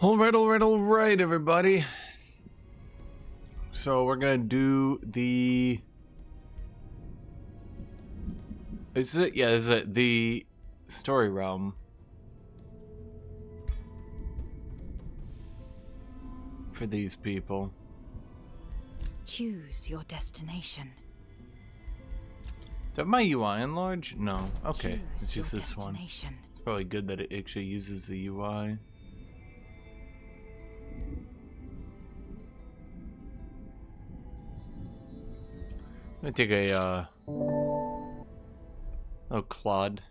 All right, everybody. So we're gonna do the. Is it the story realm for these people? Choose your destination. Do I have my UI enlarged? No. Okay, Choose it's just your this one. destination. It's probably good that it actually uses the UI. I'm gonna take a Claude.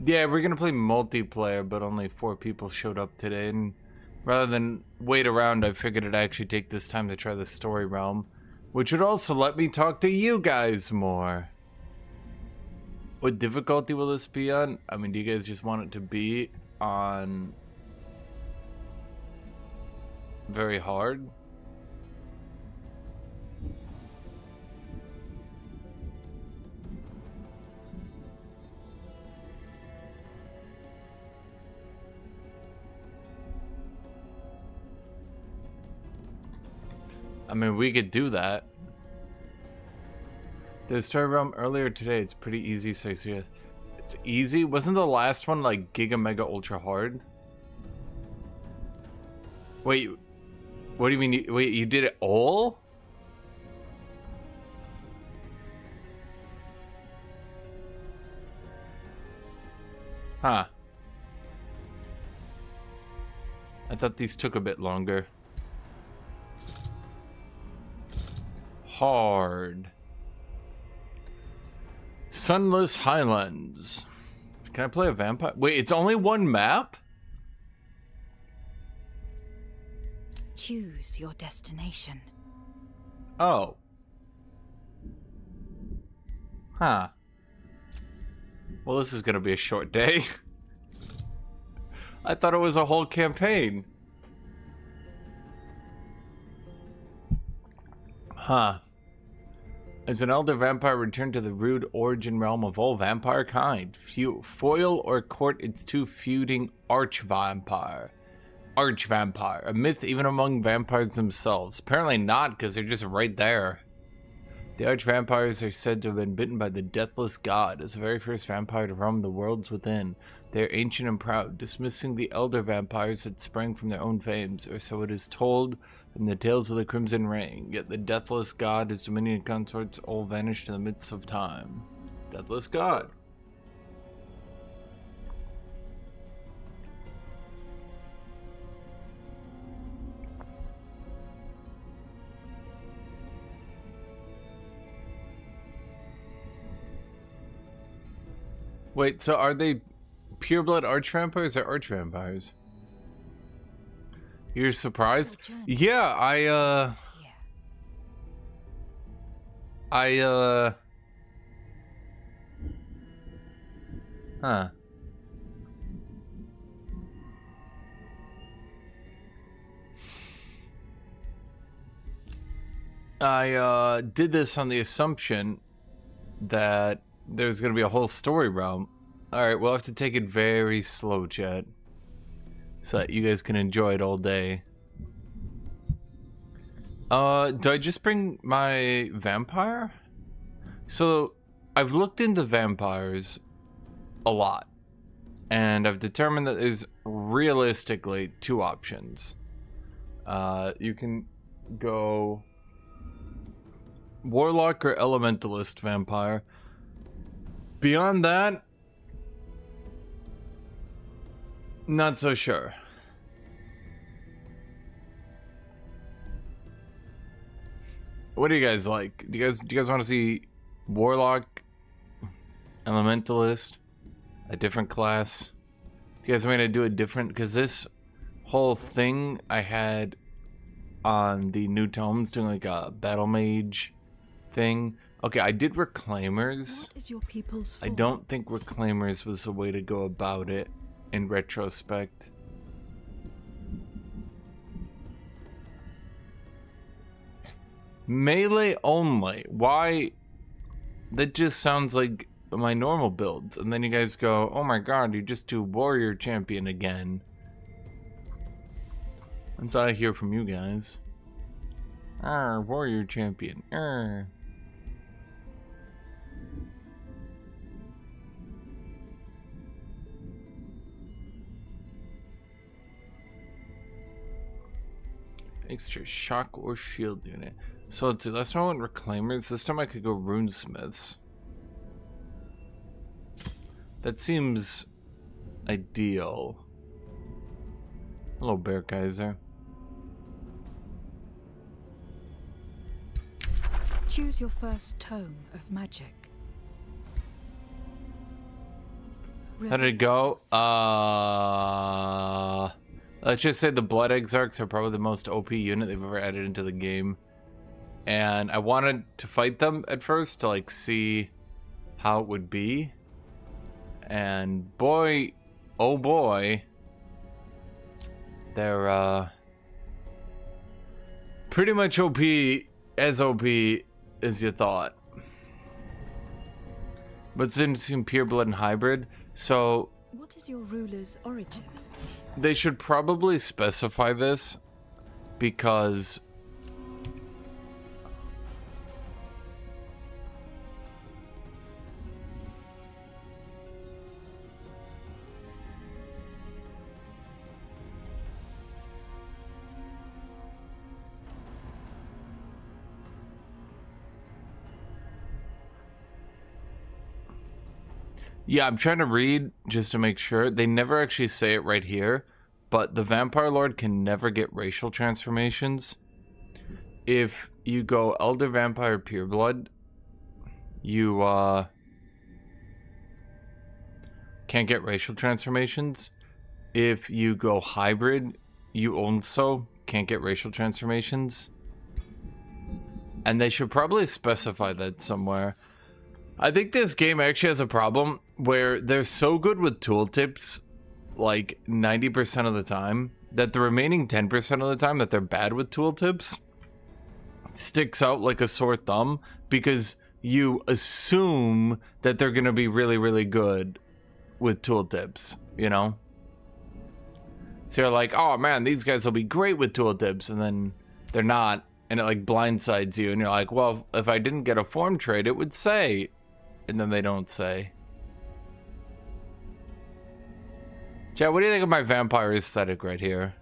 Yeah, we're gonna play multiplayer, but only 4 people showed up today, and rather than wait around, I figured I'd actually take this time to try the story realm, which would also let me talk to you guys more. What difficulty will this be on? I mean, do you guys just want it to be on very hard? I mean, we could do that. The story realm earlier today. It's pretty easy. So yeah, it's easy. Wasn't the last one like Giga Mega Ultra hard? Wait, what do you mean? Wait, you did it all? Huh. I thought these took a bit longer. Hard. Sunless Highlands. Can I play a vampire? Wait, it's only one map? Choose your destination. Oh. Huh. Well, this is gonna be a short day. I thought it was a whole campaign. Huh. As an elder vampire, return to the rude origin realm of all vampire kind. Foil or court its two feuding arch-vampire. Arch-vampire. A myth even among vampires themselves. Apparently not, because they're just right there. The arch-vampires are said to have been bitten by the deathless god as the very first vampire to roam the worlds within. They are ancient and proud, dismissing the elder vampires that sprang from their own fames, or so it is told in the tales of the Crimson Ring. Yet the deathless god, his dominion and consorts all vanished in the midst of time. Deathless god. Wait, so are they pureblood arch-vampires or arch-vampires? You're surprised? Yeah, huh. I did this on the assumption that there's gonna be a whole story realm. Alright, we'll have to take it very slow, chat, so that you guys can enjoy it all day. Do I just bring my vampire? So, I've looked into vampires a lot, and I've determined that there's realistically 2 options. You can go Warlock or Elementalist vampire. Beyond that, not so sure. What do you guys like? Do you guys want to see Warlock, Elementalist, a different class? Do you guys want me to do a different? Because this whole thing I had on the new tomes doing like a battle mage thing. Okay, I did Reclaimers. What is your people's I don't think Reclaimers was the way to go about it in retrospect. Melee only. Why? That just sounds like my normal builds. And then you guys go, oh my god, you just do warrior champion again. That's all I hear from you guys. Warrior champion. Extra shock or shield unit. So let's see. Last time I went reclaimers. This time I could go runesmiths. That seems ideal. Hello, Bear Kaiser. Choose your first tome of magic. How did it go? Let's just say the Blood Exarchs are probably the most OP unit they've ever added into the game. And I wanted to fight them at first to like see how it would be. And boy, oh boy, they're pretty much OP, as OP as you thought. But it's interesting, pure blood and hybrid. So what is your ruler's origin? They should probably specify this because yeah, I'm trying to read just to make sure. They never actually say it right here, but the Vampire Lord can never get racial transformations. If you go Elder Vampire Pureblood, you can't get racial transformations. If you go Hybrid, you also can't get racial transformations. And they should probably specify that somewhere. I think this game actually has a problem where they're so good with tooltips like 90% of the time that the remaining 10% of the time that they're bad with tooltips sticks out like a sore thumb because you assume that they're going to be really, really good with tooltips, you know? So you're like, oh man, these guys will be great with tooltips, and then they're not, and it like blindsides you, and you're like, well, if I didn't get a form trade, it would say. And then they don't say. Chad, what do you think of my vampire aesthetic right here?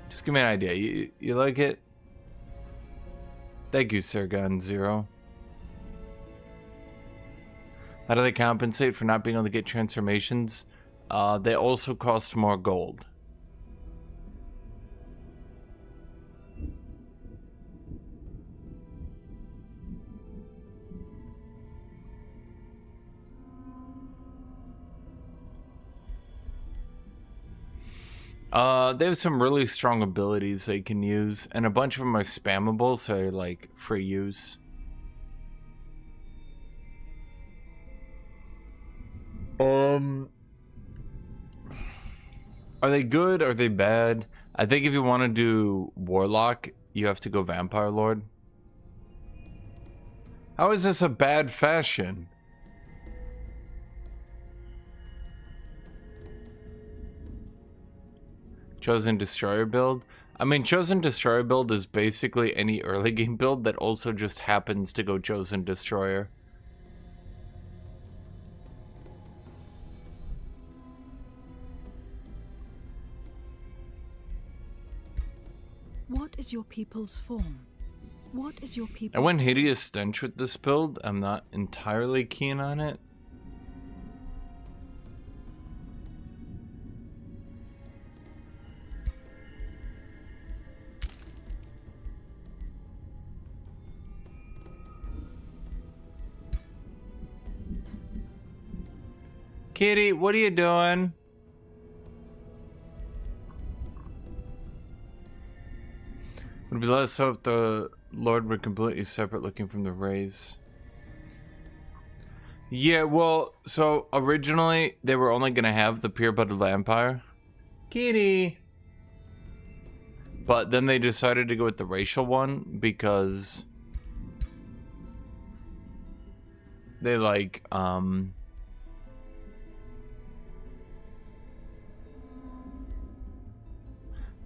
Just give me an idea. You like it? Thank you, Sir Gun Zero. How do they compensate for not being able to get transformations? They also cost more gold. They have some really strong abilities they can use, and a bunch of them are spammable, so they're like free use. Are they good? Are they bad? I think if you want to do Warlock, you have to go Vampire Lord. How is this a bad fashion? Chosen Destroyer build? I mean, Chosen Destroyer build is basically any early game build that also just happens to go Chosen Destroyer. What is your people's form? What is your people's I went Hideous Stench with this build. I'm not entirely keen on it. Kitty, what are you doing? Would be less so if the Lord were completely separate looking from the race. Yeah, well, so originally they were only gonna have the pure-blooded vampire. Kitty! But then they decided to go with the racial one because they like,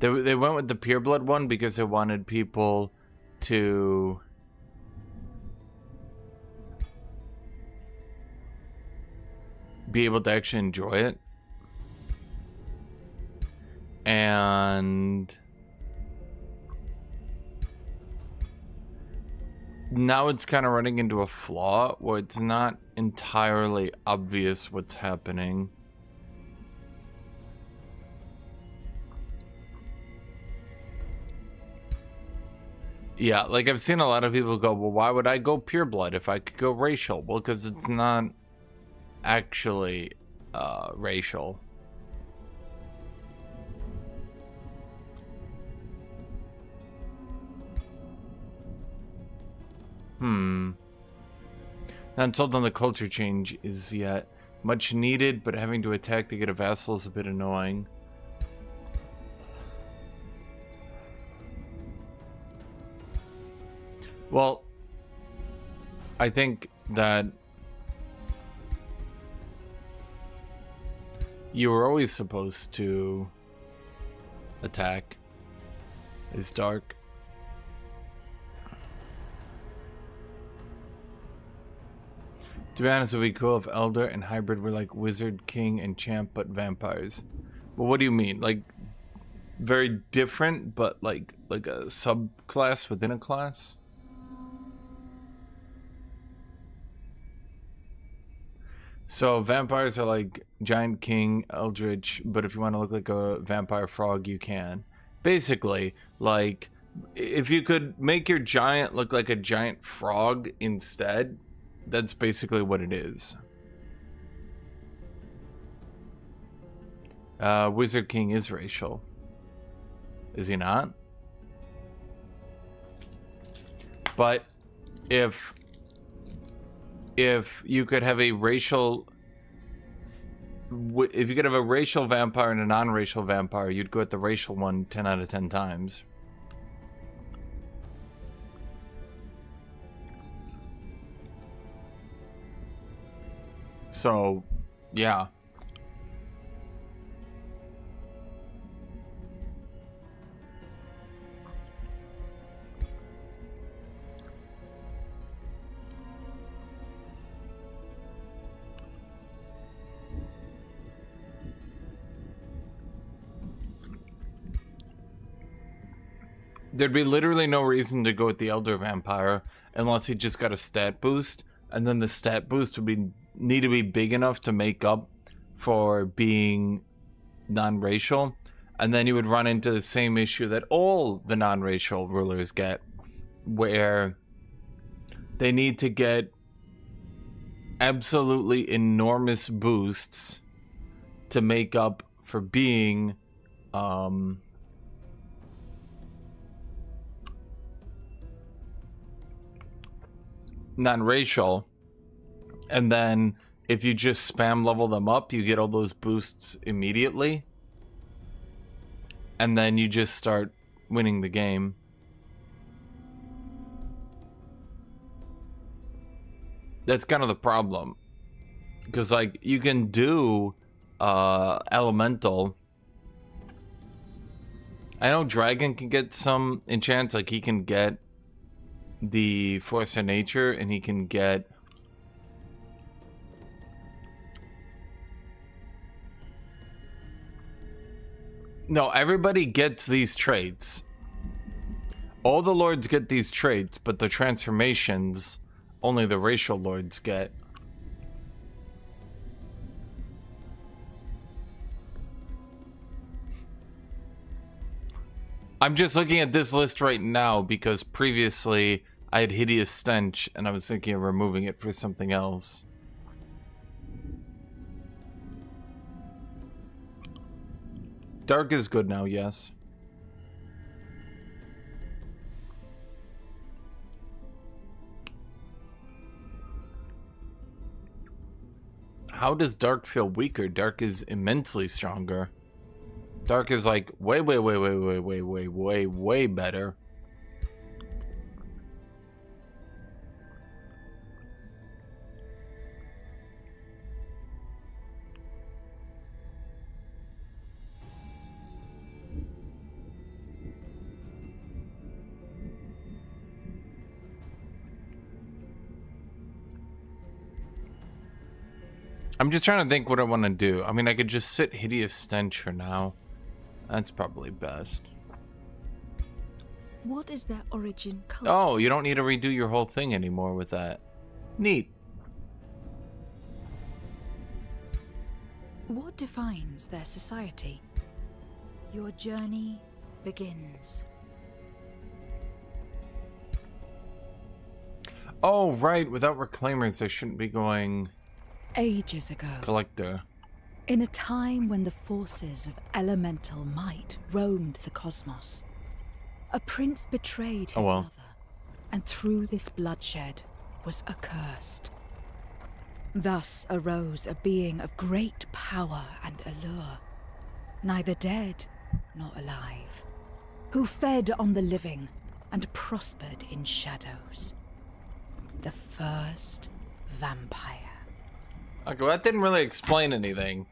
They went with the pureblood one because they wanted people to be able to actually enjoy it. And now it's kind of running into a flaw where it's not entirely obvious what's happening. Yeah, like I've seen a lot of people go, well, why would I go pureblood if I could go racial? Well, because it's not actually racial. Not told on the culture change is yet. Much needed, but having to attack to get a vassal is a bit annoying. Well, I think that you were always supposed to attack. It's dark. To be honest, it would be cool if Elder and Hybrid were like Wizard, King, and Champ, but vampires. Well, what do you mean? Like, very different, but like a subclass within a class? So vampires are like Giant King, Eldritch, but if you want to look like a vampire frog, you can. Basically, like, if you could make your giant look like a giant frog instead, that's basically what it is. Wizard King is racial. Is he not? But if you could have a racial, if you could have a racial vampire and a non-racial vampire, you'd go with the racial one 10 out of 10 times. So, yeah. There'd be literally no reason to go with the Elder Vampire unless he just got a stat boost, and then the stat boost would need to be big enough to make up for being non-racial, and then you would run into the same issue that all the non-racial rulers get, where they need to get absolutely enormous boosts to make up for being non-racial, and then if you just spam level them up, you get all those boosts immediately, and then you just start winning the game. That's kind of the problem, because like you can do elemental. I know Dragon can get some enchants, like he can get the Force of Nature, and he can get no, everybody gets these traits. All the lords get these traits, but the transformations only the racial lords get. I'm just looking at this list right now because previously I had Hideous Stench and I was thinking of removing it for something else. Dark is good now, yes. How does Dark feel weaker? Dark is immensely stronger. Dark is like way better. I'm just trying to think what I want to do. I mean, I could just sit Hideous Stench for now. That's probably best. What is their origin culture? Oh, you don't need to redo your whole thing anymore with that. Neat. What defines their society? Your journey begins. Oh, right. Without reclaimers, I shouldn't be going Ages ago, collector. in a time when the forces of elemental might roamed the cosmos, a prince betrayed his lover, and through this bloodshed was accursed. Thus arose a being of great power and allure, neither dead nor alive, who fed on the living and prospered in shadows. The first vampire. Okay, well, that didn't really explain anything.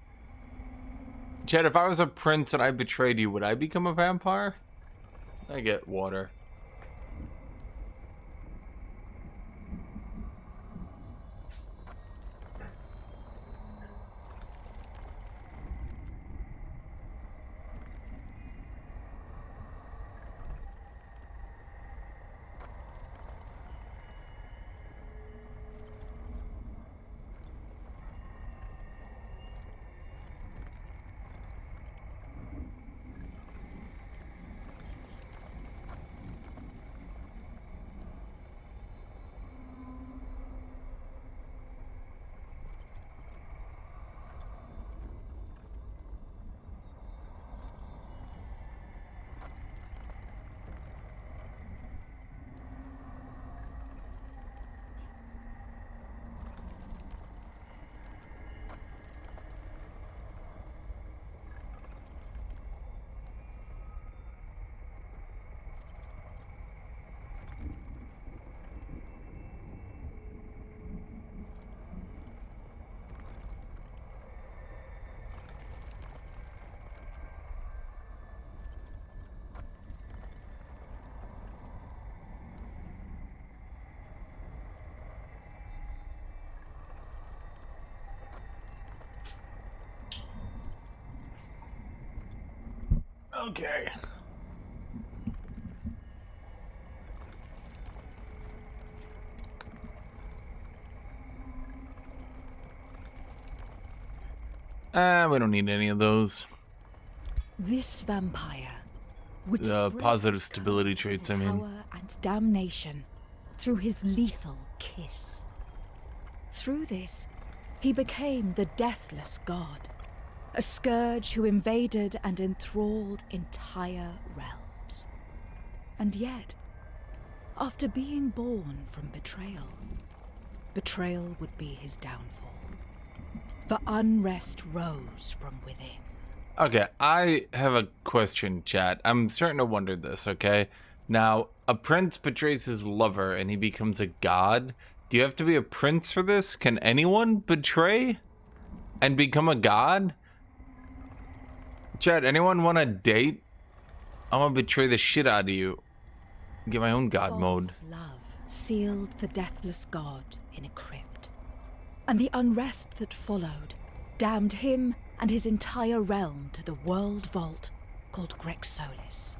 Chad, if I was a prince and I betrayed you, would I become a vampire? I get water. Okay. We don't need any of those. This vampire would The spread positive his stability curse traits, of I mean. power and damnation through his lethal kiss. Through this, he became the deathless god, a scourge who invaded and enthralled entire realms. And yet, after being born from betrayal, betrayal would be his downfall. For unrest rose from within. Okay, I have a question, chat. I'm starting to wonder this, okay? Now, a prince betrays his lover and he becomes a god. Do you have to be a prince for this? Can anyone betray and become a god? Chat, anyone want to date? I want to betray the shit out of you. Get my own god mode. False love sealed the deathless god in a crypt. And the unrest that followed damned him and his entire realm to the world vault called Grexolis.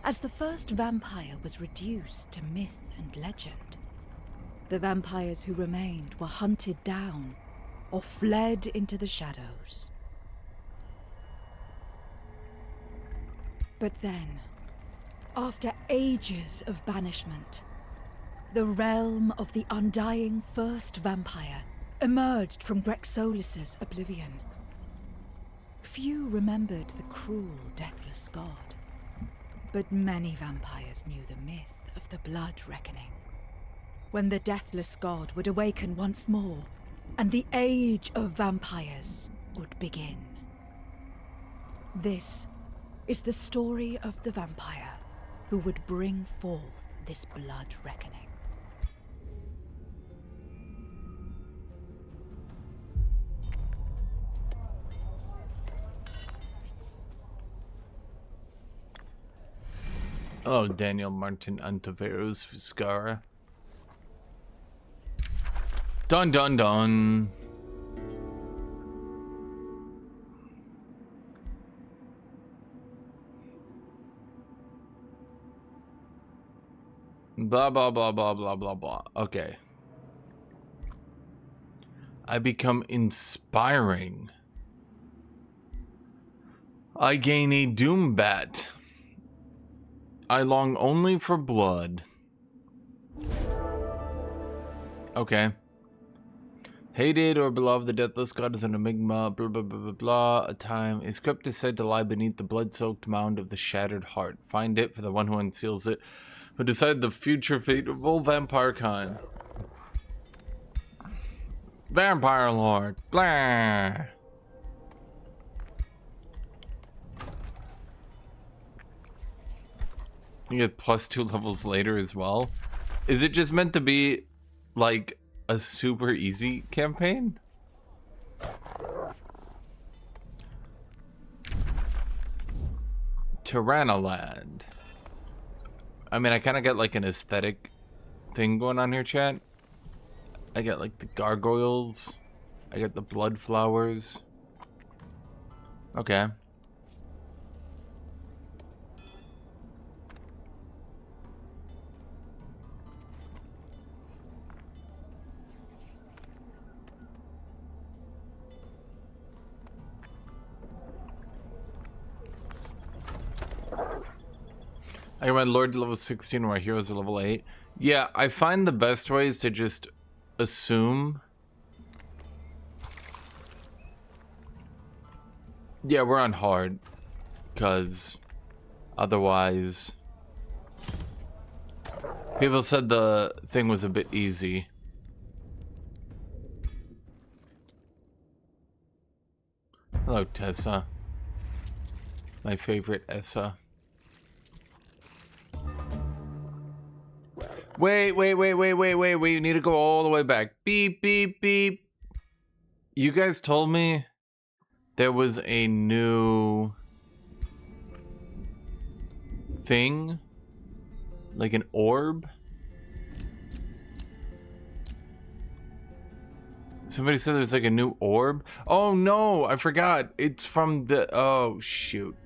As the first vampire was reduced to myth and legend, the vampires who remained were hunted down or fled into the shadows. But then, after ages of banishment, the realm of the undying first vampire emerged from Grexolis' oblivion. Few remembered the cruel, deathless god, but many vampires knew the myth of the blood reckoning, when the deathless god would awaken once more, and the age of vampires would begin. This is the story of the vampire who would bring forth this blood reckoning. Oh, Daniel Martin Antiveros Viscara. Dun dun dun. Blah, blah, blah, blah, blah, blah, blah. Okay. I become inspiring. I gain a doom bat. I long only for blood. Okay. Hated or beloved, the deathless god is an enigma, blah, blah, blah, blah, blah. A time. A script is said to lie beneath the blood-soaked mound of the shattered heart. Find it for the one who unseals it, who decide the future fate of all vampire kind. Vampire Lord. Blah. You get +2 levels later as well. Is it just meant to be like a super easy campaign? Tyrannoland. I mean, I kind of get like an aesthetic thing going on here, chat. I get like the gargoyles. I get the blood flowers. Okay. I went Lord to level 16 where my heroes are level 8. Yeah, I find the best way is to just assume. Yeah, we're on hard. Because otherwise... People said the thing was a bit easy. Hello, Tessa. My favorite Essa. Wait, you need to go all the way back. Beep, beep, beep. You guys told me there was a new thing, like an orb. Somebody said there's like a new orb. Oh no, I forgot. It's from the, oh shoot.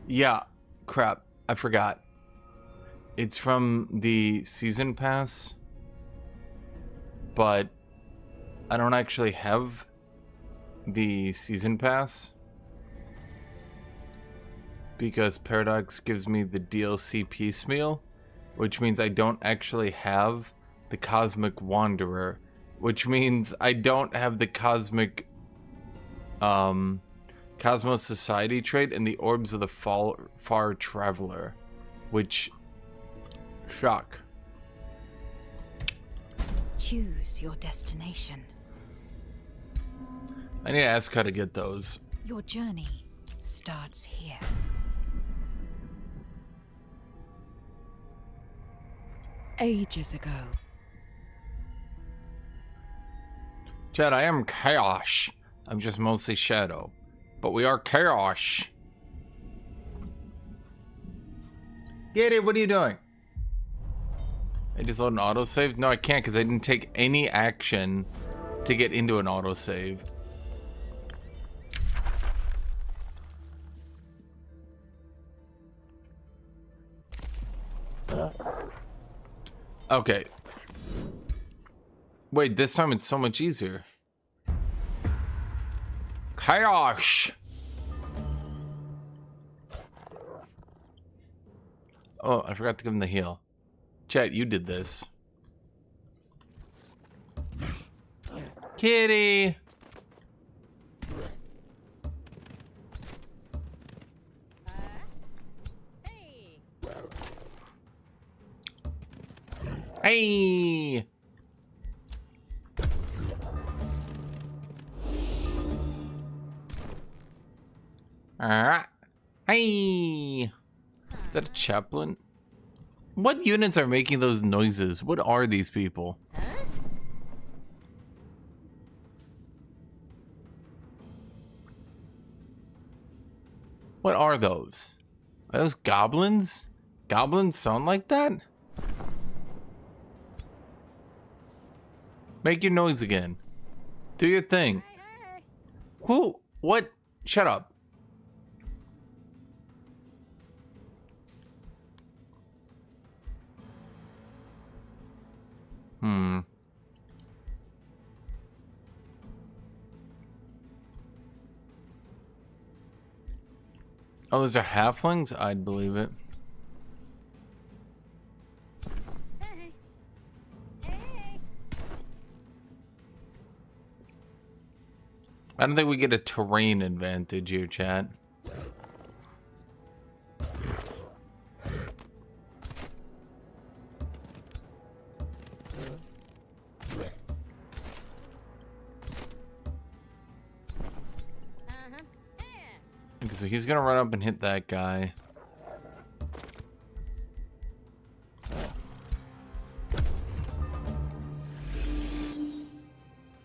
Yeah, crap, I forgot. It's from the season pass, but I don't actually have the season pass because Paradox gives me the DLC piecemeal, which means I don't actually have the Cosmic Wanderer, which means I don't have the Cosmic Cosmos Society trait and the Orbs of the Far Traveler, which shock. Choose your destination. I need to ask how to get those. Your journey starts here. Ages ago. Chad, I am Chaos. I'm just mostly Shadow. But we are Chaos. Get it, what are you doing? I just load an autosave? No, I can't because I didn't take any action to get into an autosave. Okay. Wait, this time it's so much easier. Chaos! Oh, I forgot to give him the heal. Chat, you did this. Kitty! Hey! Alright. Hey! Is that a chaplain? What units are making those noises? What are these people? What are those? Are those goblins? Goblins sound like that? Make your noise again. Do your thing. Who? What? Shut up. Hmm. Oh, those are halflings? I'd believe it. I don't think we get a terrain advantage here, chat. Okay, so he's gonna run up and hit that guy.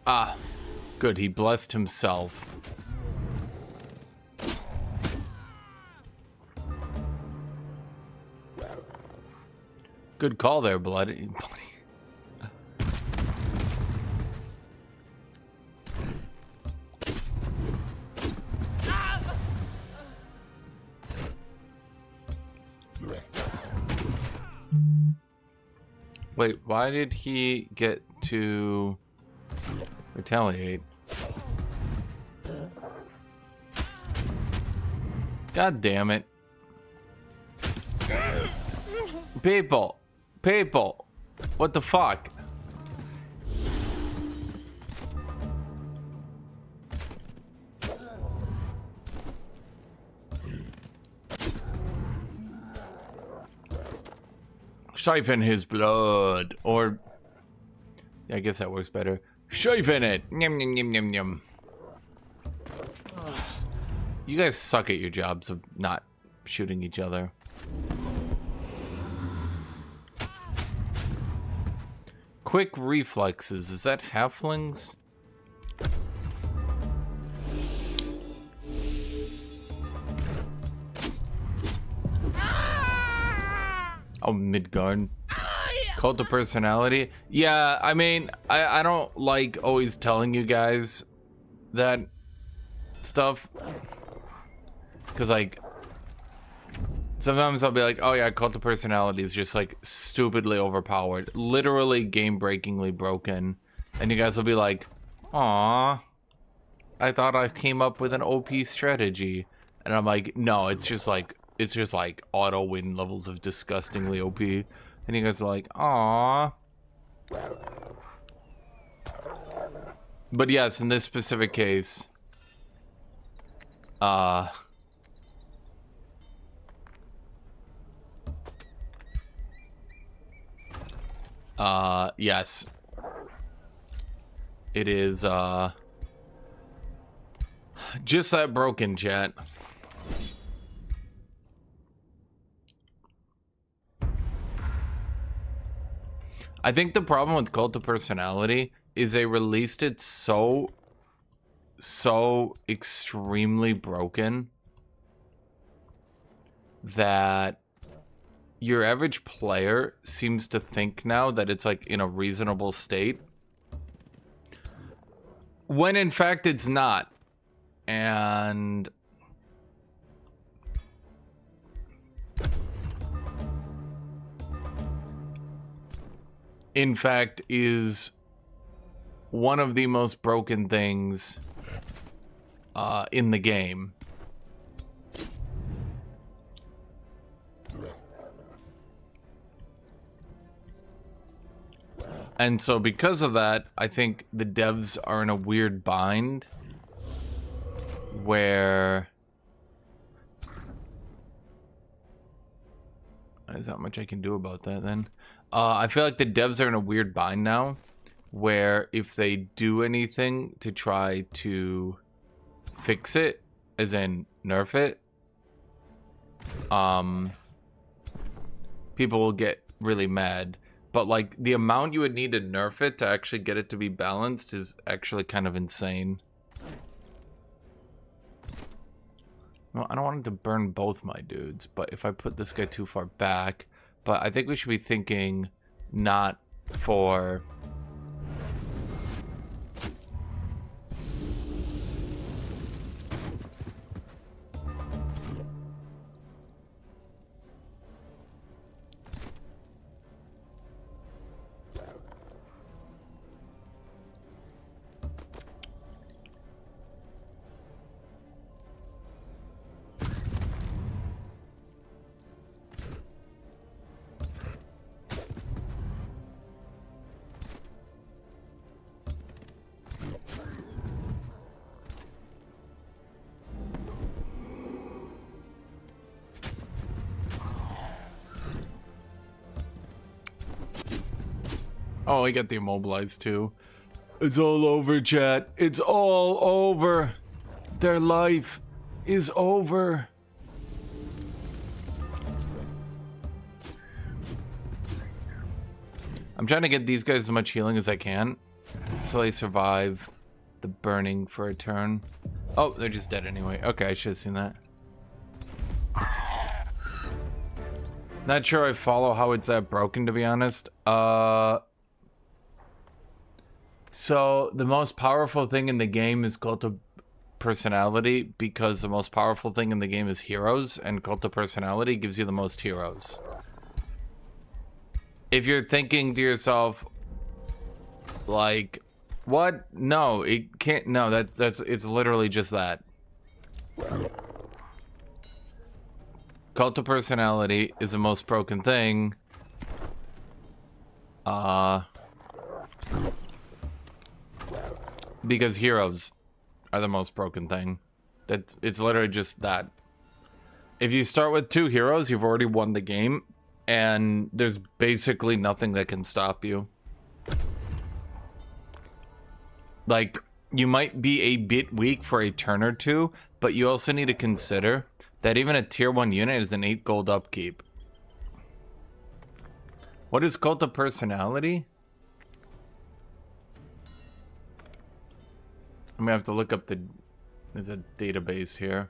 Ah, good. He blessed himself. Good call there, bloody. Wait, why did he get to retaliate? God damn it. People. People. What the fuck? Siphon his blood. Or, I guess that works better. Siphon it. Yum, yum, yum, yum, yum. You guys suck at your jobs of not shooting each other. Quick reflexes. Is that halflings? Oh, Midgard. Cult of personality. Yeah, I mean, I don't like always telling you guys that stuff. Because, like, sometimes I'll be like, oh yeah, cult of personality is just, like, stupidly overpowered. Literally game-breakingly broken. And you guys will be like, aw, I thought I came up with an OP strategy. And I'm like, no, it's just like auto win levels of disgustingly OP. And you guys are like, aw. But yes, in this specific case, yes. It is, just that broken, chat. I think the problem with Cult of Personality is they released it so extremely broken that your average player seems to think now that it's like in a reasonable state, when in fact it's not. And in fact is one of the most broken things in the game. And so because of that, I think the devs are in a weird bind where there's not much I can do about that then. I feel like the devs are in a weird bind now where if they do anything to try to fix it, as in nerf it, people will get really mad. But like the amount you would need to nerf it to actually get it to be balanced is actually kind of insane. Well, I don't want it to burn both my dudes, but if I put this guy too far back, but I think we should be thinking not for... Oh, I got the immobilized too. It's all over, chat. It's all over. Their life is over. I'm trying to get these guys as much healing as I can so they survive the burning for a turn. Oh, they're just dead anyway. Okay, I should have seen that. Not sure I follow how it's that broken, to be honest. So the most powerful thing in the game is Cult of Personality, because the most powerful thing in the game is heroes, and Cult of Personality gives you the most heroes. If you're thinking to yourself, like, what? No, it can't. No, it's literally just that. Cult of Personality is the most broken thing. Because heroes are the most broken thing. It's literally just that. If you start with 2 heroes, you've already won the game, and there's basically nothing that can stop you. Like, you might be a bit weak for a turn or 2, but you also need to consider that even a tier 1 unit is an 8 gold upkeep. What is Cult of Personality? I'm gonna have to look up there's a database here.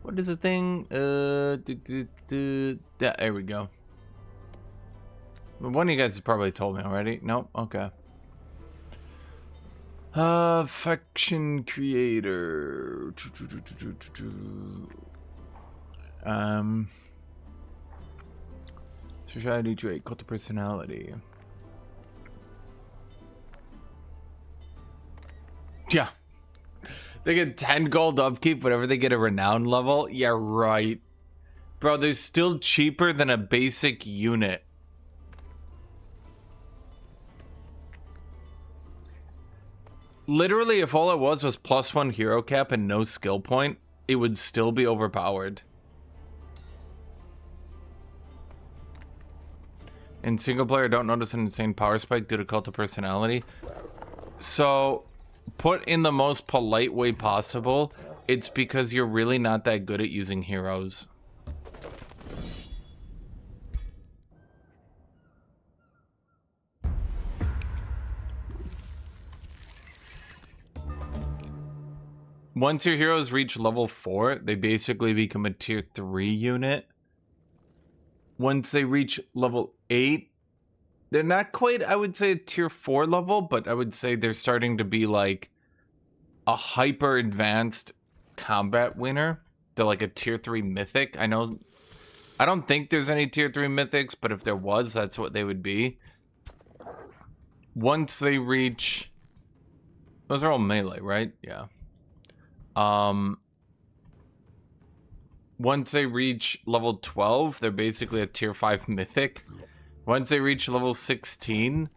What is the thing? Yeah, there we go. One of you guys has probably told me already. Nope. Okay. Faction creator. Society trait, Cult of Personality. Yeah. They get 10 gold upkeep whenever they get a renown level. Yeah, right. Bro, they're still cheaper than a basic unit. Literally, if all it was +1 hero cap and no skill point, it would still be overpowered. In single player, don't notice an insane power spike due to Cult of Personality. So, put in the most polite way possible, it's because you're really not that good at using heroes. Once your heroes reach level 4, they basically become a tier 3 unit. Once they reach level 8, they're not quite, I would say, a tier 4 level, but I would say they're starting to be like a hyper advanced combat winner. They're like a tier 3 mythic. I don't think there's any tier 3 mythics, but if there was, that's what they would be. Once they reach, those are all melee, right? Yeah. Once they reach level 12, they're basically a tier 5 mythic. Once they reach level 16,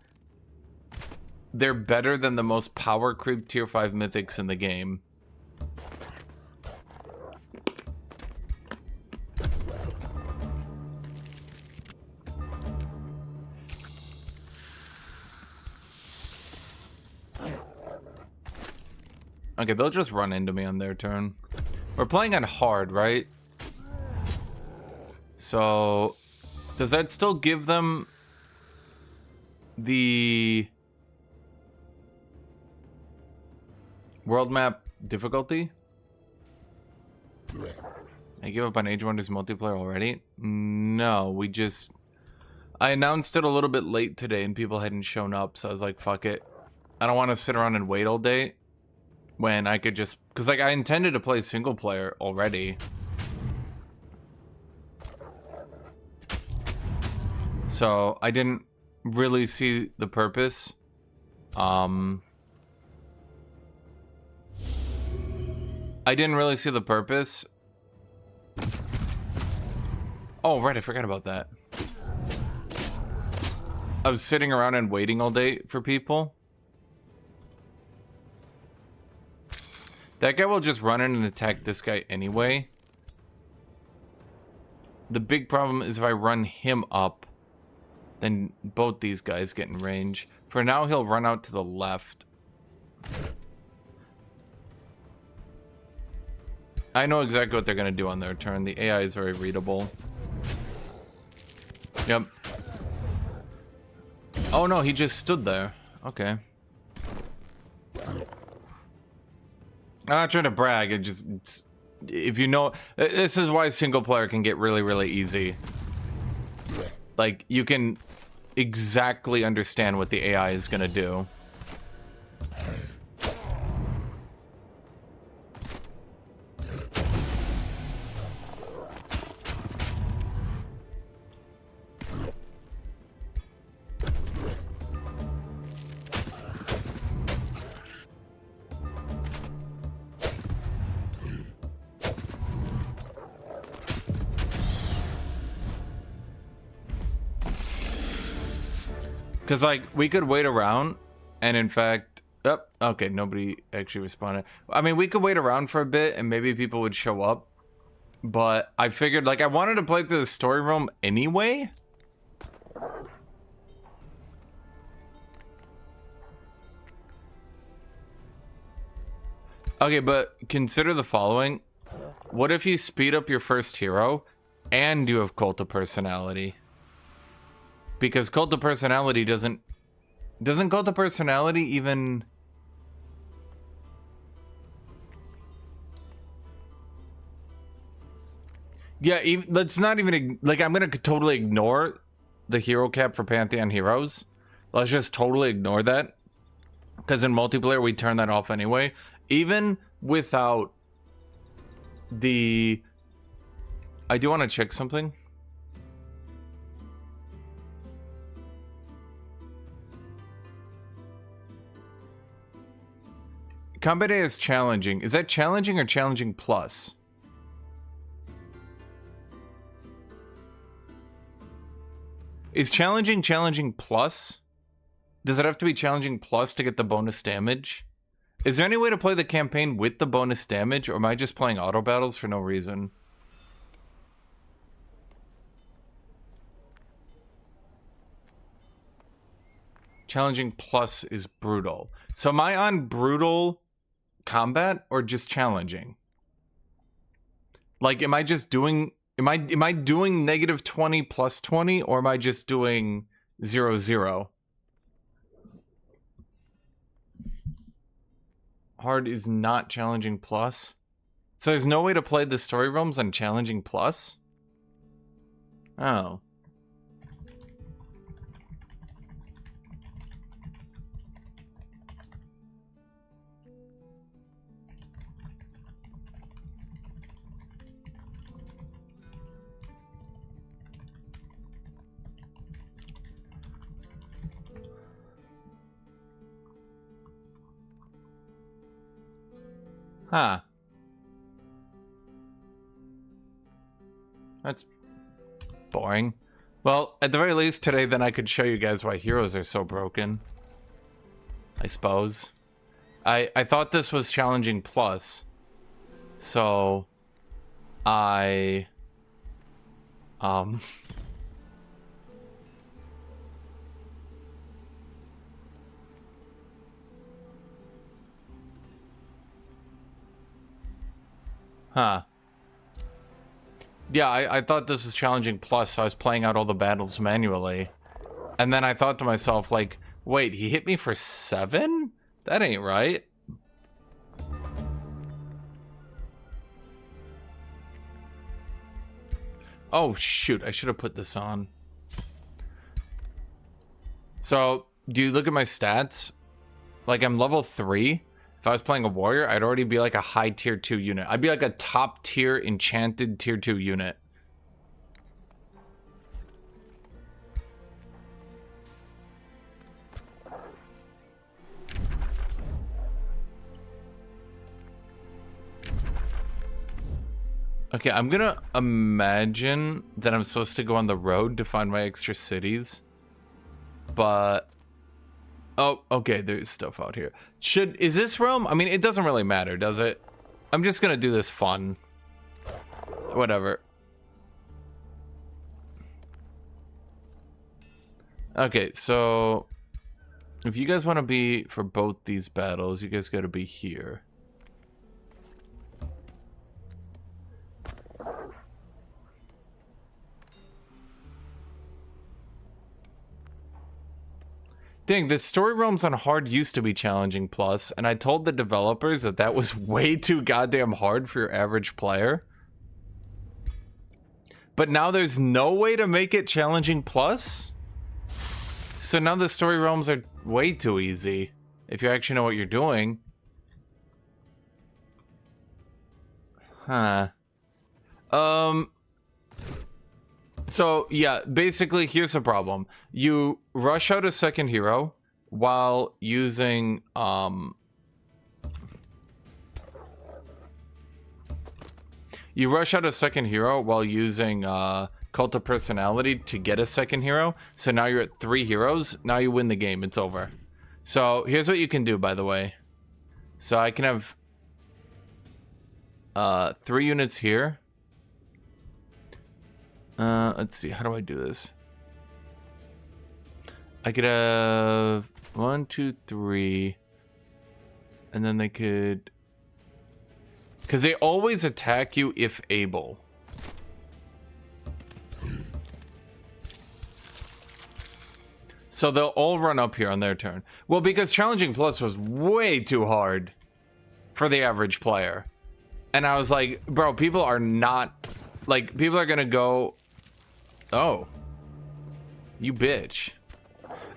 they're better than the most power creep tier 5 mythics in the game. Okay, they'll just run into me on their turn. We're playing on hard, right? So, does that still give them the world map difficulty? I give up on Age of Wonders multiplayer already? No, I announced it a little bit late today and people hadn't shown up, so I was like, fuck it. I don't want to sit around and wait all day when I could just, because like I intended to play single player already. So I didn't really see the purpose. I didn't really see the purpose. Oh, right, I forgot about that. I was sitting around and waiting all day for people. That guy will just run in and attack this guy anyway. The big problem is if I run him up, then both these guys get in range. For now, he'll run out to the left. I know exactly what they're going to do on their turn. The AI is very readable. Yep. Oh no, he just stood there. Okay. I'm not trying to brag. If you know, this is why single player can get really, really easy. Like, you can exactly understand what the AI is gonna do. Because, like, we could wait around, and in fact... Oh, okay, nobody actually responded. I mean, we could wait around for a bit, and maybe people would show up. But I figured, like, I wanted to play through the story room anyway. Okay, but consider the following. What if you speed up your first hero, and you have Cult of Personality? Because Cult of Personality doesn't Cult of Personality even... Yeah, let's not even... Like, I'm gonna totally ignore the hero cap for Pantheon Heroes. Let's just totally ignore that. Because in multiplayer, we turn that off anyway. Even without the... I do want to check something. Combat A is challenging. Is that challenging or challenging plus? Is challenging plus? Does it have to be challenging plus to get the bonus damage? Is there any way to play the campaign with the bonus damage, or am I just playing auto battles for no reason? Challenging plus is brutal. So am I on brutal combat or just challenging? Like, am I just doing... Am I doing -20 plus 20, or am I just doing 0-0? Hard is not challenging plus. So there's no way to play the story realms on challenging plus? Oh. Huh. That's boring. Well, at the very least today, then I could show you guys why heroes are so broken. I suppose. I thought this was challenging plus. So... I... Huh. Yeah, I thought this was challenging plus, so I was playing out all the battles manually. And then I thought to myself, like, wait, he hit me for 7? That ain't right. Oh, shoot, I should have put this on. So, do you look at my stats? Like, I'm level 3. If I was playing a warrior, I'd already be like a high tier 2 unit. I'd be like a top tier enchanted tier 2 unit. Okay, I'm gonna imagine that I'm supposed to go on the road to find my extra cities. But... Oh, okay, there's stuff out here. Is this realm? I mean, it doesn't really matter, does it? I'm just gonna do this fun. Whatever. Okay, so if you guys want to be for both these battles, you guys got to be here. Dang, the story realms on hard used to be challenging plus, and I told the developers that that was way too goddamn hard for your average player. But now there's no way to make it challenging plus? So now the story realms are way too easy, if you actually know what you're doing. Huh. So, yeah, basically, here's the problem. You rush out a second hero while using, You rush out a second hero while using, Cult of Personality to get a second hero. So now you're at 3 heroes. Now you win the game. It's over. So, here's what you can do, by the way. So, I can have, 3 units here. Let's see, how do I do this? I could have 1, 2, 3, and then they could, because they always attack you if able. So they'll all run up here on their turn. Well, because Challenging Plus was way too hard for the average player. And I was like, bro, people are not, like, people are gonna go, oh, you bitch.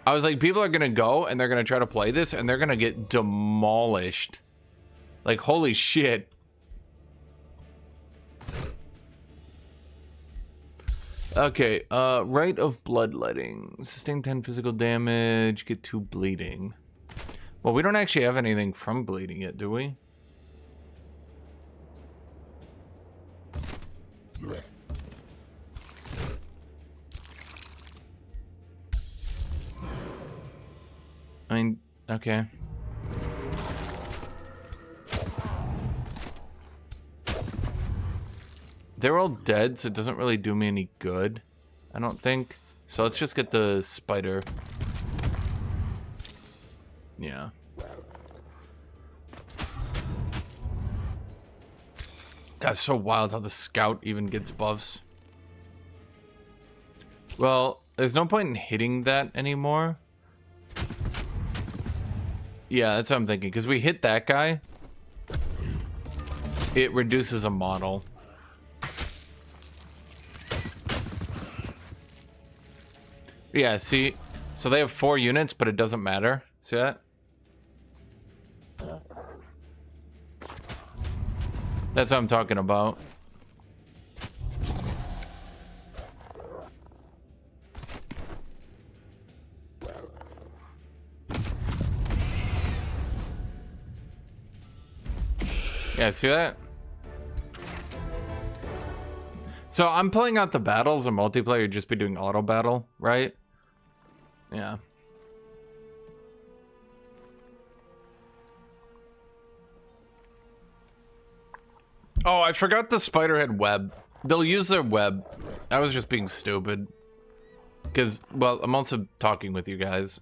I was like, people are gonna go and they're gonna try to play this and they're gonna get demolished. Like, holy shit. Okay, Rite of Bloodletting. Sustain 10 physical damage, get 2 bleeding. Well, we don't actually have anything from bleeding yet, do we? I mean, okay. They're all dead, so it doesn't really do me any good, I don't think. So let's just get the spider. Yeah. God, it's so wild how the scout even gets buffs. Well, there's no point in hitting that anymore. Yeah, that's what I'm thinking. Because we hit that guy, it reduces a model. Yeah, see? So they have 4 units, but it doesn't matter. See that? That's what I'm talking about. Yeah, see that? So I'm playing out the battles in multiplayer, just be doing auto battle, right? Yeah. Oh, I forgot the spider had web. They'll use their web. I was just being stupid. Because, well, I'm also talking with you guys.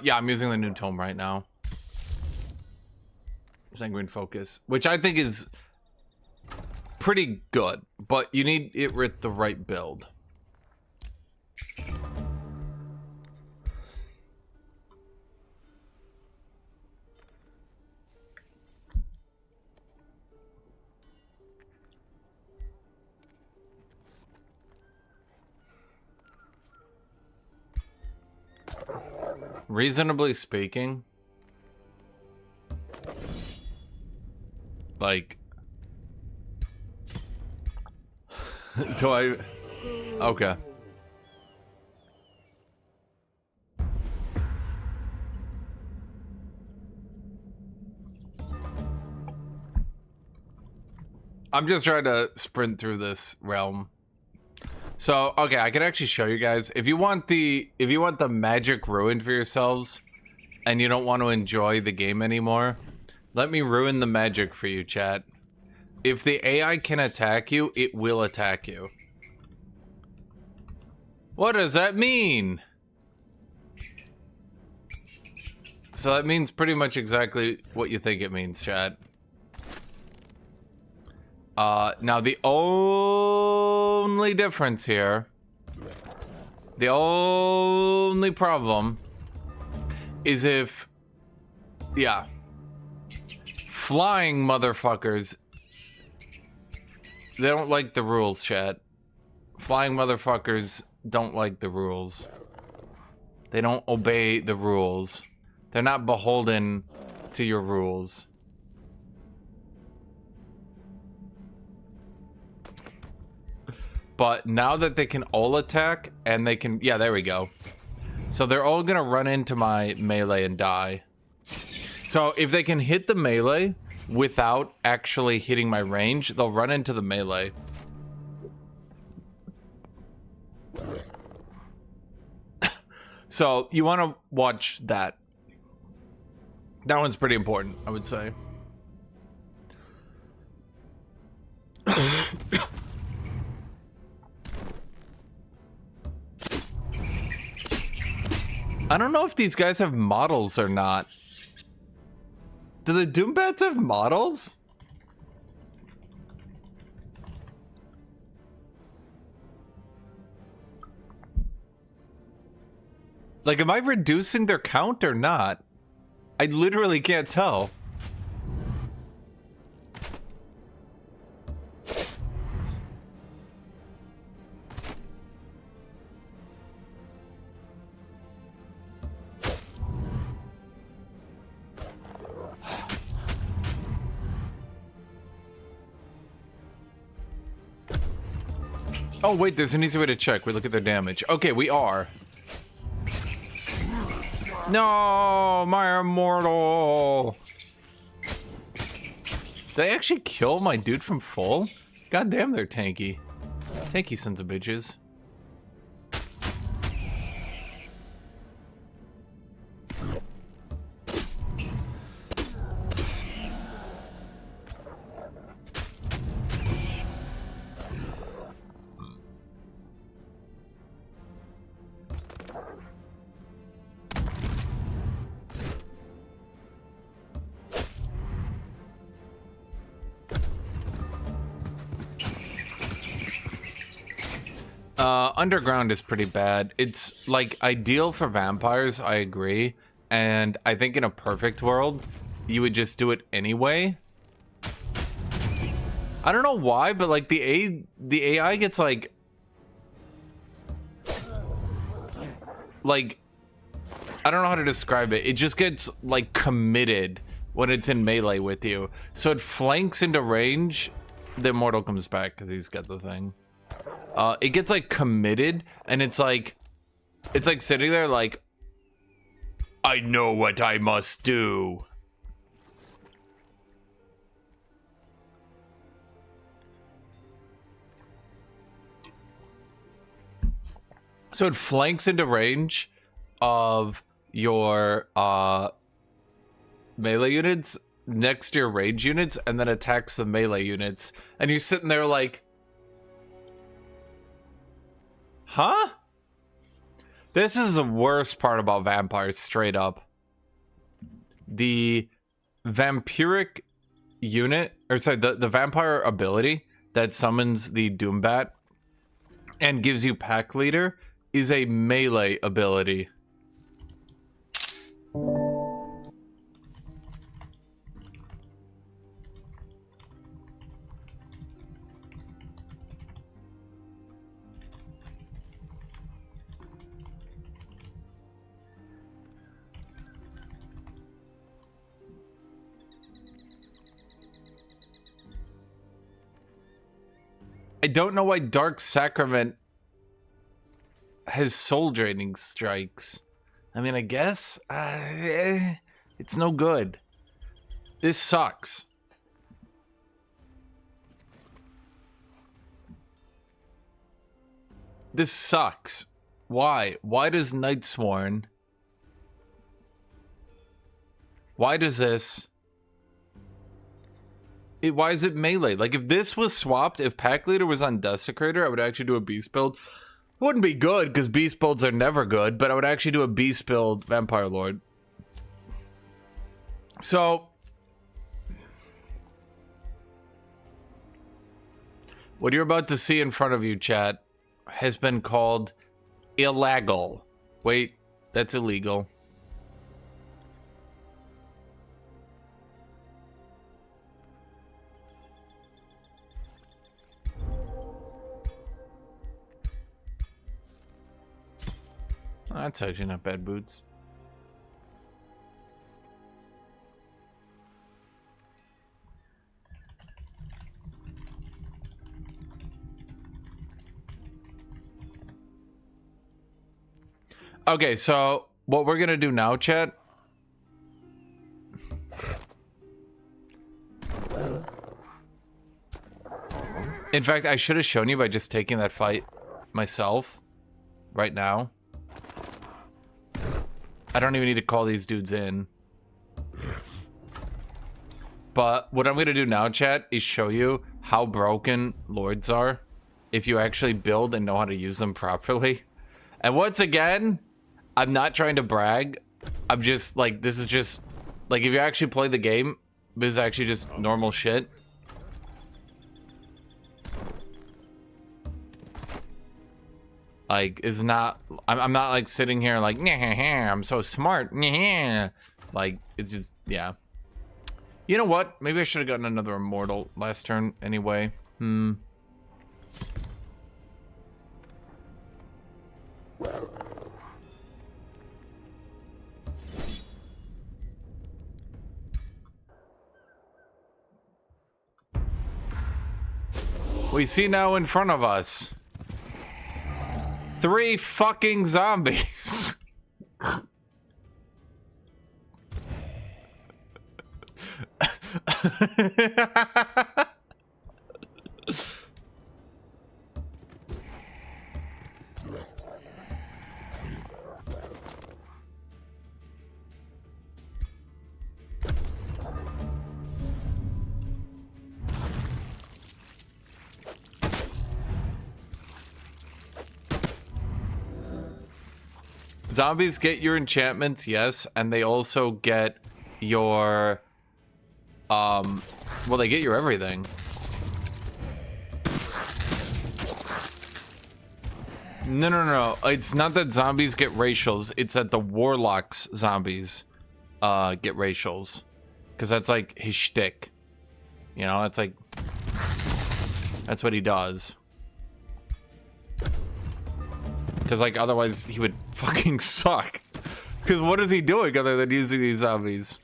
Yeah, I'm using the new tome right now. Sanguine Focus, which I think is pretty good, but you need it with the right build. reasonably speaking, like, do I? Okay. I'm just trying to sprint through this realm. So, okay, I can actually show you guys. If you want the magic ruined for yourselves and you don't want to enjoy the game anymore, let me ruin the magic for you, chat. If the AI can attack you, it will attack you. What does that mean? So that means pretty much exactly what you think it means, chat. Now the only difference here, the only problem is if, yeah, flying motherfuckers, they don't like the rules, chat. Flying motherfuckers don't like the rules. They don't obey the rules. They're not beholden to your rules. But now that they can all attack, and they can... Yeah, there we go. So they're all gonna run into my melee and die. So if they can hit the melee without actually hitting my range, they'll run into the melee. So you want to watch that. That one's pretty important, I would say. I don't know if these guys have models or not. Do the Doombats have models? Like, am I reducing their count or not? I literally can't tell. Oh, wait, there's an easy way to check. We look at their damage. Okay, we are. No, my immortal. Did they actually kill my dude from full? God damn, they're tanky. Tanky sons of bitches. Underground is pretty bad. It's like ideal for vampires, I agree. And I think in a perfect world, you would just do it anyway. I don't know why, but like the AI gets like I don't know how to describe it. It just gets like committed when it's in melee with you. So it flanks into range. The immortal comes back because he's got the thing. It gets like committed, and it's like sitting there like, I know what I must do. So it flanks into range of your melee units next to your range units, and then attacks the melee units, and you're sitting there like, huh? This is the worst part about vampires, straight up. The vampiric unit, or sorry, the vampire ability that summons the Doombat and gives you pack leader is a melee ability. I don't know why Dark Sacrament has soul draining strikes. I mean, I guess it's no good. This sucks. This sucks. Why? Why does Nightsworn? Why does this? Why is it melee? Like, if this was swapped, if Pack Leader was on Desecrator, I would actually do a Beast build. It wouldn't be good, because Beast builds are never good, but I would actually do a Beast build Vampire Lord. So, what you're about to see in front of you, chat, has been called illegal. Wait, that's illegal. Oh, that's actually not bad boots. Okay, so what we're gonna do now, chat. In fact, I should have shown you by just taking that fight myself right now. I don't even need to call these dudes in. But what I'm gonna do now, chat, is show you how broken lords are if you actually build and know how to use them properly. And once again, I'm not trying to brag. I'm just like, this is just like, if you actually play the game, this is actually just normal shit. Like, is not, I'm not like sitting here like, I'm so smart. Like, it's just, yeah. You know what? Maybe I should have gotten another immortal last turn anyway. We see now in front of us 3 fucking zombies. Zombies get your enchantments, yes, and they also get your well, they get your everything. No. It's not that zombies get racials, it's that the warlocks zombies get racials. Because that's like his shtick. You know, it's like, that's what he does. Because, like, otherwise he would fucking suck. Because what is he doing other than using these zombies?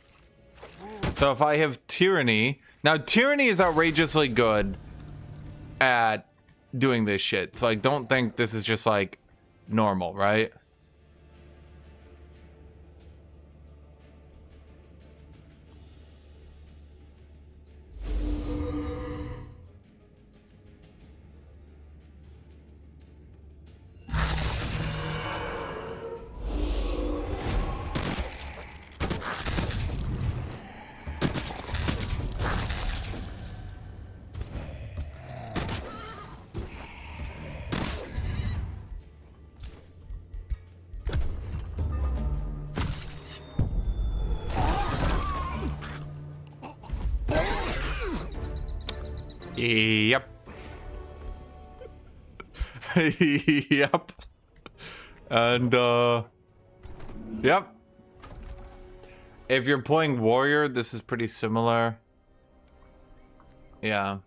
So if I have Tyranny... Now, Tyranny is outrageously good at doing this shit. So, like, don't think this is just, like, normal, right? Yep. Yep. And, yep. If you're playing Warrior, this is pretty similar. Yeah.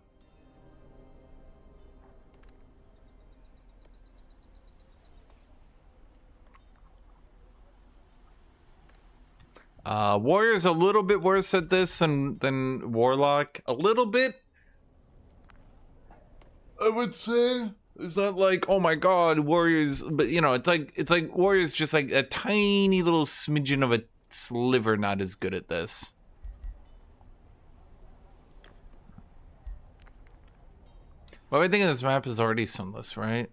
Warrior's a little bit worse at this than Warlock. A little bit. I would say. It's not like, oh my god, warriors, but you know, it's like warriors just like a tiny little smidgen of a sliver not as good at this. Well, everything in this map is already sunless, right?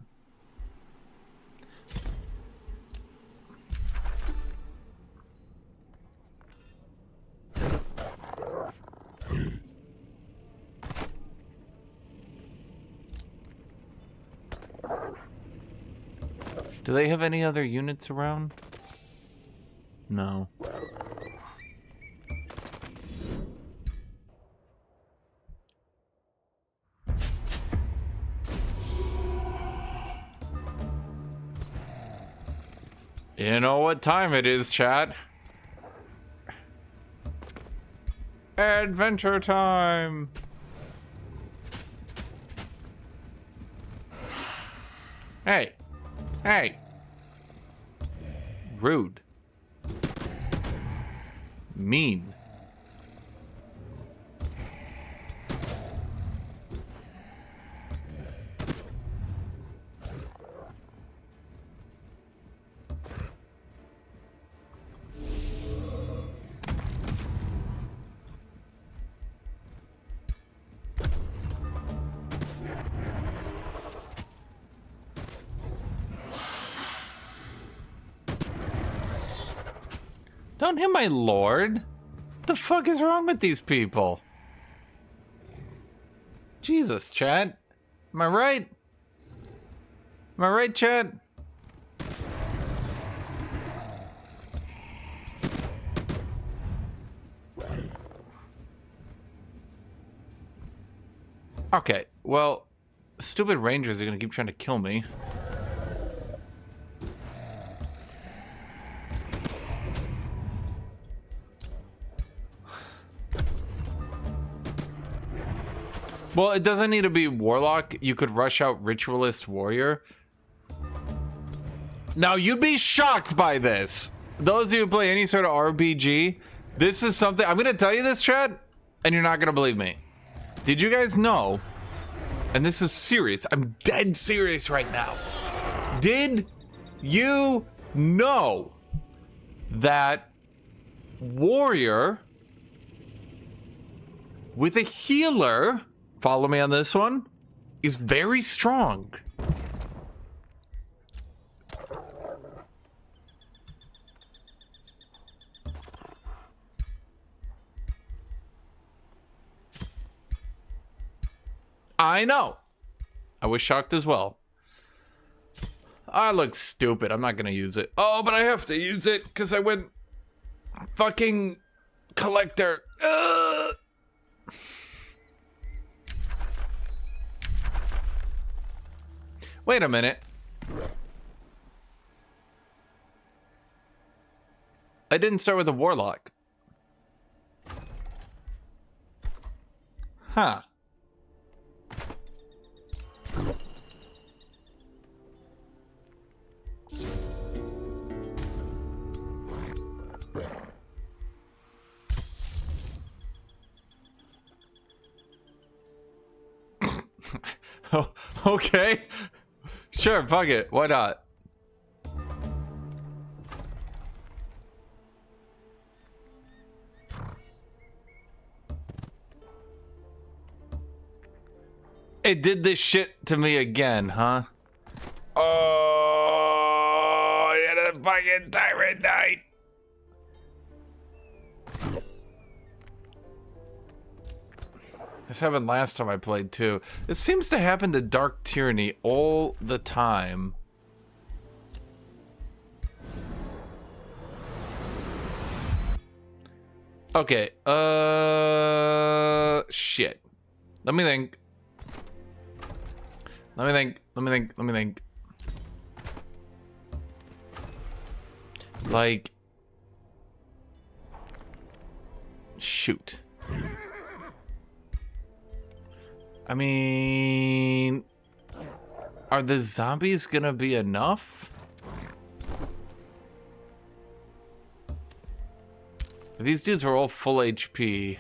Do they have any other units around? No. You know what time it is, chat? Adventure time! Hey! Hey! Rude. Mean. Don't hit my lord. What the fuck is wrong with these people? Jesus, chat. Am I right? Am I right, chat? Okay, well, stupid rangers are gonna keep trying to kill me. Well, it doesn't need to be Warlock. You could rush out Ritualist Warrior. Now, you'd be shocked by this. Those of you who play any sort of RPG, this is something... I'm going to tell you this, chat, and you're not going to believe me. Did you guys know, and this is serious, I'm dead serious right now. Did you know that Warrior with a healer... Follow me on this one, is very strong. I know. I was shocked as well. I look stupid. I'm not gonna use it. Oh, but I have to use it because I went fucking collector. Wait a minute. I didn't start with a warlock. Huh. Oh, okay. Sure, fuck it. Why not? It did this shit to me again, huh? Oh, I had a fucking tyrant night. This happened last time I played too. It seems to happen to Dark Tyranny all the time. Okay, shit. Let me think. Let me think. Like, shoot. I mean, are the zombies gonna be enough? If these dudes were all full HP.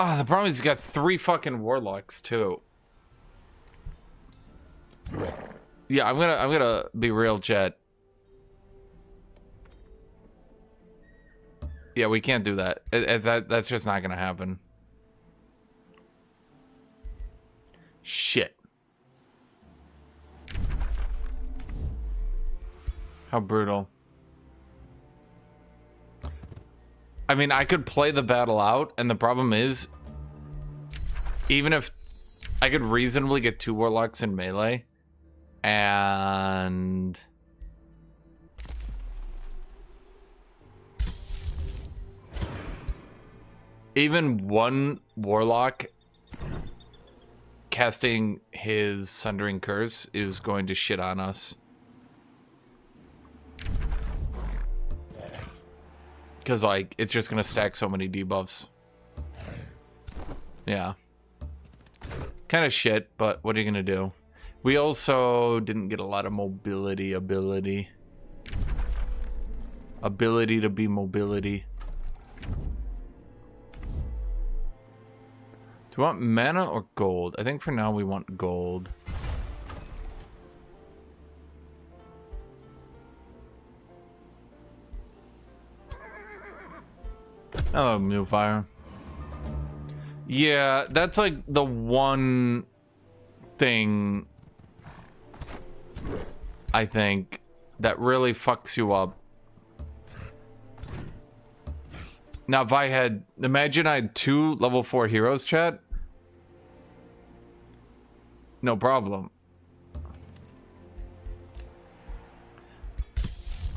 Ah, the problem is he's got 3 fucking warlocks too. Yeah, I'm gonna be real, chat. Yeah, we can't do that. That's just not gonna happen. Shit. How brutal. I mean, I could play the battle out, and the problem is, even if I could reasonably get 2 warlocks in melee, and even 1 warlock casting his Sundering Curse is going to shit on us. Because, like, it's just going to stack so many debuffs. Yeah. Kind of shit, but what are you going to do? We also didn't get a lot of mobility ability. Ability to be mobility. Do we want mana or gold? I think for now we want gold. Oh, new fire. Yeah, that's like the one thing I think that really fucks you up. Now, if I had, imagine I had 2 level 4 heroes, chat. No problem.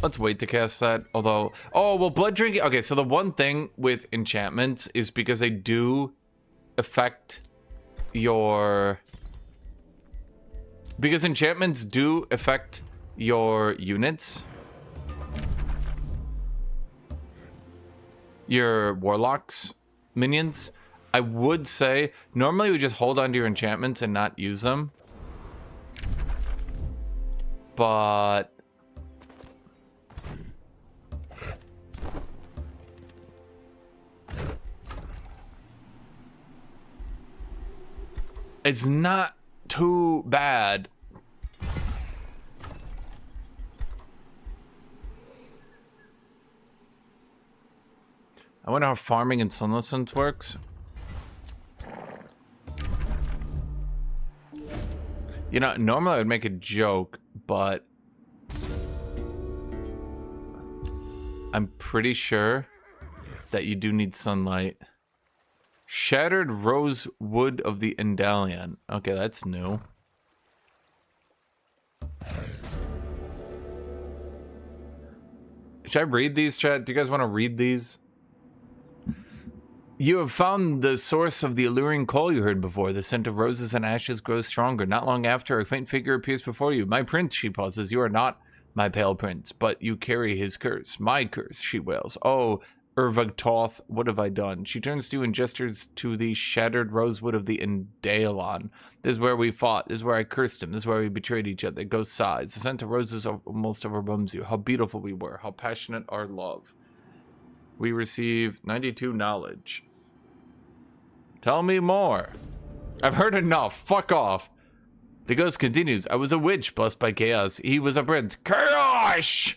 Let's wait to cast that. Although, oh, well, blood drinking. Okay, so the one thing with enchantments is because they do affect your... Because enchantments do affect your units. Your warlocks, minions. I would say, normally we just hold on to your enchantments and not use them. But... it's not too bad. I wonder how farming in Sunlessence works. You know, normally I would make a joke, but I'm pretty sure that you do need sunlight. Shattered rose wood of the Endalion. Okay, that's new. Should I read these, chat? Do you guys want to read these? You have found the source of the alluring call you heard before. The scent of roses and ashes grows stronger. Not long after, a faint figure appears before you. My prince, she pauses. You are not my pale prince, but you carry his curse. My curse, she wails. Oh, Urvagtoth, what have I done? She turns to you and gestures to the shattered rosewood of the Endalion. This is where we fought. This is where I cursed him. This is where we betrayed each other. Ghost sighs. The scent of roses almost overwhelms you. How beautiful we were. How passionate our love. We receive 92 knowledge. Tell me more. I've heard enough. Fuck off. The ghost continues. I was a witch blessed by chaos. He was a prince. Chaos!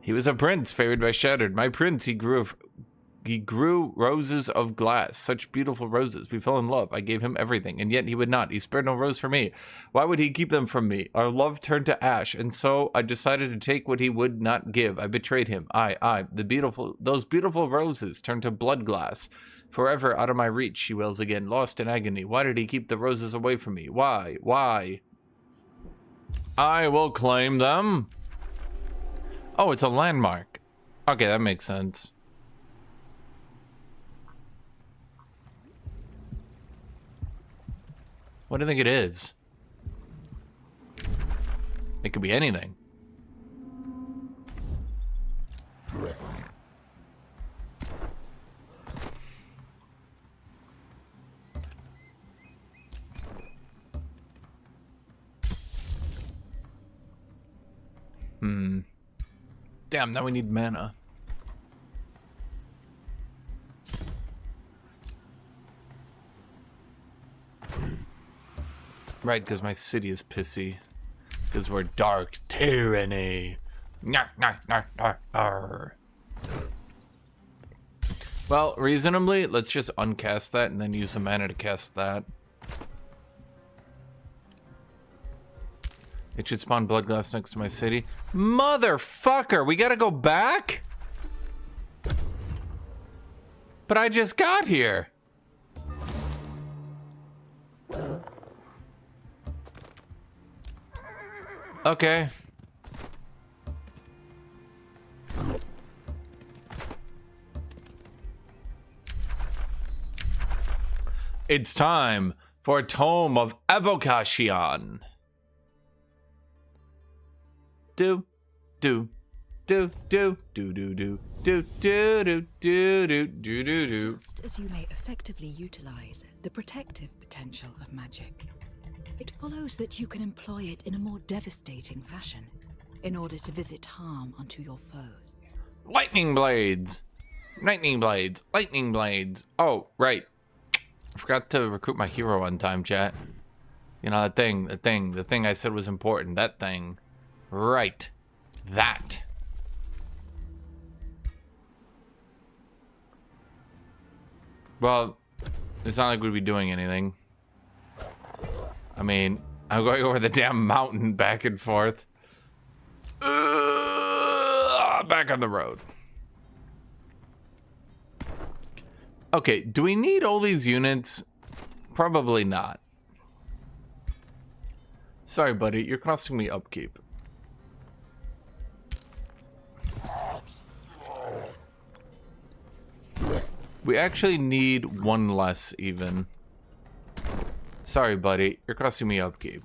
He was a prince favored by shattered. My prince, he grew roses of glass. Such beautiful roses. We fell in love. I gave him everything, and yet he would not. He spared no rose for me. Why would he keep them from me? Our love turned to ash, and so I decided to take what he would not give. I betrayed him. Those beautiful roses turned to blood glass. Forever out of my reach, she wails again, lost in agony. Why did he keep the roses away from me? Why? Why? I will claim them. Oh, it's a landmark. Okay, that makes sense. What do you think it is? It could be anything. Damn, now we need mana. Right, because my city is pissy. Because we're dark tyranny. Nar, nar, nar, nar, nar. Well, reasonably, let's just uncast that and then use the mana to cast that. It should spawn Bloodglass next to my city. Motherfucker, we gotta go back? But I just got here. Okay. It's time for a Tome of Evocation. Do, do, do, do, do, do, do, do, do, do, do, do, do, do, do. Just as you may effectively utilize the protective potential of magic, it follows that you can employ it in a more devastating fashion in order to visit harm onto your foes. Lightning blades! Lightning blades! Lightning blades! Oh, right. I forgot to recruit my hero on time, chat. You know, the thing I said was important. That thing. Right. That. Well, it's not like we'd be doing anything. I mean, I'm going over the damn mountain back and forth. Back on the road. Okay, do we need all these units? Probably not. Sorry, buddy, you're costing me upkeep. We actually need one less, even. Sorry, buddy, you're costing me upkeep.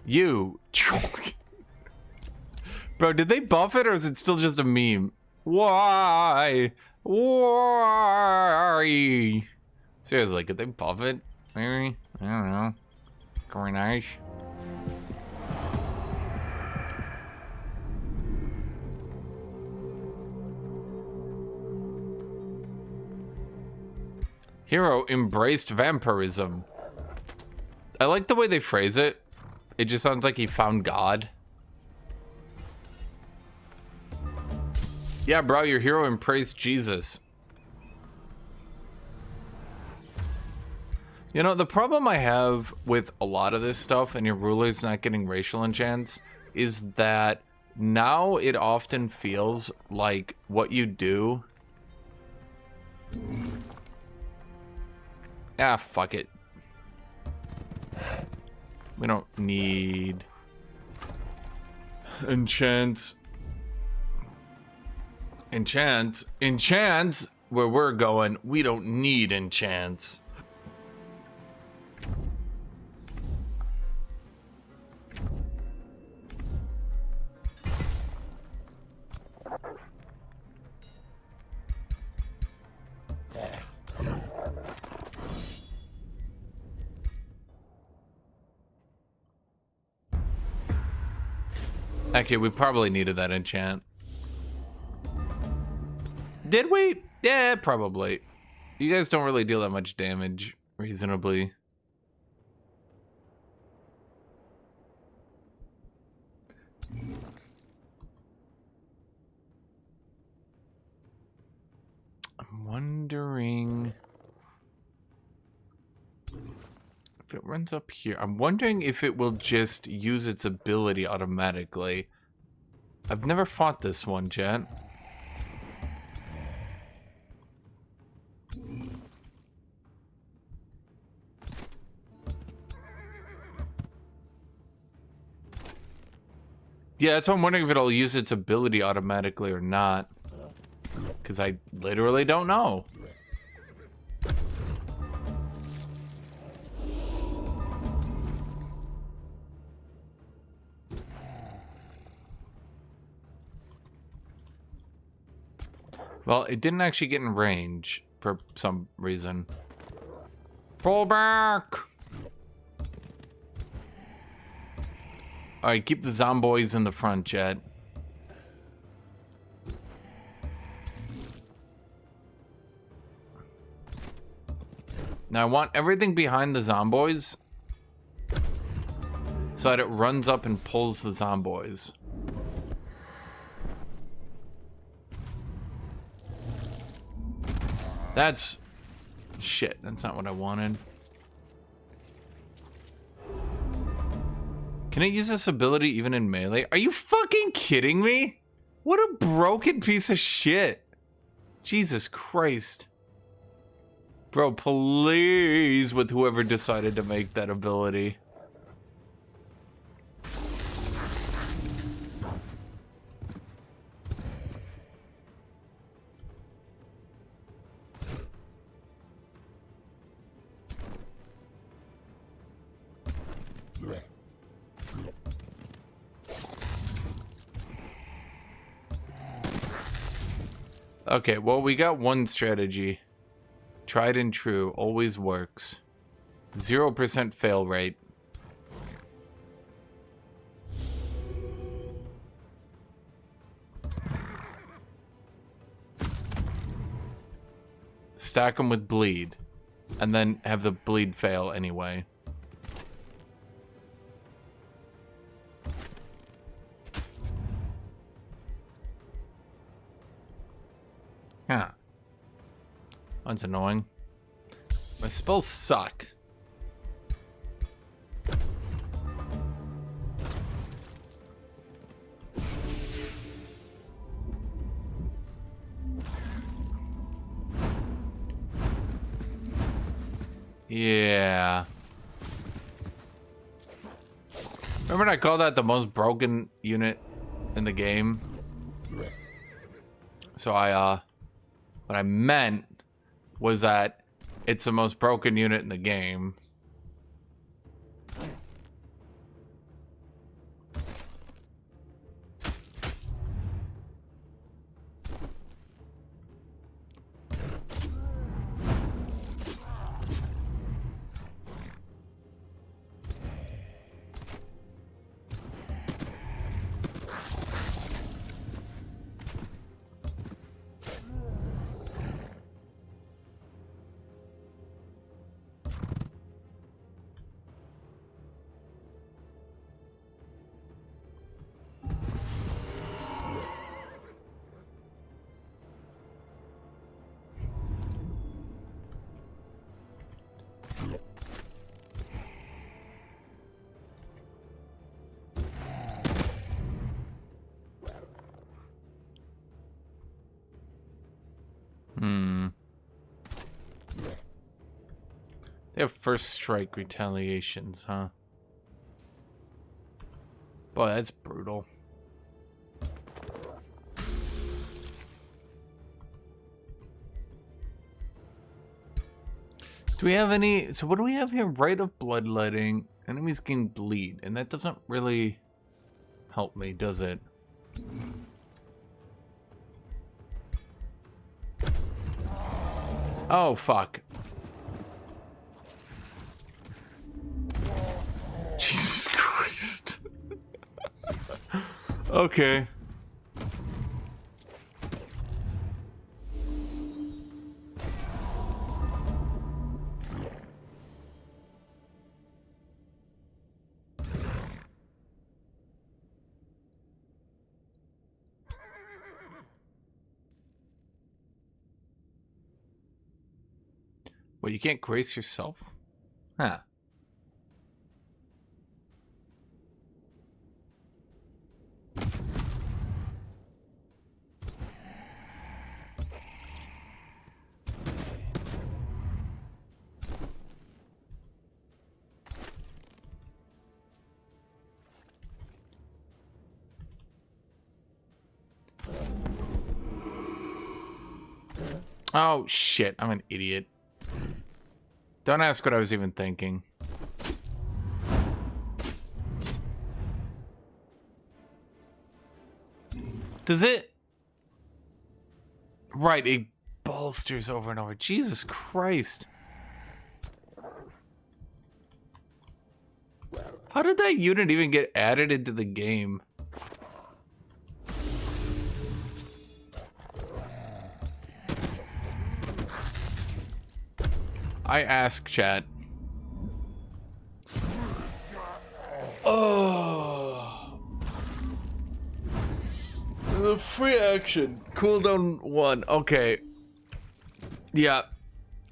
You. Bro, did they buff it or is it still just a meme? Why? Why? Seriously, could they buff it? Maybe? I don't know. Very nice. Hero embraced vampirism. I like the way they phrase it. It just sounds like he found God. Yeah, bro, your hero embraced Jesus. You know, the problem I have with a lot of this stuff and your rulers not getting racial enchants is that now it often feels like what you do. Ah, fuck it. We don't need enchants. Enchants where we're going. We don't need enchants. Actually, we probably needed that enchant. Did we? Yeah, probably. You guys don't really deal that much damage, reasonably. I'm wondering if it runs up here. I'm wondering if it will just use its ability automatically. I've never fought this one, chat. Yeah, that's why I'm wondering if it'll use its ability automatically or not. Because I literally don't know. Well, it didn't actually get in range for some reason. Pull back! Alright, keep the zomboys in the front, Jet. Now I want everything behind the zomboys so that it runs up and pulls the zomboys. That's... shit, that's not what I wanted. Can it use this ability even in melee? Are you fucking kidding me? What a broken piece of shit. Jesus Christ. Bro, please, with whoever decided to make that ability. Okay, well, we got one strategy. Tried and true, always works. 0% fail rate. Stack them with bleed, and then have the bleed fail anyway. Huh. That's annoying. My spells suck. Yeah. Remember when I called that the most broken unit in the game? So what I meant was that it's the most broken unit in the game. They have first strike retaliations, huh? Boy, that's brutal. Do we have any... So what do we have here? Rite of bloodletting. Enemies gain bleed. And that doesn't really help me, does it? Oh, fuck. Jesus Christ. Okay. Well, you can't grace yourself? Huh. Oh, shit. I'm an idiot. Don't ask what I was even thinking. Does it? Right, it bolsters over and over. Jesus Christ. How did that unit even get added into the game? I ask chat. Oh. The free action. Cooldown 1. Okay. Yeah.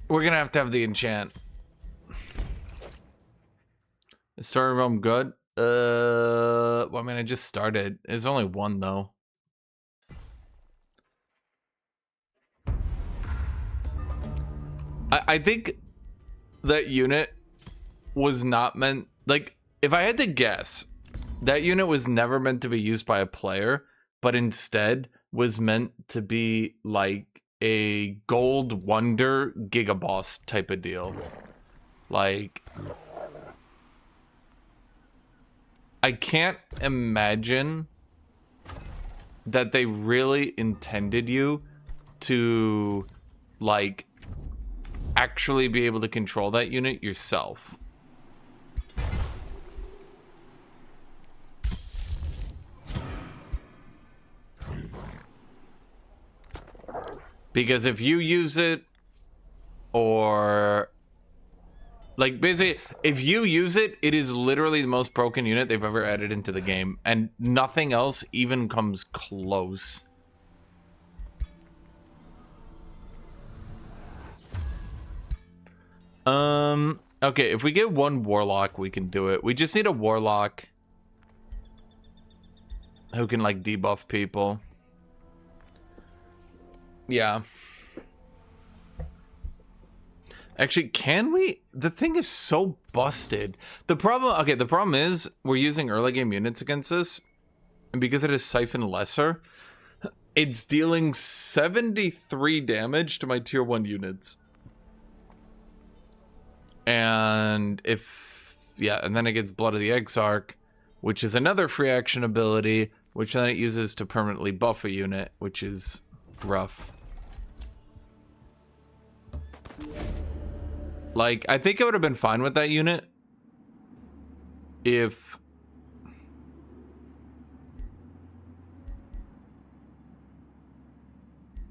We're gonna have to have the enchant. Is Story Realm good? Well, I mean, I just started. There's only one, though. I think that unit was not meant... Like, if I had to guess, that unit was never meant to be used by a player, but instead was meant to be, like, a gold wonder gigaboss type of deal. Like... I can't imagine that they really intended you to, like, actually be able to control that unit yourself. Because if you use it, or... Like, basically, if you use it, it is literally the most broken unit they've ever added into the game. And nothing else even comes close. Okay, if we get one Warlock, we can do it. We just need a Warlock who can, like, debuff people. Yeah. Actually, can we? The thing is so busted. The problem is we're using early game units against this, and because it is Siphon Lesser, it's dealing 73 damage to my tier 1 units. And and then it gets Blood of the Exarch, which is another free action ability, which then it uses to permanently buff a unit, which is rough. Like, I think I would have been fine with that unit if...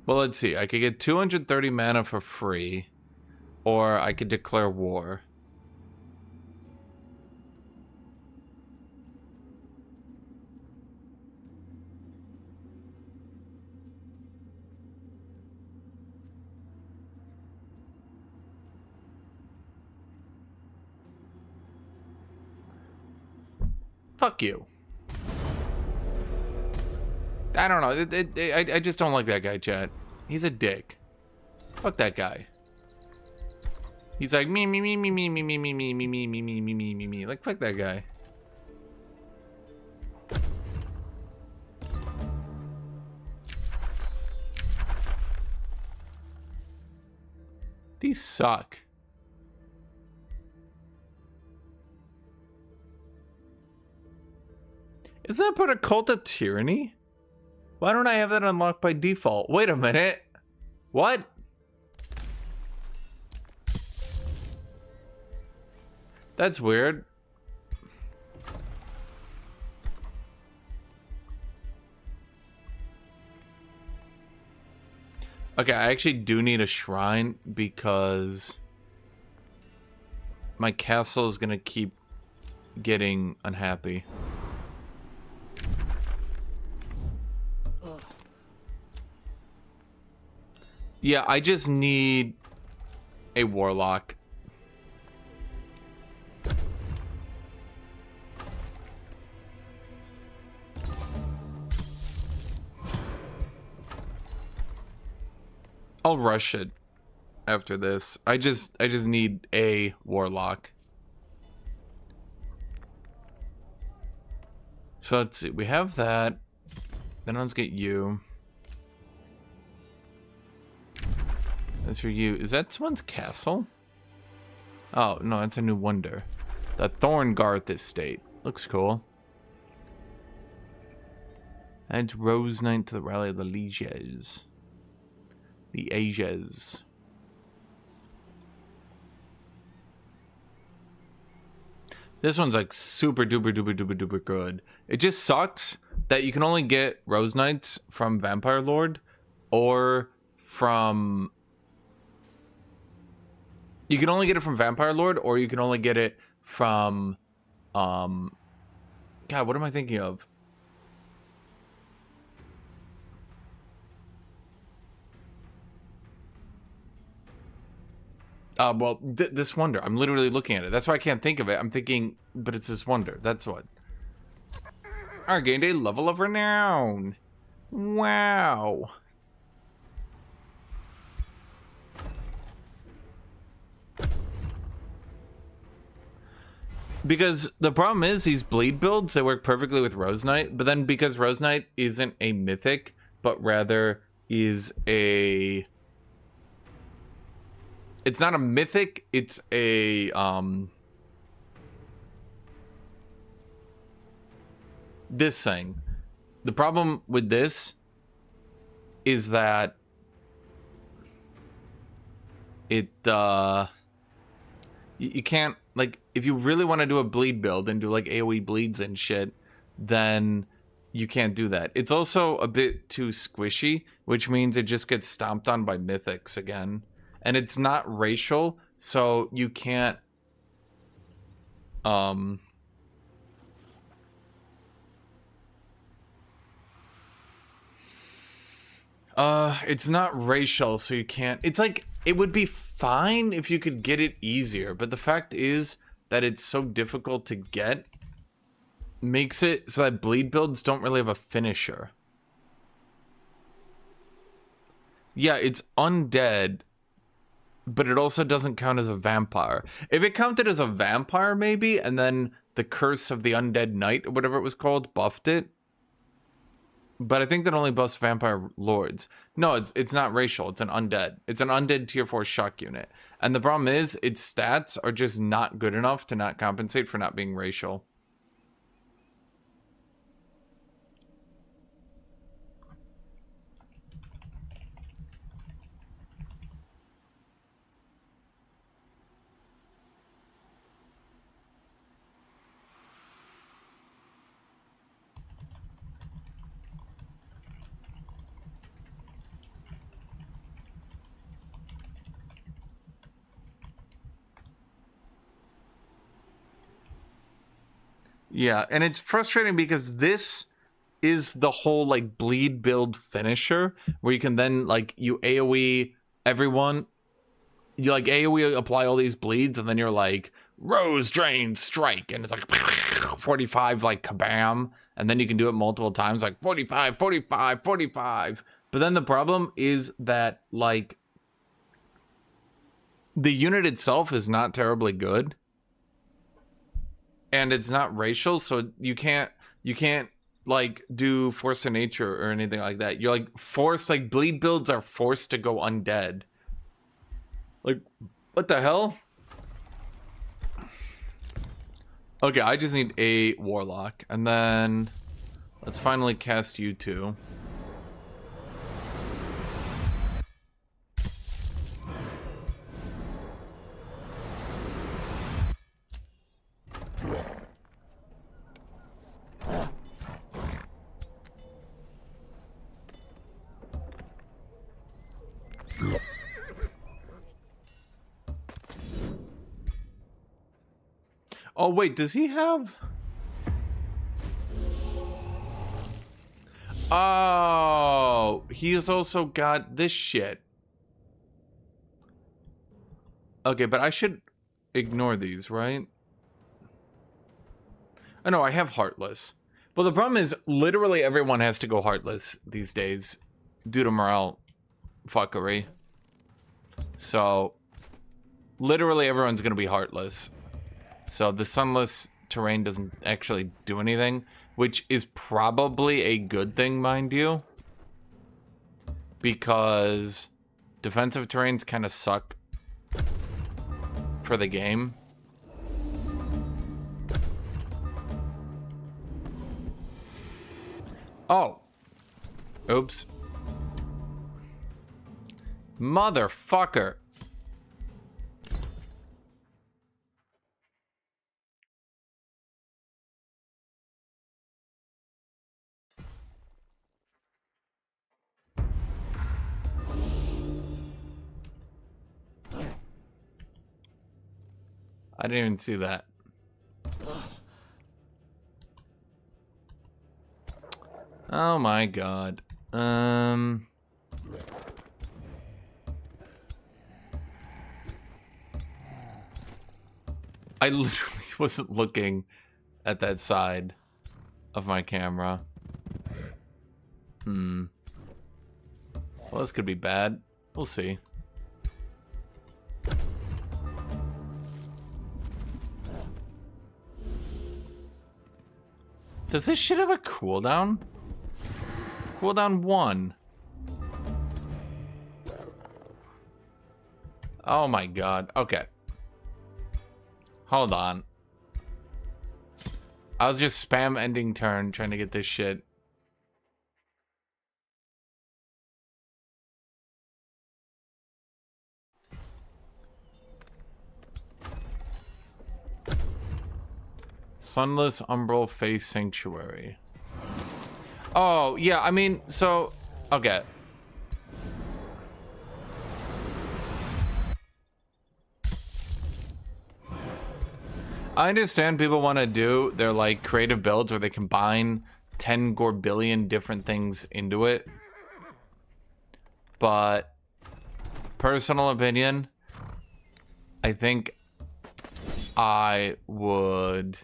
Well, let's see. I could get 230 mana for free, or I could declare war. Fuck you. I don't know. I just don't like that guy, chat. He's a dick. Fuck that guy. He's like me. Like, fuck that guy. These suck. Is that part of Cult of Tyranny? Why don't I have that unlocked by default? Wait a minute. What? That's weird. Okay, I actually do need a shrine because my castle is gonna keep getting unhappy. Yeah, I just need a Warlock. I'll rush it after this. I just need a Warlock. So let's see. We have that. Then let's get you. That's for you. Is that someone's castle? Oh, no, that's a new wonder. The Thorngarth Estate. Looks cool. Adds Rose Knight to the Rally of the Lieges. The Ages. This one's like super duper duper duper duper good. It just sucks that you can only get Rose Knights from Vampire Lord or from... You can only get it from Vampire Lord or you can only get it from... God, what am I thinking of? Well, this wonder. I'm literally looking at it. That's why I can't think of it. I'm thinking, but it's this wonder. That's what. I gained a level of renown. Wow. Because the problem is these bleed builds, they work perfectly with Rose Knight, but then because Rose Knight isn't a mythic, but rather is a... It's not a mythic, it's a, this thing. The problem with this is that it, you can't, like, if you really want to do a bleed build and do, like, AoE bleeds and shit, then you can't do that. It's also a bit too squishy, which means it just gets stomped on by mythics again. And it's not racial, so you can't, it's not racial, so you can't, it's like, it would be fine if you could get it easier, but the fact is that it's so difficult to get, makes it so that bleed builds don't really have a finisher. Yeah, it's undead, but it also doesn't count as a vampire. If it counted as a vampire, maybe, and then the Curse of the Undead Knight, or whatever it was called, buffed it. But I think that only buffs vampire lords. No, it's not racial. It's an undead. It's an undead tier 4 shock unit. And the problem is, its stats are just not good enough to not compensate for not being racial. Yeah, and it's frustrating because this is the whole, like, bleed build finisher, where you can then, like, you AoE everyone, you, like, AoE apply all these bleeds, and then you're like, Rose Drain Strike, and it's like, 45, like, kabam, and then you can do it multiple times, like, 45, 45, 45, but then the problem is that, like, the unit itself is not terribly good. And it's not racial, so you can't like do Force of Nature or anything like that. You're like forced, like bleed builds are forced to go undead. Like, what the hell? Okay, I just need a warlock, and then let's finally cast you two. Oh, wait, does he have... Oh, he has also got this shit. Okay, but I should ignore these, right? Oh, no, I have Heartless. Well, the problem is literally everyone has to go Heartless these days due to morale fuckery. So, literally everyone's going to be Heartless. So the Sunless terrain doesn't actually do anything, which is probably a good thing, mind you. Because defensive terrains kind of suck for the game. Oh. Oops. Motherfucker. I didn't even see that. Oh my god. I literally wasn't looking at that side of my camera. Well, this could be bad. We'll see. Does this shit have a cooldown? Cooldown 1. Oh my god. Okay. Hold on. I was just spam ending turn trying to get this shit. Sunless Umbral Face Sanctuary. Oh, yeah, I mean, so... Okay. I understand people want to do their, like, creative builds where they combine 10 gorbillion different things into it. But... personal opinion, I think I would...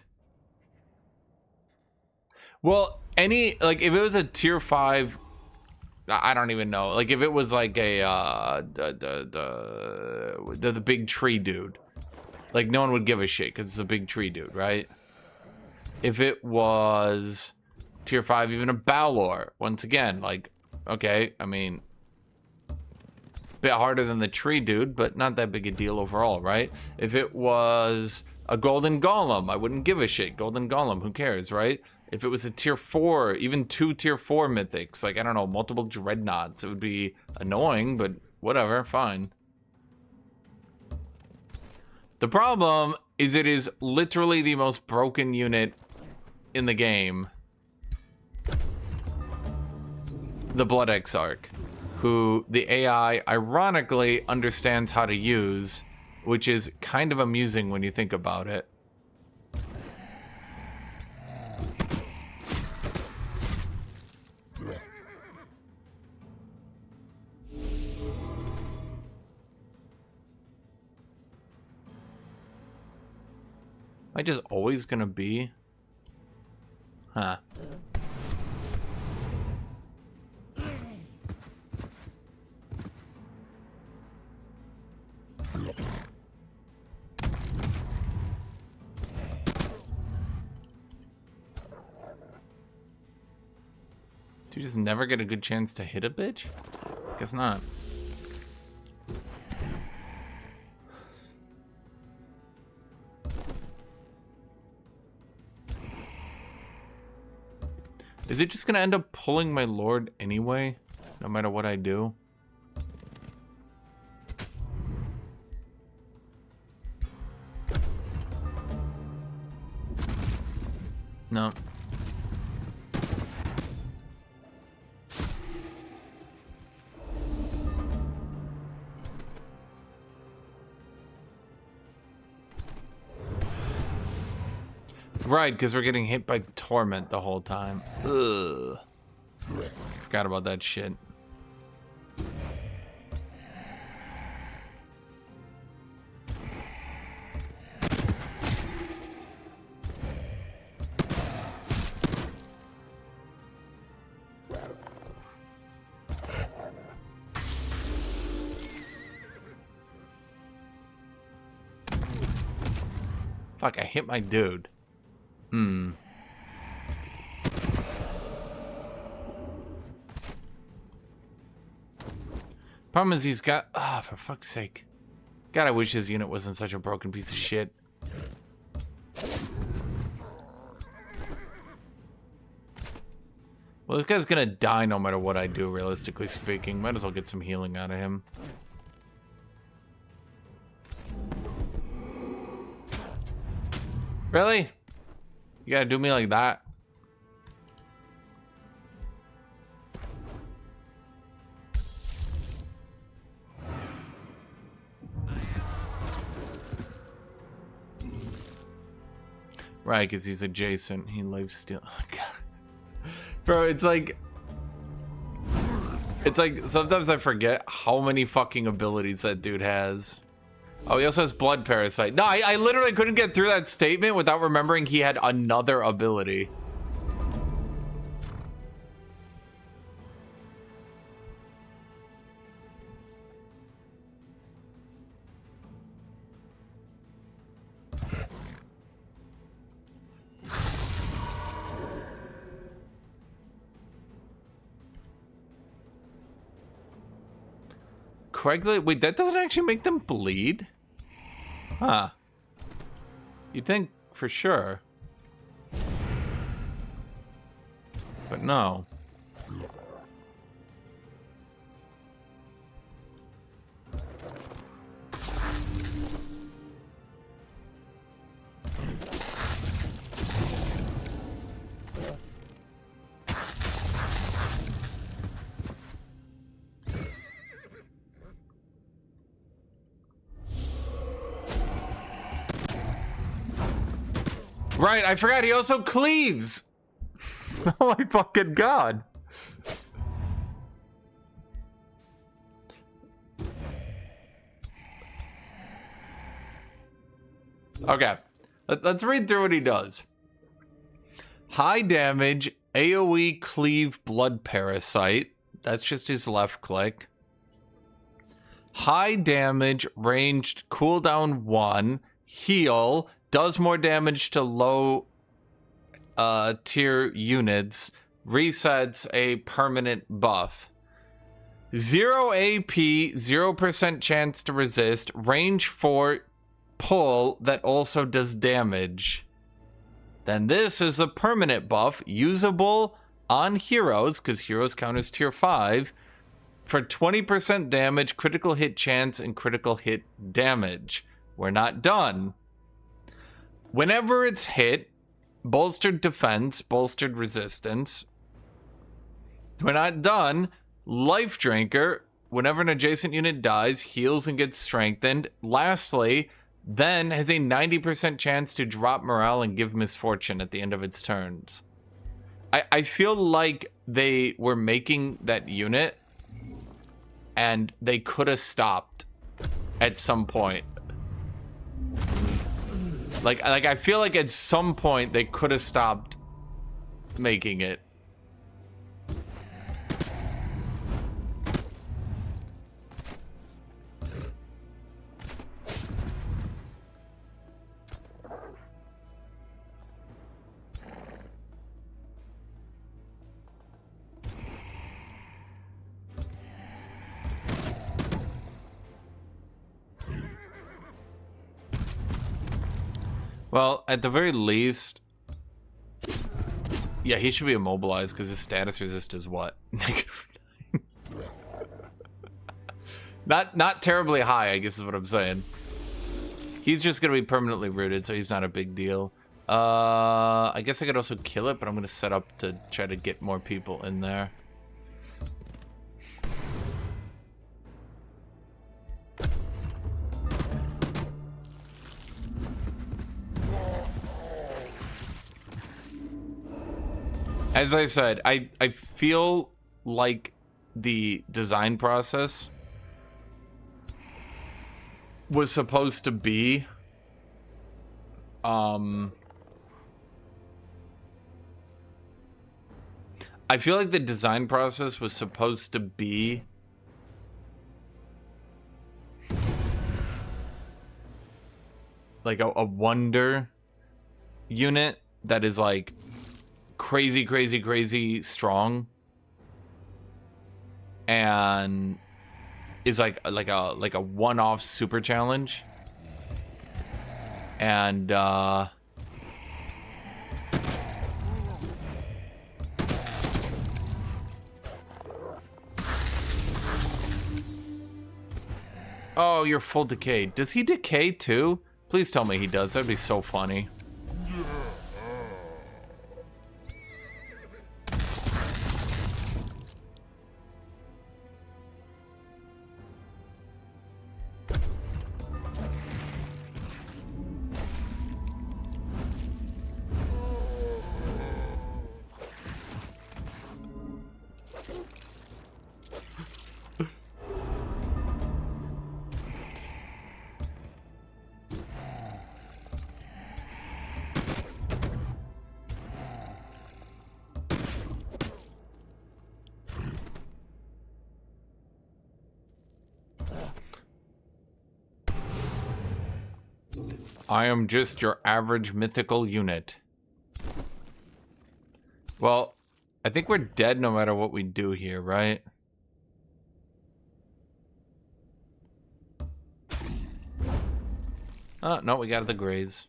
Well, any, like, if it was a tier 5, I don't even know. Like, if it was like a, the big tree dude. Like, no one would give a shit because it's a big tree dude, right? If it was tier 5, even a Balor, once again, like, okay, I mean, bit harder than the tree dude, but not that big a deal overall, right? If it was a Golden Golem, I wouldn't give a shit. Golden Golem, who cares, right? If it was a tier 4, even 2 tier 4 mythics, like, I don't know, multiple dreadnoughts, it would be annoying, but whatever, fine. The problem is it is literally the most broken unit in the game. The Blood Exarch, who the AI ironically understands how to use, which is kind of amusing when you think about it. Am I just always gonna be? Huh. Do you just never get a good chance to hit a bitch? Guess not. Is it just gonna end up pulling my lord anyway? No matter what I do? No. Right, because we're getting hit by torment the whole time. Ugh. Forgot about that shit. Fuck, I hit my dude. Problem is he's got... Ah, for fuck's sake. God, I wish his unit wasn't such a broken piece of shit. Well, this guy's gonna die no matter what I do, realistically speaking. Might as well get some healing out of him. Really? You gotta do me like that? Right, because he's adjacent. He lives still. Oh, God. Bro, it's like sometimes I forget how many fucking abilities that dude has. Oh, he also has blood parasite. No, I literally couldn't get through that statement without remembering he had another ability. Coagulate? Wait, that doesn't actually make them bleed? Huh. You'd think for sure. But no. Right, I forgot he also cleaves. Oh my fucking god. Okay, let's read through what he does. High damage, AoE cleave blood parasite. That's just his left click. High damage, ranged, cooldown 1, heal, does more damage to low tier units, resets a permanent buff. 0 AP, 0% chance to resist, range 4, pull that also does damage. Then this is the permanent buff, usable on heroes, because heroes count as tier 5, for 20% damage, critical hit chance, and critical hit damage. We're not done. Whenever it's hit, bolstered defense, bolstered resistance. We're not done. Life Drinker, whenever an adjacent unit dies, heals and gets strengthened. Lastly, then has a 90% chance to drop morale and give misfortune at the end of its turns. I feel like they were making that unit and they could have stopped at some point. Like I feel like at some point they could have stopped making it. Well, at the very least, yeah, he should be immobilized because his status resist is what? Not terribly high, I guess is what I'm saying. He's just gonna be permanently rooted, so he's not a big deal. I guess I could also kill it, but I'm gonna set up to try to get more people in there. As I said, I feel like the design process was supposed to be I feel like the design process was supposed to be like a wonder unit that is like crazy strong and is like a one-off super challenge. And oh, you're full decay. Does he decay too? Please tell me he does. That'd be so funny. I am just your average mythical unit. Well, I think we're dead no matter what we do here, right? Oh, no, we got the graze.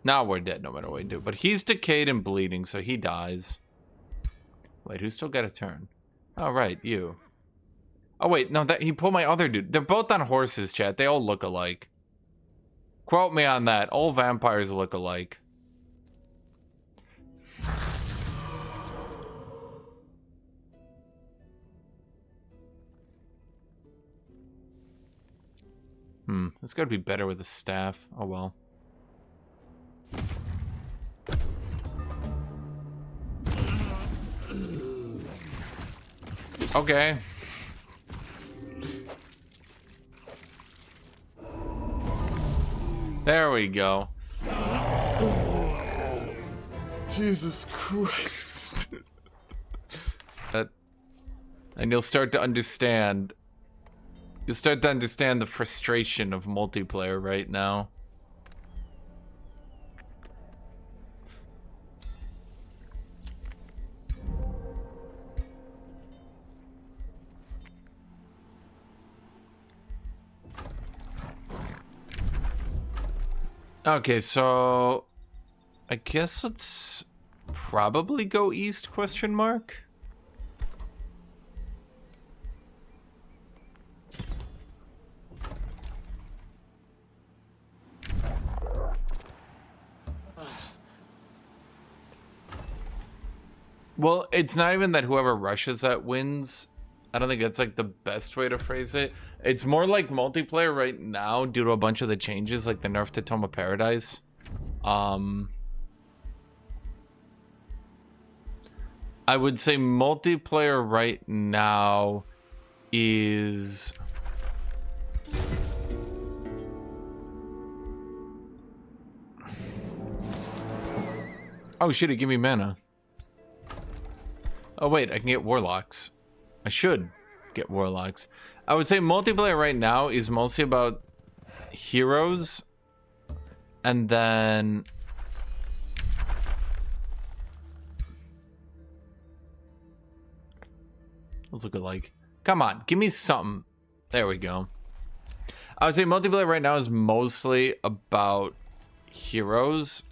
Now we're dead no matter what we do. But he's decayed and bleeding, so he dies. Wait, who's still got a turn? Oh, right, you. Oh, wait, no, that he pulled my other dude. They're both on horses, chat. They all look alike. Quote me on that. All vampires look alike. It's gotta be better with a staff. Oh, well. Okay. There we go. Jesus Christ. And you'll start to understand. You'll start to understand the frustration of multiplayer right now. Okay, so I guess let's probably go east, question mark? Well, it's not even that whoever rushes that wins. I don't think that's like the best way to phrase it. It's more like multiplayer right now due to a bunch of the changes, like the nerf to Tome of Paradise. I would say multiplayer right now is... Oh shit, it gave me mana. Oh wait, I can get warlocks. I should get warlocks. I would say multiplayer right now is mostly about heroes, and then those look alike. Come on, give me something. There we go. I would say multiplayer right now is mostly about heroes,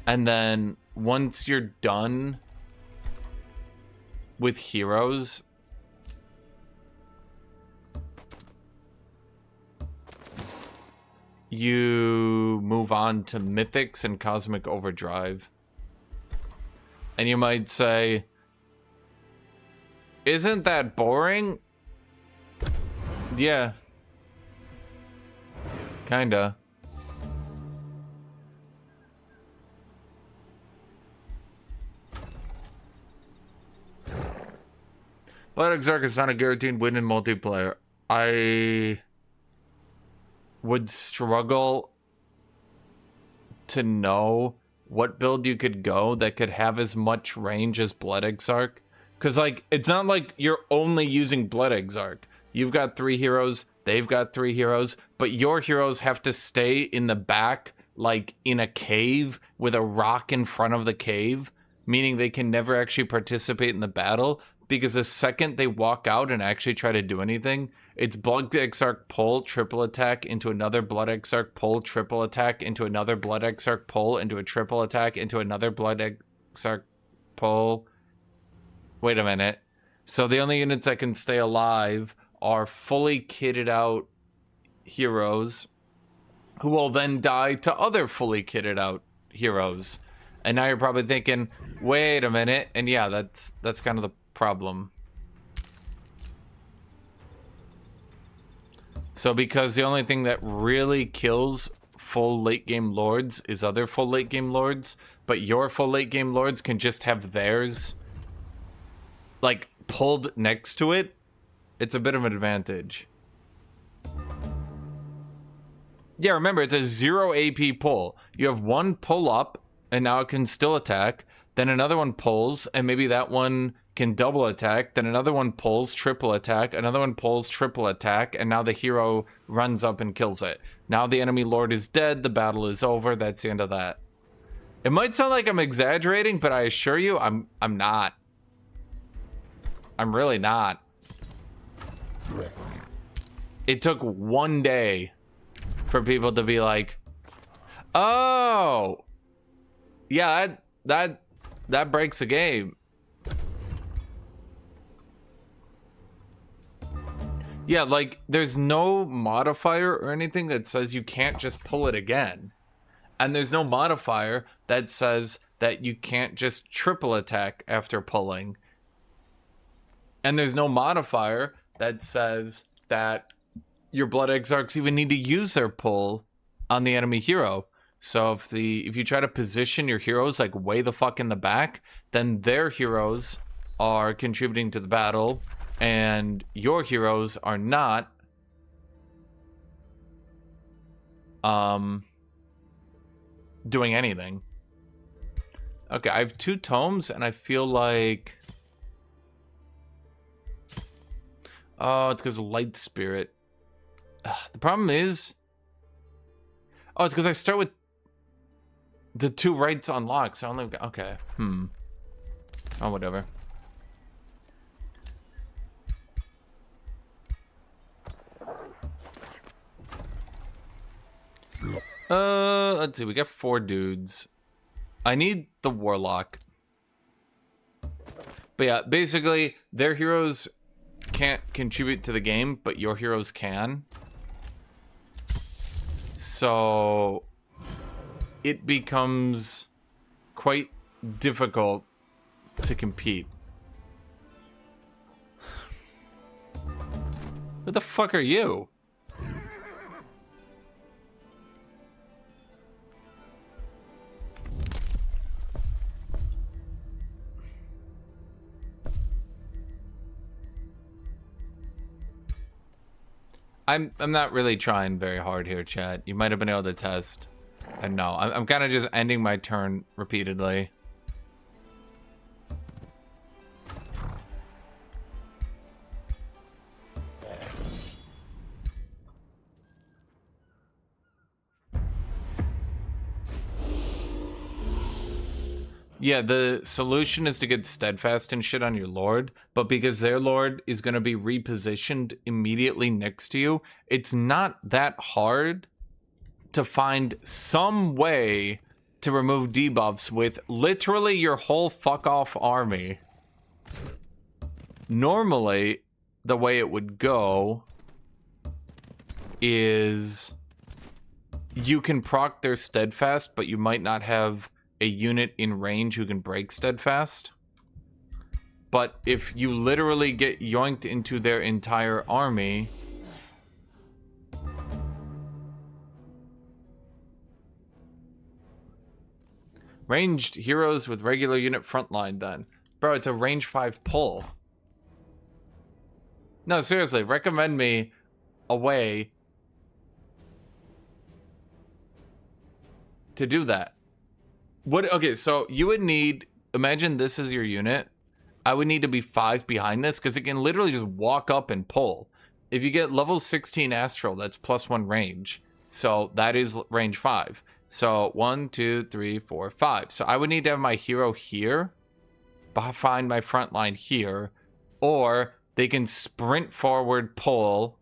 and then once you're done with heroes, you move on to mythics and cosmic overdrive. And you might say, isn't that boring? Yeah, kinda. Blood Exarch is not a guaranteed win in multiplayer. I would struggle to know what build you could go that could have as much range as Blood Exarch. Because, like, it's not like you're only using Blood Exarch. You've got 3 heroes, they've got 3 heroes, but your heroes have to stay in the back, like, in a cave with a rock in front of the cave, meaning they can never actually participate in the battle. Because the second they walk out and actually try to do anything, it's Blood Exarch pull, triple attack, into another Blood Exarch pull, triple attack, into another Blood Exarch pull, into a triple attack, into another Blood Exarch pull. Wait a minute. So the only units that can stay alive are fully kitted out heroes who will then die to other fully kitted out heroes. And now you're probably thinking, wait a minute. And yeah, that's kind of the problem. So because the only thing that really kills full late game lords is other full late game lords, but your full late game lords can just have theirs like pulled next to it, it's a bit of an advantage. Yeah, remember, it's a 0 AP pull. You have one pull up and now it can still attack, then another one pulls and maybe that one can double attack, then another one pulls, triple attack, another one pulls, triple attack, and now the hero runs up and kills it. Now the enemy lord is dead, the battle is over, that's the end of that. It might sound like I'm exaggerating, but I assure you, I'm not. I'm really not. It took one day for people to be like, oh, yeah, that breaks the game. Yeah, like, there's no modifier or anything that says you can't just pull it again. And there's no modifier that says that you can't just triple attack after pulling. And there's no modifier that says that your Blood Exarchs even need to use their pull on the enemy hero. So if you try to position your heroes like way the fuck in the back, then their heroes are contributing to the battle and your heroes are not. Doing anything. Okay, I have 2 tomes and I feel like, oh, it's because of Light Spirit. The problem is, oh, it's because I start with the 2 rights unlocked, so I only, okay, oh, whatever. Let's see, we got 4 dudes. I need the Warlock. But yeah, basically, their heroes can't contribute to the game, but your heroes can. So it becomes quite difficult to compete. Who the fuck are you? I'm not really trying very hard here, chat. You might have been able to test. And no, I'm kind of just ending my turn repeatedly. Yeah, the solution is to get steadfast and shit on your lord, but because their lord is going to be repositioned immediately next to you, it's not that hard to find some way to remove debuffs with literally your whole fuck off army. Normally, the way it would go is you can proc their steadfast, but you might not have a unit in range who can break steadfast. But if you literally get yoinked into their entire army, ranged heroes with regular unit frontline then. Bro, it's a range 5 pull. No, seriously, recommend me a way to do that. What? Okay, so you would need, imagine this is your unit. I would need to be 5 behind this because it can literally just walk up and pull. If you get level 16 Astral, that's +1 range. So that is range 5. So 1, 2, 3, 4, 5. So I would need to have my hero here, behind my front line here, or they can sprint forward, pull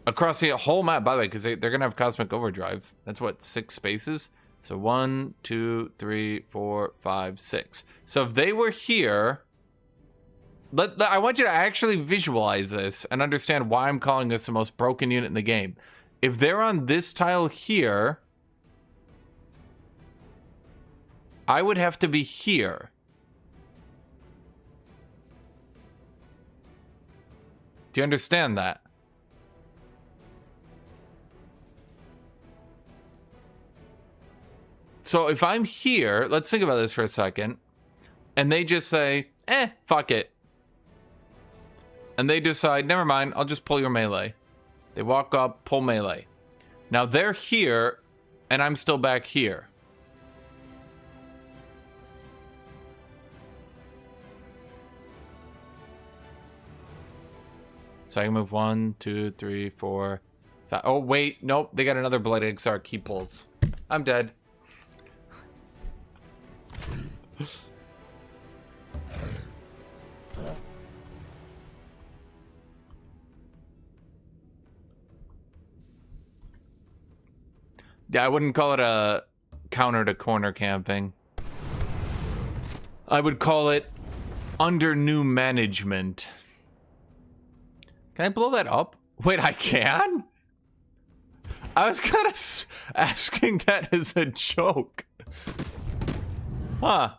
across the whole map, by the way, because they're going to have Cosmic Overdrive. That's what, 6 spaces? So 1, 2, 3, 4, 5, 6. So if they were here, I want you to actually visualize this and understand why I'm calling this the most broken unit in the game. If they're on this tile here, I would have to be here. Do you understand that? So if I'm here, let's think about this for a second, and they just say, fuck it. And they decide, never mind, I'll just pull your melee. They walk up, pull melee. Now they're here, and I'm still back here. So I can move 1, 2, 3, 4, 5. Oh, wait. Nope. They got another Blood XR key pulls. I'm dead. Yeah, I wouldn't call it a counter to corner camping. I would call it under new management. Can I blow that up? Wait, I can? I was kind of asking that as a joke. Huh.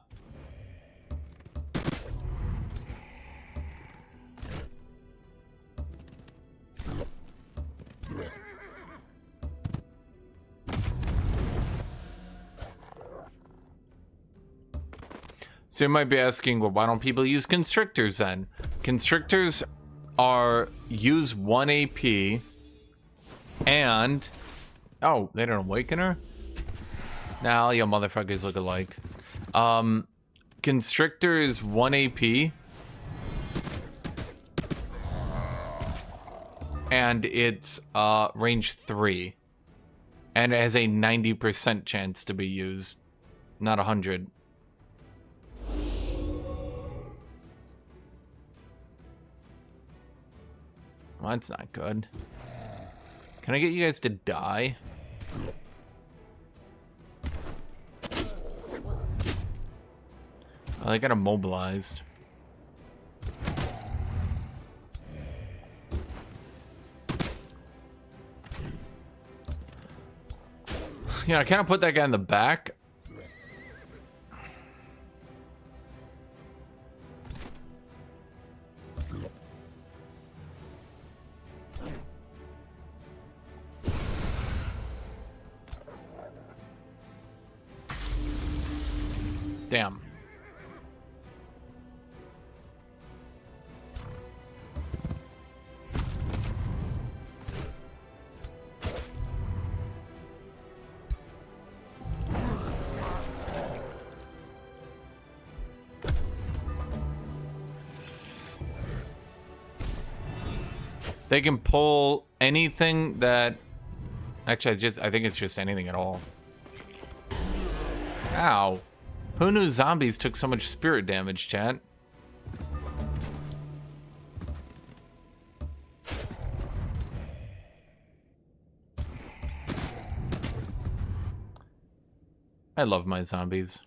So you might be asking, well, why don't people use constrictors then? Constrictors use 1 AP and... Oh, they don't awaken her? Nah, all you motherfuckers look alike. Constrictor is 1 AP. And it's range 3. And it has a 90% chance to be used. Not 100. Well, that's not good. Can I get you guys to die? Oh, they got immobilized. Yeah, I kind of put that guy in the back. Damn. They can pull anything that... Actually, I think it's just anything at all. Ow. Who knew zombies took so much spirit damage, chat? I love my zombies.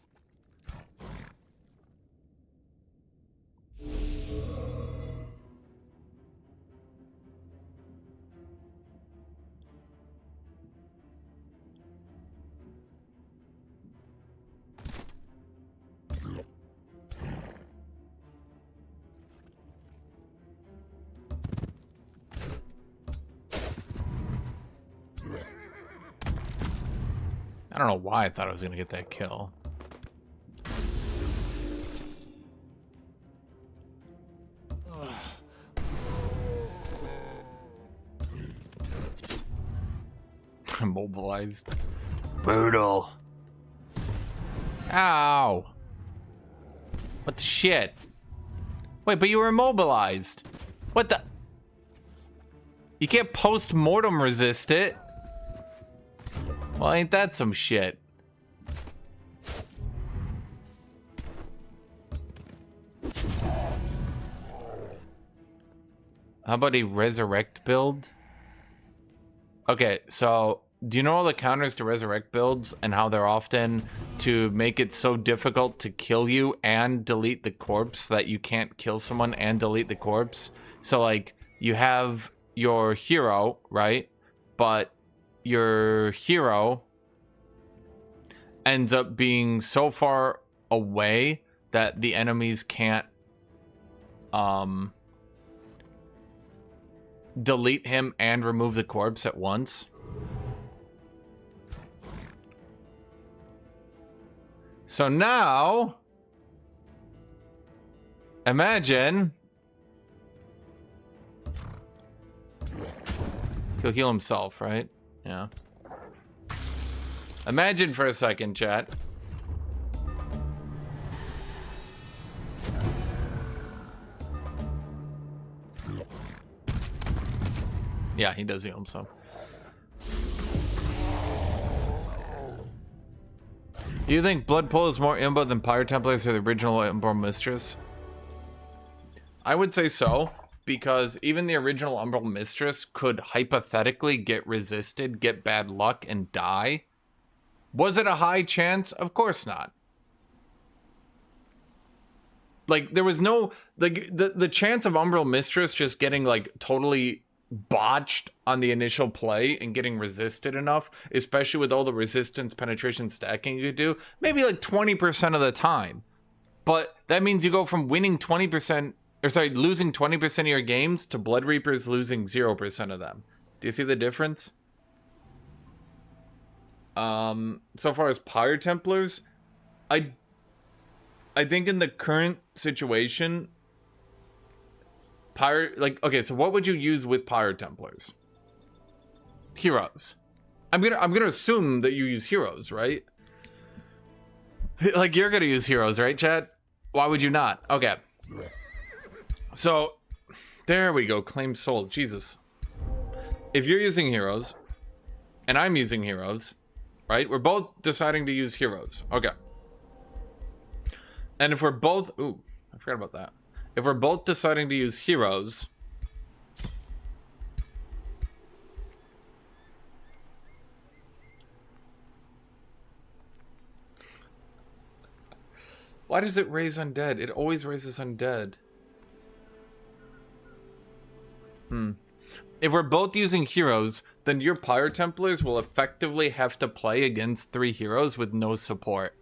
I don't know why I thought I was gonna get that kill. Immobilized. Brutal. Ow. What the shit? Wait, but you were immobilized. What the? You can't post-mortem resist it. Well, ain't that some shit? How about a resurrect build? Okay, so do you know all the counters to resurrect builds and how they're often to make it so difficult to kill you and delete the corpse that you can't kill someone and delete the corpse? So like you have your hero, right? But your hero ends up being so far away that the enemies can't delete him and remove the corpse at once. So now imagine he'll heal himself, right? Yeah. Imagine for a second, chat. Yeah, he does heal himself. Do you think Blood Pool is more imbo than Pyre Templars or the original Umbral Mistress? I would say so, because even the original Umbral Mistress could hypothetically get resisted, get bad luck, and die. Was it a high chance? Of course not. Like, there was no... Like, the chance of Umbral Mistress just getting, like, totally botched on the initial play and getting resisted enough, especially with all the resistance penetration stacking you could do, maybe like 20% of the time. But that means you go from winning 20%... Or sorry, losing 20% of your games to Blood Reapers losing 0% of them. Do you see the difference? So far as Pyre Templars, I think in the current situation, okay, so what would you use with Pyre Templars? Heroes. I'm gonna assume that you use heroes, right? Like, you're gonna use heroes, right, Chad? Why would you not? Okay. So, there we go. Claim sold. Jesus. If you're using heroes, and I'm using heroes, right? We're both deciding to use heroes. Okay. And if we're both... Ooh, I forgot about that. If we're both deciding to use heroes... Why does it raise undead? It always raises undead. If we're both using heroes, then your Pyre Templars will effectively have to play against 3 heroes with no support.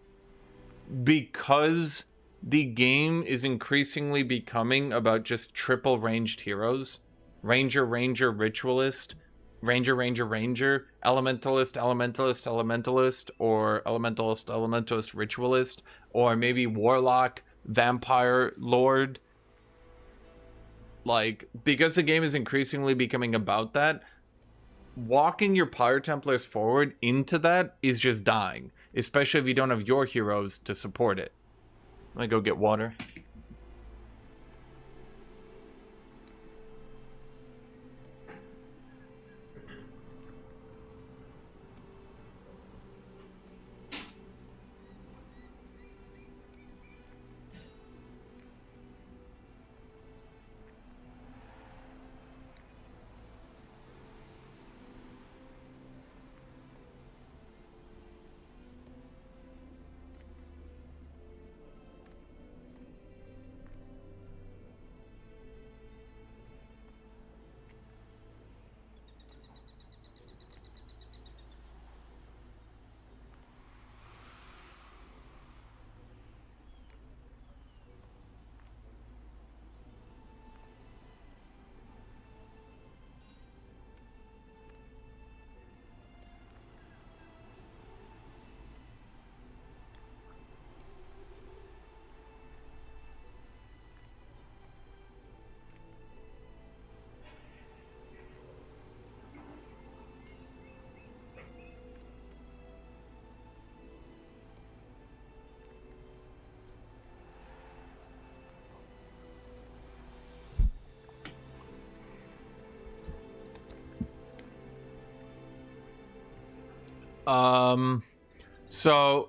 Because the game is increasingly becoming about just triple ranged heroes. Ranger, Ranger, Ritualist. Ranger, Ranger, Ranger. Elementalist, Elementalist, Elementalist. Or Elementalist, Elementalist, Ritualist. Or maybe Warlock, Vampire, Lord. Like, because the game is increasingly becoming about that, walking your Pyre Templars forward into that is just dying. Especially if you don't have your heroes to support it. Let me go get water. So,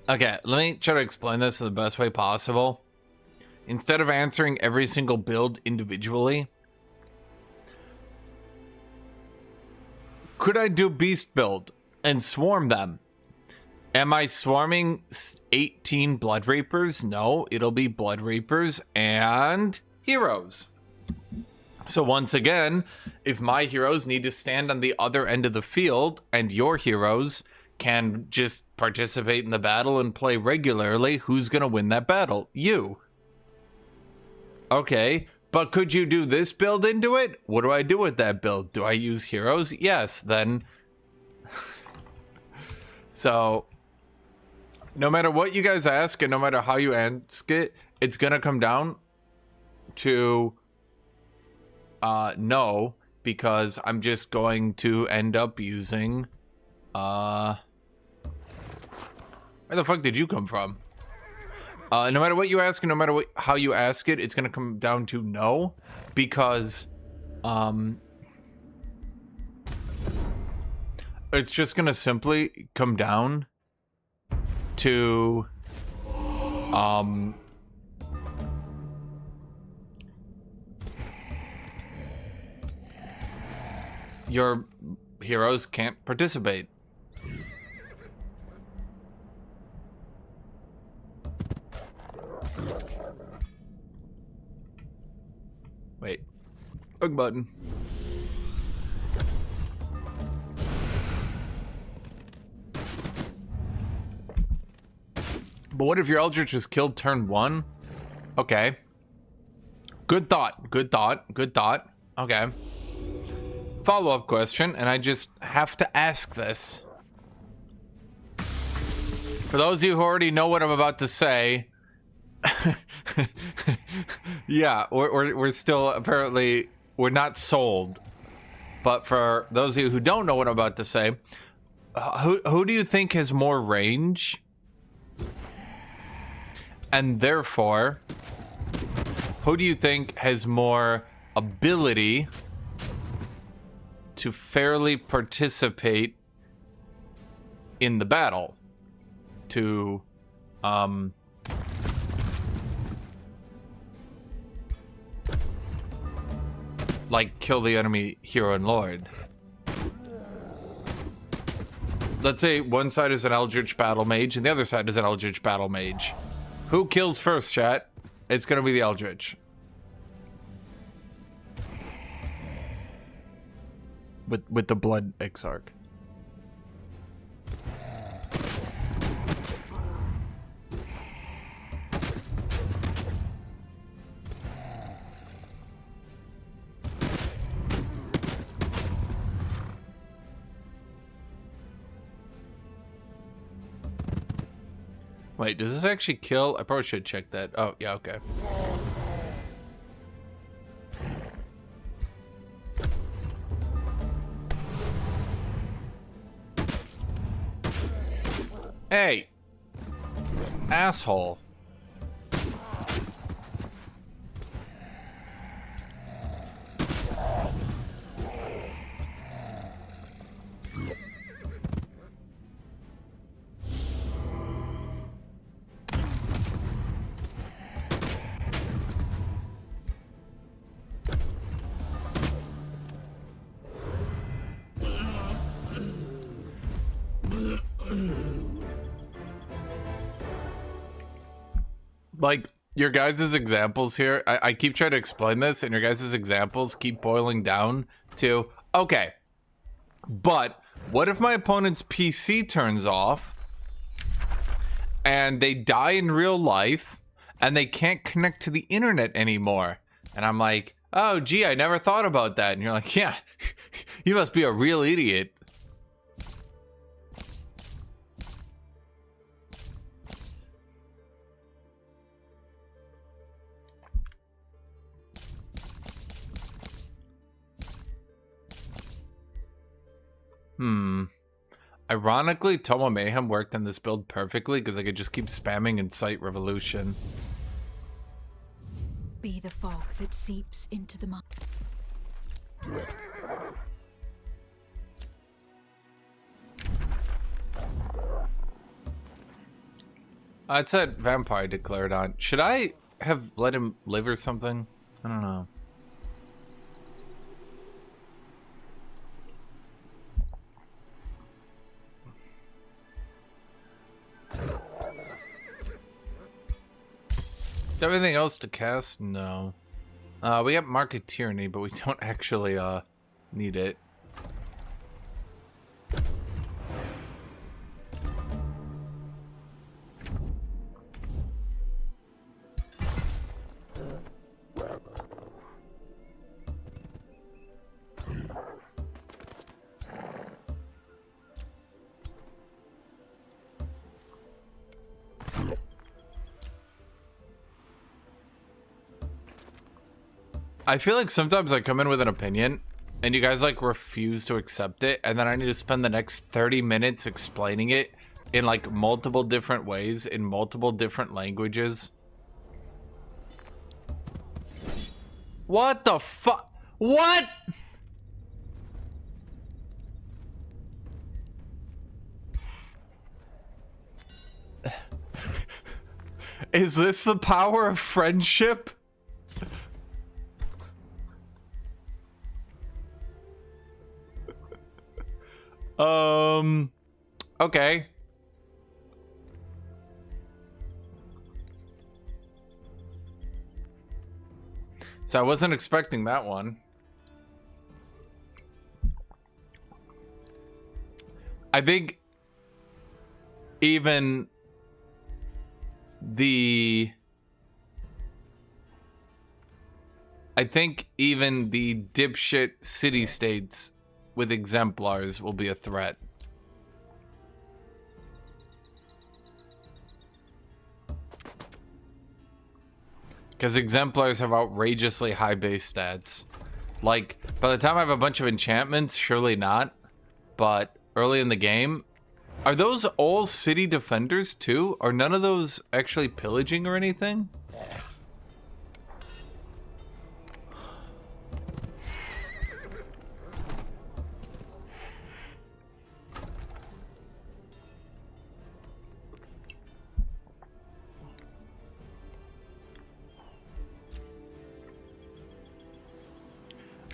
okay, let me try to explain this in the best way possible. Instead of answering every single build individually, could I do beast build and swarm them? Am I swarming 18 Blood Reapers? No, it'll be Blood Reapers and heroes. So once again, if my heroes need to stand on the other end of the field and your heroes can just participate in the battle and play regularly, who's going to win that battle? You. Okay, but could you do this build into it? What do I do with that build? Do I use heroes? Yes, then. So, no matter what you guys ask and no matter how you ask it, it's going to come down to... no, because I'm just going to end up using, where the fuck did you come from? No matter what you ask and no matter how you ask it, it's gonna come down to no, because, it's just gonna simply come down to your heroes can't participate. Wait. Bug button. But what if your Eldritch is killed turn 1? Okay. Good thought. Good thought. Good thought. Okay. Follow-up question, and I just have to ask this. For those of you who already know what I'm about to say, yeah, we're still apparently we're not sold. But for those of you who don't know what I'm about to say, who do you think has more range? And therefore, who do you think has more ability to fairly participate in the battle? To, like, kill the enemy hero and lord. Let's say one side is an Eldritch Battle Mage and the other side is an Eldritch Battle Mage. Who kills first, chat? It's gonna be the Eldritch. With the Blood Exarch. Wait, does this actually kill? I probably should check that. Oh, yeah, okay. Hey! Asshole. Like, your guys' examples here, I keep trying to explain this, and your guys' examples keep boiling down to, okay, but what if my opponent's PC turns off, and they die in real life, and they can't connect to the internet anymore? And I'm like, oh, gee, I never thought about that. And you're like, yeah, you must be a real idiot. Ironically, Toma Mayhem worked on this build perfectly because I could just keep spamming Incite Revolution. Be the fog that seeps into the mud. It said vampire declared on. Should I have let him live or something? I don't know. Everything else to cast? No. We have Market Tyranny, but we don't actually need it. I feel like sometimes I come in with an opinion and you guys like refuse to accept it, and then I need to spend the next 30 minutes explaining it in like multiple different ways in multiple different languages. What the fuck? What? Is this the power of friendship? Okay. So I wasn't expecting that one. I think even the dipshit city-states with exemplars will be a threat. Because exemplars have outrageously high base stats. Like, by the time I have a bunch of enchantments, surely not. But early in the game, are those all city defenders too? Are none of those actually pillaging or anything?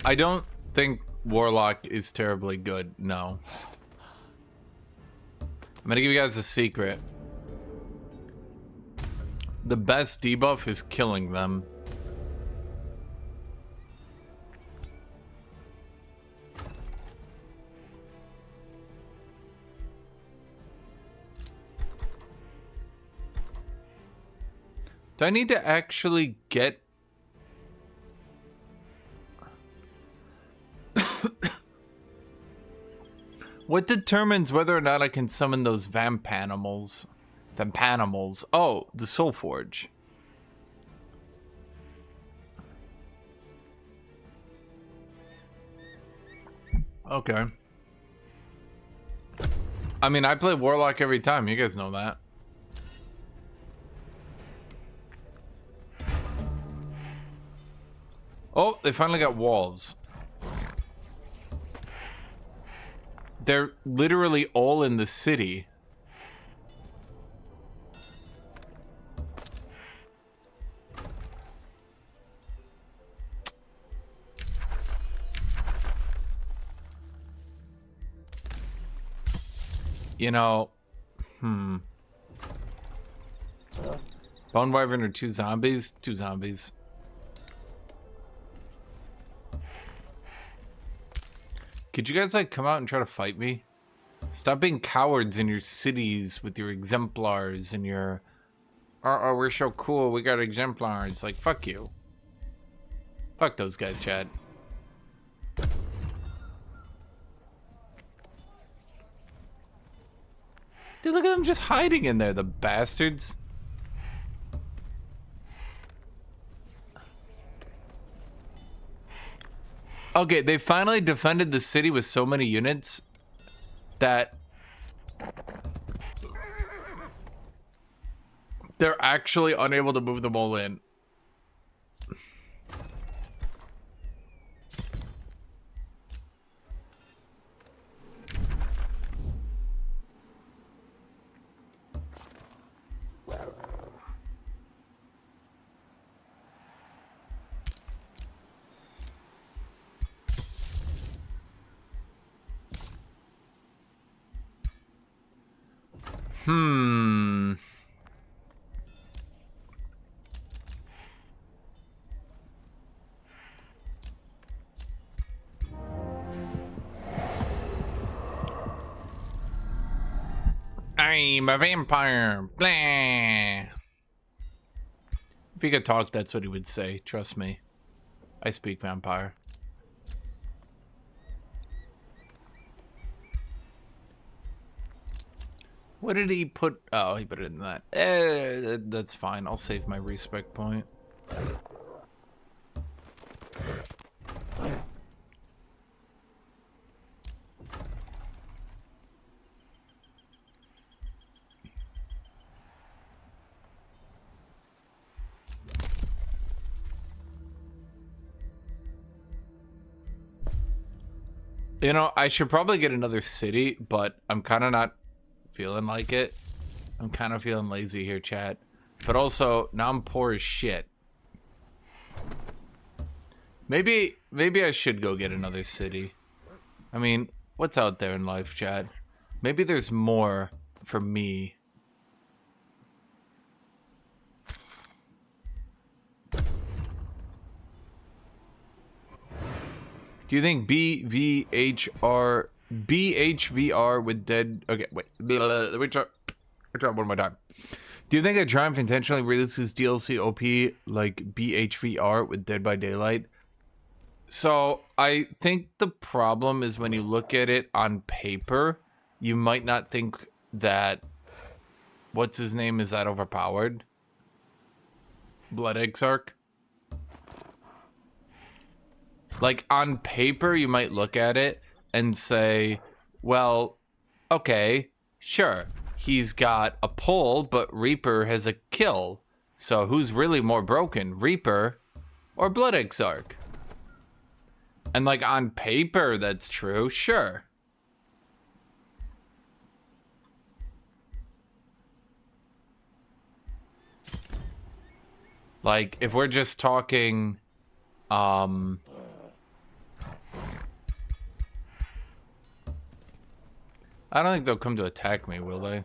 I don't think Warlock is terribly good, no. I'm gonna give you guys a secret. The best debuff is killing them. Do I need to actually get... What determines whether or not I can summon those vampanimals? Vampanimals. Oh, the Soul Forge. Okay. I mean, I play Warlock every time. You guys know that. Oh, they finally got walls. They're literally all in the city. You know, Bone Wyvern or two zombies? Two zombies. Could you guys, like, come out and try to fight me? Stop being cowards in your cities with your exemplars and your... Oh, we're so cool, we got exemplars. Like, fuck you. Fuck those guys, Chad. Dude, look at them just hiding in there, the bastards. Okay, they finally defended the city with so many units that they're actually unable to move them all in. I'm a vampire. Blah. If he could talk, that's what he would say. Trust me. I speak vampire. What did he put? Oh, he put it in that. That's fine. I'll save my respect point. You know, I should probably get another city, but I'm kind of not feeling like it. I'm kind of feeling lazy here, chat. But also, now I'm poor as shit. Maybe I should go get another city. I mean, what's out there in life, Chad? Maybe there's more for me. Do you think BHVR with dead... Okay, wait. Let me try one more time. Do you think that Triumph intentionally releases DLC OP like BHVR with Dead by Daylight? So, I think the problem is when you look at it on paper, you might not think that... What's his name? Is that overpowered? Blood Exarch? Like, on paper, you might look at it and say, well, okay, sure. He's got a pull, but Reaper has a kill. So who's really more broken, Reaper or Blood Exarch? And, like, on paper, that's true, sure. Like, if we're just talking, I don't think they'll come to attack me, will they?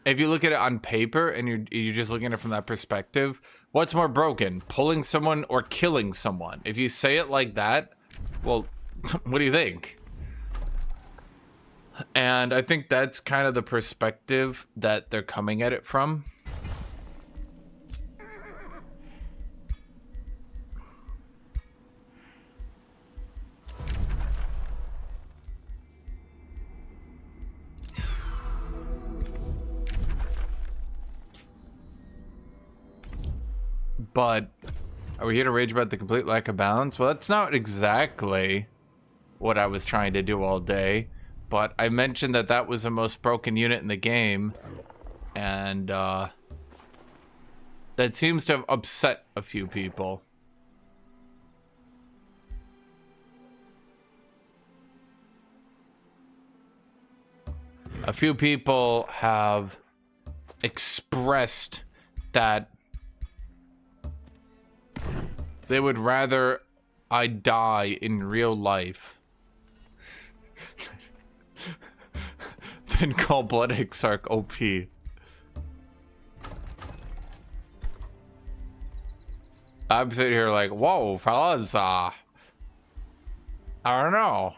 If you look at it on paper and you're just looking at it from that perspective, what's more broken, pulling someone or killing someone? If you say it like that, well, what do you think? And I think that's kind of the perspective that they're coming at it from. But are we here to rage about the complete lack of balance? Well, that's not exactly what I was trying to do all day. But I mentioned that that was the most broken unit in the game. And that seems to have upset a few people. A few people have expressed that they would rather I die in real life than call Blood Exarch OP. I'm sitting here like, whoa, fellas, I don't know.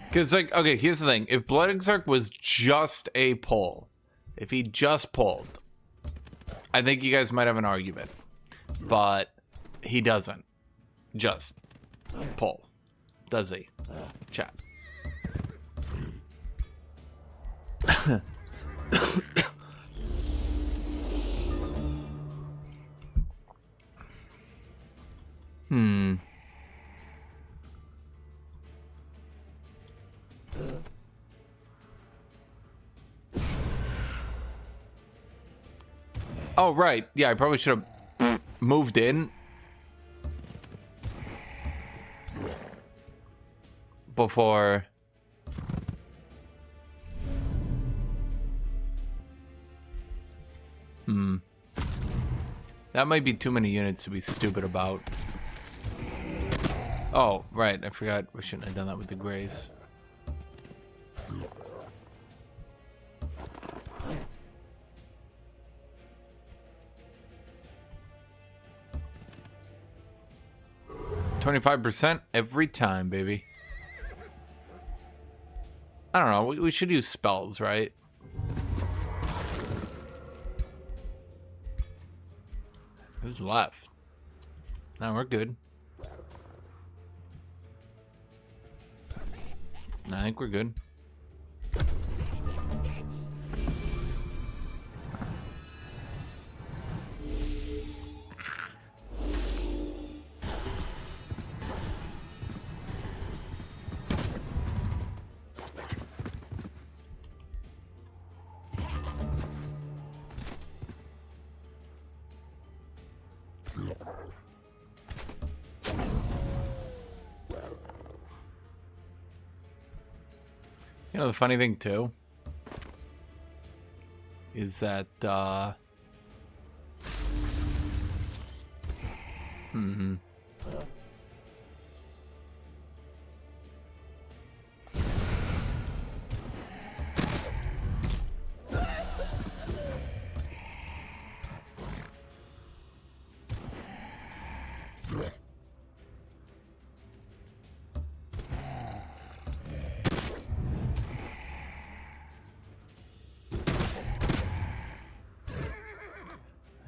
Because, like, okay, here's the thing. If Blood Exarch was just a pull, if he just pulled, I think you guys might have an argument. But he doesn't just pull, does he? Chat. Oh, right. Yeah, I probably should have moved in before. That might be too many units to be stupid about. Oh, right. I forgot. We shouldn't have done that with the Grace. $25% every time, baby. I don't know. We should use spells, right? Who's left? No, we're good. I think we're good. You know, the funny thing too is that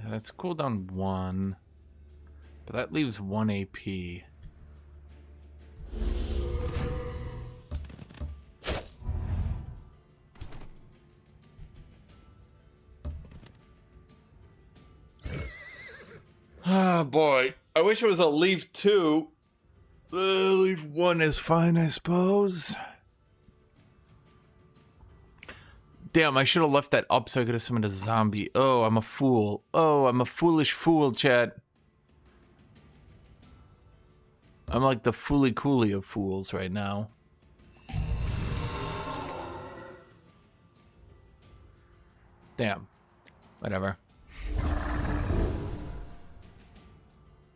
that's cooldown 1, but that leaves 1 AP. Ah, boy. I wish it was a leave 2. Leave 1 is fine, I suppose. Damn, I should have left that up so I could have summoned a zombie. Oh, I'm a fool. Oh, I'm a foolish fool, chat. I'm like the fooly cooly of fools right now. Damn. Whatever.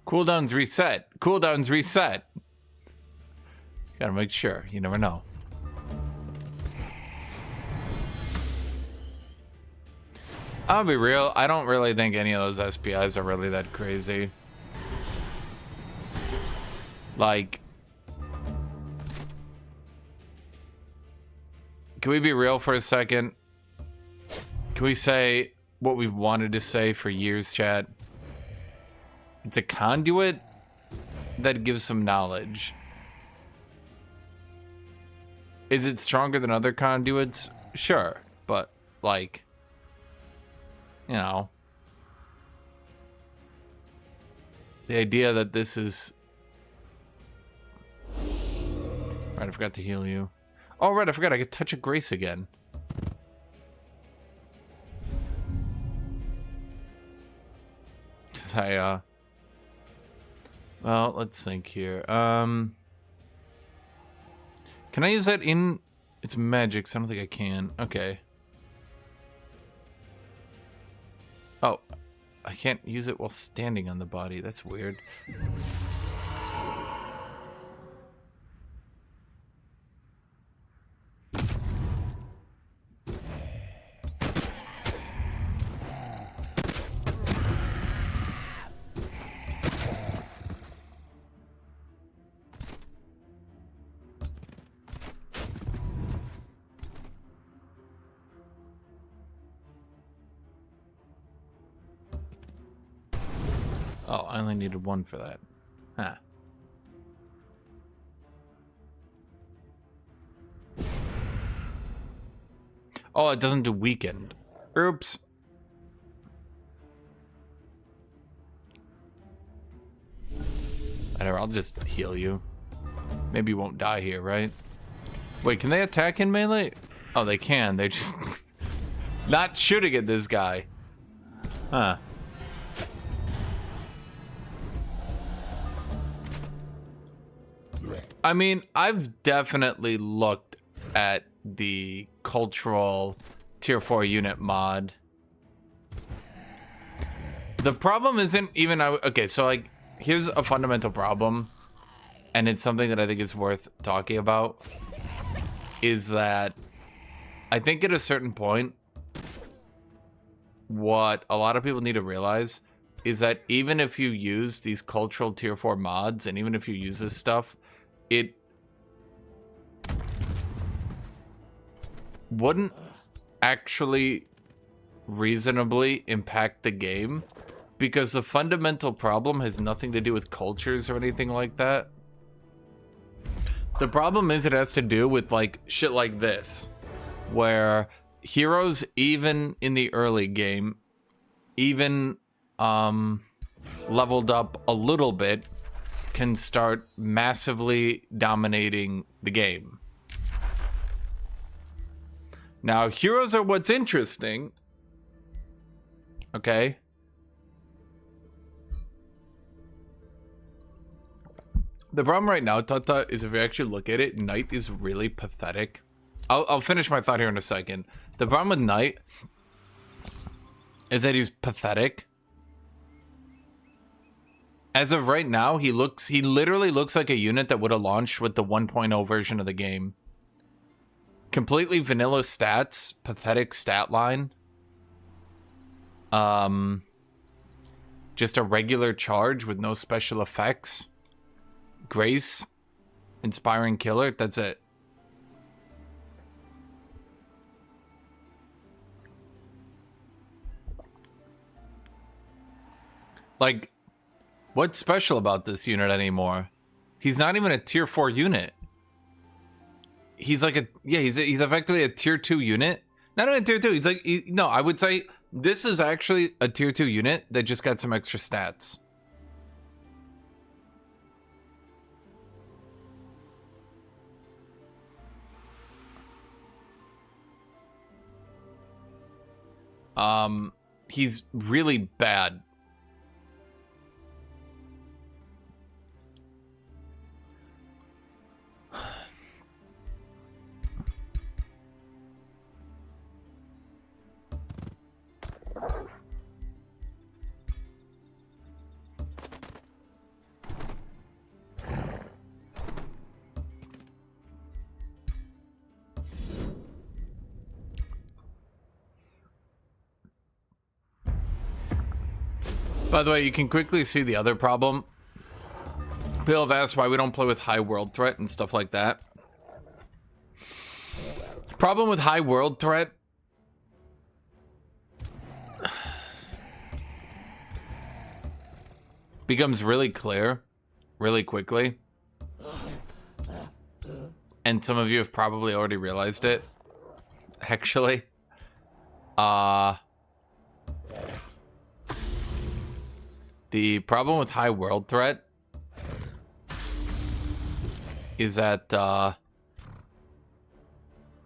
Cooldown's reset. Cooldown's reset. Gotta make sure. You never know. I'll be real. I don't really think any of those SPIs are really that crazy. Like, can we be real for a second? Can we say what we've wanted to say for years, chat? It's a conduit that gives some knowledge. Is it stronger than other conduits? Sure, but like, you know, the idea that this is... Right, I forgot to heal you. Oh, right, I forgot I could touch a grace again. Cause I, well, let's think here. Can I use that in... It's magic, so I don't think I can. Okay. Oh, I can't use it while standing on the body. That's weird. Oh, I only needed 1 for that. Huh. Oh, it doesn't do weakened. Oops. Whatever, I'll just heal you. Maybe you won't die here, right? Wait, can they attack in melee? Oh, they can. They just... not shooting at this guy. Huh. I mean, I've definitely looked at the cultural tier 4 unit mod. The problem isn't even... Okay, so like, here's a fundamental problem, and it's something that I think is worth talking about, is that I think at a certain point, what a lot of people need to realize is that even if you use these cultural tier 4 mods, and even if you use this stuff, it wouldn't actually reasonably impact the game, because the fundamental problem has nothing to do with cultures or anything like that. The problem is it has to do with like shit like this, where heroes, even in the early game, even leveled up a little bit, can start massively dominating the game. Now, heroes are what's interesting, okay? The problem right now, Tata, is if you actually look at it, Knight is really pathetic. I'll finish my thought here in a second. The problem with Knight is that he's pathetic. As of right now, he literally looks like a unit that would have launched with the 1.0 version of the game. Completely vanilla stats, pathetic stat line. Just a regular charge with no special effects. Grace, inspiring killer, that's it. Like, what's special about this unit anymore? He's not even a tier 4 unit. He's like a, yeah, he's effectively a tier 2 unit. Not even a tier 2, he's like, no, I would say this is actually a tier 2 unit that just got some extra stats. He's really bad. By the way, you can quickly see the other problem. People have asked why we don't play with high world threat and stuff like that. Problem with high world threat becomes really clear really quickly. And some of you have probably already realized it. Actually. The problem with high world threat is that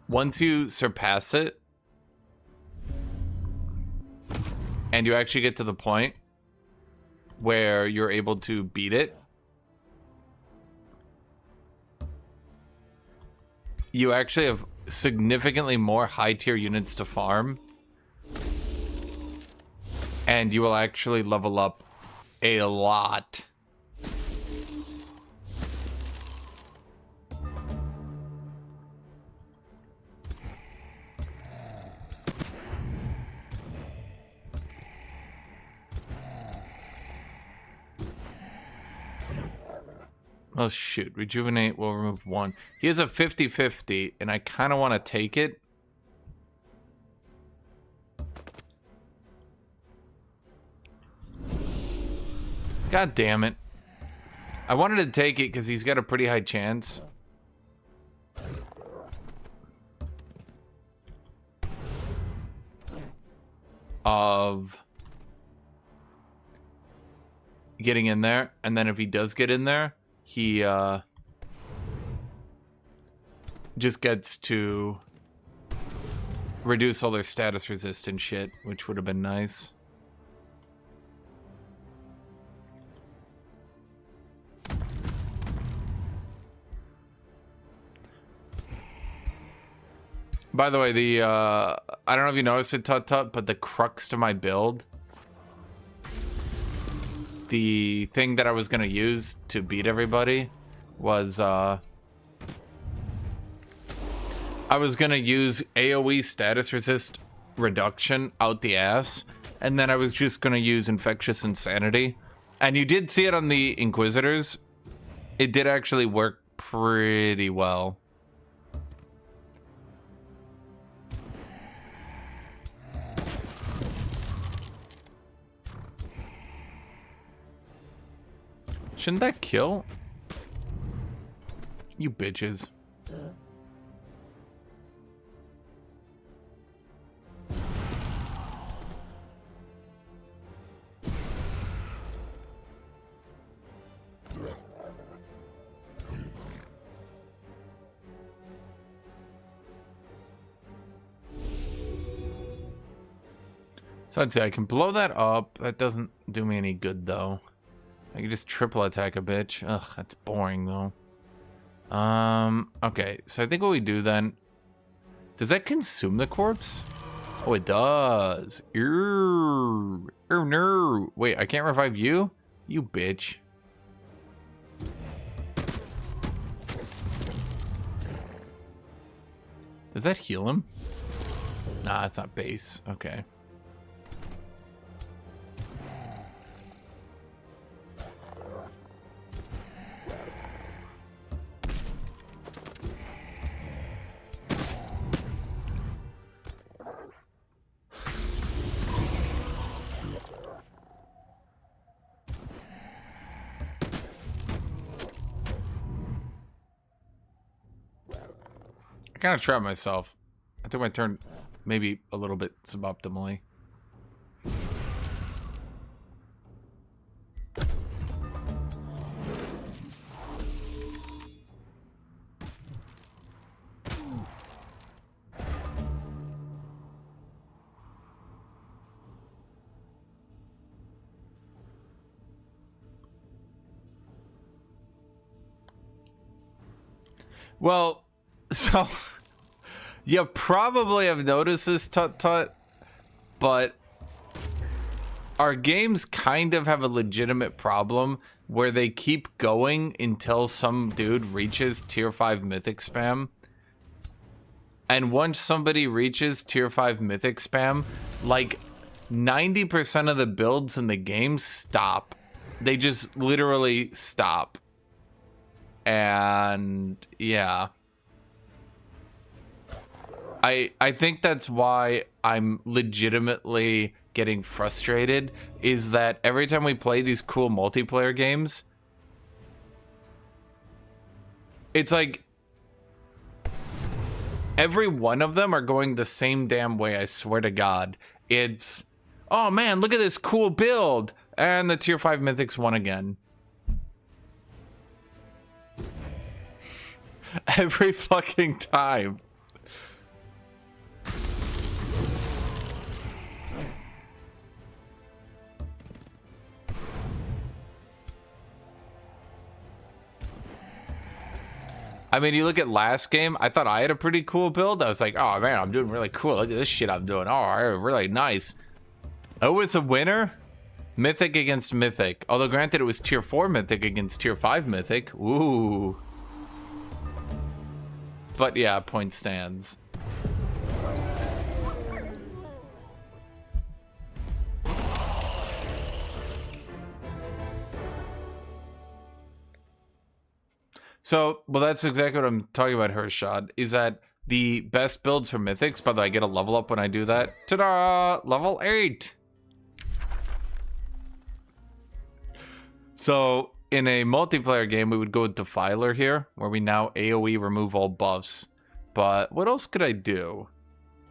once you surpass it and you actually get to the point where you're able to beat it, you actually have significantly more high tier units to farm, and you will actually level up a lot. Oh shoot, rejuvenate will remove 1. He has a 50-50 and I kind of want to take it. God damn it. I wanted to take it because he's got a pretty high chance of getting in there. And then if he does get in there, he just gets to reduce all their status resistant shit, which would have been nice. By the way, the I don't know if you noticed it, Tut, but the crux to my build, the thing that I was gonna use to beat everybody was I was gonna use AoE status resist reduction out the ass, and then I was just gonna use infectious insanity. And you did see it on the Inquisitors. It did actually work pretty well. Shouldn't that kill? You bitches. So I'd say I can blow that up. That doesn't do me any good though. I can just triple attack a bitch. Ugh, that's boring though. Okay, so I think what we do then... Does that consume the corpse? Oh, it does. No. Wait, I can't revive you? You bitch. Does that heal him? Nah, it's not base. Okay. I kind of trapped myself. I took my turn maybe a little bit suboptimally. Well, so you probably have noticed this, Tut, but our games kind of have a legitimate problem where they keep going until some dude reaches tier 5 mythic spam. And once somebody reaches tier 5 mythic spam, like 90% of the builds in the game stop. They just literally stop. And yeah. I think that's why I'm legitimately getting frustrated, is that every time we play these cool multiplayer games, it's like every one of them are going the same damn way, I swear to God. It's, oh man, look at this cool build, and the tier 5 mythics won again. Every fucking time. I mean, you look at last game, I thought I had a pretty cool build. I was like, oh man, I'm doing really cool. Look at this shit I'm doing. Oh, really nice. Oh, it's a winner? Mythic against Mythic. Although granted, it was tier 4 Mythic against tier 5 Mythic. Ooh. But yeah, point stands. So, well, that's exactly what I'm talking about, Hershad, is that the best builds for Mythics, by the way, I get a level up when I do that. Ta-da! Level 8! So, in a multiplayer game, we would go with Defiler here, where we now AoE remove all buffs. But what else could I do?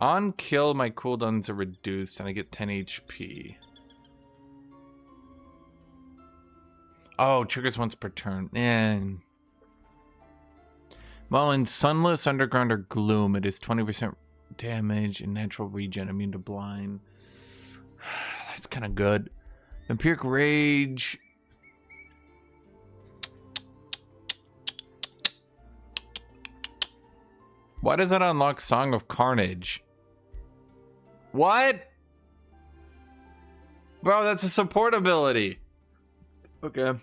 On kill, my cooldowns are reduced, and I get 10 HP. Oh, triggers once per turn. Man. While in Sunless, Underground, or Gloom, it is 20% damage and natural regen, immune to blind. That's kind of good. Vampiric Rage. Why does that unlock Song of Carnage? What? Bro, that's a support ability. Okay.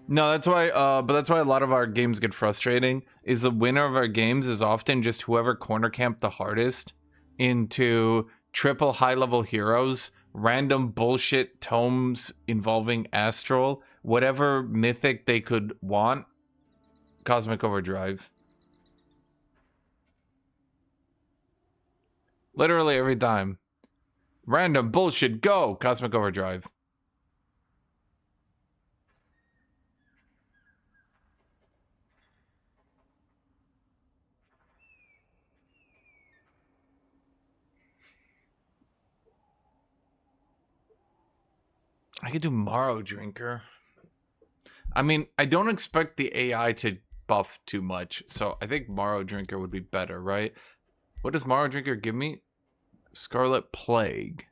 No, that's why, but that's why a lot of our games get frustrating, is the winner of our games is often just whoever corner camped the hardest into triple high-level heroes, random bullshit tomes involving Astral, whatever mythic they could want, Cosmic Overdrive. Literally every time. Random bullshit, go! Cosmic Overdrive. I could do Morrow Drinker. I mean, I don't expect the AI to buff too much, so I think Morrow Drinker would be better, right? What does Morrow Drinker give me? Scarlet Plague.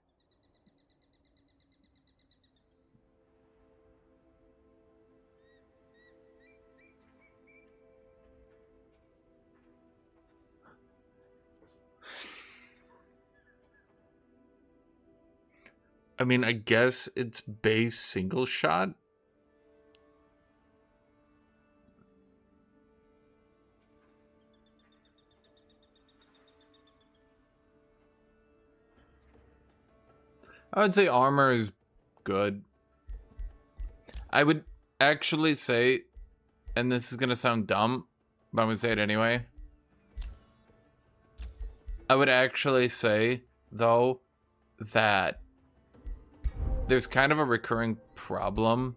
I mean, I guess it's base single shot. I would say armor is good. I would actually say, and this is going to sound dumb, but I'm going to say it anyway. I would actually say, though, that there's kind of a recurring problem.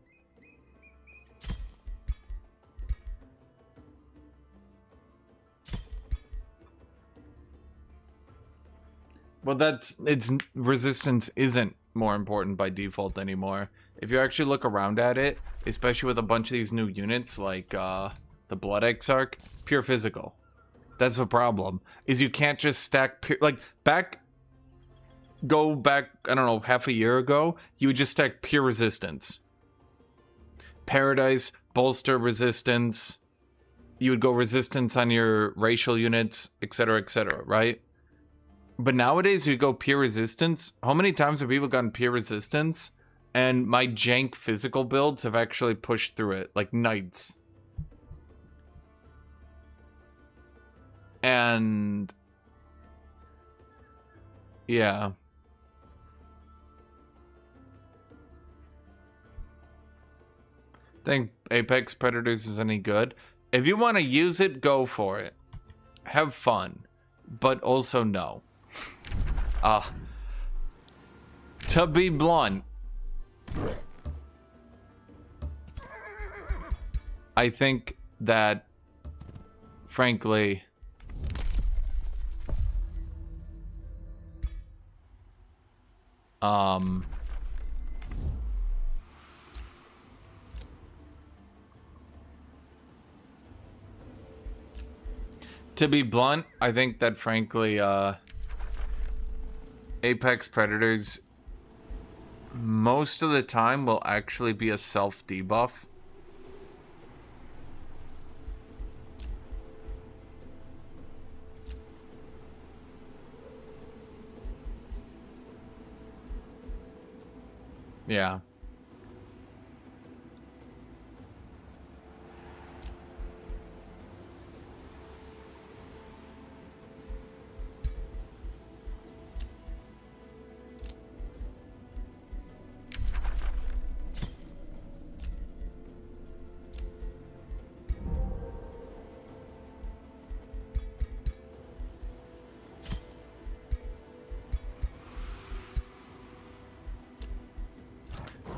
Well, it's resistance isn't more important by default anymore. If you actually look around at it, especially with a bunch of these new units like the Blood Exarch, pure physical. That's the problem. Is you can't just stack pure, like go back, I don't know, half a year ago, you would just stack pure resistance. Paradise, bolster resistance. You would go resistance on your racial units, etc., right? But nowadays, you go pure resistance. How many times have people gotten pure resistance? And my jank physical builds have actually pushed through it, like knights. And yeah. Think Apex Predators is any good? If you want to use it, go for it. Have fun. But also no. To be blunt, I think that, frankly, to be blunt, I think that, frankly, Apex Predators most of the time will actually be a self debuff. Yeah.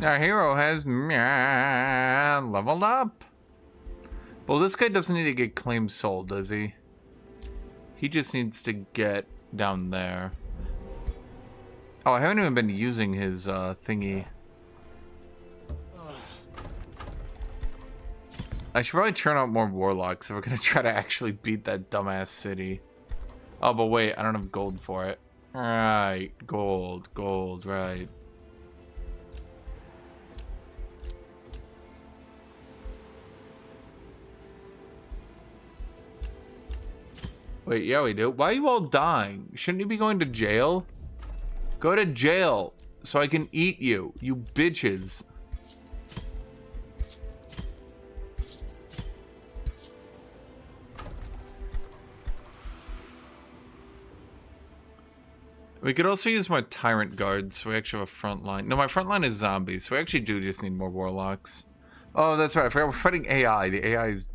Our hero has leveled up. Well, this guy doesn't need to get claimed soul, does he? He just needs to get down there. Oh, I haven't even been using his thingy. I should probably churn out more warlocks if we're gonna try to actually beat that dumbass city. Oh, but wait, I don't have gold for it. Right, gold, right. Wait, yeah, we do. Why are you all dying? Shouldn't you be going to jail? Go to jail so I can eat you, you bitches. We could also use my tyrant guards, so we actually have a front line. No, my front line is zombies, so we actually do just need more warlocks. Oh, that's right. I forgot we're fighting AI. The AI is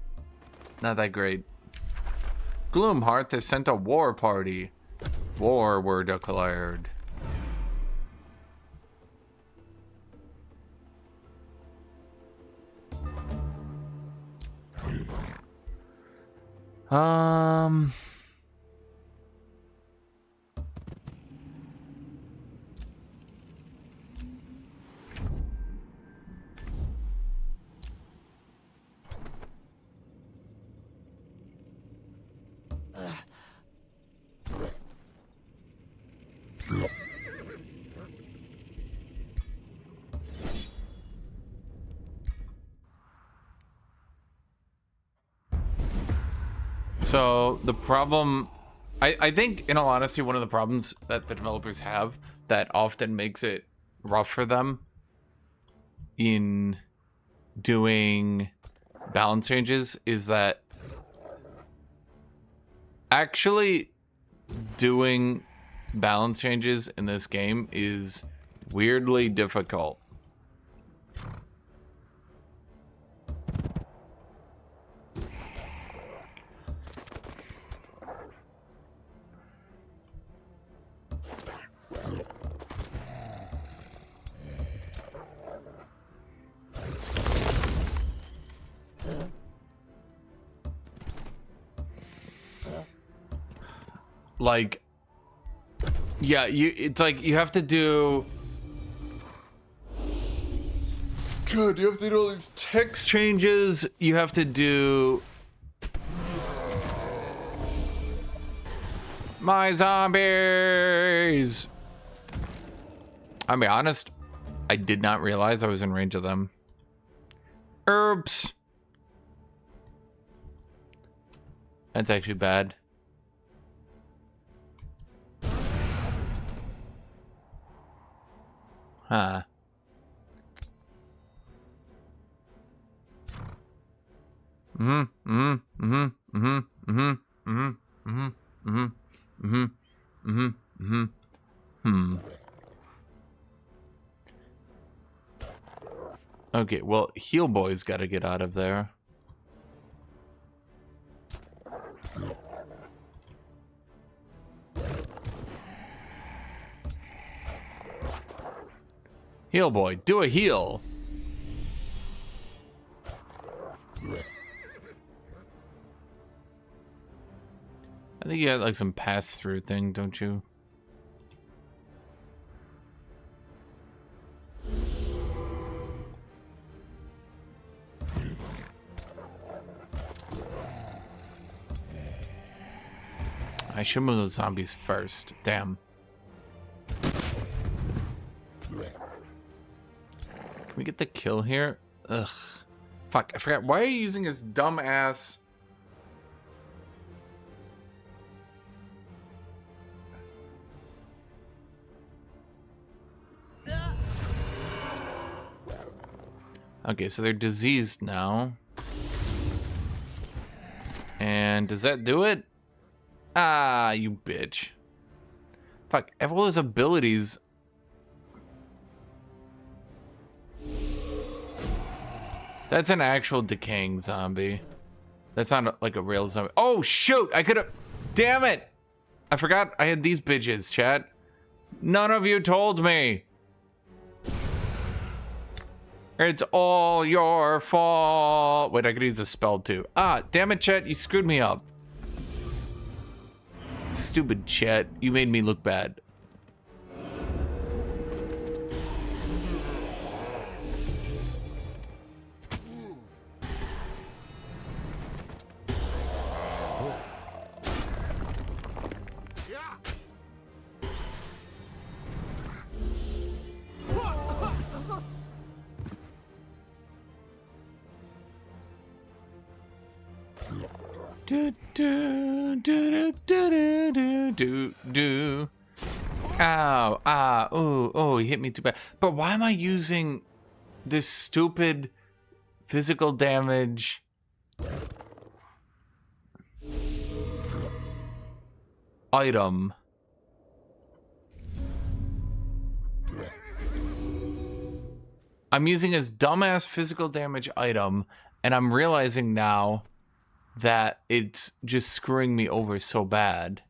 not that great. Gloomhearth has sent a war party. War were declared. So the problem, I think, in all honesty, one of the problems that the developers have that often makes it rough for them in doing balance changes is that actually doing balance changes in this game is weirdly difficult. Like, yeah, it's like you have to do. God, you have to do all these text changes. You have to do. My zombies. I'll be honest, I did not realize I was in range of them. Oops. That's actually bad. Huh. Okay, well, Heal Boy's got to get out of there. Heal Boy, do a heal. I think you got like some pass-through thing, don't you? I should move those zombies first. Damn. Can we get the kill here? Ugh. Fuck, I forgot. Why are you using his dumb ass? Okay, so they're diseased now. And does that do it? Ah, you bitch. Fuck, I have all his abilities. That's an actual decaying zombie. That's not like a real zombie. Oh, shoot! I could've... Damn it! I forgot I had these bitches, chat. None of you told me. It's all your fault. Wait, I could use a spell too. Ah, damn it, chat. You screwed me up. Stupid chat. You made me look bad. Do do do do do do do. Ow! Ah! Oh! Oh! He hit me too bad. But why am I using this stupid physical damage? Item. I'm using his dumbass physical damage item, and I'm realizing now that it's just screwing me over so bad.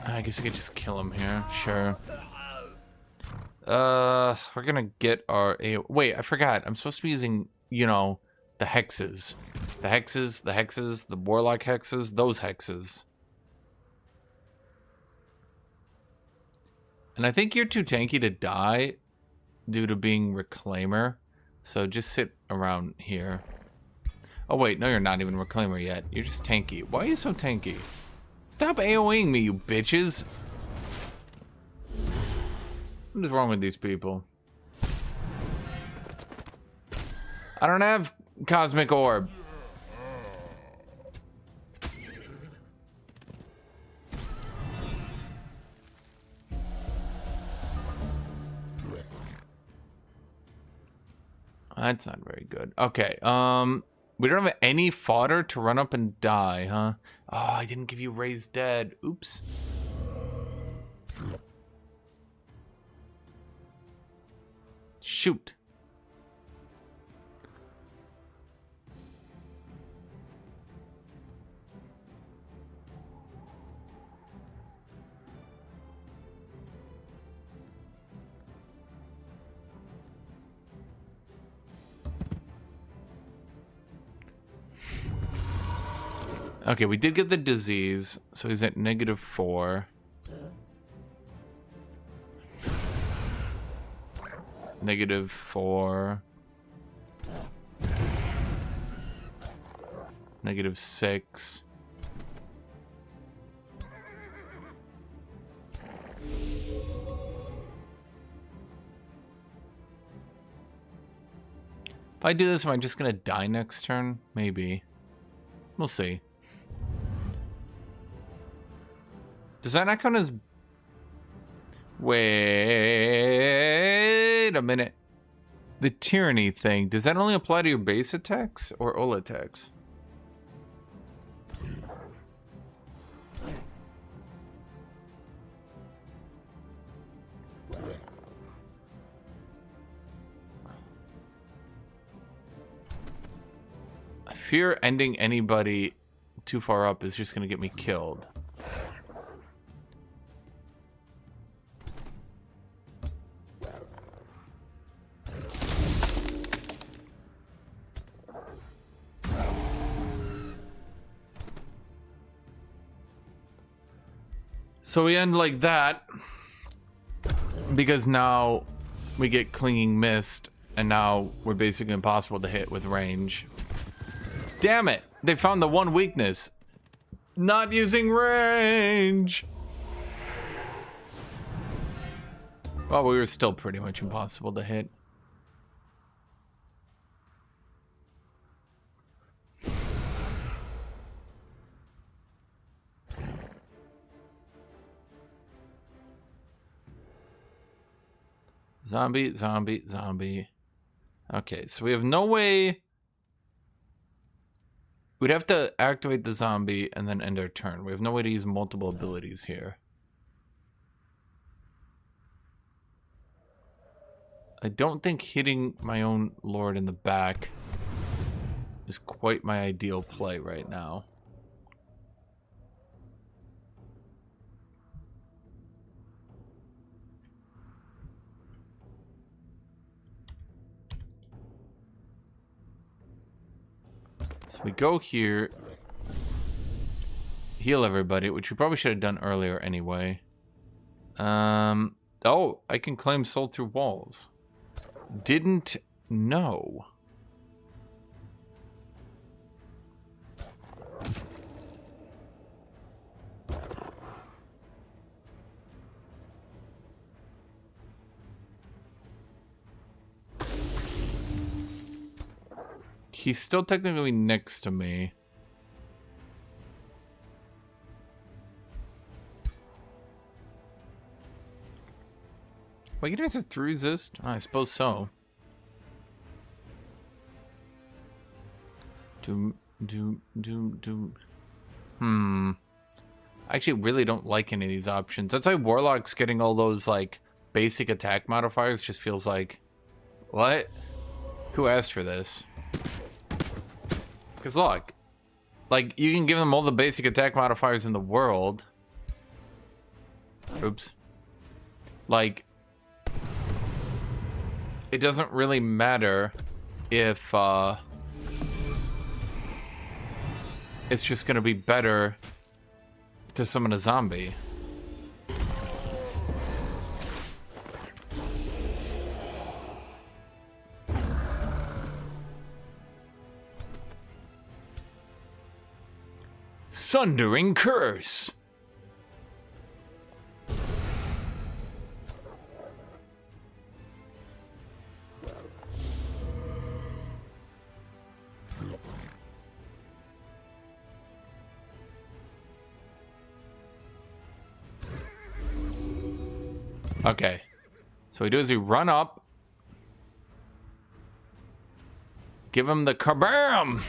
I guess we could just kill him here. Sure. We're gonna get our... Wait, I forgot. I'm supposed to be using, you know, The hexes. The hexes, the warlock hexes, those hexes. And I think you're too tanky to die due to being Reclaimer. So just sit around here. Oh wait, no you're not even Reclaimer yet. You're just tanky. Why are you so tanky? Stop AoEing me, you bitches! What is wrong with these people? I don't have Cosmic Orb. That's not very good. Okay, we don't have any fodder to run up and die, huh? Oh, I didn't give you Raised Dead. Oops. Shoot. Okay, we did get the disease, so he's at -4. -4. -6. If I do this, am I just gonna die next turn? Maybe. We'll see. Does that not count as... Wait a minute. The tyranny thing, does that only apply to your base attacks or all attacks? I fear ending anybody too far up is just going to get me killed. So we end like that because now we get Clinging Mist and now we're basically impossible to hit with range. Damn it! They found the one weakness. Not using range! Well, we were still pretty much impossible to hit. Zombie, zombie, zombie. Okay, so we have no way... We'd have to activate the zombie and then end our turn. We have no way to use multiple abilities here. I don't think hitting my own lord in the back is quite my ideal play right now. So we go here, heal everybody, which we probably should have done earlier anyway. Oh, I can claim soul through walls. Didn't know. He's still technically next to me. Wait, you guys have to resist? I suppose so. I actually really don't like any of these options. That's why Warlock's getting all those, like, basic attack modifiers just feels like... What? Who asked for this? Because look, like, you can give them all the basic attack modifiers in the world. Oops. Like, it doesn't really matter if, it's just gonna be better to summon a zombie. Sundering Curse. Okay, so we do is we run up, give him the kabam.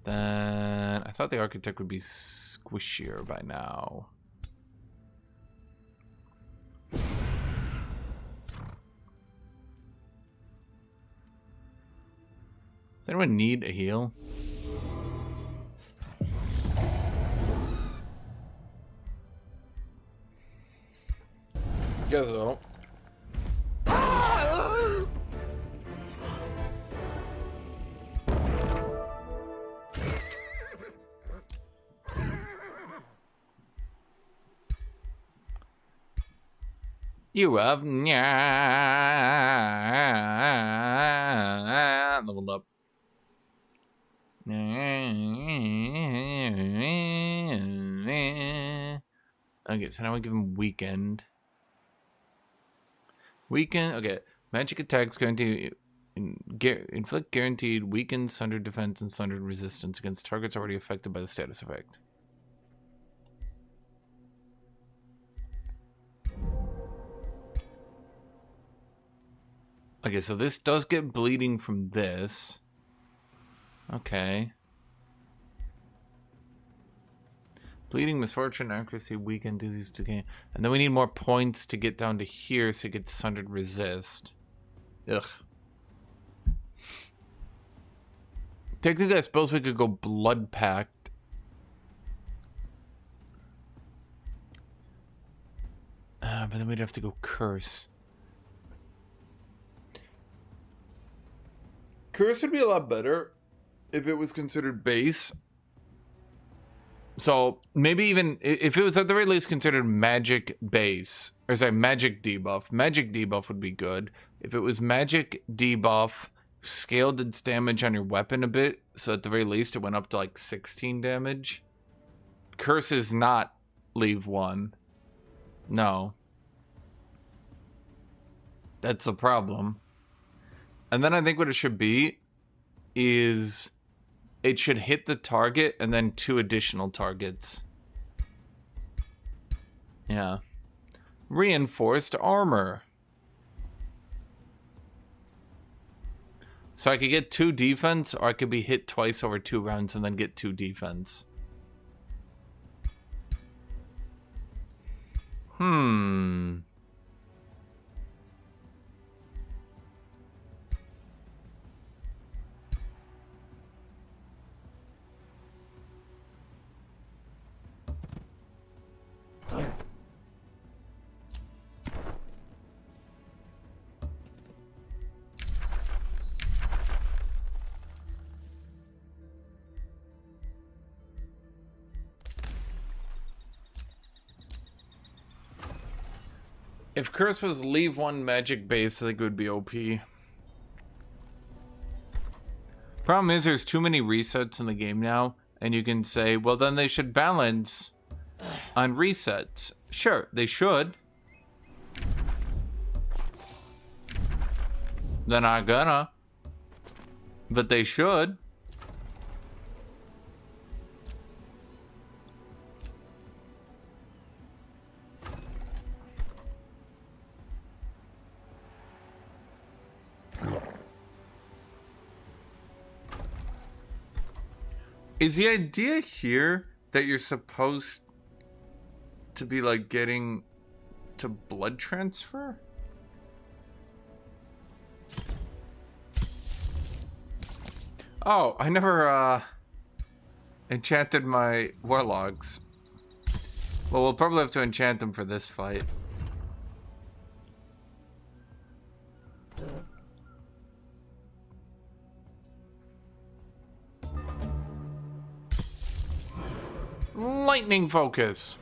Then I thought the architect would be squishier by now. Does anyone need a heal? Guess so. You have leveled up. Okay, so now we give him weekend. Weaken. Okay, magic attacks guarantee inflict guaranteed weakened, sundered defense, and sundered resistance against targets already affected by the status effect. Okay, so this does get bleeding from this. Okay. Bleeding, misfortune, accuracy, weakened, disease, decay. And then we need more points to get down to here so it gets sundered resist. Ugh. Technically, I suppose we could go blood pact. But then we'd have to go curse. Curse would be a lot better if it was considered base. So maybe even if it was at the very least considered magic base, or sorry, magic debuff. Magic debuff would be good. If it was magic debuff, scaled its damage on your weapon a bit, so at the very least it went up to like 16 damage. Curse is not leave 1. No. That's a problem. And then I think what it should be is it should hit the target and then 2 additional targets. Yeah. Reinforced armor. So I could get 2 defense, or I could be hit twice over 2 rounds and then get 2 defense. If Curse was leave 1 magic base, I think it would be OP. Problem is, there's too many resets in the game now, and you can say, well, then they should balance on resets. Sure, they should. They're not gonna. But they should. Is the idea here that you're supposed to be like getting to blood transfer? Oh, I never enchanted my warlogs. Well, we'll probably have to enchant them for this fight. Lightning focus.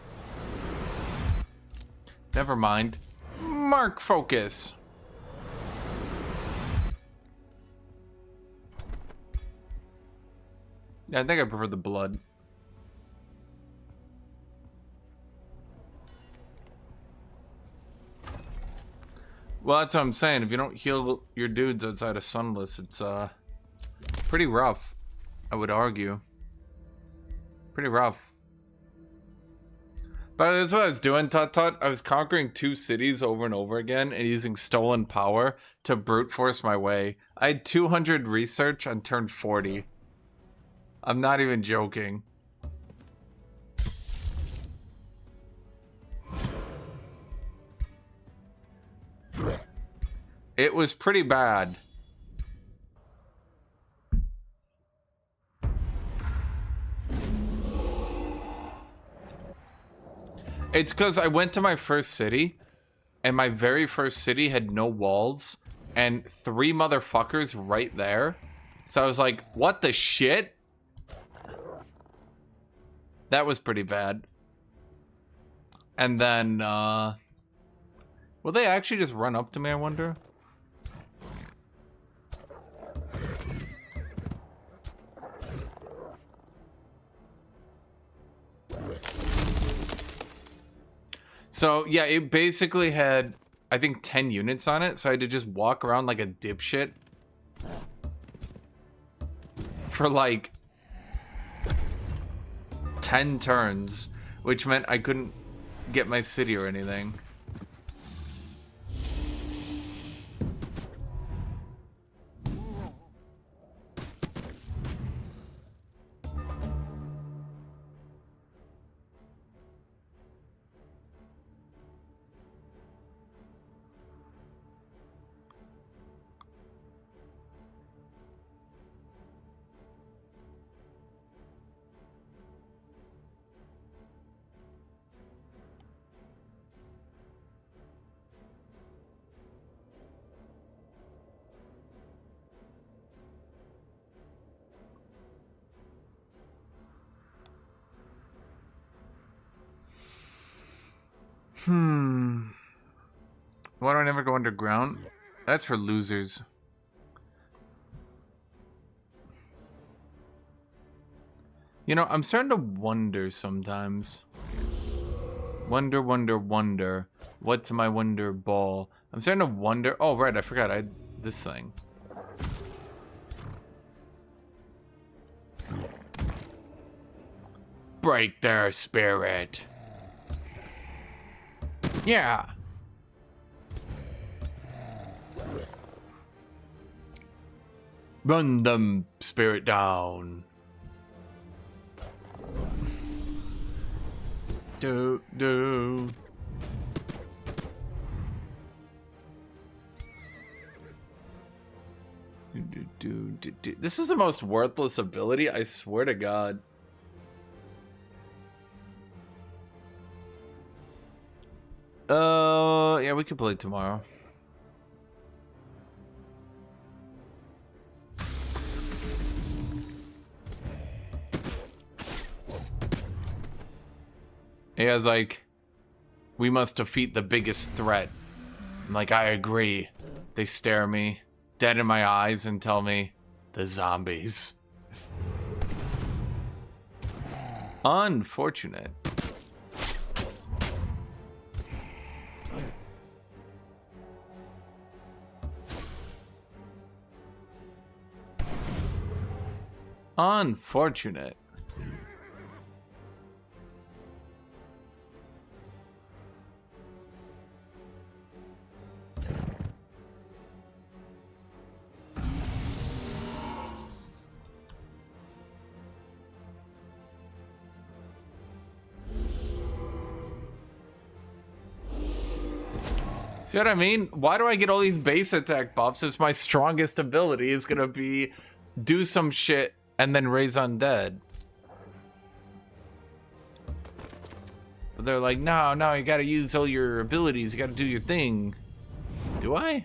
Never mind. Mark focus. Yeah, I think I prefer the blood. Well, that's what I'm saying. If you don't heal your dudes outside of Sunless, it's pretty rough, I would argue. Pretty rough. But that's what I was doing, Tut Tut. I was conquering 2 cities over and over again and using stolen power to brute force my way. I had 200 research on turn 40. I'm not even joking. It was pretty bad. It's because I went to my first city, and my very first city had no walls, and 3 motherfuckers right there. So I was like, what the shit? That was pretty bad. And then, will they actually just run up to me, I wonder? So, yeah, it basically had, I think, 10 units on it, so I had to just walk around like a dipshit for, like, 10 turns, which meant I couldn't get my city or anything. Why do I never go underground? That's for losers. You know, I'm starting to wonder sometimes. Wonder. What's my wonder ball? I'm starting to wonder. Oh, right, I forgot. I had this thing. Break their spirit. Yeah. Run them spirit down. Do. This is the most worthless ability, I swear to God. Yeah, we could play tomorrow. Yeah, it's like, we must defeat the biggest threat. I'm like, I agree. They stare me dead in my eyes and tell me, the zombies. Unfortunate. Unfortunate. See what I mean? Why do I get all these base attack buffs if my strongest ability is gonna be do some shit and then raise undead? But they're like, no, you gotta use all your abilities, you gotta do your thing. Do I?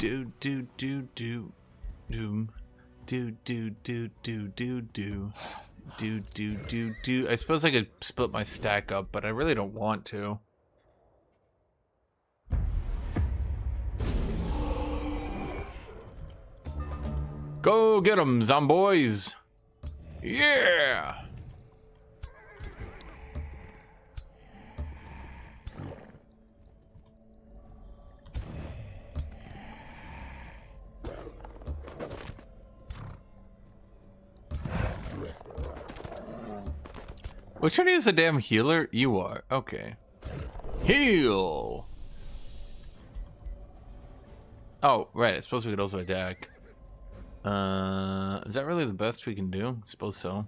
Do do do do doom. Do do do do do do. Do do do do. I suppose I could split my stack up, but I really don't want to. Go get 'em, zomboys! Yeah! Which one is a damn healer? You are. Okay. Heal! Oh, right. I suppose we could also attack. Is that really the best we can do? I suppose so.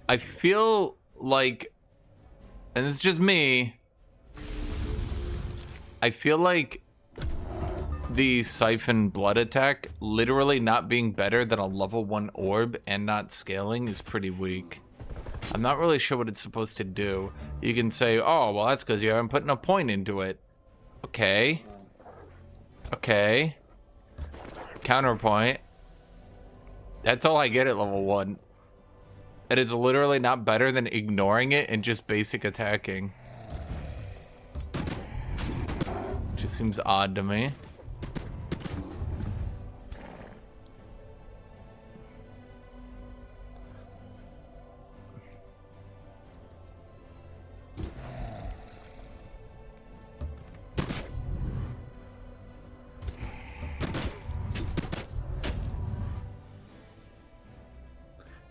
I feel like, and it's just me, I feel like the Siphon Blood attack literally not being better than a level 1 orb and not scaling is pretty weak. I'm not really sure what it's supposed to do. You can say, oh, well, that's because you haven't put enough point into it. Okay. Okay. Counterpoint. That's all I get at level 1. And it's literally not better than ignoring it and just basic attacking. Just seems odd to me.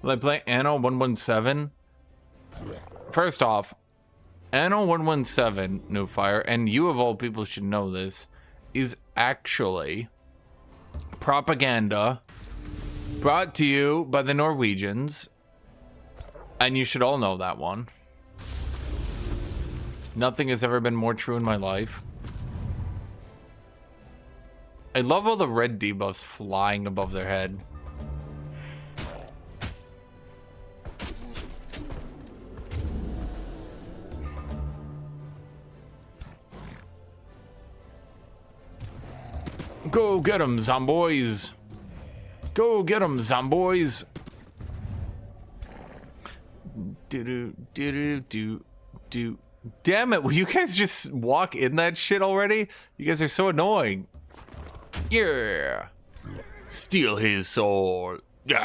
Will I play Anno-117? First off, Anno-117, New Fire, and you of all people should know this, is actually propaganda brought to you by the Norwegians, and you should all know that one. Nothing has ever been more true in my life. I love all the red debuffs flying above their head. Go get 'em, zomboys. Go get 'em, zomboys. Do. Damn it, will you guys just walk in that shit already? You guys are so annoying. Yeah. Steal his soul. Yeah.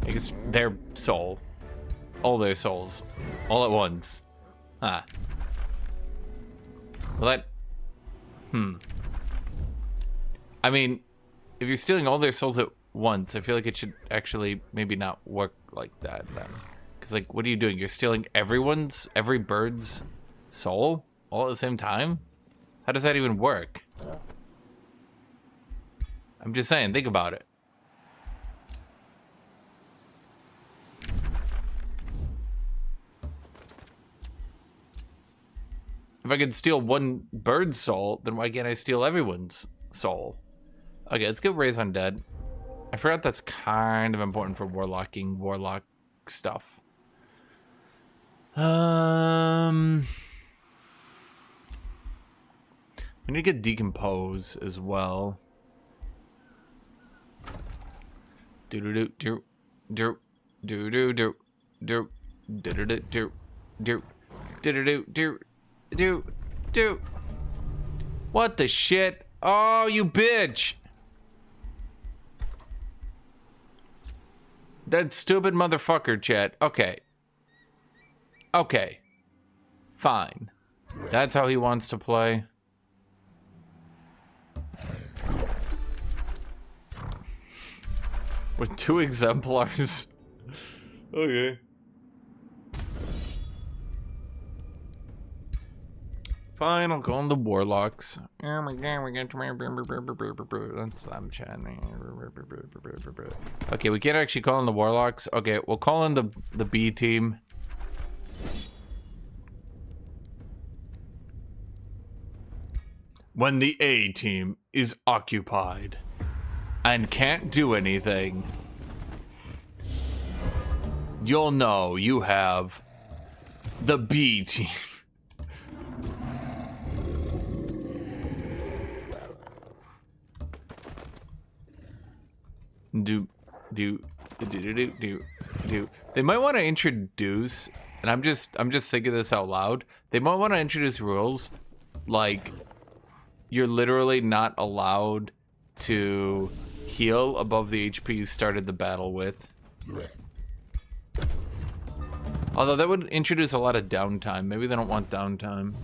I guess their soul. All their souls. All at once. Huh. Well, that... I mean, if you're stealing all their souls at once, I feel like it should actually maybe not work like that then. Because, like, what are you doing? You're stealing every bird's soul all at the same time? How does that even work? I'm just saying, think about it. If I could steal one bird's soul, then why can't I steal everyone's soul? Okay, let's get Raise Undead. I forgot that's kind of important for warlocking warlock stuff. We need to get Decompose as well. What the shit? Oh, you bitch! That stupid motherfucker, chat. Okay. Okay. Fine. That's how he wants to play. With 2 exemplars. Okay. Fine, I'll go on the warlocks. Oh my god, we're going to... That's I'm chatting. Okay, we can't actually call in the warlocks. Okay, we'll call in the B team. When the A team is occupied and can't do anything, you'll know you have the B team. Do. They might want to introduce, and I'm just thinking this out loud. They might want to introduce rules like you're literally not allowed to heal above the HP you started the battle with. Although that would introduce a lot of downtime. Maybe they don't want downtime.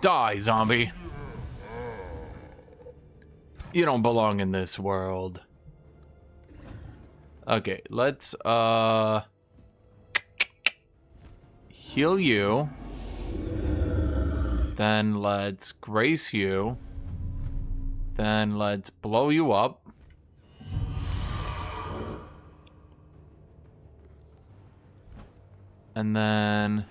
Die, zombie. You don't belong in this world. Okay, let's heal you. Then let's grace you. Then let's blow you up. And then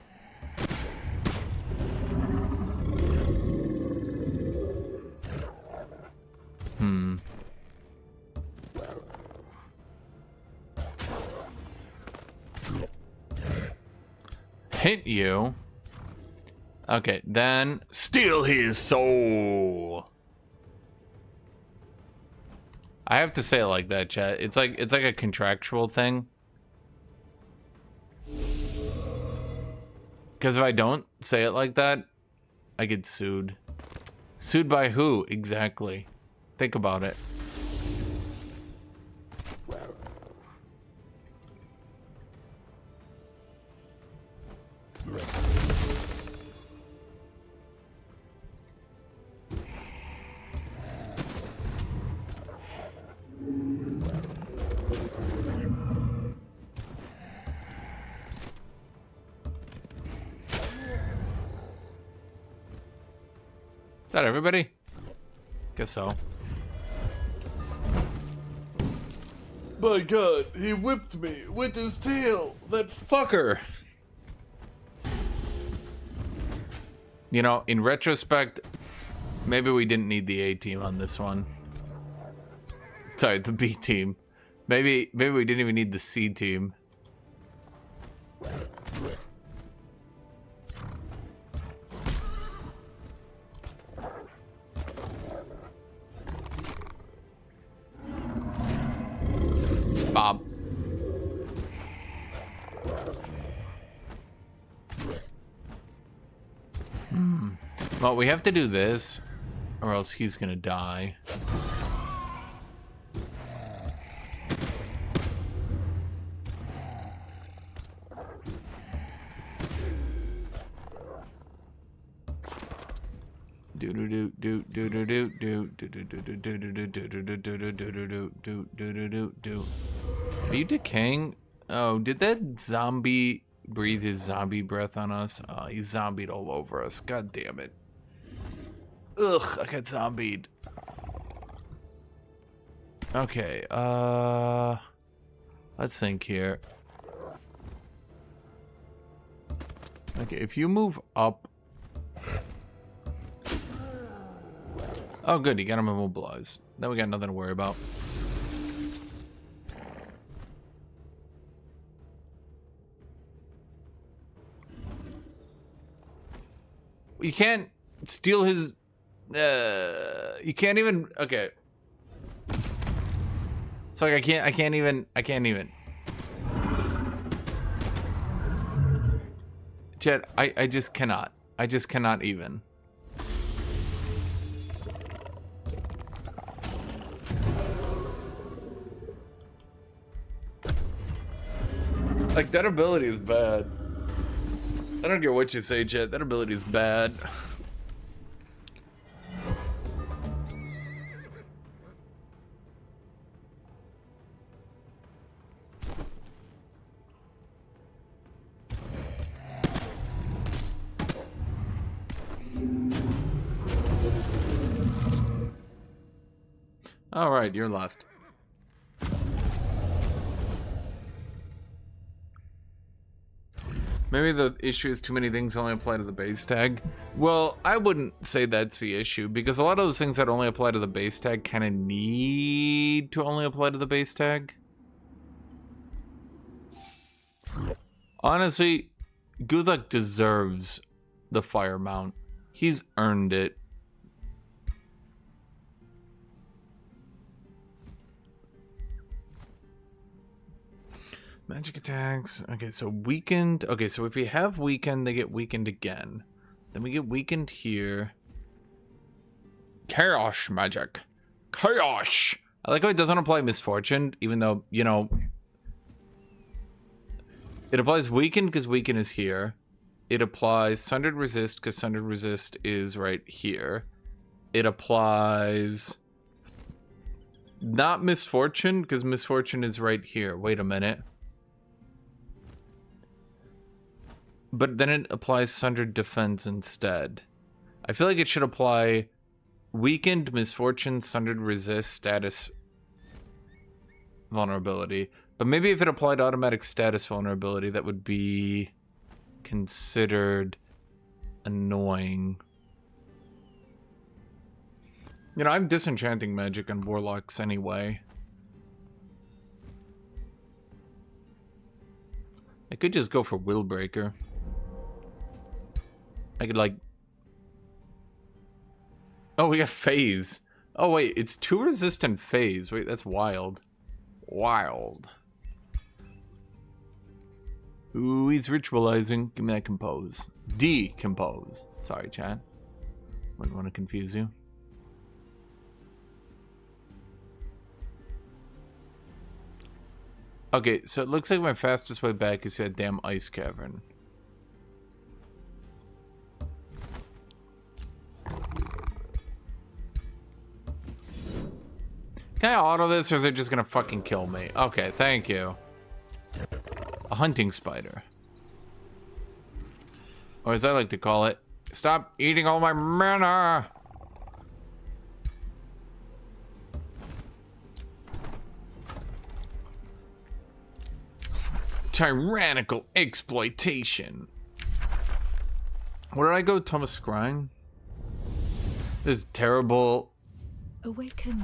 hit you. Okay, then steal his soul. I have to say it like that, chat. It's like a contractual thing. Because if I don't say it like that, I get sued. Sued by who? Exactly. Think about it. Is that everybody? Guess so. My God, he whipped me with his tail. That fucker. You know, in retrospect, maybe we didn't need the A team on this one. Sorry, the B team. Maybe we didn't even need the C team. Bob. Well, we have to do this, or else he's gonna die. Are you decaying? Oh, did that zombie breathe his zombie breath on us? Oh, he zombied all over us. God damn it. Ugh, I got zombied. Okay, let's think here. Okay, if you move up. Oh, good, you got him immobilized. Then we got nothing to worry about. You can't steal his. You can't even. Okay. It's like I can't even. Chet, I just cannot. I just cannot even. Like, that ability is bad. I don't care what you say, chat. That ability is bad. All right, you're left. Maybe the issue is too many things only apply to the base tag. Well, I wouldn't say that's the issue, because a lot of those things that only apply to the base tag kind of need to only apply to the base tag. Honestly, Guthuk deserves the fire mount. He's earned it. Magic attacks. Okay, so weakened. Okay, so if we have weakened, they get weakened again. Then we get weakened here. Chaos magic. Chaos! I like how it doesn't apply misfortune, even though, you know, it applies weakened because weaken is here. It applies sundered resist because sundered resist is right here. It applies not misfortune because misfortune is right here. Wait a minute. But then it applies sundered defense instead. I feel like it should apply weakened, misfortune, sundered resist, status vulnerability. But maybe if it applied automatic status vulnerability, that would be considered annoying. You know, I'm disenchanting magic and warlocks anyway. I could just go for Willbreaker. I could like... Oh, we got phase. Oh wait, it's 2 resistant phase. Wait, that's wild. Wild. Ooh, he's ritualizing. Give me that compose. Decompose. Sorry, chat. Wouldn't want to confuse you. Okay, so it looks like my fastest way back is that damn ice cavern. Can I auto this, or is it just gonna fucking kill me? Okay, thank you. A hunting spider. Or as I like to call it, stop eating all my mana! Tyrannical exploitation. Where did I go? Thomas Scrine? This terrible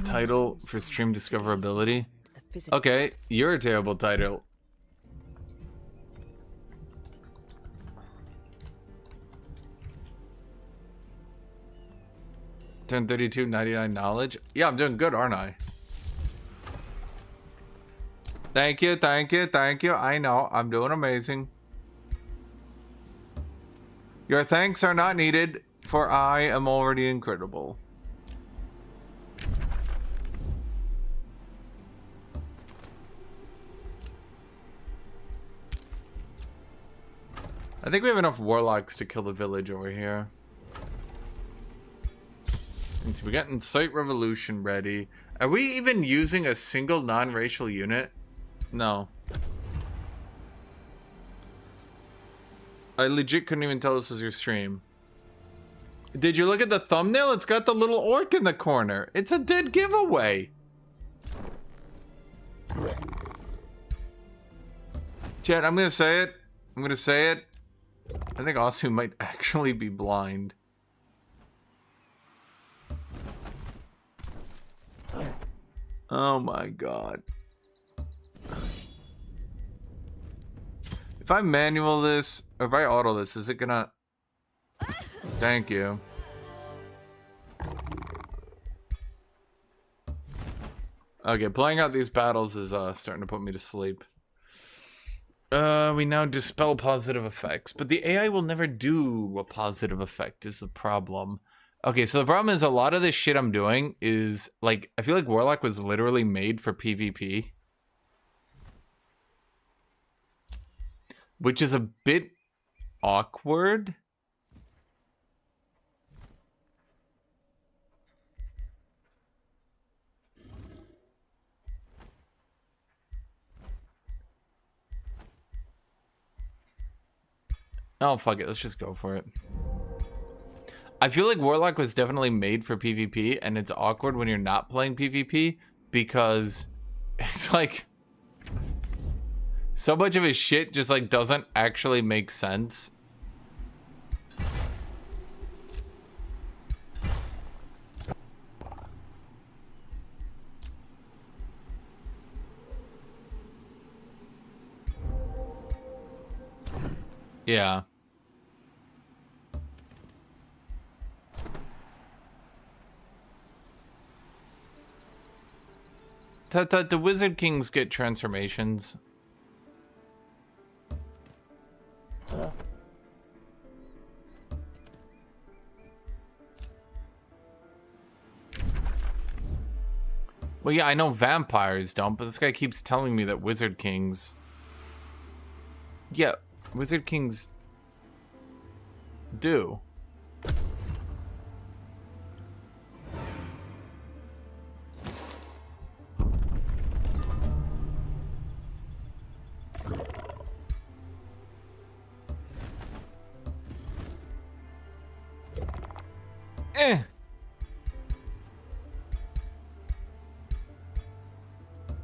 title for stream discoverability. Okay, you're a terrible title. $1032, 99 knowledge. Yeah, I'm doing good, aren't I? Thank you, thank you, thank you. I know, I'm doing amazing. Your thanks are not needed, for I am already incredible. I think we have enough warlocks to kill the village over here. And so we got Incite Revolution ready. Are we even using a single non-racial unit? No. I legit couldn't even tell this was your stream. Did you look at the thumbnail? It's got the little orc in the corner. It's a dead giveaway. Chat, I'm gonna say it. I'm gonna say it. I think Asu might actually be blind. Oh my god. If I manual this, or if I auto this, is it gonna... Thank you. Okay, playing out these battles is starting to put me to sleep. We now dispel positive effects, but the AI will never do a positive effect is the problem. Okay, so the problem is a lot of this shit I'm doing is, like, I feel like Warlock was literally made for PvP. Which is a bit awkward. Oh, fuck it. Let's just go for it. I feel like Warlock was definitely made for PvP, and it's awkward when you're not playing PvP, because it's like... So much of his shit just like doesn't actually make sense. Yeah. The Wizard Kings get transformations. Well, yeah, I know vampires don't, but this guy keeps telling me that Wizard Kings... Yeah, Wizard Kings do. Eh.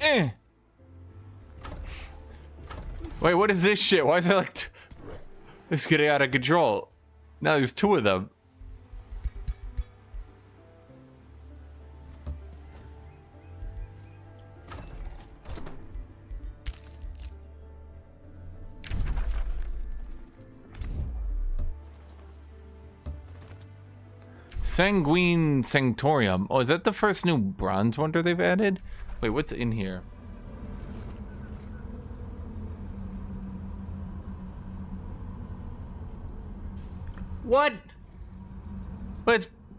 Eh. Wait, what is this shit? Why is there like... This is getting out of control. Now there's two of them. Sanguine Sanctorium. Oh, is that the first new bronze wonder they've added? Wait, what's in here? What?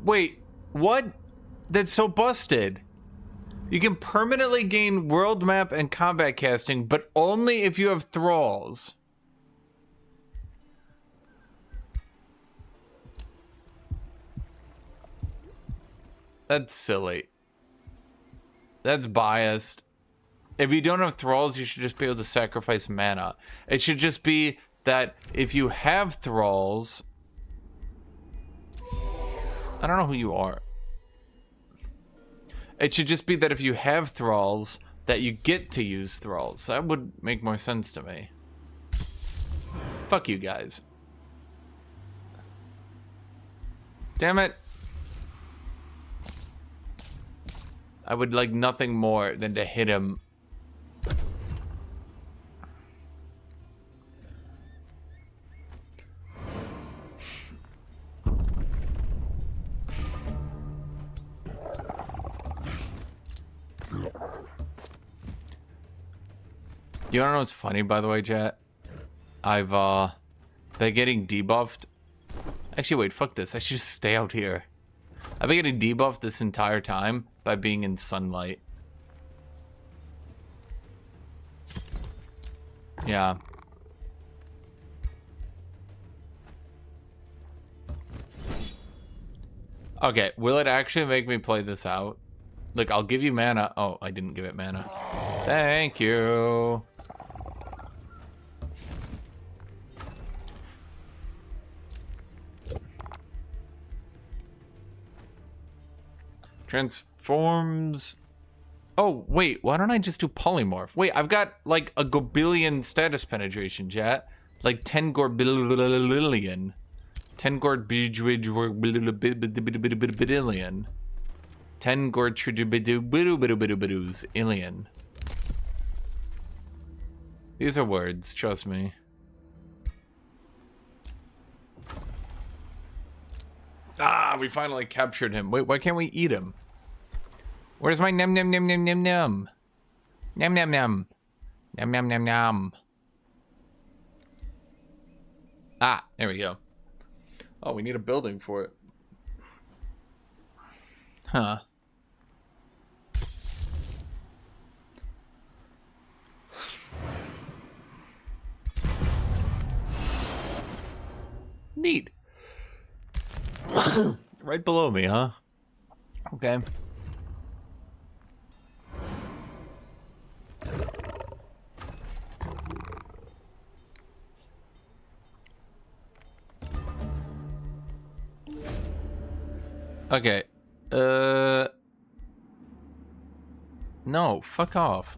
Wait, what? That's so busted. You can permanently gain world map and combat casting, but only if you have thralls. That's silly. That's biased. If you don't have thralls, you should just be able to sacrifice mana. It should just be that if you have thralls... I don't know who you are. It should just be that if you have thralls, that you get to use thralls. That would make more sense to me. Fuck you guys. Damn it. I would like nothing more than to hit him. You don't know what's funny, by the way, chat? I've been getting debuffed. Actually, wait, fuck this. I should just stay out here. I've been getting debuffed this entire time by being in sunlight. Yeah. Okay, will it actually make me play this out? Like, I'll give you mana. Oh, I didn't give it mana. Thank you. Transforms. Oh, wait, why don't I just do polymorph? Wait, I've got like a gobillion status penetration, chat. Like 10 gorbillion. 10 gorbidillion. 10 gortridibidubidubidubidus alien. These are words, trust me. Ah, we finally captured him. Wait, why can't we eat him? Where's my nem nem nem nem nem nem? Nem nem nem. Nem nem nem nem. Ah, there we go. Oh, we need a building for it. Huh. Neat. Right below me, huh? Okay. Okay. No, fuck off.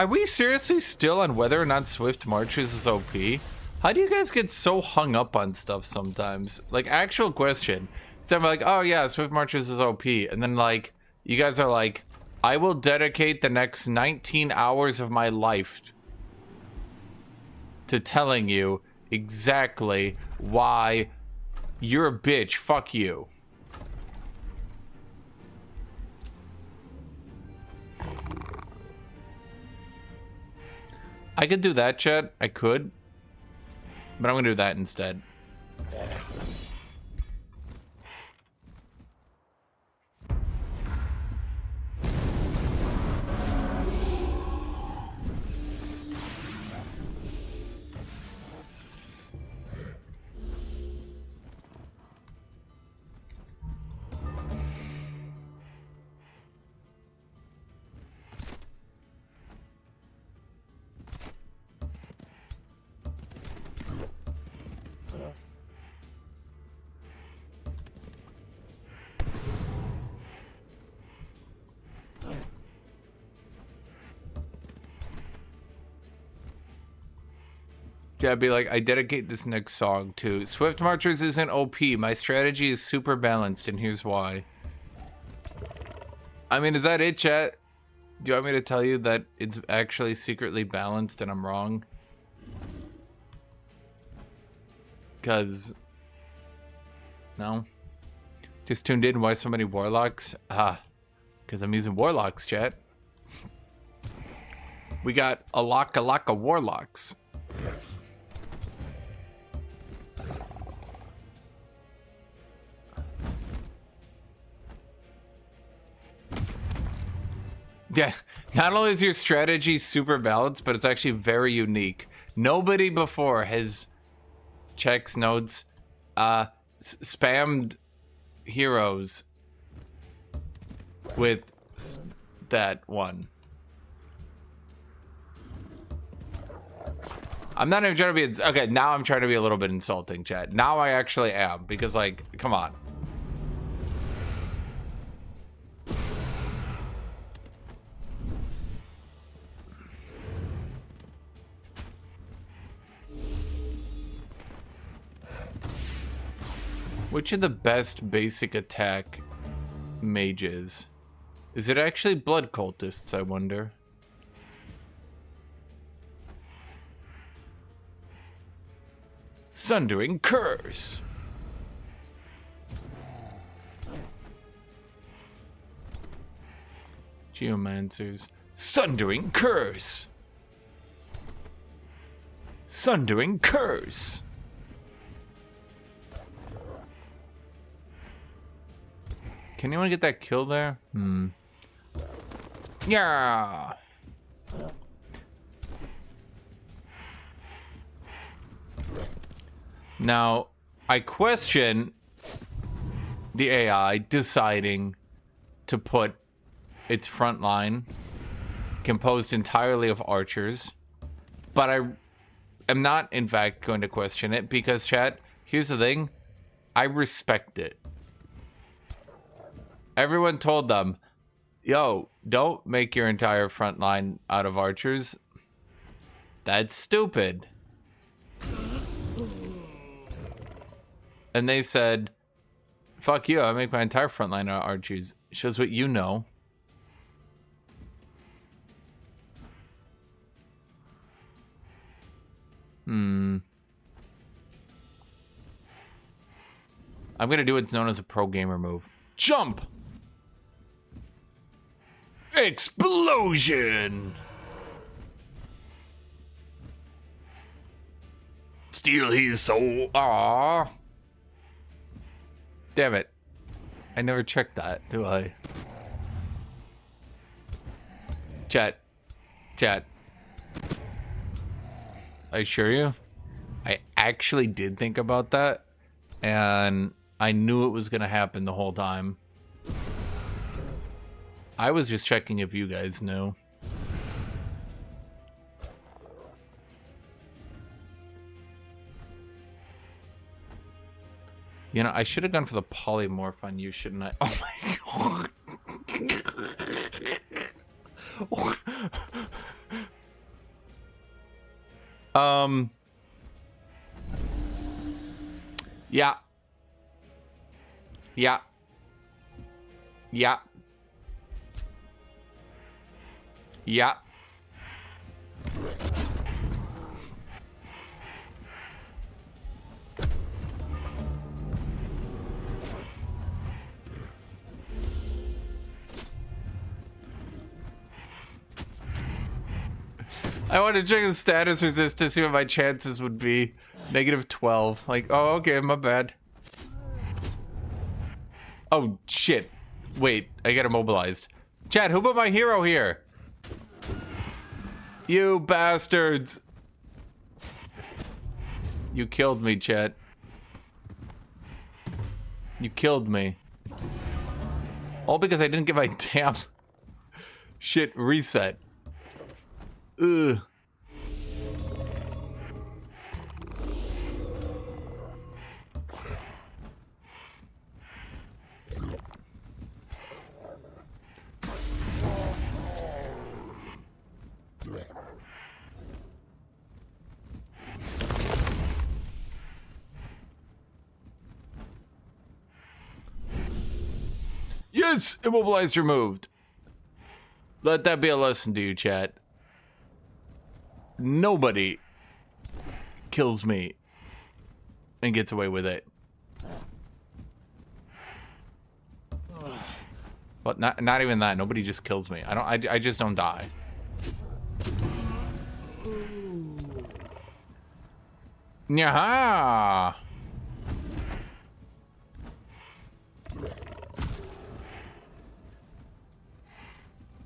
are we seriously still on whether or not Swift Marches is OP? How do you guys get so hung up on stuff sometimes? Like, actual question. So I'm like, oh yeah, Swift Marches is OP. And then like, you guys are like, I will dedicate the next 19 hours of my life to telling you exactly why you're a bitch. Fuck you. I could do that, chat. I could. But I'm gonna do that instead. Yeah, I'd be like, I dedicate this next song to Swift Marchers isn't OP. My strategy is super balanced, and here's why. I mean, is that it, chat? Do you want me to tell you that it's actually secretly balanced and I'm wrong? Because... No? Just tuned in. Why so many warlocks? Because I'm using warlocks, chat. We got a lot of warlocks. Yeah, not only is your strategy super balanced, but it's actually very unique. Nobody before has checks nodes, spammed heroes with that one. I'm not even trying to be, okay, now I'm trying to be a little bit insulting, chat. Now I actually am, because like, come on. Which are the best basic attack mages? Is it actually blood cultists, I wonder? Sundering Curse. Geomancers. Sundering Curse. Sundering Curse. Can anyone get that kill there? Yeah. Now, I question the AI deciding to put its front line composed entirely of archers, but I am not, in fact, going to question it because, chat, here's the thing, I respect it. Everyone told them, yo, don't make your entire front line out of archers. That's stupid. And they said, fuck you, I make my entire front line out of archers. Shows what you know. I'm gonna do what's known as a pro gamer move. Jump! Explosion! Steal his soul. Aww. Damn it. I never checked that, do I? Chat. I assure you, I actually did think about that, and I knew it was gonna happen the whole time. I was just checking if you guys knew. You know, I should have gone for the polymorph on you, shouldn't I? Oh my god. Yeah. Yeah. Yeah. Yeah. I want to check the status resist to see what my chances would be. -12. Like, oh, okay, my bad. Oh, shit. Wait, I got immobilized. Chad, who put my hero here? You bastards. You killed me, Chad. You killed me. All because I didn't get my damn shit reset. Ugh. Yes! Immobilized removed. Let that be a lesson to you, chat. Nobody kills me and gets away with it. But not even that. Nobody just kills me. I just don't die. Nyaha!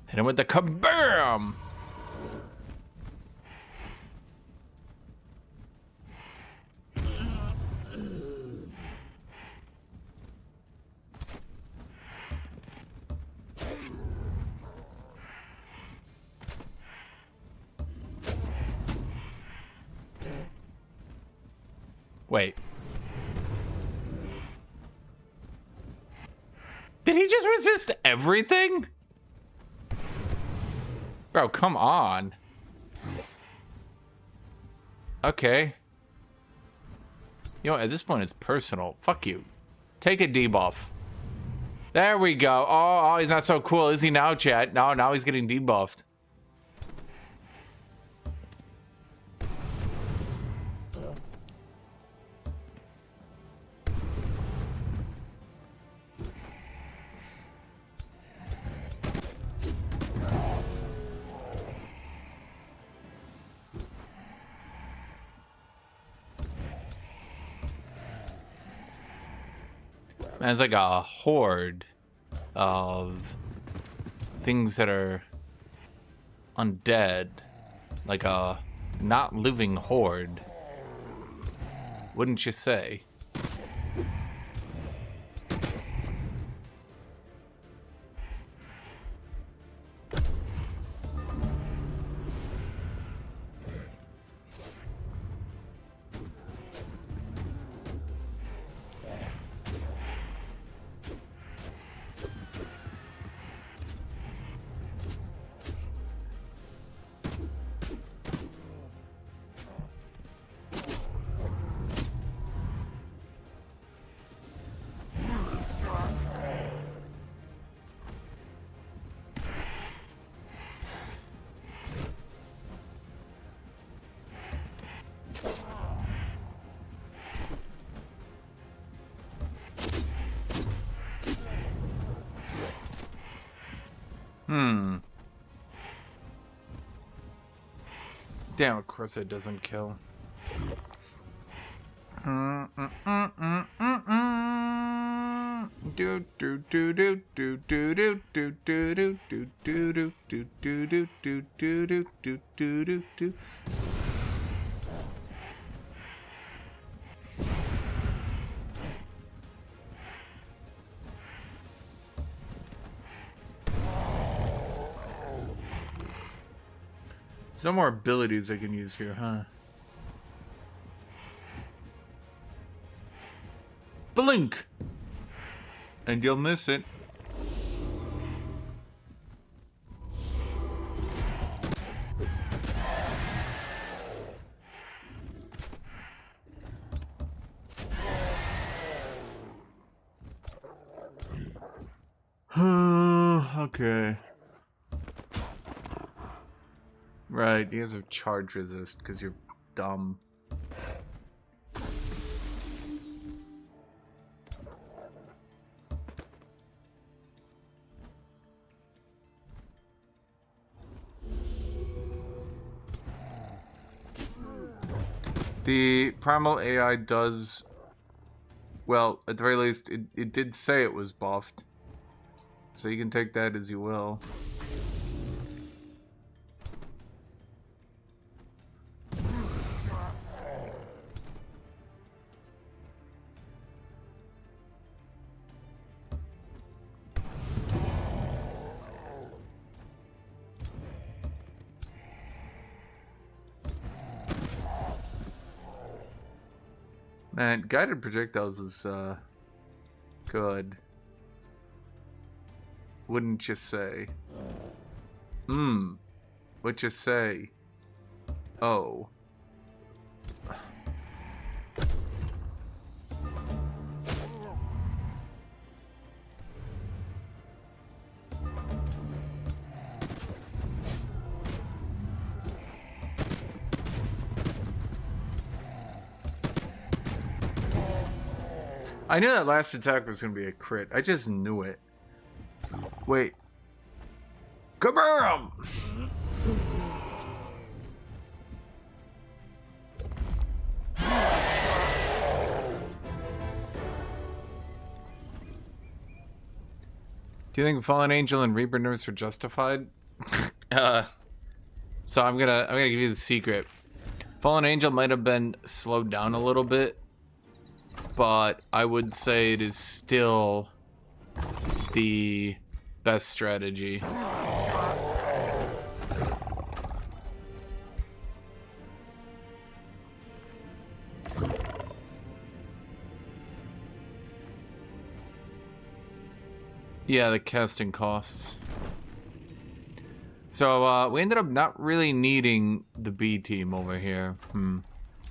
Hit him with the kabam! Wait. Did he just resist everything? Bro, come on. Okay. You know, at this point, it's personal. Fuck you. Take a debuff. There we go. Oh, he's not so cool, is he now, chat? No, now he's getting debuffed. Man, it's like a horde of things that are undead. Like a not living horde. Wouldn't you say? Damn, of course it doesn't kill. There's no more abilities I can use here, huh? Blink! And you'll miss it. Okay. Right, you guys have charge resist because you're dumb. The primal AI does, well, at the very least, it did say it was buffed. So you can take that as you will. Man, guided projectiles is, good. Wouldn't you say? What you say? Oh. I knew that last attack was going to be a crit. I just knew it. Wait. Kabam! Do you think Fallen Angel and Reaper nerfs were justified? So I'm gonna give you the secret. Fallen Angel might have been slowed down a little bit, but I would say it is still the best strategy. Yeah, the casting costs. So we ended up not really needing the B team over here. Now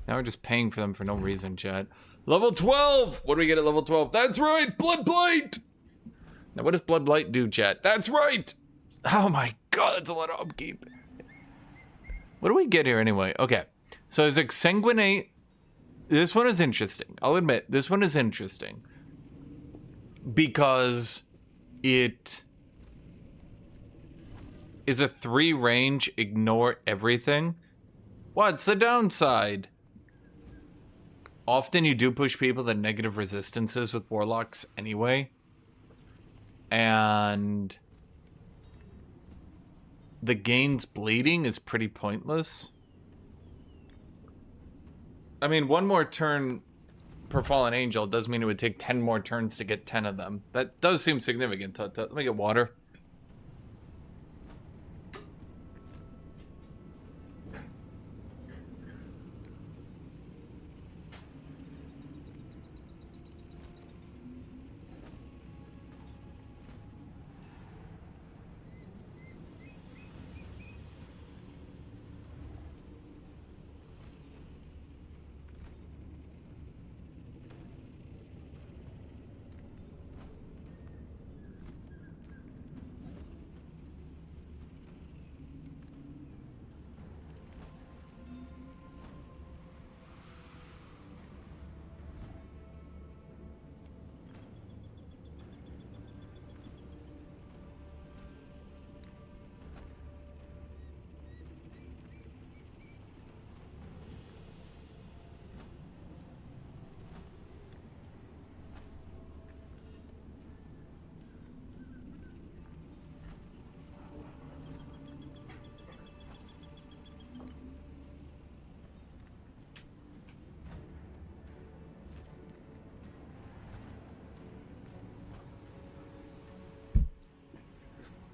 we're just paying for them for no reason, chat. Level 12! What do we get at level 12? That's right! Blood Blight! Now what does Blood Blight do, chat? That's right! Oh my god, that's a lot of upkeep. What do we get here anyway? Okay. So there's Exsanguinate. This one is interesting. I'll admit, this one is interesting. Because it is a 3 range, ignore everything. What's the downside? Often you do push people to negative resistances with warlocks anyway. And the gains bleeding is pretty pointless. I mean, 1 more turn per Fallen Angel does mean it would take 10 more turns to get 10 of them. That does seem significant. Let me get water.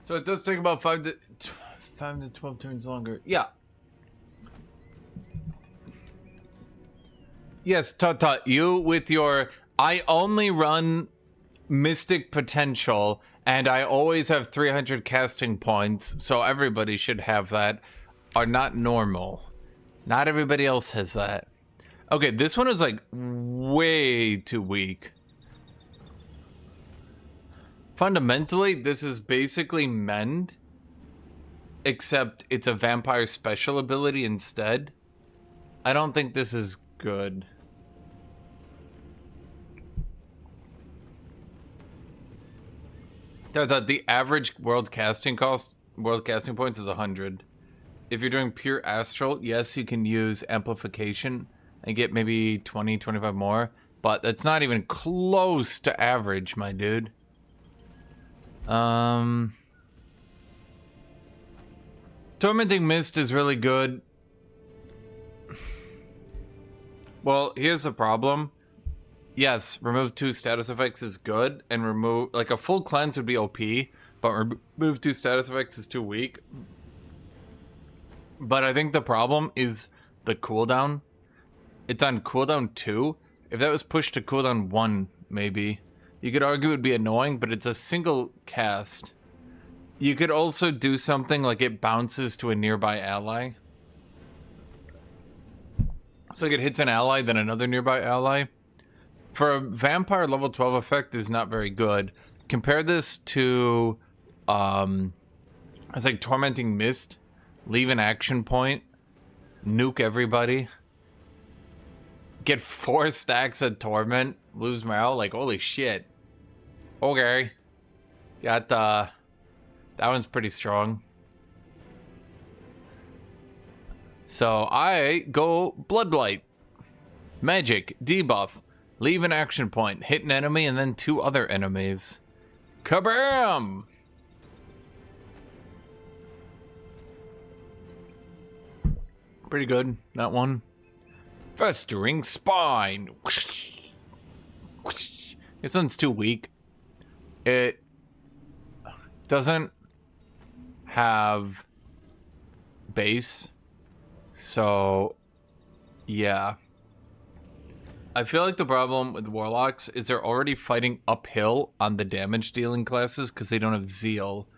So it does take about 5 to 12 turns longer. Yeah. Yes, Tut, you with your I only run Mystic Potential and I always have 300 casting points, so everybody should have that, are not normal. Not everybody else has that. Okay, this one is like way too weak. Fundamentally, this is basically Mend, except it's a vampire special ability instead. I don't think this is good. The average world casting points is 100. If you're doing pure astral, yes, you can use amplification and get maybe 20, 25 more, but that's not even close to average, my dude. Tormenting Mist is really good. Well, here's the problem. Yes, remove 2 status effects is good, and remove, like, a full cleanse would be OP, but remove 2 status effects is too weak. But I think the problem is the cooldown. It's on cooldown 2. If that was pushed to cooldown 1, maybe, you could argue it would be annoying, but it's a single cast. You could also do something like it bounces to a nearby ally. So like it hits an ally, then another nearby ally. For a vampire level 12 effect is not very good. Compare this to it's like Tormenting Mist. Leave an action point. Nuke everybody. Get 4 stacks of Torment. Lose morale. Like, holy shit. Okay. Got that one's pretty strong. So I go Blood Blight. Magic. Debuff. Leave an action point. Hit an enemy and then 2 other enemies. Kabam! Pretty good, that one. Festering Spine. This one's too weak. It doesn't have base. So, yeah. I feel like the problem with Warlocks is they're already fighting uphill on the damage dealing classes because they don't have Zeal.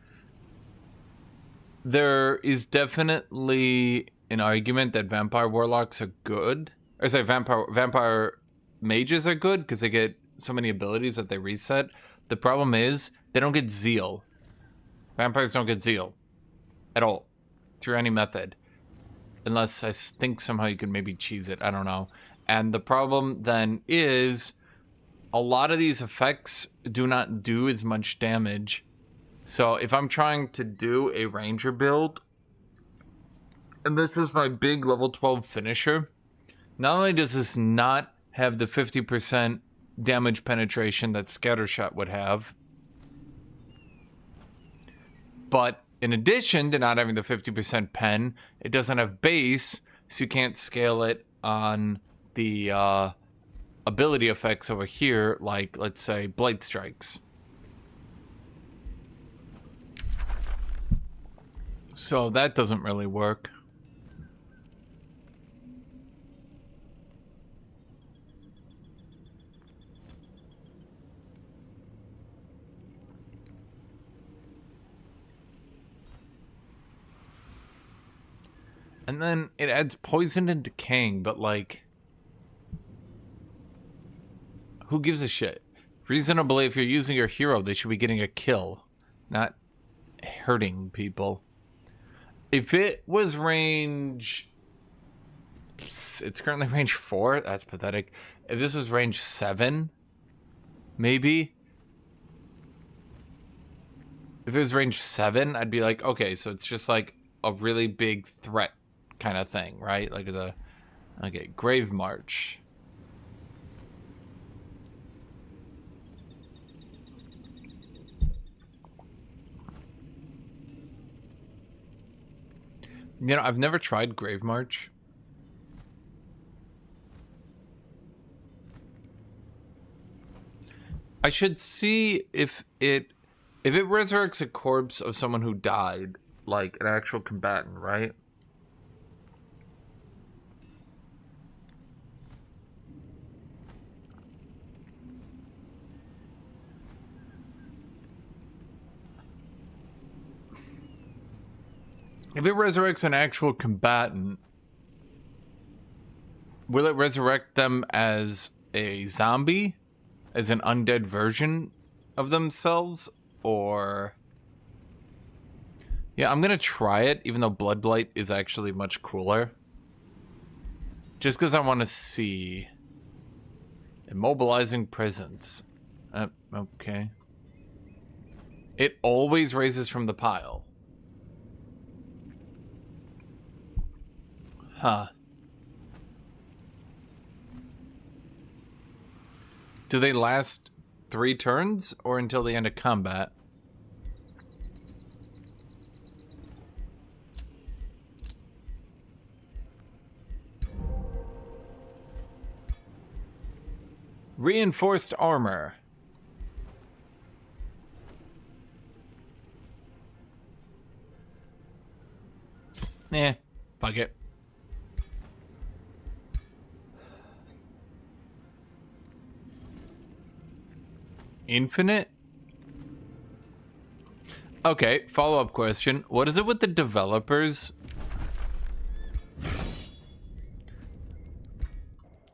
There is definitely an argument that Vampire Warlocks are good. Or say Vampire Mages are good because they get so many abilities that they reset. The problem is they don't get Zeal. Vampires don't get Zeal. At all. Through any method. Unless I think somehow you can maybe cheese it. I don't know. And the problem then is a lot of these effects do not do as much damage. So if I'm trying to do a Ranger build, and this is my big level 12 finisher, not only does this not have the 50% damage penetration that Scattershot would have, but in addition to not having the 50% pen, it doesn't have base, so you can't scale it on the ability effects over here, like, let's say, Blight Strikes. So that doesn't really work. And then it adds poison and decaying, but like, who gives a shit? Reasonably, if you're using your hero, they should be getting a kill, not hurting people. If it was range... It's currently range 4? That's pathetic. If this was range 7, maybe. If it was range 7, I'd be like, okay, so it's just like a really big threat kind of thing, right? Like the... Okay, Grave March. You know, I've never tried Grave March. I should see if it resurrects a corpse of someone who died, like an actual combatant, right? If it resurrects an actual combatant, will it resurrect them as a zombie? As an undead version of themselves? or... Yeah, I'm gonna try it, even though Blood Blight is actually much cooler. Just because I want to see... Immobilizing Presence. Okay. It always raises from the pile. Huh. Do they last 3 turns or until the end of combat? Reinforced armor. Eh, fuck it. Infinite? Okay, follow-up question. What is it with the developers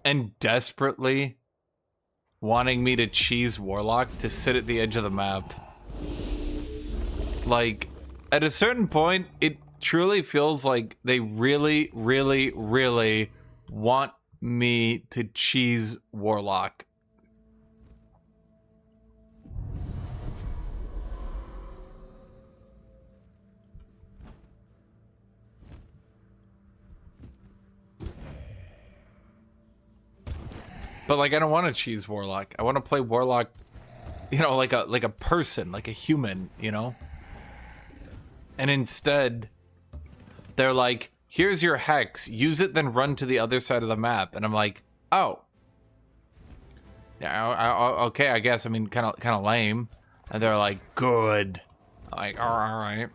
and desperately wanting me to cheese Warlock to sit at the edge of the map? Like, at a certain point, it truly feels like they really, really, really want me to cheese Warlock. But like, I don't want to cheese Warlock. I want to play Warlock, you know, like a person, like a human, you know? And instead, they're like, here's your hex, use it, then run to the other side of the map. And I'm like, oh. Yeah, okay, I guess. I mean, kind of lame. And they're like, good. I'm like, all right.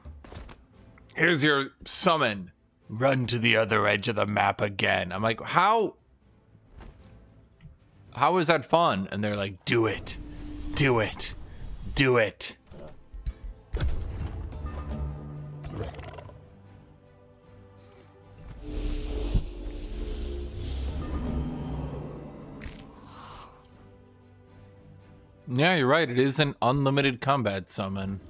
Here's your summon. Run to the other edge of the map again. I'm like, how is that fun? And they're like, do it. Do it. Do it. Yeah, you're right. It is an unlimited combat summon.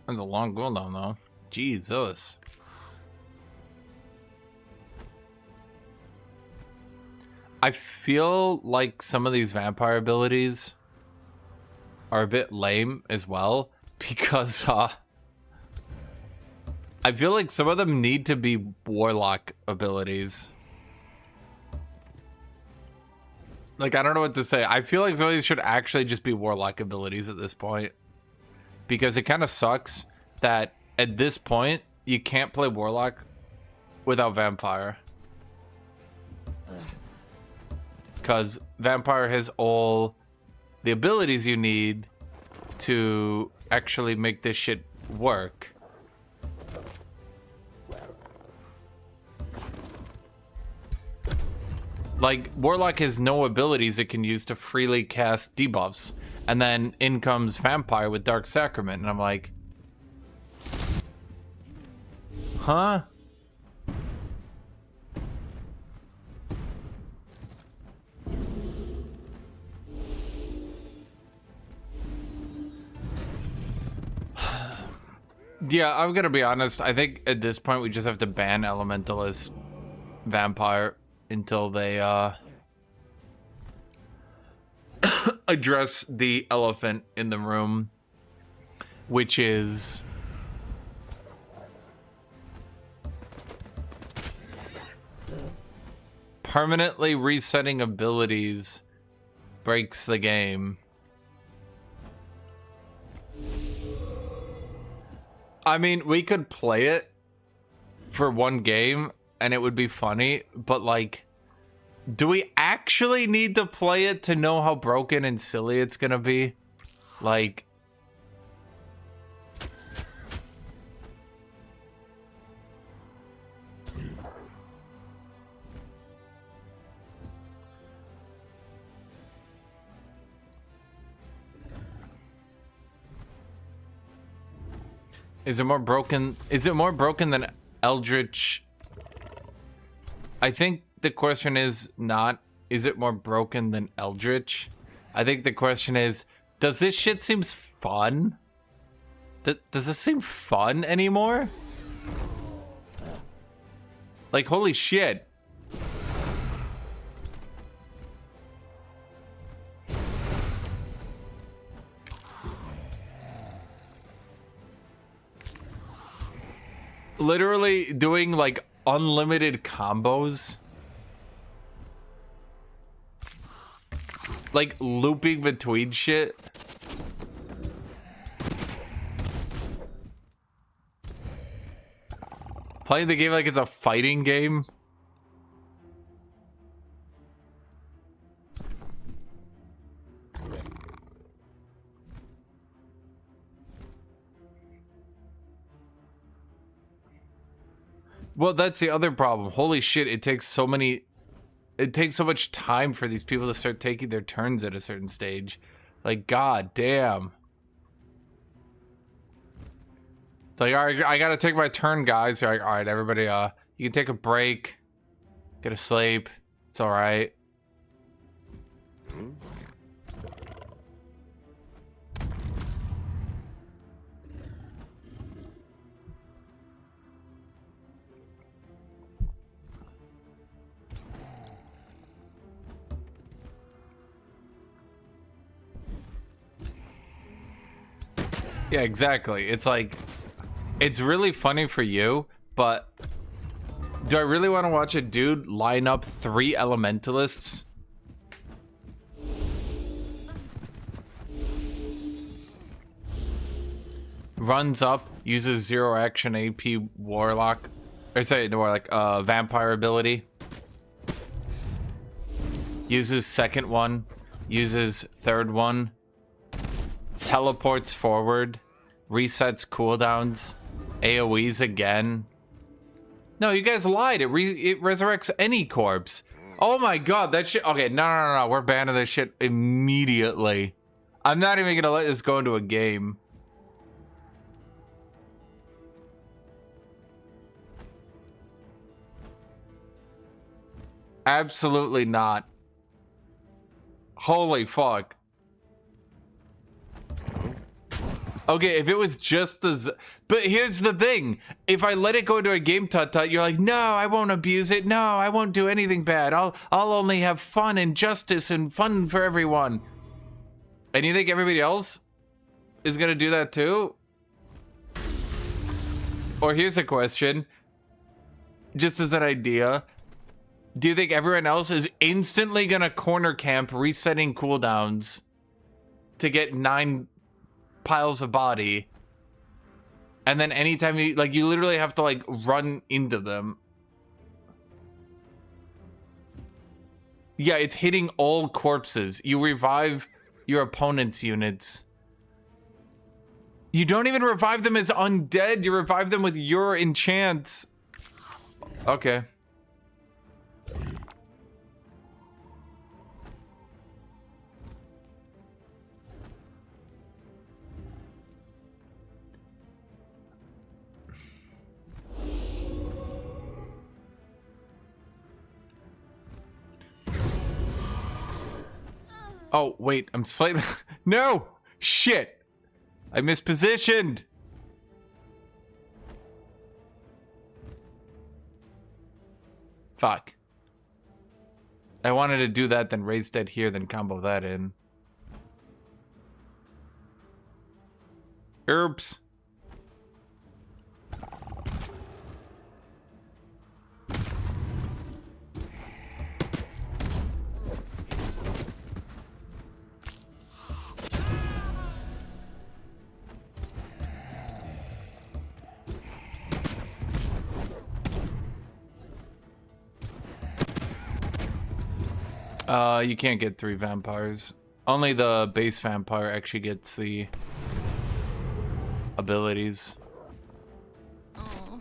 That's a long cooldown, though. Jesus. I feel like some of these vampire abilities are a bit lame as well, because I feel like some of them need to be Warlock abilities. Like, I don't know what to say. I feel like some of these should actually just be Warlock abilities at this point. Because it kind of sucks that at this point, you can't play Warlock without Vampire. Because Vampire has all the abilities you need to actually make this shit work. Like, Warlock has no abilities it can use to freely cast debuffs. And then in comes Vampire with Dark Sacrament. And I'm like... Huh? Yeah, I'm gonna be honest. I think at this point we just have to ban Elementalist Vampire until they address the elephant in the room, which is permanently resetting abilities breaks the game. I mean, we could play it for one game and it would be funny, but like, do we actually need to play it to know how broken and silly it's gonna be? Like... Is it more broken? Is it more broken than Eldritch? I think the question is not is it more broken than Eldritch? I think the question is, does this shit seems fun? Does this seem fun anymore? Like, holy shit. Literally doing like unlimited combos. Like looping between shit. Playing the game like it's a fighting game. Well, that's the other problem. Holy shit, it takes so much time for these people to start taking their turns at a certain stage. Like, god damn. It's like, all right, I gotta take my turn, guys. You're like, all right, everybody, you can take a break, get a sleep. It's all right. Yeah, exactly. It's like, it's really funny for you, but do I really want to watch a dude line up 3 elementalists? Runs up, uses 0 action AP warlock, or sorry, warlock, vampire ability. Uses second one, uses third one. Teleports forward, resets cooldowns, AoEs again. No, you guys lied. It resurrects any corpse. Oh my god, that shit. Okay, no. We're banning this shit immediately. I'm not even gonna let this go into a game. Absolutely not. Holy fuck. Okay, if it was just the... But here's the thing. If I let it go into a game, Tut, you're like, no, I won't abuse it. No, I won't do anything bad. I'll only have fun and justice and fun for everyone. And you think everybody else is going to do that too? Or here's a question. Just as an idea. Do you think everyone else is instantly going to corner camp resetting cooldowns to get 9... piles of body, and then anytime you like, you literally have to like run into them? Yeah, it's hitting all corpses. You revive your opponent's units. You don't even revive them as undead. You revive them with your enchants. Okay. Oh, wait, I'm slightly... No! Shit! I mispositioned! Fuck. I wanted to do that, then raise dead here, then combo that in. Oops. You can't get 3 vampires. Only the base vampire actually gets the abilities. Oh.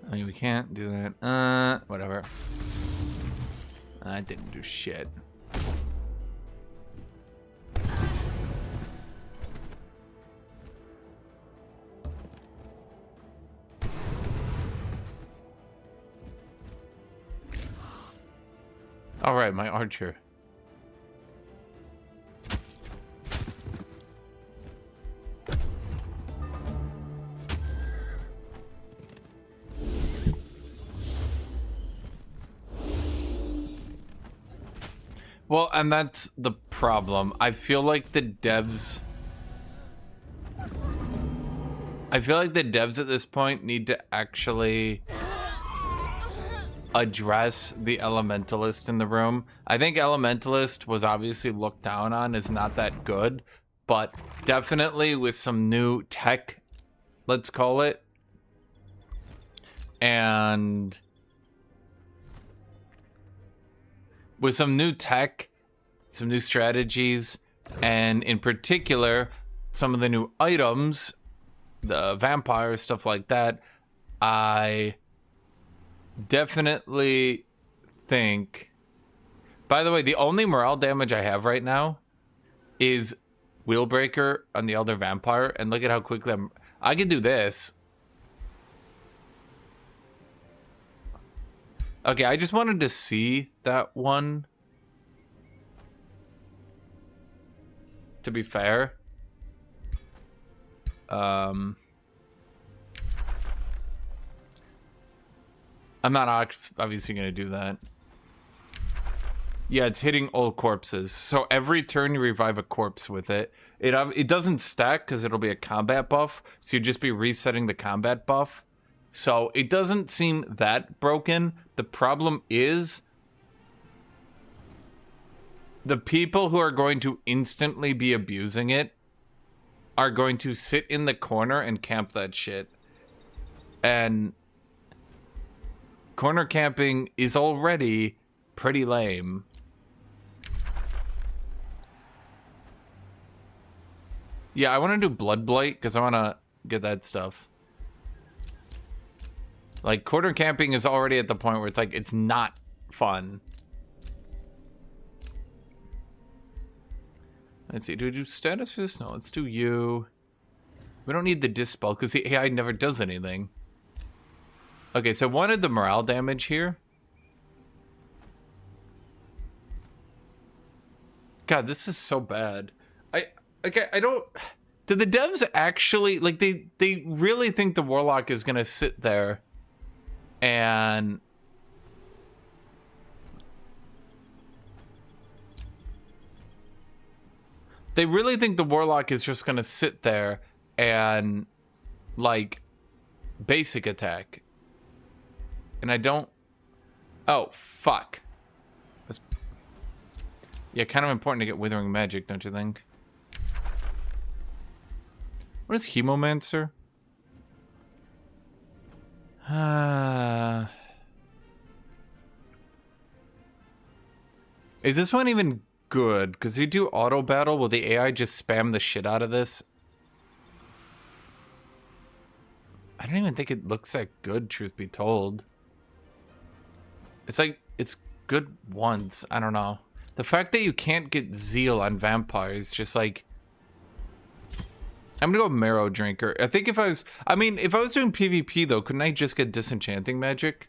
I mean, we can't do that. Whatever. I didn't do shit. All right, my archer. Well, and that's the problem. I feel like the devs at this point need to actually address the elementalist in the room. I think elementalist was obviously looked down on as not that good, but definitely with some new tech, let's call it, and with some new tech, some new strategies, and in particular, some of the new items, the vampires, stuff like that, I definitely think... By the way, the only morale damage I have right now is Wheelbreaker on the Elder Vampire, and look at how quickly I can do this. Okay, I just wanted to see that one. To be fair. I'm not obviously going to do that. Yeah, it's hitting all corpses. So every turn you revive a corpse with it. It doesn't stack because it'll be a combat buff. So you'd just be resetting the combat buff. So it doesn't seem that broken. The problem is the people who are going to instantly be abusing it are going to sit in the corner and camp that shit. And corner camping is already pretty lame. Yeah, I want to do Blood Blight because I want to get that stuff. Like, corner camping is already at the point where it's like, it's not fun. Let's see, do we do status for this? No, let's do you. We don't need the dispel because the AI never does anything. Okay, so I wanted the morale damage here. God, this is so bad. I don't... Did the devs actually... Like, they really think the Warlock is going to sit there and... They really think the Warlock is just going to sit there and, like, basic attack. And I don't... Oh, fuck. That's... Yeah, kind of important to get Withering Magic, don't you think? What is Hemomancer? Is this one even good? Because if you do auto battle, will the AI just spam the shit out of this? I don't even think it looks that good, truth be told. It's like, it's good once. I don't know. The fact that you can't get Zeal on vampires, just like... I'm gonna go Marrow Drinker. I think if I was... I mean, if I was doing PvP, though, couldn't I just get Disenchanting Magic?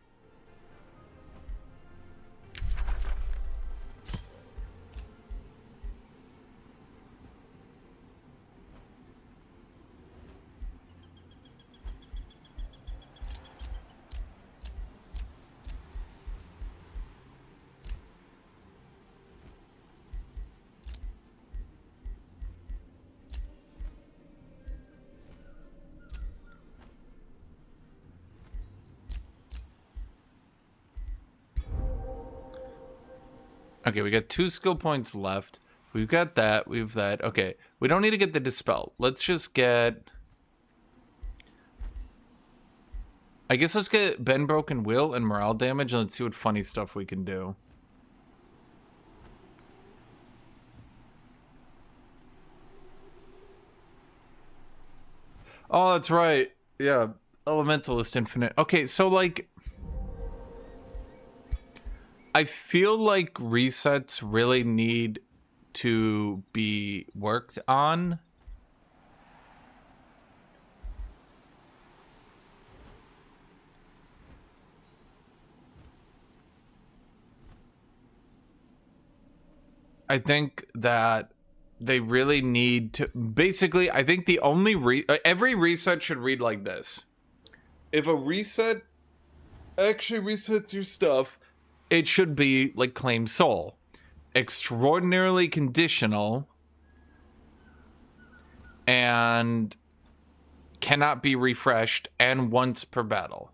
Okay, we got 2 skill points left. We've got that. We've that. Okay, we don't need to get the Dispel. Let's just get... I guess let's get Bend Broken Will and Morale Damage, and let's see what funny stuff we can do. Oh, that's right. Yeah, Elementalist Infinite. Okay, so, like... I feel like resets really need to be worked on. I think that they really need to... Basically, I think the only... every reset should read like this. If a reset actually resets your stuff, it should be like Claim Soul. Extraordinarily conditional and cannot be refreshed and once per battle.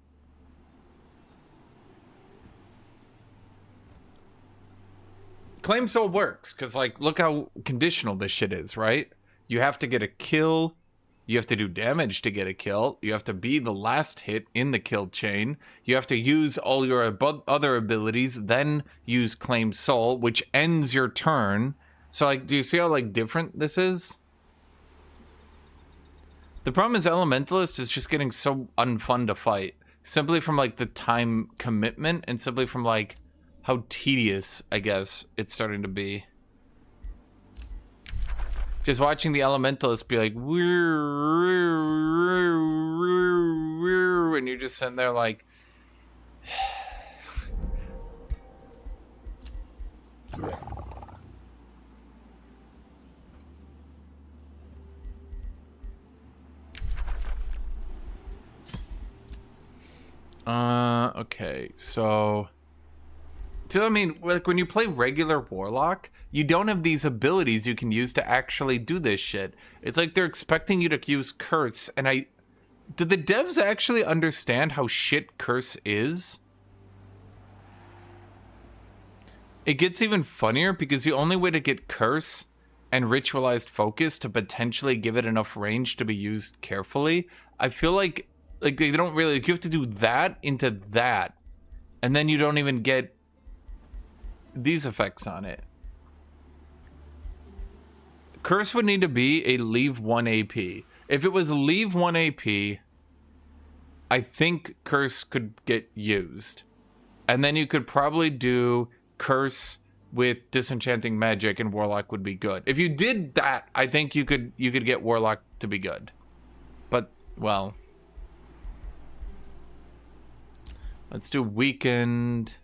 Claim Soul works because, like, look how conditional this shit is, right? You have to get a kill. You have to do damage to get a kill. You have to be the last hit in the kill chain. You have to use all your other abilities, then use Claim Soul, which ends your turn. So, like, do you see how, like, different this is? The problem is Elementalist is just getting so unfun to fight. Simply from, like, the time commitment and simply from, like, how tedious, I guess, it's starting to be. Just watching the Elementalist be like, and you're just sitting there like, okay, so I mean, like, when you play regular Warlock, you don't have these abilities you can use to actually do this shit. It's like they're expecting you to use Curse, and did the devs actually understand how shit Curse is? It gets even funnier because the only way to get Curse and Ritualized Focus to potentially give it enough range to be used carefully, I feel like they don't really, like, you have to do that into that, and then you don't even get these effects on it. Curse would need to be a leave 1 AP. If it was leave 1 AP, I think Curse could get used. And then you could probably do Curse with Disenchanting Magic and Warlock would be good. If you did that, I think you could get Warlock to be good. But, well, let's do Weakened.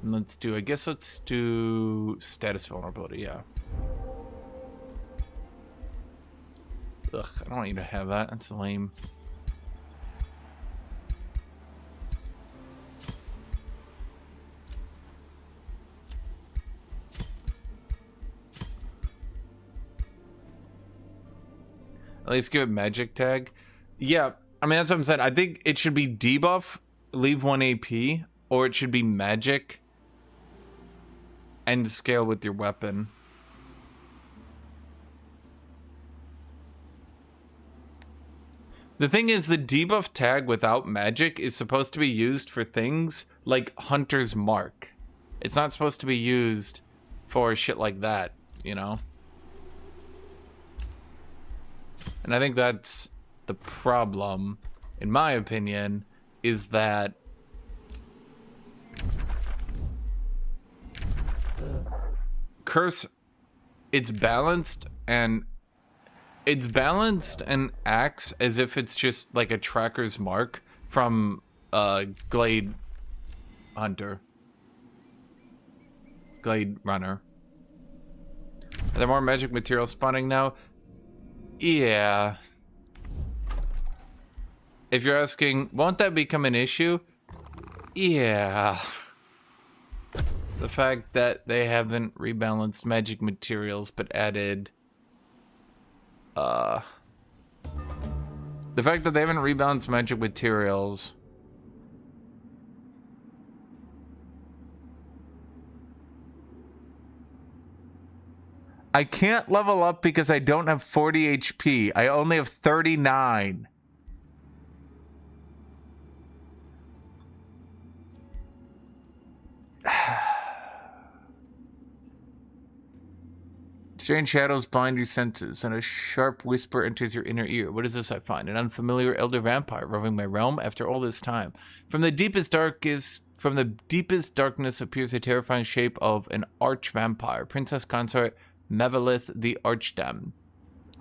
Let's do, I guess let's do Status Vulnerability, yeah. Ugh, I don't want you to have that. That's lame. At least give it Magic Tag. Yeah, I mean, that's what I'm saying. I think it should be debuff, leave 1 AP, or it should be Magic and scale with your weapon. The thing is, the debuff tag without magic is supposed to be used for things like Hunter's Mark. It's not supposed to be used for shit like that, you know? And I think that's the problem, in my opinion, is that Curse, it's balanced and acts as if it's just like a tracker's mark from Glade Runner. Are there more magic material spawning now? Yeah. If you're asking, won't that become an issue? Yeah. The fact that they haven't rebalanced magic materials but added the fact that they haven't rebalanced magic materials I can't level up because I don't have 40 HP. I only have 39. Strange shadows blind your senses, and a sharp whisper enters your inner ear. What is this I find? An unfamiliar elder vampire roving my realm after all this time. From the deepest darkness appears a terrifying shape of an arch-vampire, princess consort Mevalith the Archdam.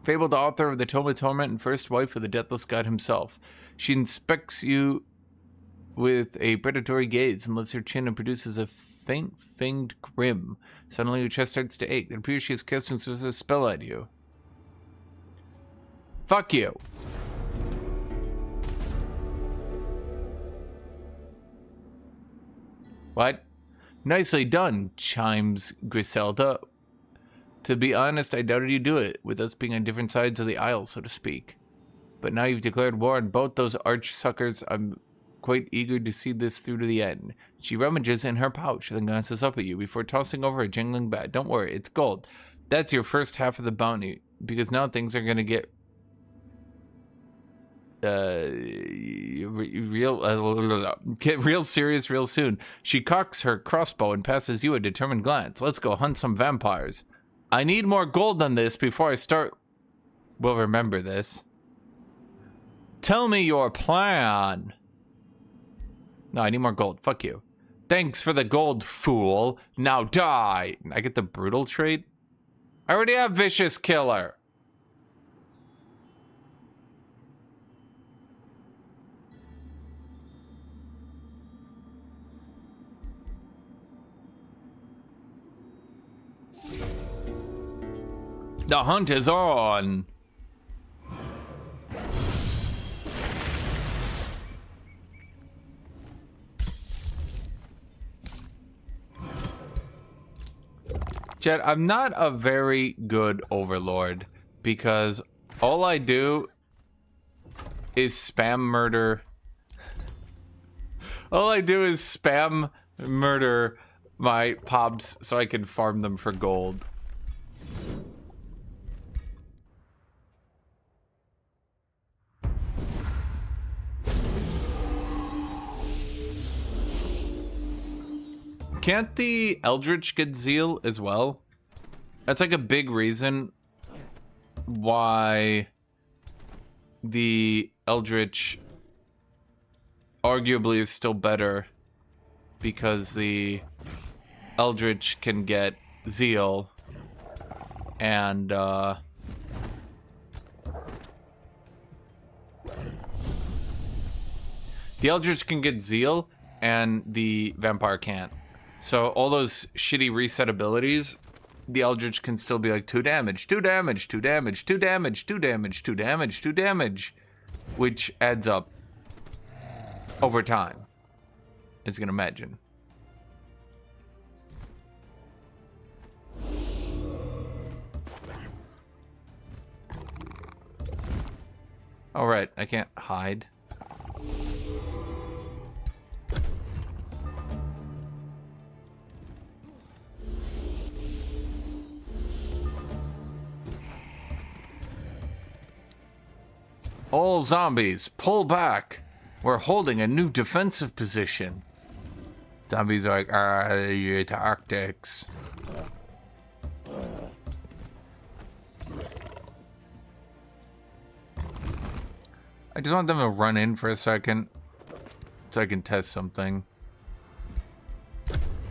Fabled author of the Tome of Torment and first wife of the deathless god himself. She inspects you with a predatory gaze and lifts her chin and produces a faint-finged grim. Suddenly your chest starts to ache. It appears she has cast a spell at you. Fuck you. What? Nicely done, chimes Griselda. To be honest, I doubted you'd do it, with us being on different sides of the aisle, so to speak. But now you've declared war on both those arch suckers, I'm quite eager to see this through to the end. She rummages in her pouch, then glances up at you before tossing over a jingling bat. Don't worry, it's gold. That's your first half of the bounty, because now things are gonna get real serious real soon. She cocks her crossbow and passes you a determined glance. Let's go hunt some vampires. I need more gold than this before I start. We'll remember this. Tell me your plan. No, I need more gold. Fuck you. Thanks for the gold, fool. Now die. I get the brutal trait? I already have vicious killer. The hunt is on. Chet, I'm not a very good overlord because all I do is spam murder. All I do is spam murder my pobs so I can farm them for gold. Can't the Eldritch get Zeal as well? That's like a big reason why the Eldritch arguably is still better, because the Eldritch can get Zeal and the Eldritch can get Zeal and the Vampire can't. So all those shitty reset abilities, the Eldritch can still be like 2 damage, 2 damage, 2 damage, 2 damage, 2 damage, 2 damage, 2 damage, which adds up over time, as you can imagine. All right, I can't hide. All zombies, pull back. We're holding a new defensive position. Zombies are like, your tactics. I just want them to run in for a second so I can test something.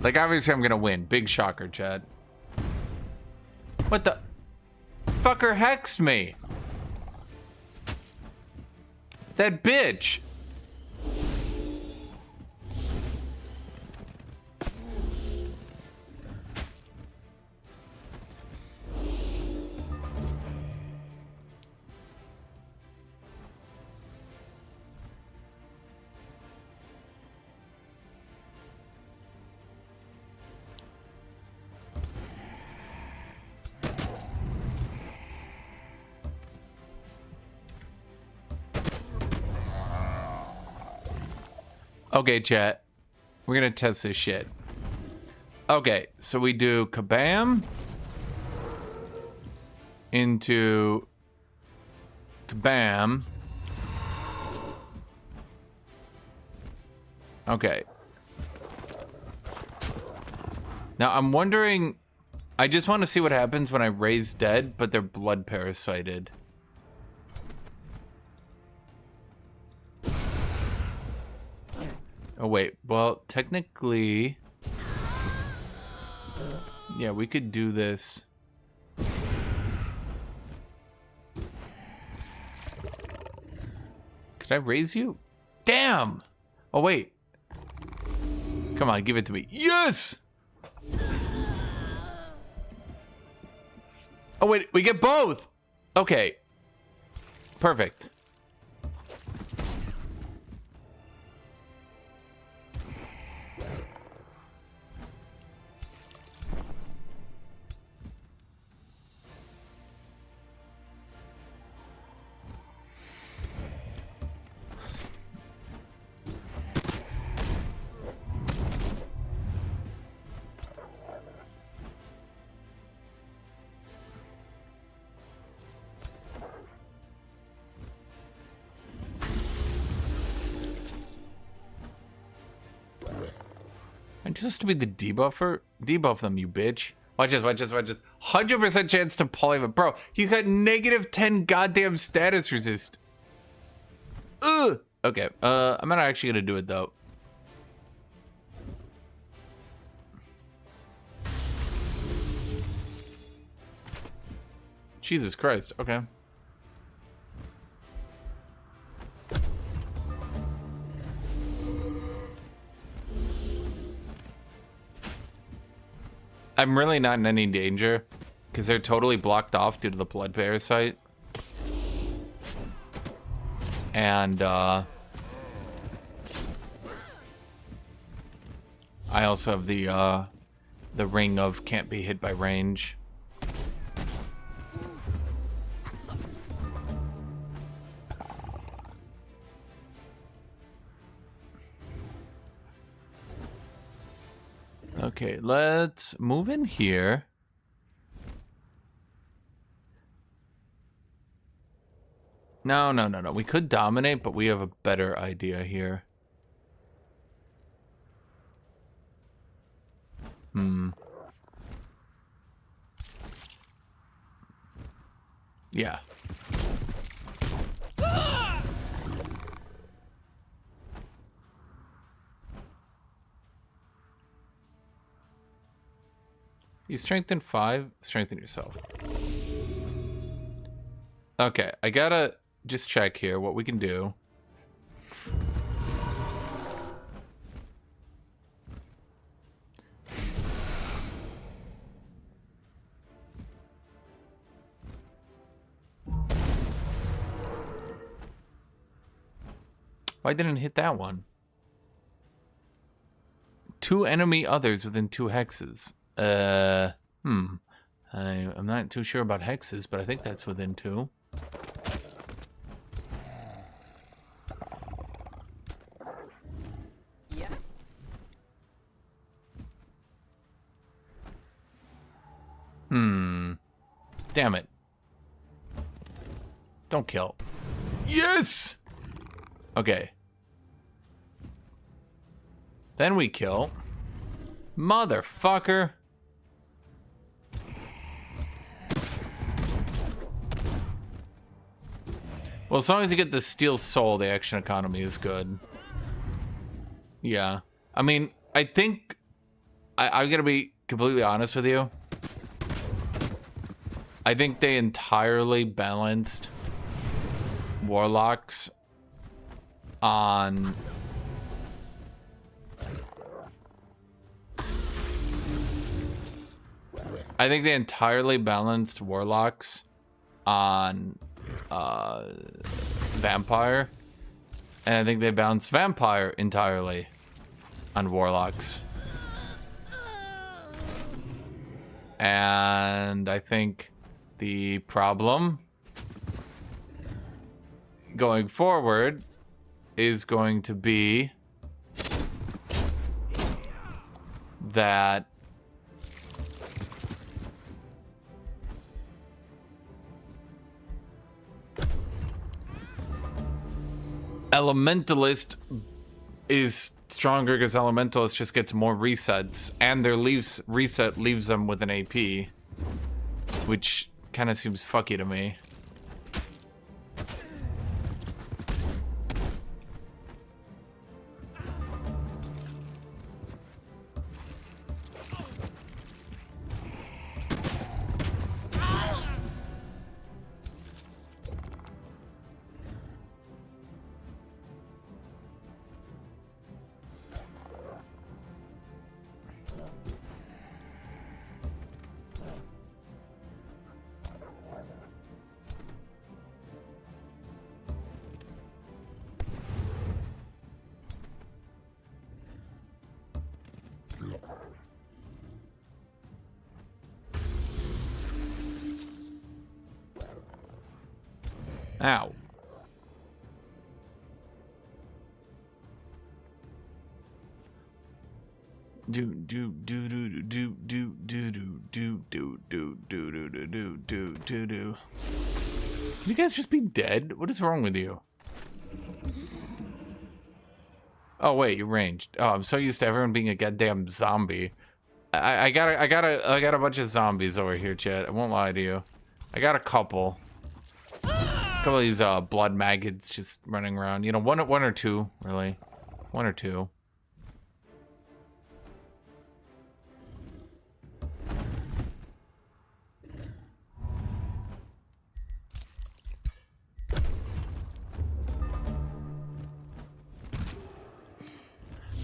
Like, obviously I'm gonna win. Big shocker, Chad. What the? Fucker hexed me. That bitch! Okay, chat. We're gonna test this shit. Okay, so we do kabam into kabam. Okay. Now I'm wondering, I just want to see what happens when I raise dead, but they're blood parasited. Oh wait, well, technically, yeah, we could do this. Could I raise you? Damn! Oh wait. Come on, give it to me. Yes! Oh, wait, we get both. Okay. Perfect. I'm supposed to be the debuffer? Debuff them, you bitch. Watch this, watch this, watch this. 100% chance to polymer. Bro, he's got -10 goddamn status resist. Ugh. Okay, I'm not actually gonna do it though. Jesus Christ, okay. I'm really not in any danger because they're totally blocked off due to the blood parasite. And I also have the ring of can't be hit by range. Okay, let's move in here. No. We could dominate, but we have a better idea here. Yeah. You strengthen 5, strengthen yourself. Okay, I gotta just check here what we can do. Why didn't it hit that one? 2 enemy others within 2 hexes. I'm not too sure about hexes, but I think that's within 2. Yeah. Damn it. Don't kill. Yes! Okay. Then we kill. Motherfucker. Well, as long as you get the steel soul, the action economy is good. Yeah. I mean, I think... I'm gonna be completely honest with you. I think they entirely balanced warlocks on... I think they entirely balanced warlocks on vampire, and I think they balanced vampire entirely on warlocks. And I think the problem going forward is going to be that Elementalist is stronger because Elementalist just gets more resets, and their reset leaves them with an AP, which kind of seems fucky to me. Ow. Do do do do do do do do do do do do do do do do do. Can you guys just be dead? What is wrong with you? Oh wait, you're ranged. Oh, I'm so used to everyone being a goddamn zombie. I got a bunch of zombies over here, Chad. I won't lie to you. I got a couple. A couple of these blood maggots just running around. You know, one or two, really. One or two.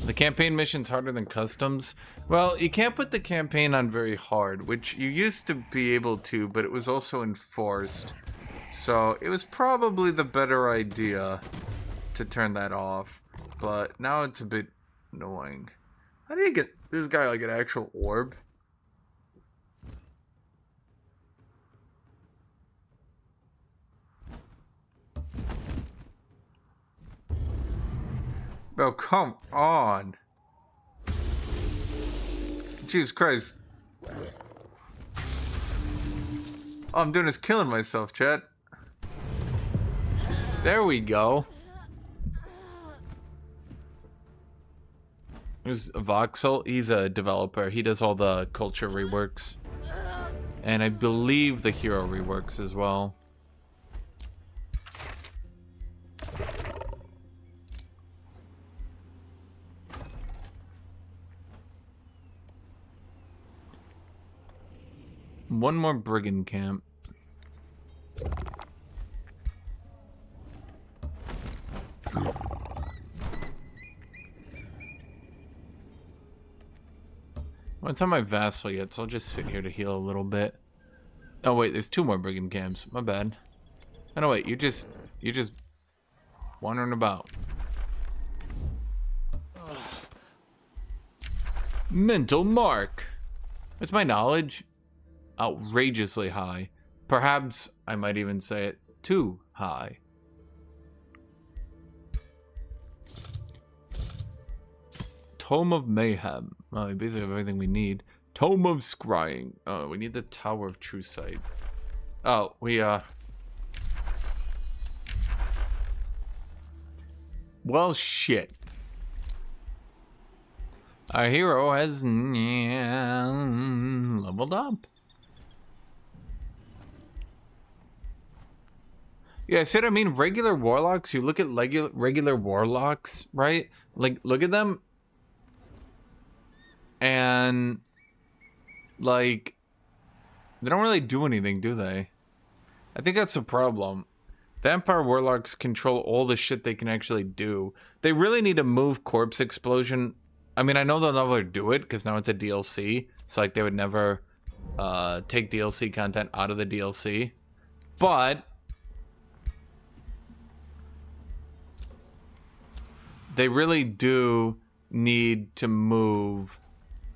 The campaign mission's harder than customs. Well, you can't put the campaign on very hard, which you used to be able to, but it was also enforced. So it was probably the better idea to turn that off. But now it's a bit annoying. How do you get this guy like an actual orb? Bro, come on. Jesus Christ. All I'm doing is killing myself, chat. There we go. There's Voxel. He's a developer. He does all the culture reworks. And I believe the hero reworks as well. One more brigand camp. Well, it's on my vassal yet, so I'll just sit here to heal a little bit. Oh wait, there's two more brigand camps. My bad. Oh no, wait, you're just wandering about. Mental mark. What's my knowledge? Outrageously high. Perhaps I might even say it too high. Tome of Mayhem. Oh, we basically have everything we need. Tome of Scrying. Oh, we need the Tower of True Sight. Oh, we well, shit. Our hero has leveled up. Yeah, I said, I mean, regular warlocks, you look at regular warlocks, right? Like, look at them. And, like, they don't really do anything, do they? I think that's the problem. Vampire warlocks control all the shit they can actually do. They really need to move Corpse Explosion. I mean, I know they'll never do it, because now it's a DLC. So, like, they would never take DLC content out of the DLC. But they really do need to move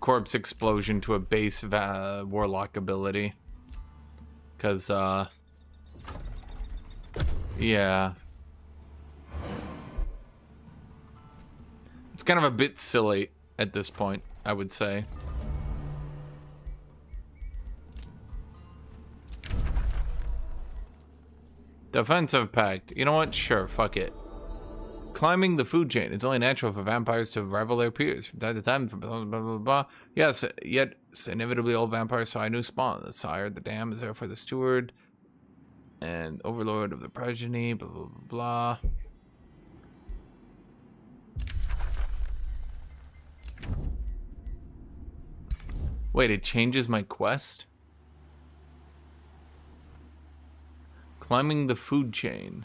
Corpse Explosion to a base warlock ability. Because, yeah. It's kind of a bit silly at this point, I would say. Defensive pact. You know what? Sure, fuck it. Climbing the food chain. It's only natural for vampires to rival their peers from time to time. Blah, blah, blah, blah. Yes, yet inevitably all vampires saw a new spawn. The sire, the dam is therefore the steward and overlord of the progeny. Blah, blah, blah, blah. Wait, it changes my quest? Climbing the food chain.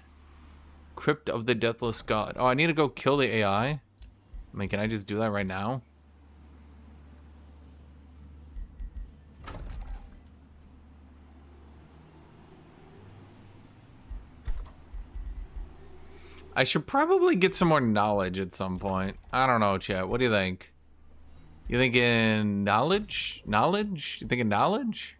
Crypt of the Deathless God. Oh, I need to go kill the AI? I mean, can I just do that right now? I should probably get some more knowledge at some point. I don't know, chat. What do you think? You thinking knowledge? Knowledge? You thinking knowledge?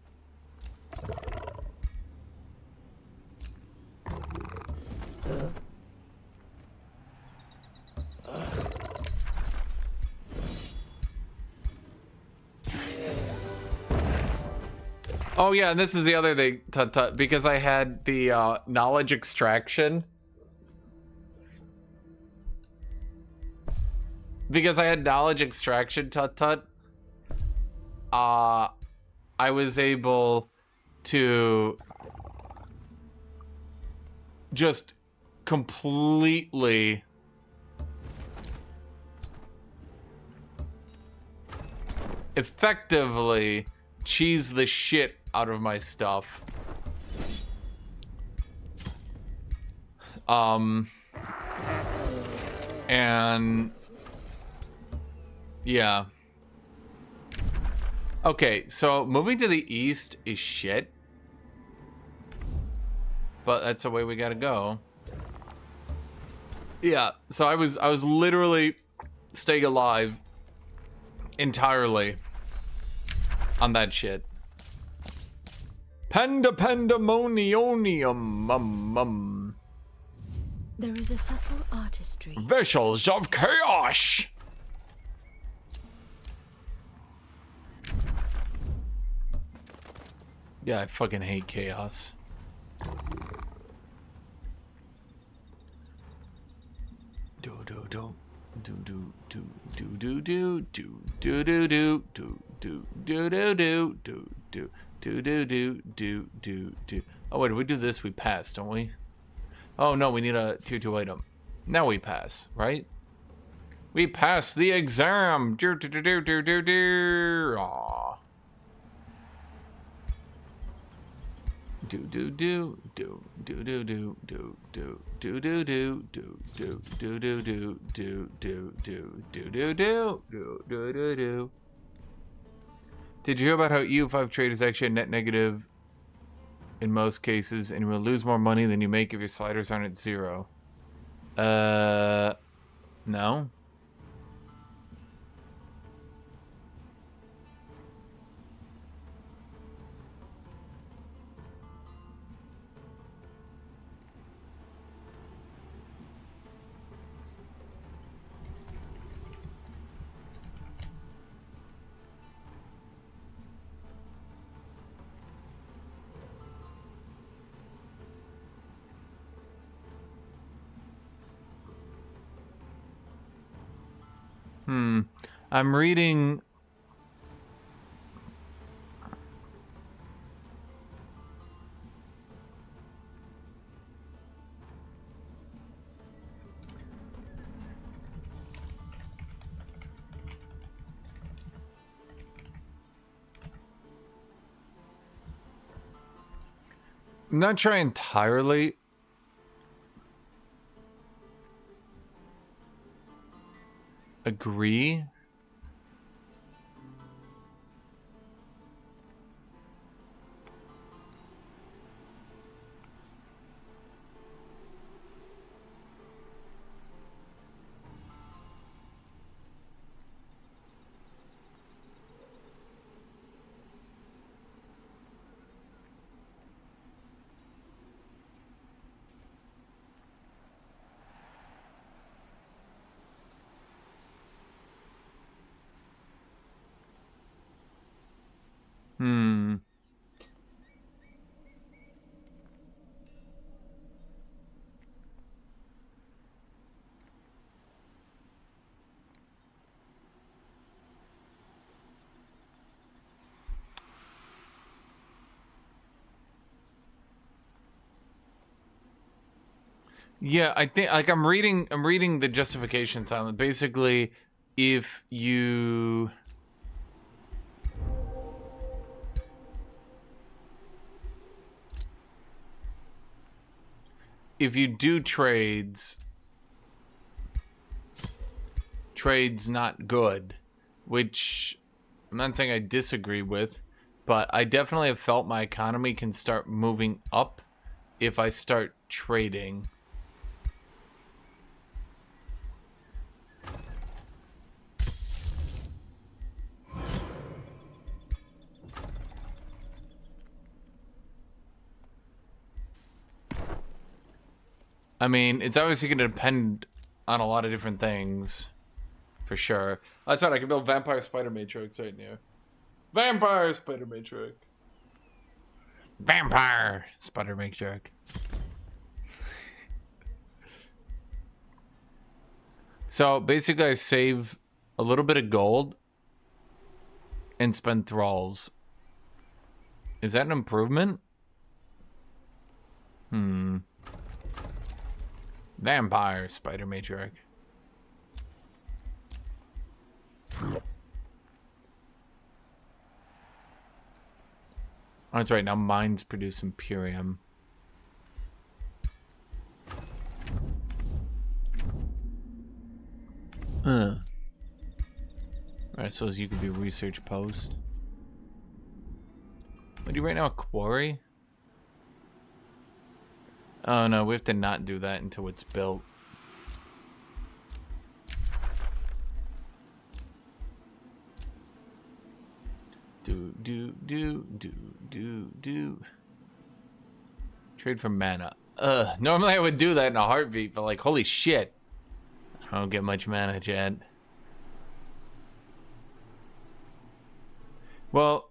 Oh yeah, and this is the other thing, because I had the knowledge extraction. Because I had knowledge extraction, I was able to just completely effectively cheese the shit out of my stuff. And yeah. Okay, so moving to the east is shit. But that's the way we gotta go. Yeah, so I was literally staying alive entirely on that shit. Pandemonium. There is a subtle artistry. Vessels of chaos. Yeah, I fucking hate chaos. Oh wait, if we do this, we pass, don't we? Oh no, we need a tier 2 item. Now we pass, right? We pass the exam. Aw. Did you hear about how EU5 trade is actually a net negative in most cases, and you will lose more money than you make if your sliders aren't at 0? No. I'm reading. I'm not sure I entirely agree. Yeah, I think like I'm reading the justifications on it. Basically, if you do trades not good, which I'm not saying I disagree with, but I definitely have felt my economy can start moving up if I start trading. I mean, it's obviously going to depend on a lot of different things, for sure. That's right, I can build Vampire Spider Matrix right now. Vampire Spider Matrix. Vampire Spider Matrix. So basically, I save a little bit of gold and spend thralls. Is that an improvement? Vampire Spider Matrix. Oh, that's right. Now mines produce Imperium. Alright, I suppose you could be a research post. What do you right now? A quarry? Oh no, we have to not do that until it's built. Do. Trade for mana. Normally I would do that in a heartbeat, but like, holy shit. I don't get much mana, Chad. Well,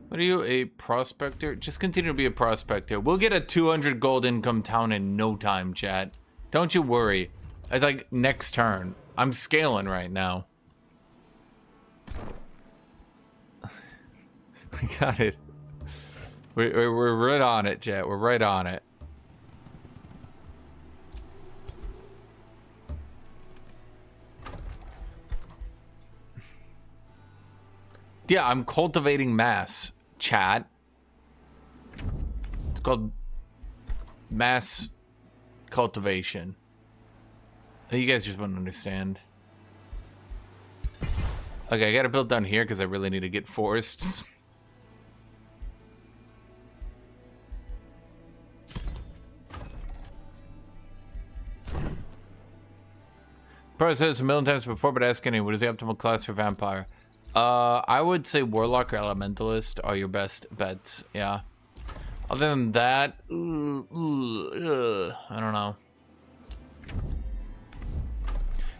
what are you, a prospector? Just continue to be a prospector. We'll get a 200 gold income town in no time, chat. Don't you worry. It's like next turn. I'm scaling right now. We got it. We're right on it, chat. We're right on it. Yeah, I'm cultivating mass, chat. It's called mass cultivation. You guys just wouldn't understand. Okay, I gotta build down here because I really need to get forests. Probably said this a million times before, but ask anyway, what is the optimal class for vampire? I would say Warlock or Elementalist are your best bets, yeah. Other than that, I don't know.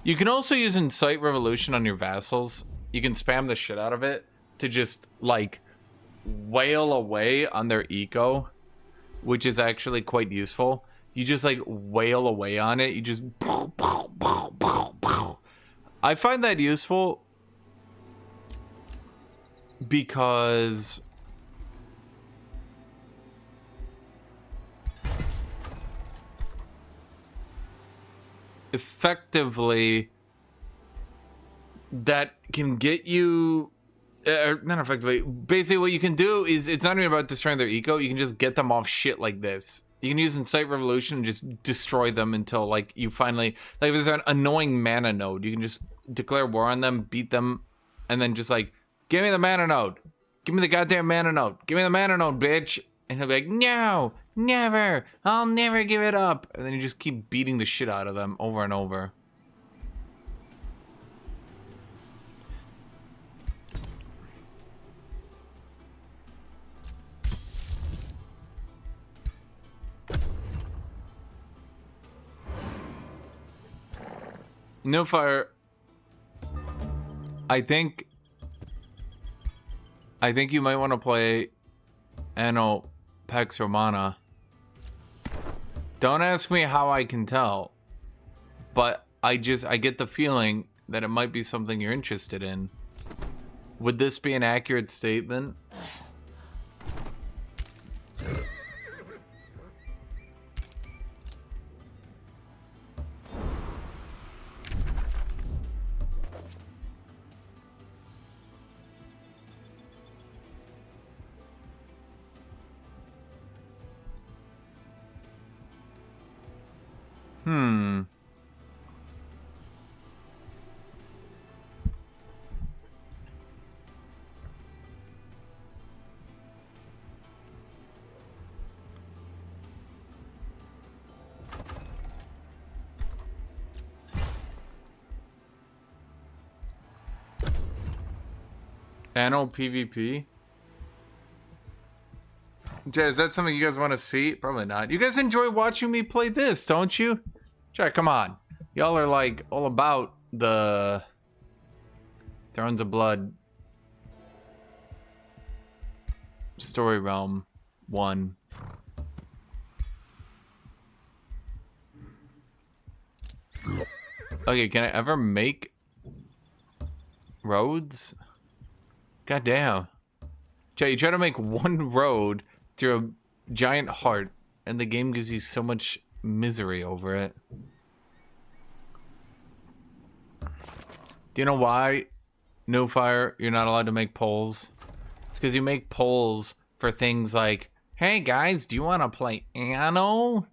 You can also use Incite Revolution on your vassals. You can spam the shit out of it to just, like, wail away on their eco, which is actually quite useful. You just, like, wail away on it. You just... I find that useful because effectively that can get you not effectively, basically what you can do is, it's not even about destroying their eco, you can just get them off shit like this. You can use Incite Revolution and just destroy them until, like, you finally, like, if there's an annoying mana node, you can just declare war on them, beat them, and then just, like, give me the mana node. Give me the goddamn mana node. Give me the mana node, bitch. And he'll be like, no, never. I'll never give it up. And then you just keep beating the shit out of them over and over. No fire. I think you might want to play Anno Pax Romana. Don't ask me how I can tell, but I get the feeling that it might be something you're interested in. Would this be an accurate statement? Anno PvP? Jay, is that something you guys want to see? Probably not. You guys enjoy watching me play this, don't you? Jay, come on. Y'all are like all about the Thrones of Blood Story Realm 1. Okay, can I ever make roads? God damn. Jay, you try to make one road through a giant heart, and the game gives you so much misery over it. Do you know why, No Fire, you're not allowed to make polls? It's because you make polls for things like, hey guys, do you want to play Anno?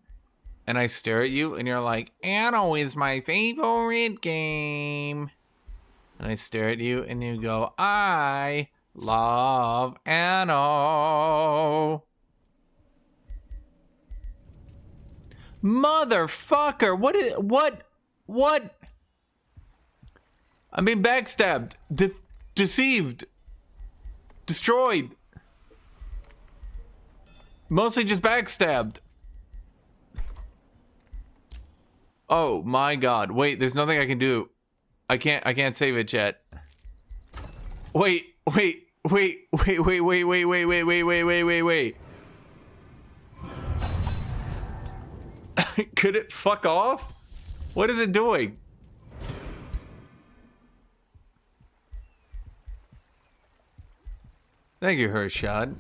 And I stare at you, and you're like, Anno is my favorite game. And I stare at you, and you go, I love Anno. Motherfucker, what? I'm being backstabbed, deceived, destroyed. Mostly just backstabbed. Oh my god. Wait, there's nothing I can do. I can't save it yet. Wait. Could it fuck off? What is it doing? Thank you, Hershad.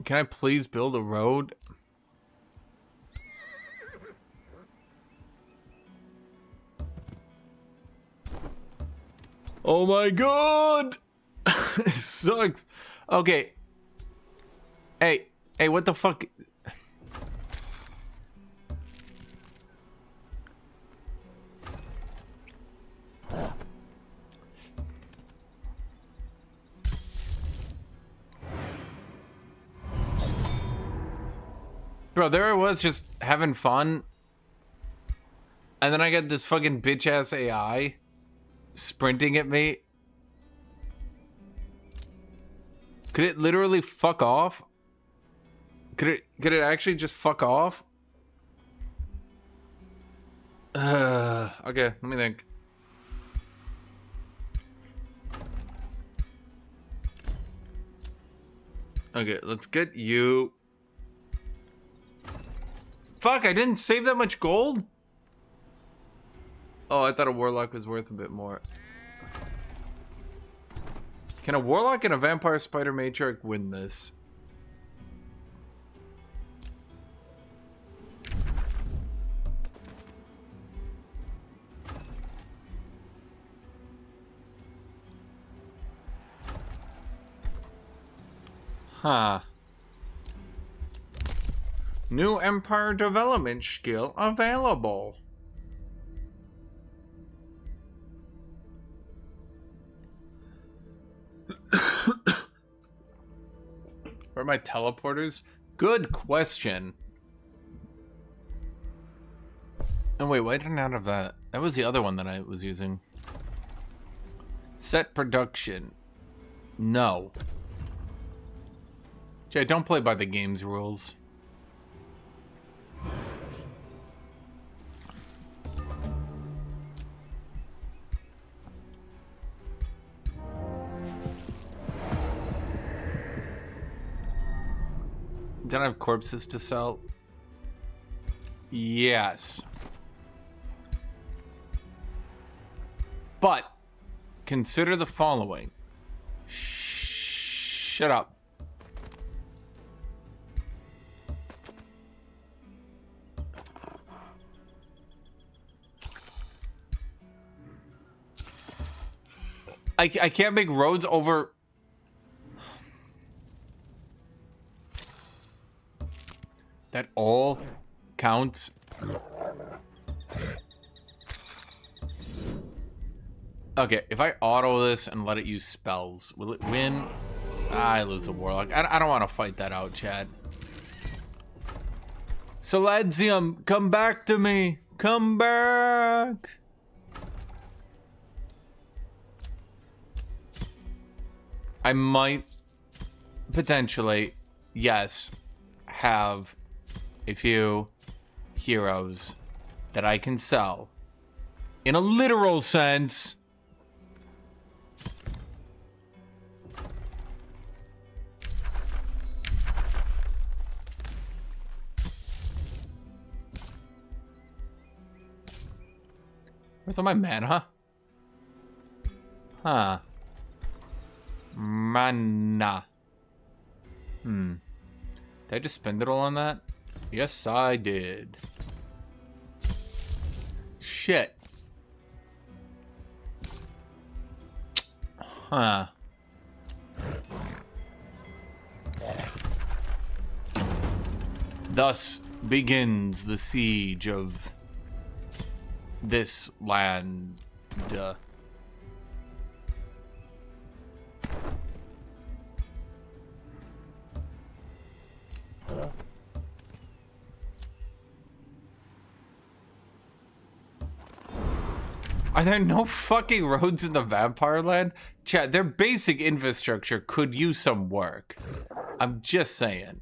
Can I please build a road? Oh my god! It sucks. Okay. Hey, what the fuck? Bro, there I was just having fun. And then I got this fucking bitch ass AI sprinting at me. Could it literally fuck off? Could it actually just fuck off? Okay, let me think. Okay, let's get you. Fuck, I didn't save that much gold? Oh, I thought a warlock was worth a bit more. Can a warlock and a vampire spider matriarch win this? Huh. New empire development skill available. Where are my teleporters? Good question. Oh wait, why didn't I have that? That was the other one that I was using. Set production. No. Jay, don't play by the game's rules. Don't I have corpses to sell? Yes. But consider the following. Shut up. I can't make roads over. That all counts. Okay, if I auto this and let it use spells, will it win? I lose a warlock. I don't want to fight that out, Chad. Soladium, come back to me. Come back. I might potentially, yes, have a few heroes that I can sell in a literal sense. Where's all my mana? Huh. Mana. Did I just spend it all on that? Yes, I did. Shit. Huh. Thus begins the siege of this land. Are there no fucking roads in the vampire land? Chat, their basic infrastructure could use some work. I'm just saying.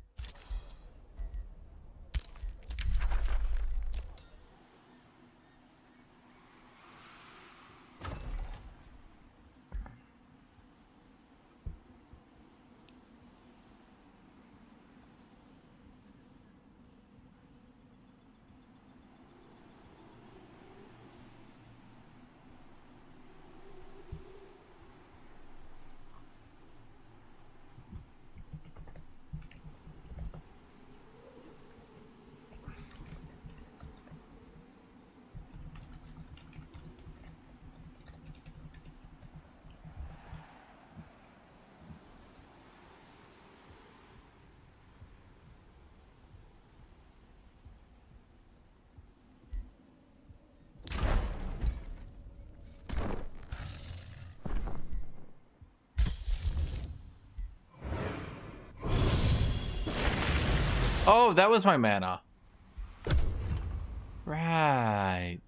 Oh, that was my mana. Right.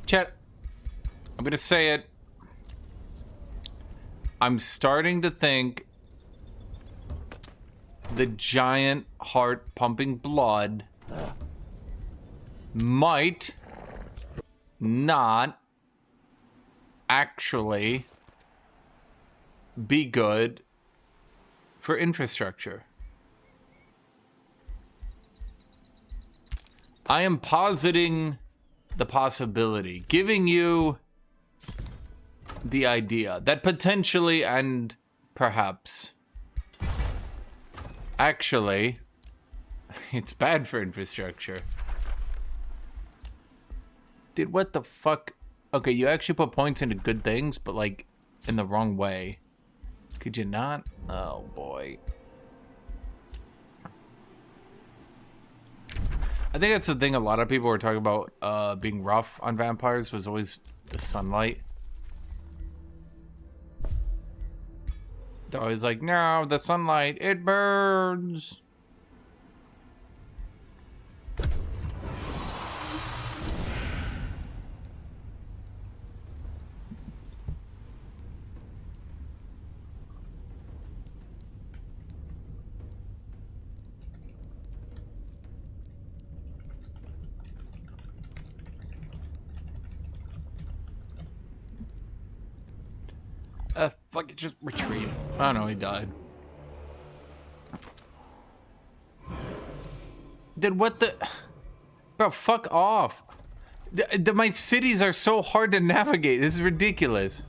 Chat, I'm gonna say it. I'm starting to think the giant heart pumping blood might not actually be good for infrastructure. I am positing the possibility, giving you the idea that potentially and perhaps actually it's bad for infrastructure. Dude, what the fuck? Okay, you actually put points into good things, but like in the wrong way. Could you not? Oh boy. I think that's the thing a lot of people were talking about being rough on vampires was always the sunlight. They're always like, no, the sunlight, it burns. Fuck it, just retreat. Oh no, he died. Dude, what the... Bro, fuck off. My cities are so hard to navigate. This is ridiculous.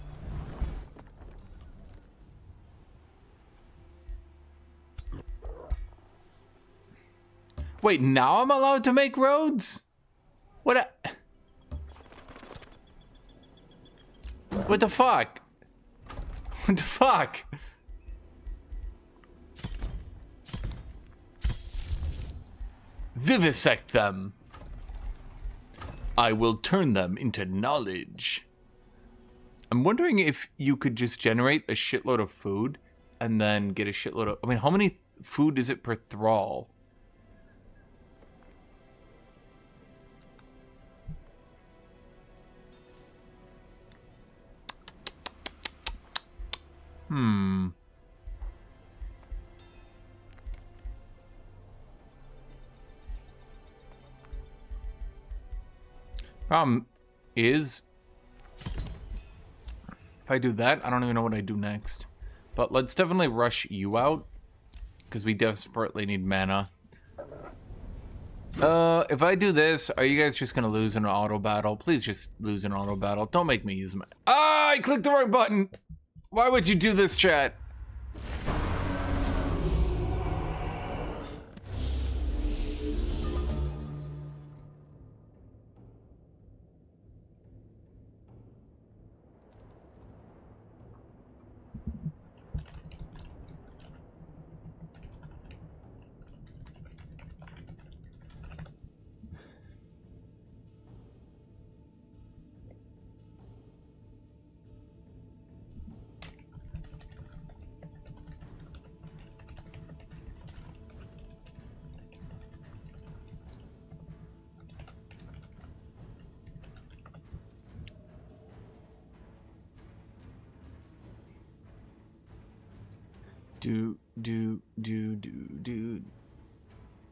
Wait, now I'm allowed to make roads? What What the fuck? What the fuck? Vivisect them. I will turn them into knowledge. I'm wondering if you could just generate a shitload of food and then get a shitload of... I mean, how many food is it per thrall? Problem is, if I do that, I don't even know what I do next. But let's definitely rush you out, because we desperately need mana. If I do this, are you guys just gonna lose an auto battle? Please just lose an auto battle. Don't make me use my... Ah, I clicked the wrong button! Why would you do this, chat?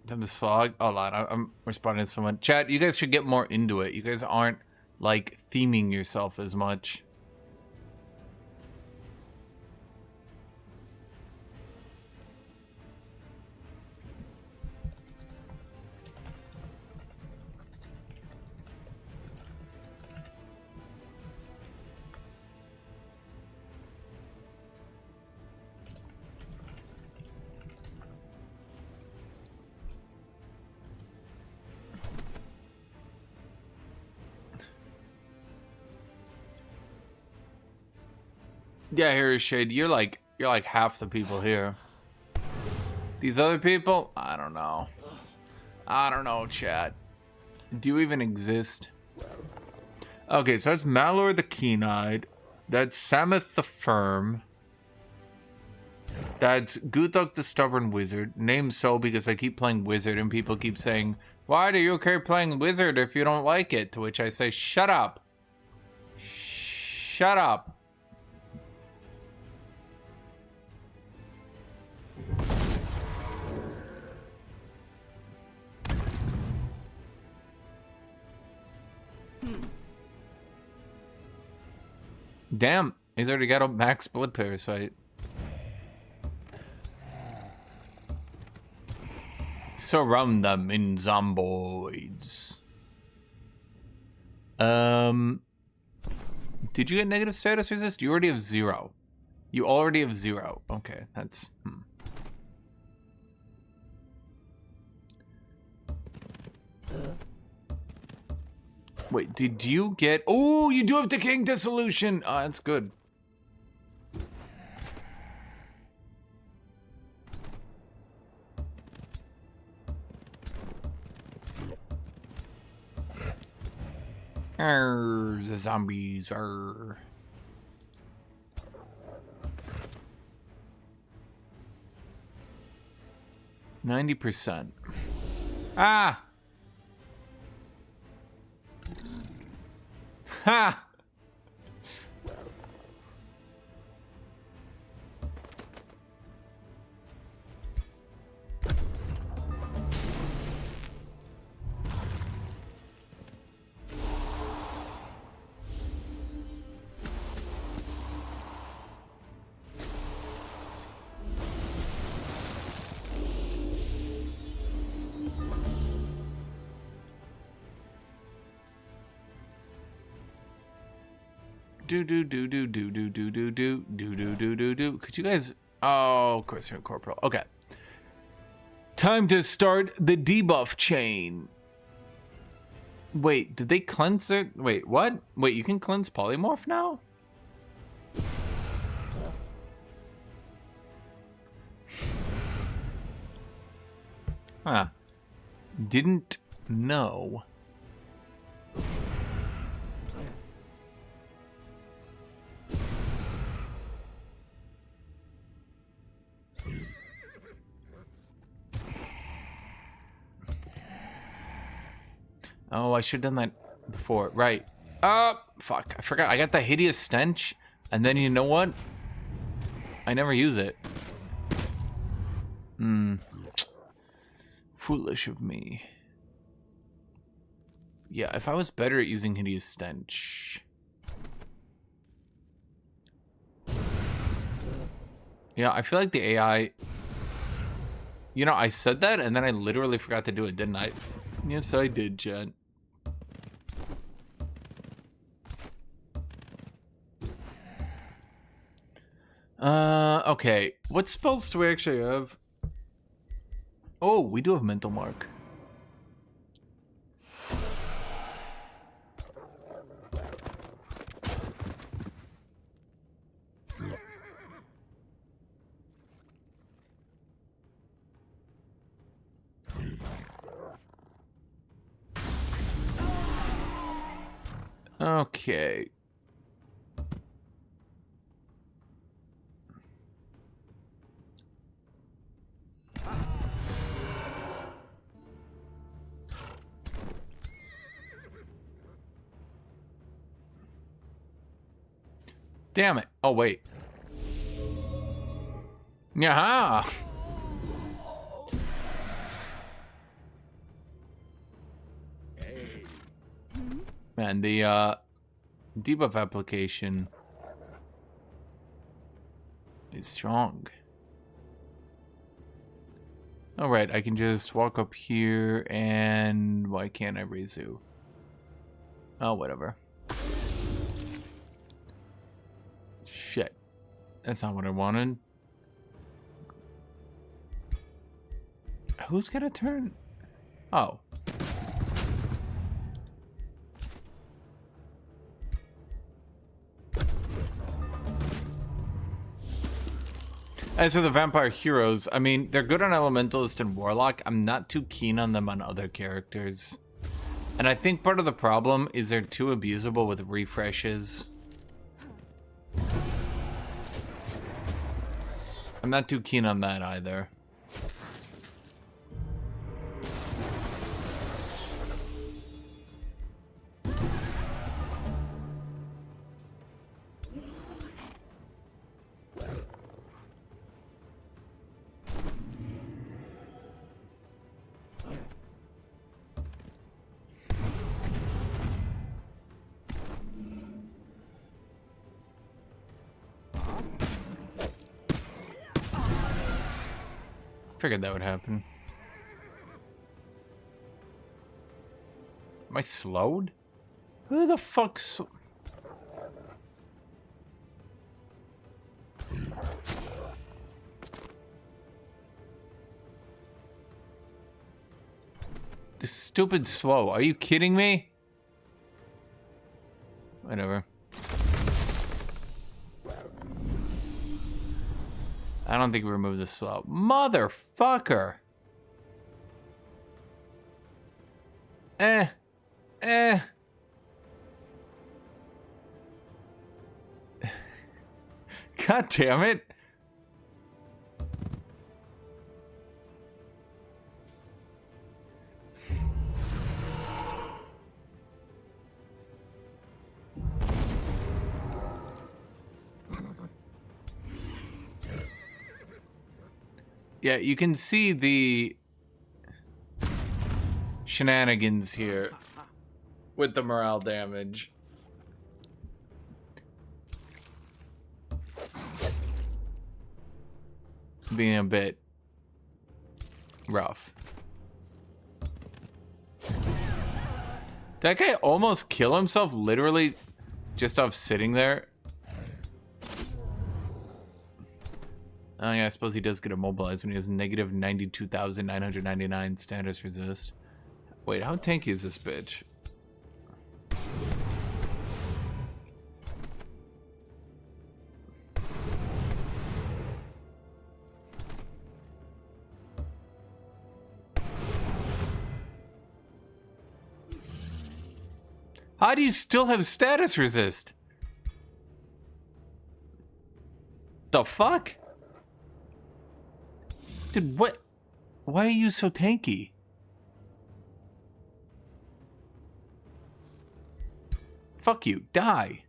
Time to slog. Hold on, I'm responding to someone. Chat, you guys should get more into it. You guys aren't, like, theming yourself as much. Yeah, here is Shade. You're like half the people here. These other people, I don't know. I don't know, chat. Do you even exist? Okay, so that's Malor the Keen-Eyed. That's Sameth the Firm. That's Guthuk the Stubborn Wizard. Named so because I keep playing Wizard and people keep saying, why do you keep playing Wizard if you don't like it? To which I say, shut up. Shut up. Damn, he's already got a max blood parasite. Surround them in zomboids. Did you get negative status resist? You already have 0. You already have 0. Okay, that's... Wait, did you get... Oh, you do have Decaying Dissolution! Oh, that's good. The zombies are... 90%. Ah! Ha! Do. Could you guys... Oh, of course you're in Corporal. Okay. Time to start the debuff chain. Wait, did they cleanse it? Wait, what? Wait, you can cleanse Polymorph now? Huh. Didn't know. Oh, I should have done that before. Right. Fuck. I forgot. I got the hideous stench. And then you know what? I never use it. Foolish of me. Yeah, if I was better at using hideous stench. Yeah, I feel like the AI... You know, I said that and then I literally forgot to do it, didn't I? Yes, I did, Jen. Okay. What spells do we actually have? Oh, we do have Mental Mark. Okay. Damn it. Oh, wait. Yaha! Man, the debuff application is strong. Alright, I can just walk up here and why can't I raise you? Oh, whatever. Shit. That's not what I wanted. Who's gonna turn? Oh. As for the vampire heroes, I mean, they're good on Elementalist and Warlock. I'm not too keen on them on other characters. And I think part of the problem is they're too abusable with refreshes. I'm not too keen on that either. Figured that would happen. Am I slowed? Who the fuck's... This stupid slow. Are you kidding me? Whatever. I don't think we removed the slow. Motherfucker! God damn it! Yeah, you can see the shenanigans here with the morale damage. Being a bit rough. That guy almost killed himself literally just off sitting there. Oh yeah, I suppose he does get immobilized when he has negative 92,999 status resist. Wait, how tanky is this bitch? How do you still have status resist? The fuck? Dude, what? Why are you so tanky? Fuck you. Die.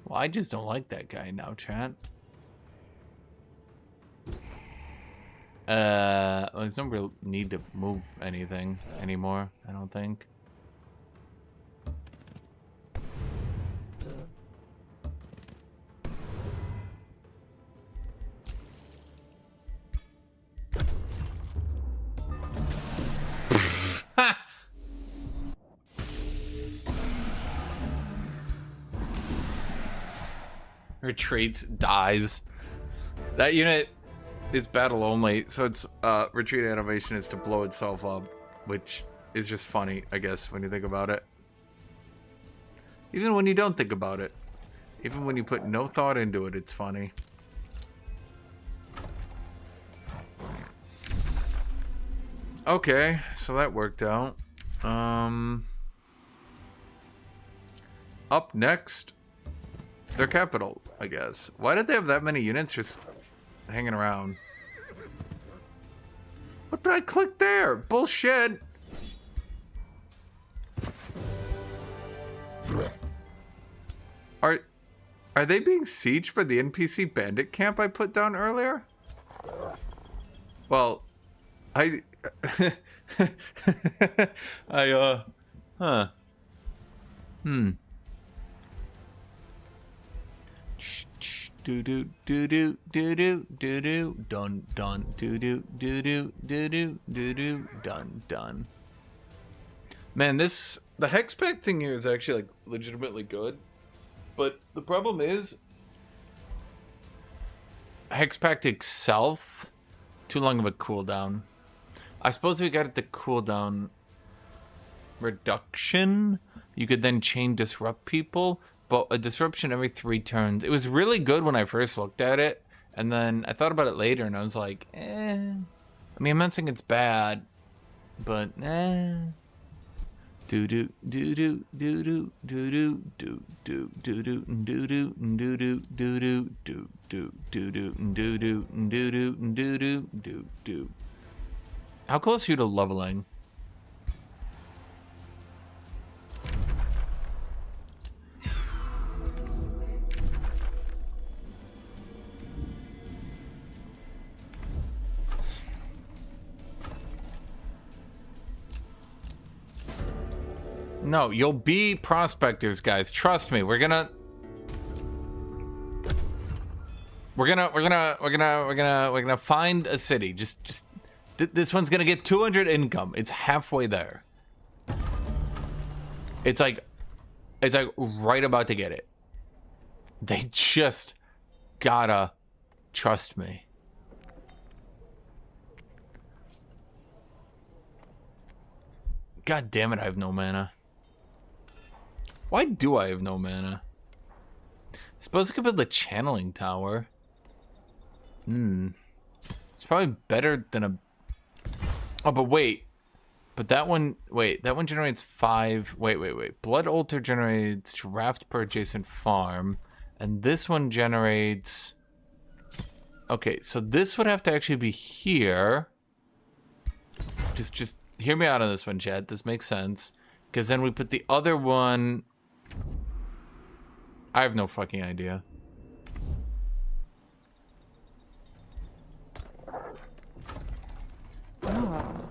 Well, I just don't like that guy now, chat. There's no real need to move anything anymore, I don't think. Retreats, dies. That unit is battle only, so its retreat animation is to blow itself up, which is just funny, I guess, when you think about it. Even when you don't think about it. Even when you put no thought into it, it's funny. Okay, so that worked out. Up next, their capital, I guess. Why did they have that many units just hanging around? What did I click there? Bullshit. Are they being sieged by the NPC bandit camp I put down earlier? Well, huh. Do do do do do do do do dun dun do do do do do do do do dun dun. Man, the hex pack thing here is actually like legitimately good, but the problem is hex pact itself too long of a cooldown. I suppose we got it the cooldown reduction. You could then chain disrupt people. But a disruption every 3 turns. It was really good when I first looked at it. And then I thought about it later and I was like, eh. I mean, I'm not saying it's bad. But, eh. Do-do, do-do, do-do, do-do, do-do, do-do, do-do, do-do, do-do, do-do, do-do, do-do, do-do, do-do, do-do. How close are you to leveling? No, you'll be prospectors, guys. Trust me. We're gonna find a city. This one's gonna get 200 income. It's halfway there. It's like right about to get it. They just gotta trust me. God damn it, I have no mana. Why do I have no mana? Suppose I could build the channeling tower. It's probably better than a... Oh, but wait. But that one... Wait, that one generates 5... Wait. Blood Altar generates draft per adjacent farm. And this one generates... Okay, so this would have to actually be here. Just hear me out on this one, Chad. This makes sense. Because then we put the other one... I have no fucking idea. Oh.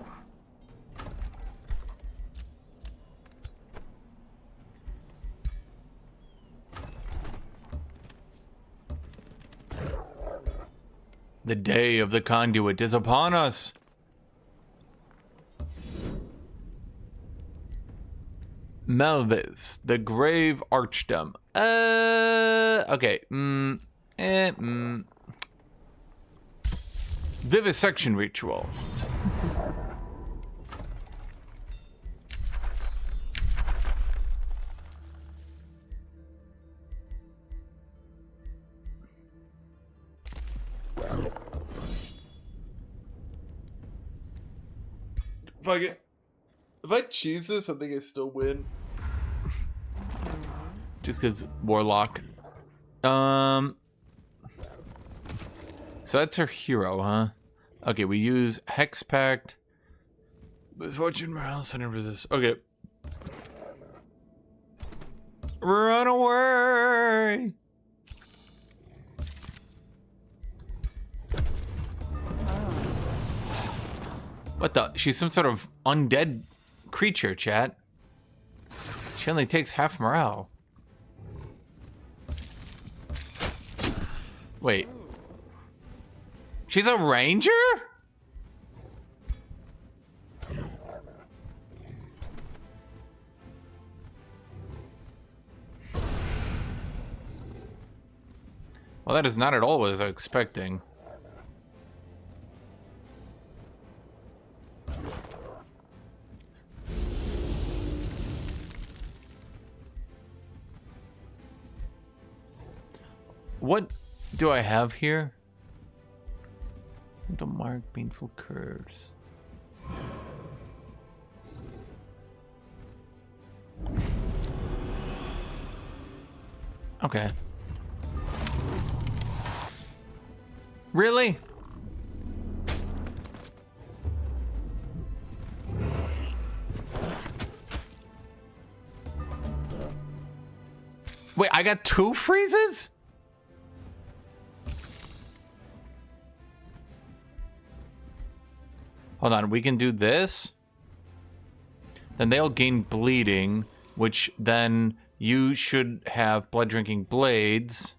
The day of the conduit is upon us. Melvis, the Grave Archdom. Okay. Vivisection ritual. Fuck it. If I cheese this, I think I still win. Just because Warlock. So that's her hero, huh? Okay, we use Hex Pact. Misfortune, morale, center resist. Okay. Run away! What the? She's some sort of undead creature, chat. She only takes half morale. Wait. She's a ranger? Well, that is not at all what I was expecting. What do I have here? The mark painful curves. Okay. Really? Wait, I got 2 freezes? Hold on, we can do this. Then they'll gain bleeding, which then you should have blood drinking blades.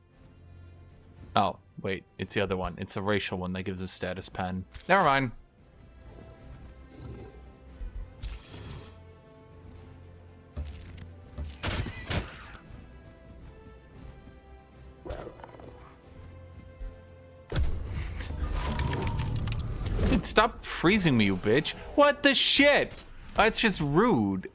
Oh, wait, it's the other one. It's a racial one that gives a status pen. Never mind. Dude, stop freezing me, you bitch. What the shit? That's just rude.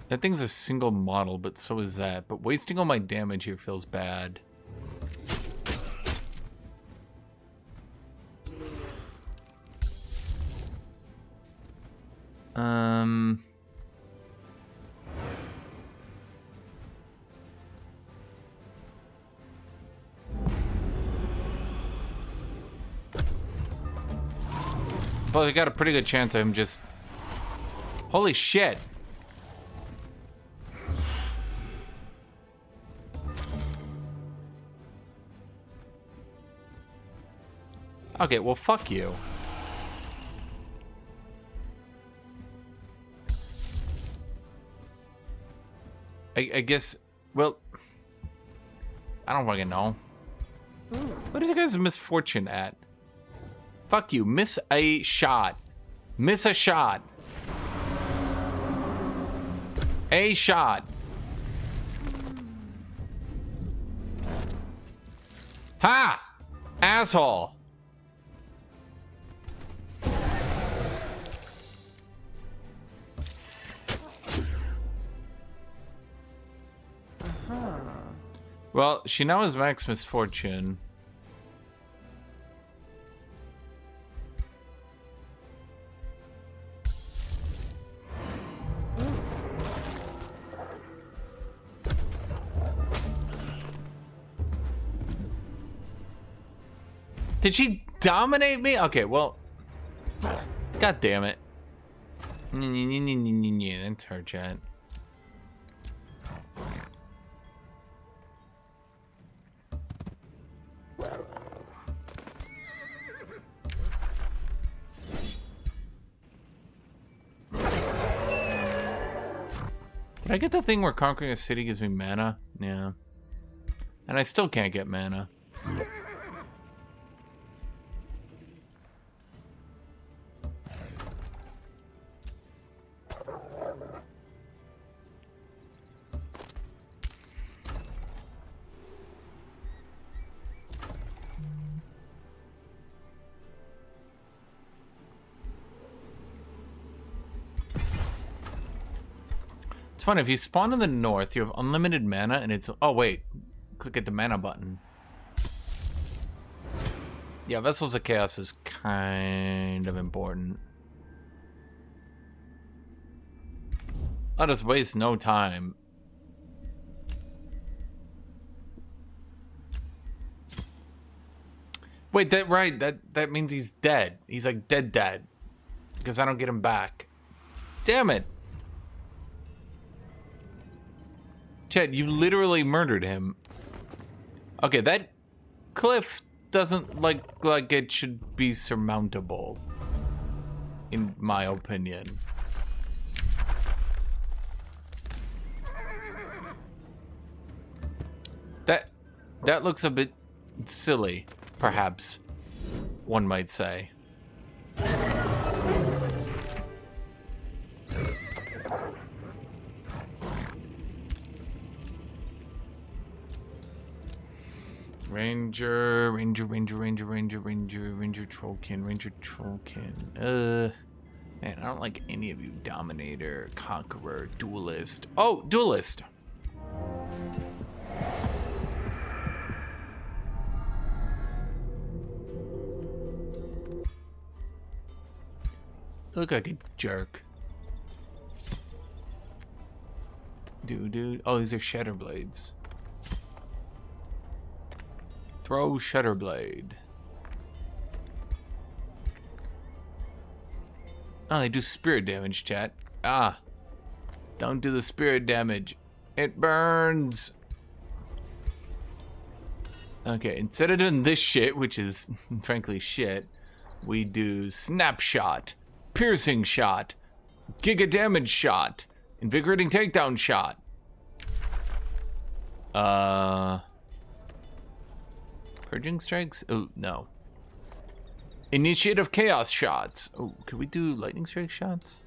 That thing's a single model, but so is that. But wasting all my damage here feels bad. Well, I got a pretty good chance of him just... Holy shit! Okay, well, fuck you. I guess, well, I don't fucking know. What is your guys' misfortune at? Fuck you, miss a shot. Miss a shot. A shot. Ha! Asshole. Well, she now has max misfortune. Did she dominate me? Okay, well. God damn it. That's her, chat. Did I get the thing where conquering a city gives me mana? Yeah. And I still can't get mana. It's fun. If you spawn in the north, you have unlimited mana, and it's... Oh, wait. Click at the mana button. Yeah, Vessels of Chaos is kind of important. I'll just waste no time. Wait, that means he's dead. He's like dead. Because I don't get him back. Damn it. Chad, you literally murdered him. Okay, that cliff doesn't like it should be surmountable. In my opinion. That looks a bit silly, perhaps, one might say. Ranger Trollkin. Man, I don't like any of you. Dominator, Conqueror, Duelist. Oh, Duelist! Look like a jerk. Dude. Oh, these are Shatter Blades. Throw Shatter Blade. Oh, they do spirit damage, chat. Ah. Don't do the spirit damage. It burns. Okay, instead of doing this shit, which is frankly shit, we do Snapshot, Piercing Shot, Giga Damage Shot, Invigorating Takedown Shot. Purging Strikes? Oh, no. Initiative Chaos Shots. Oh, could we do Lightning Strike Shots?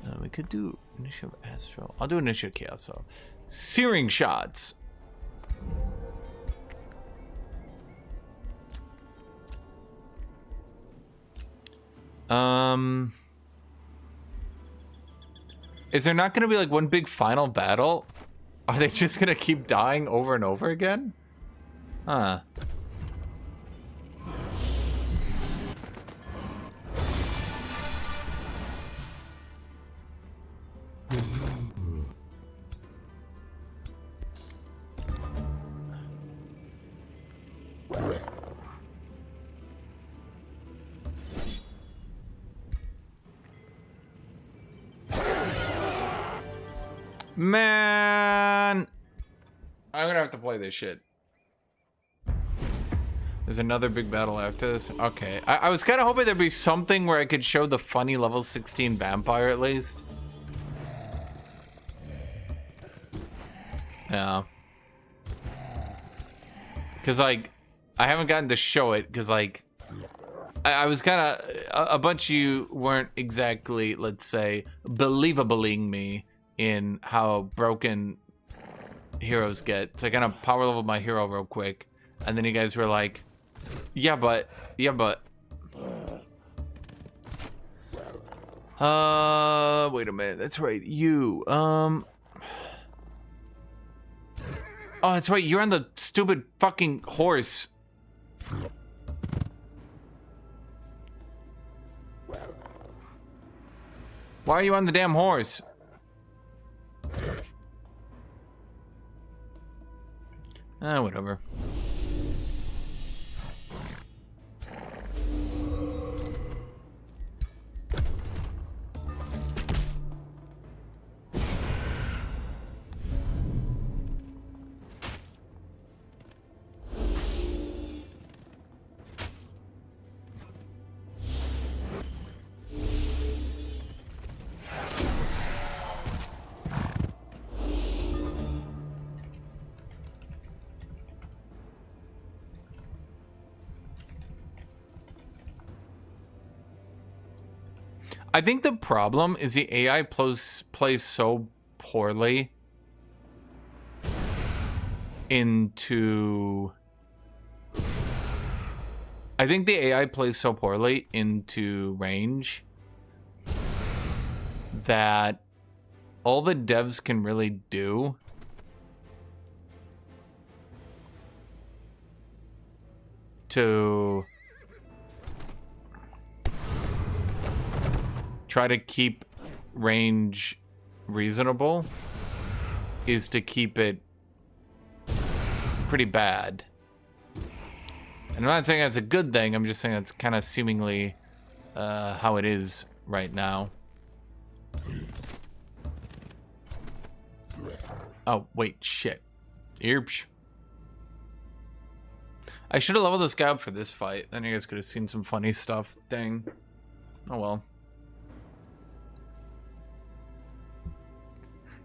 No, we could do Initiative Astral. I'll do Initiative Chaos, though. Searing Shots. Is there not going to be like one big final battle? Are they just going to keep dying over and over again? Huh. Man, I'm gonna have to play this shit. There's another big battle after this. Okay, I was kind of hoping there'd be something where I could show the funny level 16 vampire at least. Yeah. Because, like, I haven't gotten to show it because, like, I was kind of... A bunch of you weren't exactly, let's say, believabling me in how broken heroes get. So I kind of power leveled my hero real quick. And then you guys were like, yeah, but... Wait a minute. That's right. You, Oh, that's right. You're on the stupid fucking horse. Why are you on the damn horse? Whatever. I think the problem is the AI plays so poorly into... I think the AI plays so poorly into range that all the devs can really do to try to keep range reasonable is to keep it pretty bad. And I'm not saying that's a good thing, I'm just saying that's kind of seemingly how it is right now. Oh, wait, shit. Earpsh. I should have leveled this guy up for this fight. Then you guys could have seen some funny stuff. Dang. Oh well. You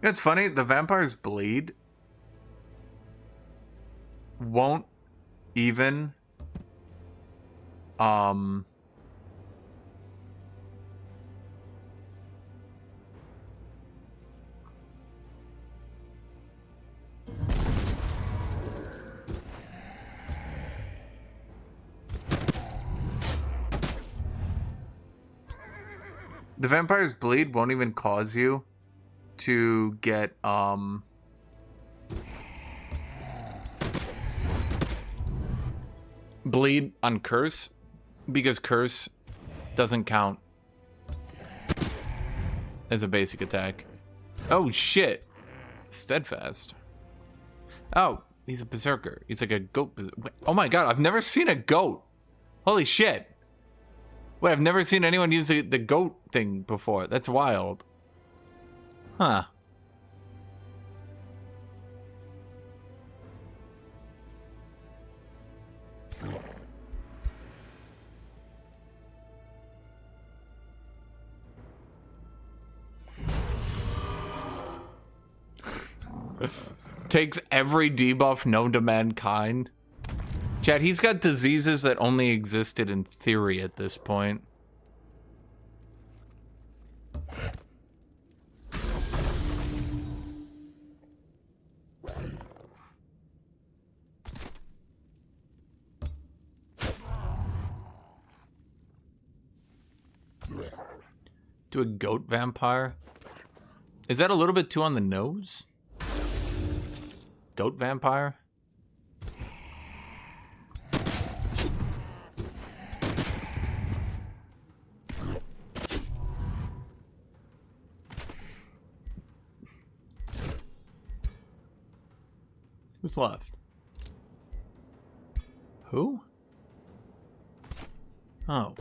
know, it's funny, the vampires bleed won't even the vampires bleed won't even cause you to get bleed on curse, because curse doesn't count as a basic attack. Oh shit. Steadfast. Oh, he's a berserker. He's like a goat. Oh my god, I've never seen a goat. Holy shit. Wait, I've never seen anyone use the goat thing before. That's wild. Huh. Takes every debuff known to mankind. Chad, he's got diseases that only existed in theory at this point. To a goat vampire? Is that a little bit too on the nose? Goat vampire? Who's left? Who? Oh.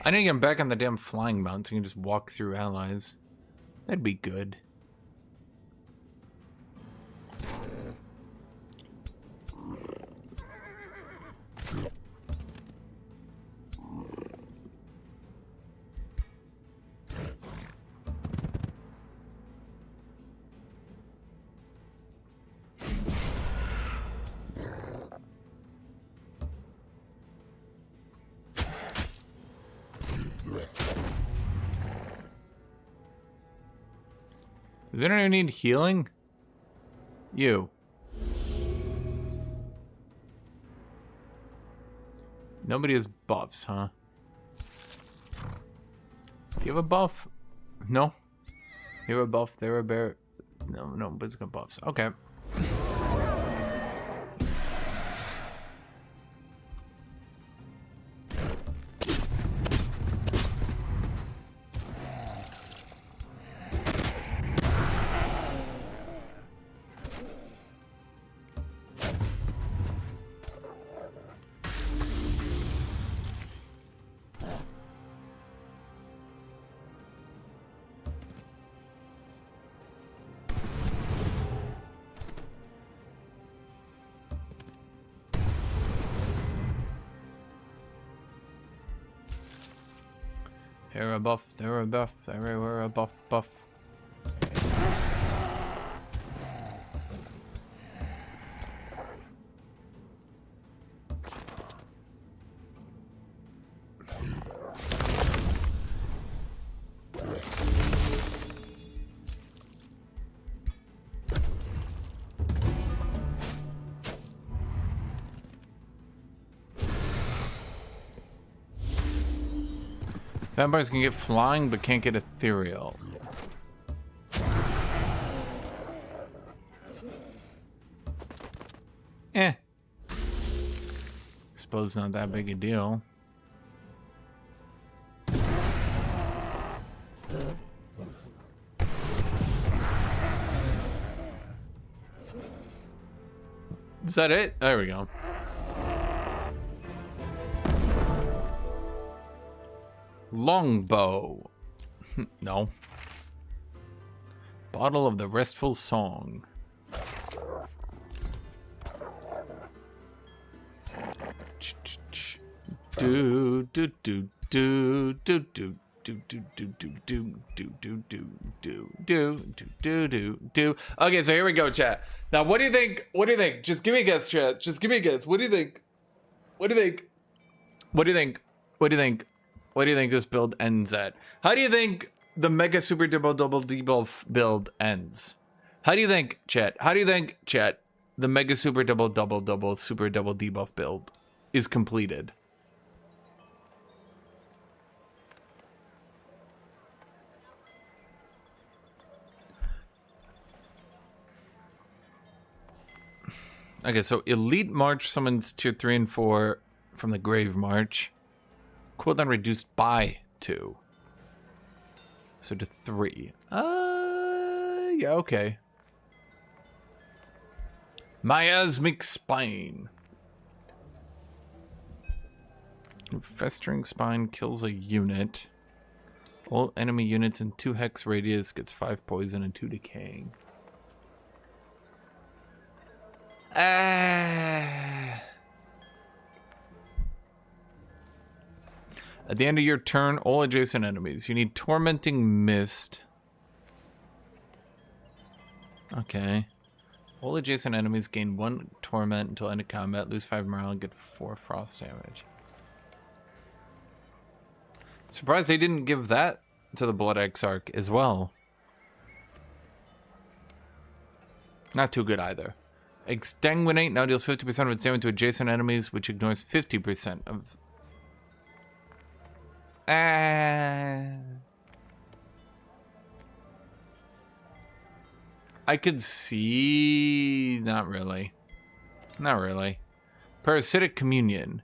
I need to get back on the damn flying mount so I can just walk through allies. That'd be good. Does anyone need healing? You. Nobody has buffs, huh? Do you have a buff? No. You have a buff, they're a bear. No, but it's got buffs. Okay. They're a buff, they're a buff, everywhere a buff, buff. Vampires can get flying, but can't get ethereal. Eh. Suppose not that big a deal. Is that it? There we go. Longbow. No. Bottle of the Restful Song. Do do do do do do do do do do do do do do do do do. Okay, so here we go, chat. Now, what do you think? What do you think? Just give me a guess, chat. Just give me a guess. What do you think? What do you think? What do you think? What do you think? What do you think this build ends at? How do you think the Mega Super Double Debuff build ends? How do you think, chat? How do you think, chat, the Mega Super Double Super Double Debuff build is completed? Okay, so Elite March summons tier 3 and 4 from the Grave March. Cooldown reduced by 2. So to 3. Yeah, okay. Miasmic Spine. Festering Spine kills a unit. All enemy units in 2 hex radius gets 5 poison and 2 decaying. At the end of your turn, all adjacent enemies. You need Tormenting Mist. Okay. All adjacent enemies gain 1 torment until end of combat, lose 5 morale, and get 4 frost damage. Surprised they didn't give that to the Blood Exarch as well. Not too good either. Exsanguinate now deals 50% of its damage to adjacent enemies, which ignores 50% of... I could see... Not really. Not really. Parasitic Communion.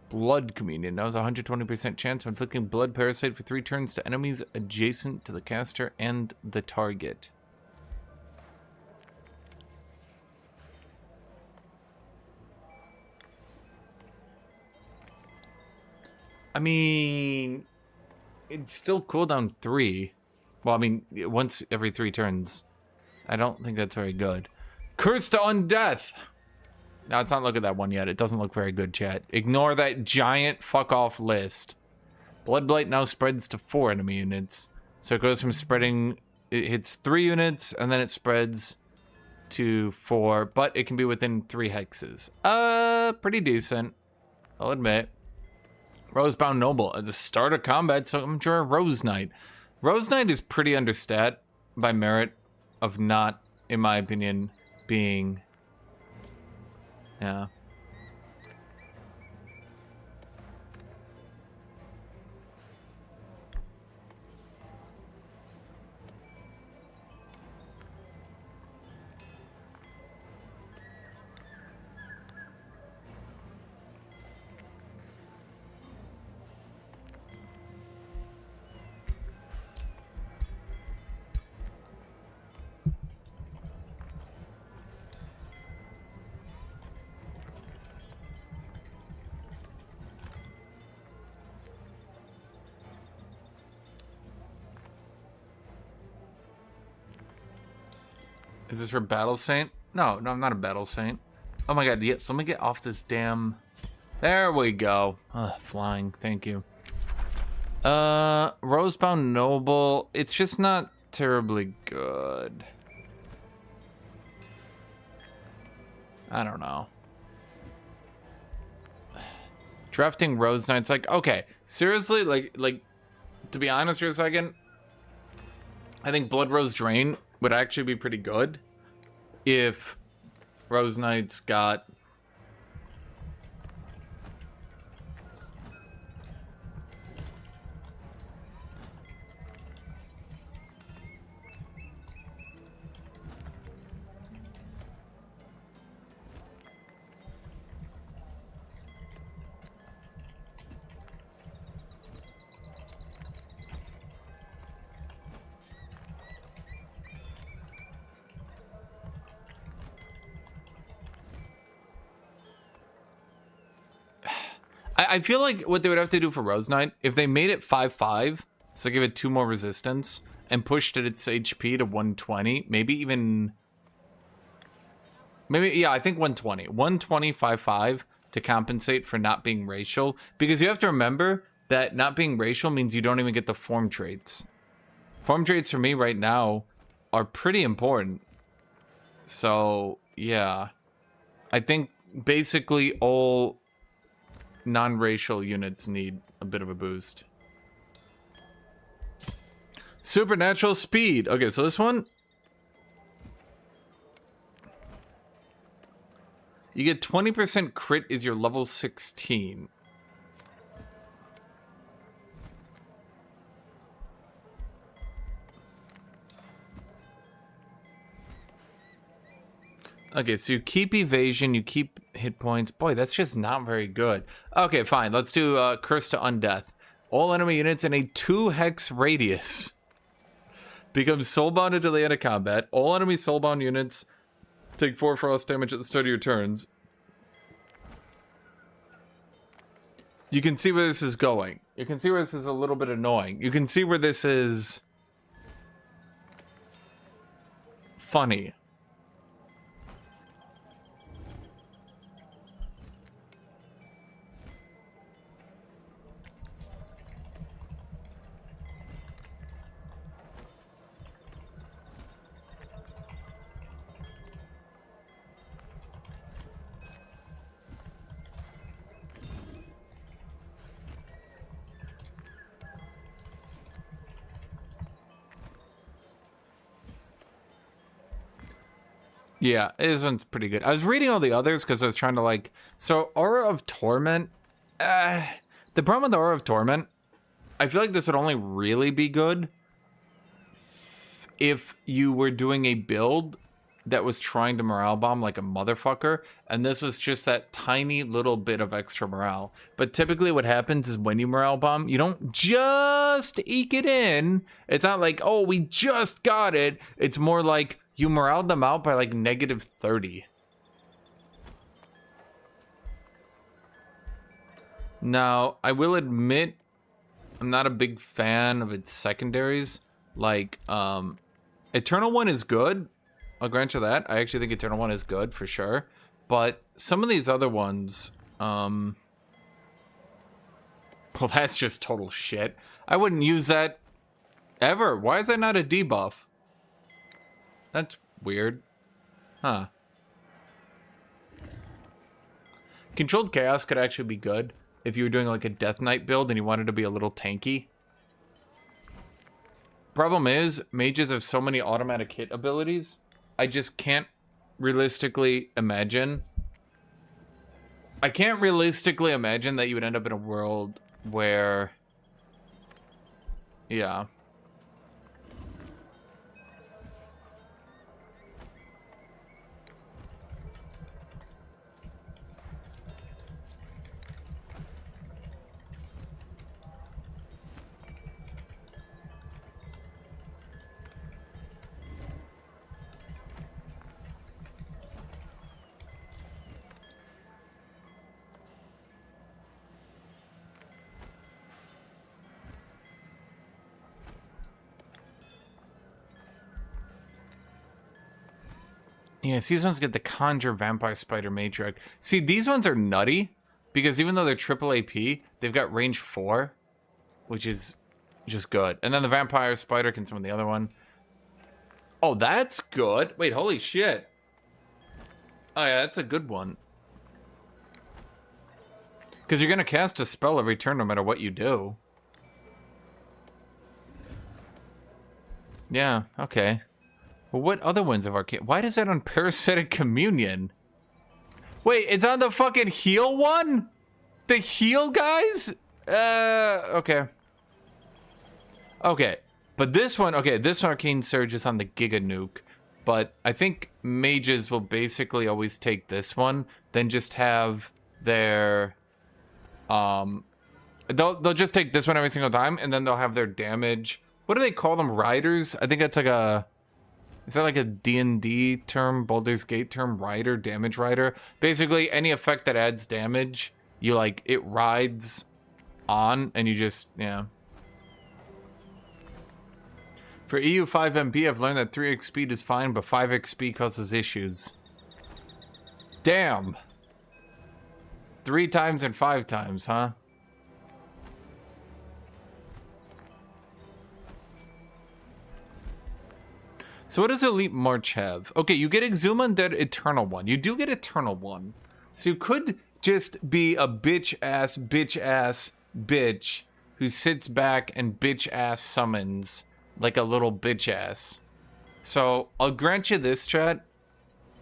Blood Communion. Now has a 120% chance of inflicting blood parasite for 3 turns to enemies adjacent to the caster and the target. I mean, it's still cooldown 3. Well, I mean, once every 3 turns. I don't think that's very good. Curse to Undeath. No, let's not look at that one yet. It doesn't look very good, chat. Ignore that giant fuck-off list. Bloodblight now spreads to 4 enemy units. So it goes from spreading... It hits 3 units, and then it spreads to 4. But it can be within 3 hexes. Pretty decent. I'll admit. Rosebound Noble at the start of combat, so I'm sure Rose Knight. Rose Knight is pretty understat by merit of not, in my opinion, being... Yeah. Is this for Battle Saint? No, I'm not a Battle Saint. Oh my god, yes, let me get off this damn... There we go. Ugh, flying, thank you. Rosebound Noble. It's just not terribly good. I don't know. Drafting Rose Knight's like, okay, seriously, like, to be honest for a second, I think Blood Rose Drain would actually be pretty good if Rose Knight's got... I feel like what they would have to do for Rose Knight, if they made it 5/5, so give it 2 more resistance, and pushed its HP to 120, maybe even... Maybe, yeah, I think 120. 120, 5/5 to compensate for not being racial. Because you have to remember that not being racial means you don't even get the form traits. Form traits for me right now are pretty important. So, yeah. I think basically all non-racial units need a bit of a boost. Supernatural speed. Okay, so this one, you get 20% crit is your level 16. Okay, so you keep evasion, you keep hit points. Boy, that's just not very good. Okay, fine. Let's do Curse to Undeath. All enemy units in a 2-hex radius become soulbound until the end of combat. All enemy soulbound units take 4 frost damage at the start of your turns. You can see where this is going. You can see where this is a little bit annoying. You can see where this is funny. Yeah, this one's pretty good. I was reading all the others because I was trying to like... So, Aura of Torment... the problem with the Aura of Torment, I feel like this would only really be good if you were doing a build that was trying to morale bomb like a motherfucker, and this was just that tiny little bit of extra morale. But typically what happens is when you morale bomb, you don't just eke it in. It's not like, oh, we just got it. It's more like... You moraled them out by like -30. Now, I will admit, I'm not a big fan of its secondaries. Like, Eternal One is good. I'll grant you that. I actually think Eternal One is good for sure. But some of these other ones, well, that's just total shit. I wouldn't use that ever. Why is that not a debuff? That's weird. Huh. Controlled Chaos could actually be good if you were doing like a Death Knight build and you wanted to be a little tanky. Problem is, mages have so many automatic hit abilities, I just can't realistically imagine. I can't realistically imagine that you would end up in a world where... Yeah. Yes, these ones get the Conjure, Vampire, Spider, Matriarch. See, these ones are nutty, because even though they're triple AP, they've got range 4. which is just good. And then the vampire spider can summon the other one. Oh, that's good. Wait, holy shit. Oh yeah, that's a good one. Because you're gonna cast a spell every turn no matter what you do. Yeah, okay. Well, what other ones of arcane? Why does that on Parasitic Communion? Wait, it's on the fucking heal one? The heal guys? Okay. Okay, but this one, okay, this Arcane Surge is on the Giga Nuke, but I think mages will basically always take this one, then just have their, they'll just take this one every single time, and then they'll have their damage. What do they call them? Riders? I think that's like a, is that like a D&D term, Baldur's Gate term? Rider, damage rider? Basically, any effect that adds damage, you like, it rides on, and you just, yeah. For EU 5 MP, I've learned that 3x speed is fine, but 5x speed causes issues. Damn. 3 times and 5 times, huh? So what does Elite March have? Okay, you get Exuma Undead Eternal one. You do get Eternal one. So you could just be a bitch-ass bitch who sits back and bitch-ass summons like a little bitch-ass. So I'll grant you this, chat.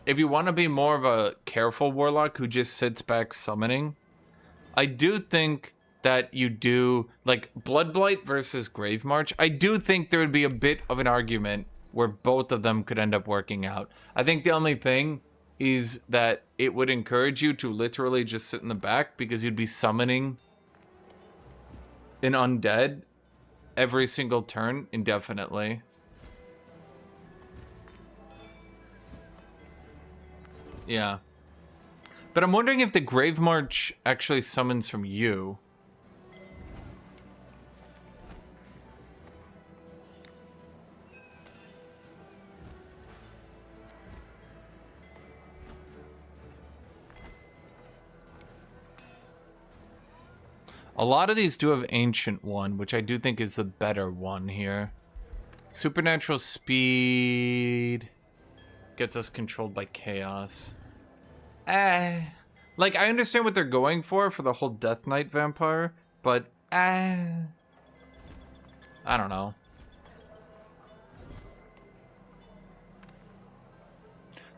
If you want to be more of a careful warlock who just sits back summoning, I do think that you do, like, Bloodblight versus Grave March, I do think there would be a bit of an argument where both of them could end up working out. I think the only thing is that it would encourage you to literally just sit in the back because you'd be summoning an undead every single turn indefinitely. Yeah. But I'm wondering if the Grave March actually summons from you. A lot of these do have Ancient one, which I do think is the better one here. Supernatural speed gets us controlled by chaos. Like, I understand what they're going for the whole Death Knight vampire, but I don't know.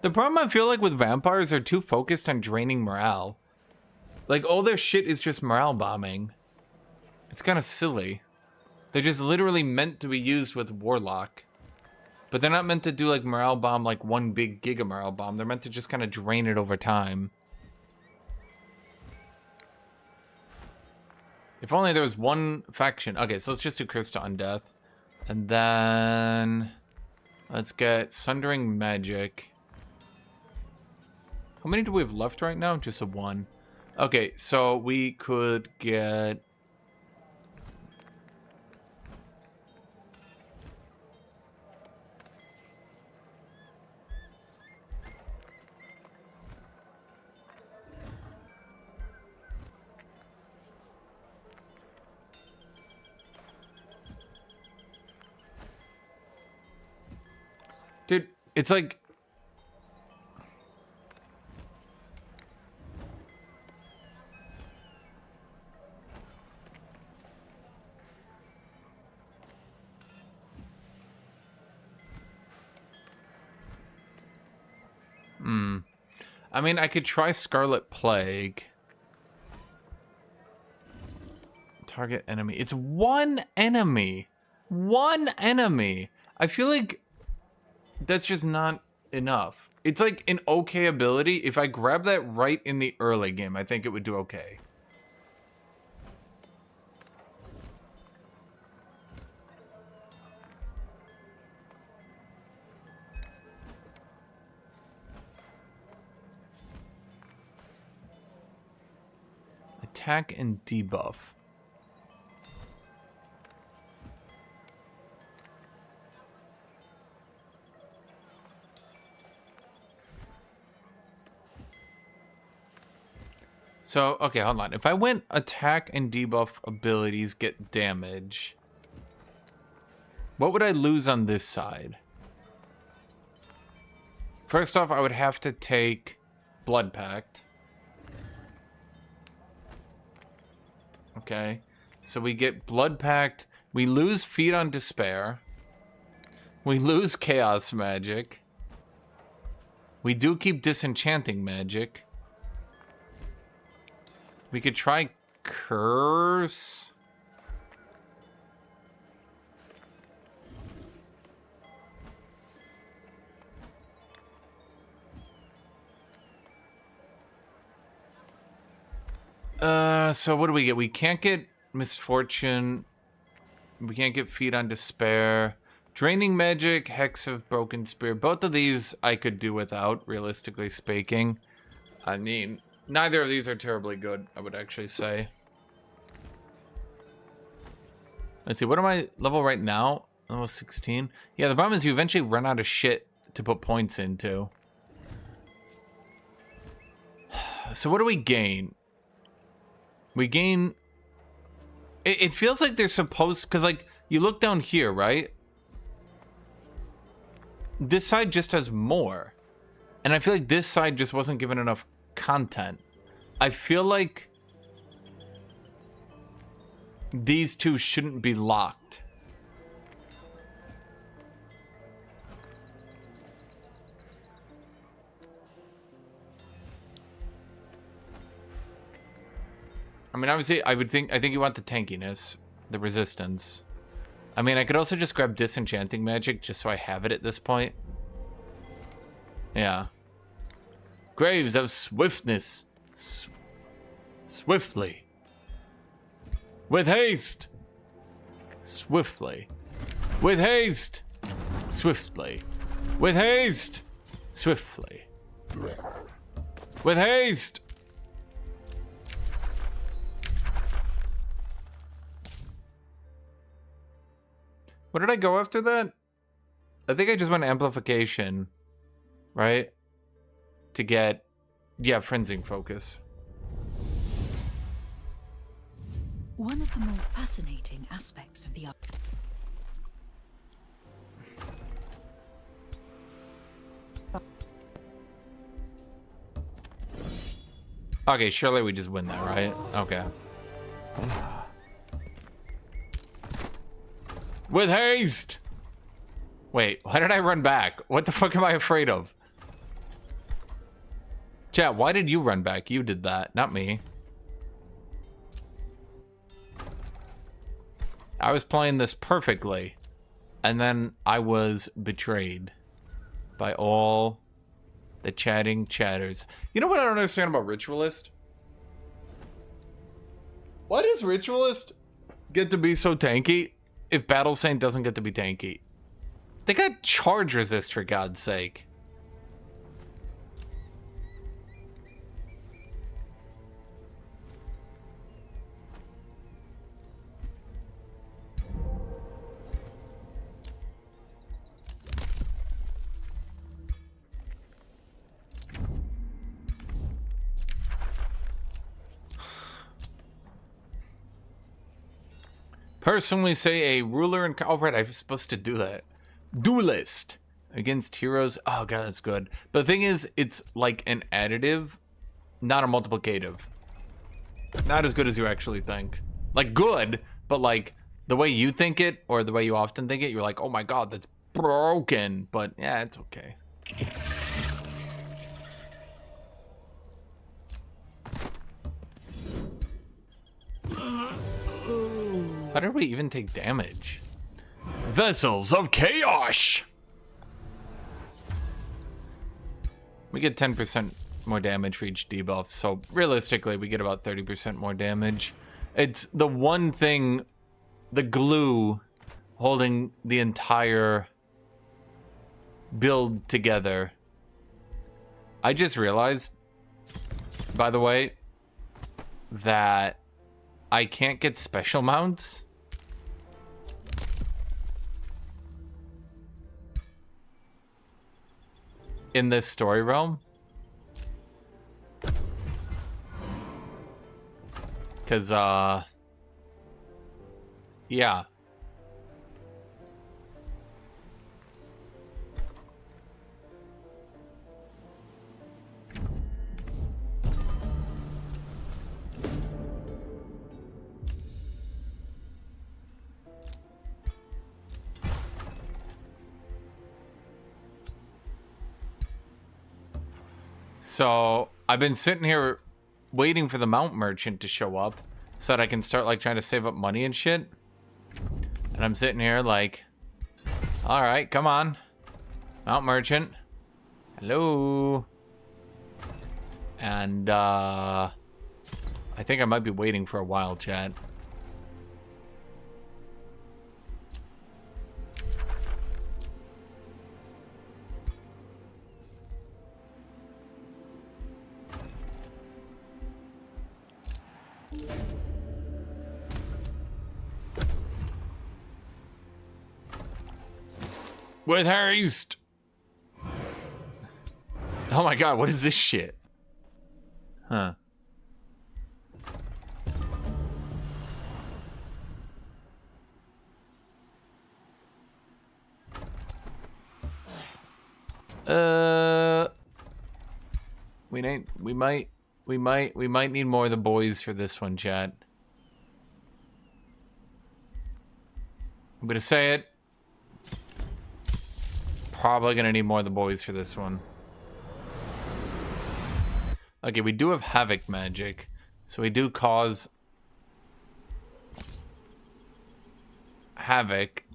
The problem I feel like with vampires are too focused on draining morale. Like, all their shit is just morale bombing. It's kind of silly. They're just literally meant to be used with Warlock. But they're not meant to do, like, morale bomb, like, one big giga morale bomb. They're meant to just kind of drain it over time. If only there was one faction. Okay, so let's just do Curse to Undeath. And then let's get Sundering Magic. How many do we have left right now? Just a one. Okay, so we could get... Dude, it's like... I mean, I could try Scarlet Plague. Target enemy. It's one enemy. One enemy. I feel like that's just not enough. It's like an okay ability. If I grab that right in the early game, I think it would do okay. Attack and debuff. So, okay, hold on. If I went attack and debuff abilities get damage, what would I lose on this side? First off, I would have to take Blood Pact. Okay. So we get Blood Pact. We lose Feed on Despair. We lose Chaos Magic. We do keep Disenchanting Magic. We could try Curse. So what do we get? We can't get Misfortune. We can't get Feed on Despair. Draining Magic, Hex of Broken Spear. Both of these I could do without, realistically speaking. I mean, neither of these are terribly good, I would actually say. Let's see, what am I level right now? Level 16? Yeah, the problem is you eventually run out of shit to put points into. So what do we gain? We gain... It feels like they're supposed... Because, like, you look down here, right? This side just has more. And I feel like this side just wasn't given enough content. I feel like these two shouldn't be locked. I mean, obviously, I think you want the tankiness, the resistance. I mean, I could also just grab Disenchanting Magic just so I have it at this point. Yeah. Graves of Swiftness. Swiftly. With haste. Swiftly. With haste. Swiftly. With haste. Swiftly. With haste. What did I go after that? I think I just went amplification, right? To get, yeah, Frenzying Focus. One of the more fascinating aspects of the art. Okay, surely we just win that, right? Okay. With haste! Wait, why did I run back? What the fuck am I afraid of? Chat, why did you run back? You did that, not me. I was playing this perfectly. And then I was betrayed by all the chatting chatters. You know what I don't understand about Ritualist? Why does Ritualist get to be so tanky if Battle Saint doesn't get to be tanky? They got charge resist, for God's sake. Personally say a ruler and... Oh, right, I was supposed to do that. Duelist against heroes. Oh, God, that's good. But the thing is, it's like an additive, not a multiplicative. Not as good as you actually think. Like, good, but like, the way you think it, or the way you often think it, you're like, oh my God, that's broken. But, yeah, it's okay. How did we even take damage? Vessels of Chaos! We get 10% more damage for each debuff, so realistically we get about 30% more damage. It's the one thing, the glue holding the entire build together. I just realized, by the way, that I can't get special mounts. In this story realm. Cause yeah. So I've been sitting here waiting for the mount merchant to show up so that I can start like trying to save up money and shit. And I'm sitting here like, all right, come on, mount merchant, hello. And I think I might be waiting for a while, chat. With haste! Oh my god, what is this shit? Huh. We might need more of the boys for this one, chat. I'm gonna say it. Probably gonna need more of the boys for this one. Okay, we do have havoc magic, so we do cause havoc.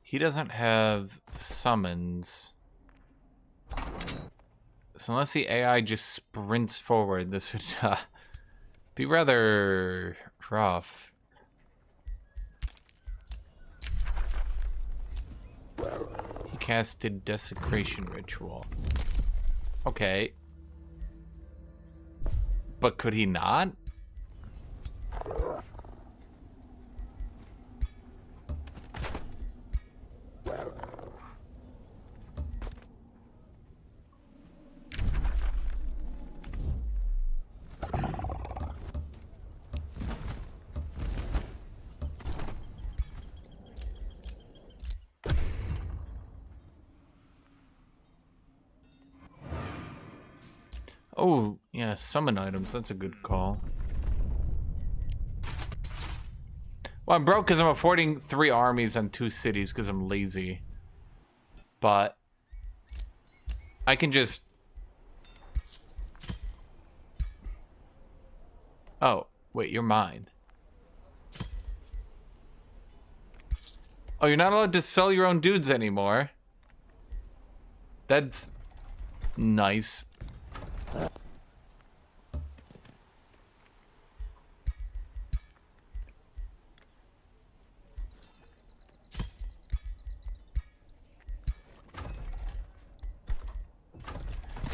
He doesn't have summons. So unless the AI just sprints forward, this would be rather rough. He casted Desecration Ritual. Okay. But could he not? Oh, yeah, summon items. That's a good call. Well, I'm broke because I'm affording 3 armies and 2 cities because I'm lazy. But I can just... Oh, wait, you're mine. Oh, you're not allowed to sell your own dudes anymore. That's nice.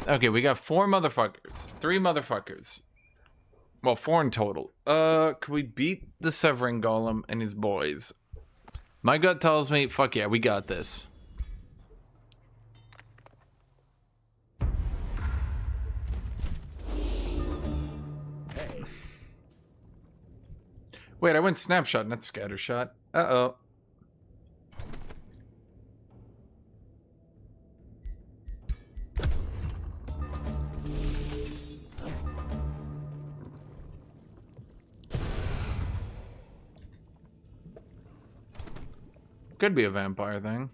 Okay, we got 4 motherfuckers. 3 motherfuckers. Well, 4 in total. Can we beat the Severing Golem and his boys? My gut tells me, fuck yeah, we got this. Wait, I went snapshot, not scattershot. Uh-oh. Could be a vampire thing.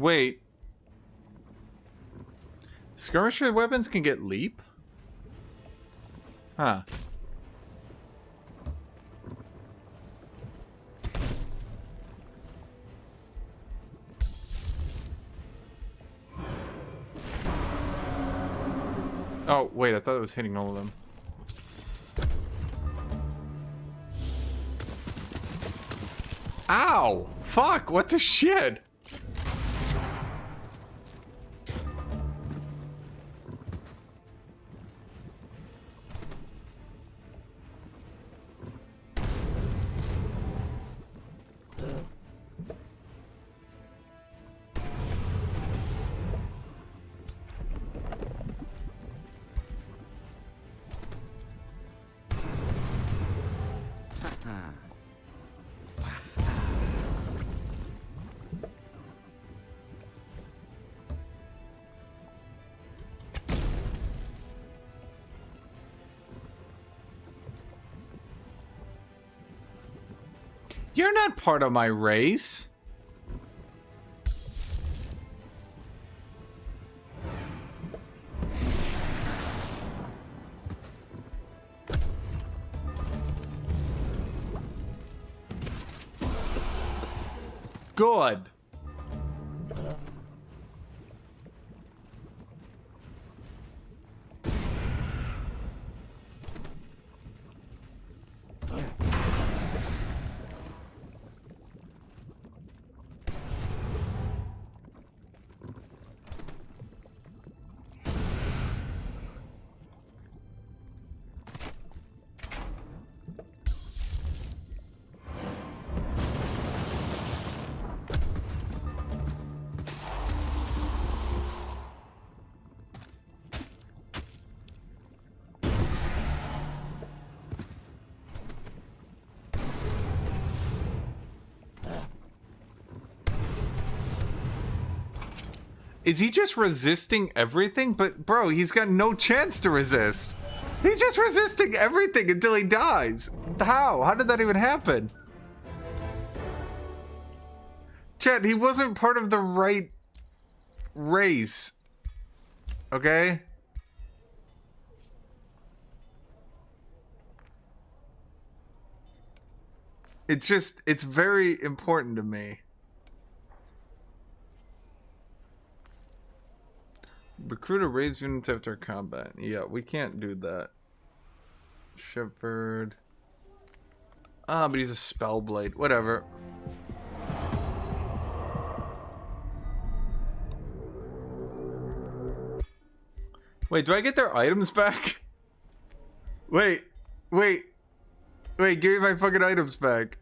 Wait. Skirmisher weapons can get leap? Huh. Oh, wait, I thought it was hitting all of them. Ow! Fuck, what the shit? You're not part of my race. Good. Is he just resisting everything? But bro, he's got no chance to resist. He's just resisting everything until he dies. How? How did that even happen? Chet, he wasn't part of the right race. Okay? It's very important to me. Recruit a raised units after combat. Yeah, we can't do that. Shepherd. Ah, but he's a spellblade. Whatever. Wait, do I get their items back? Wait, give me my fucking items back.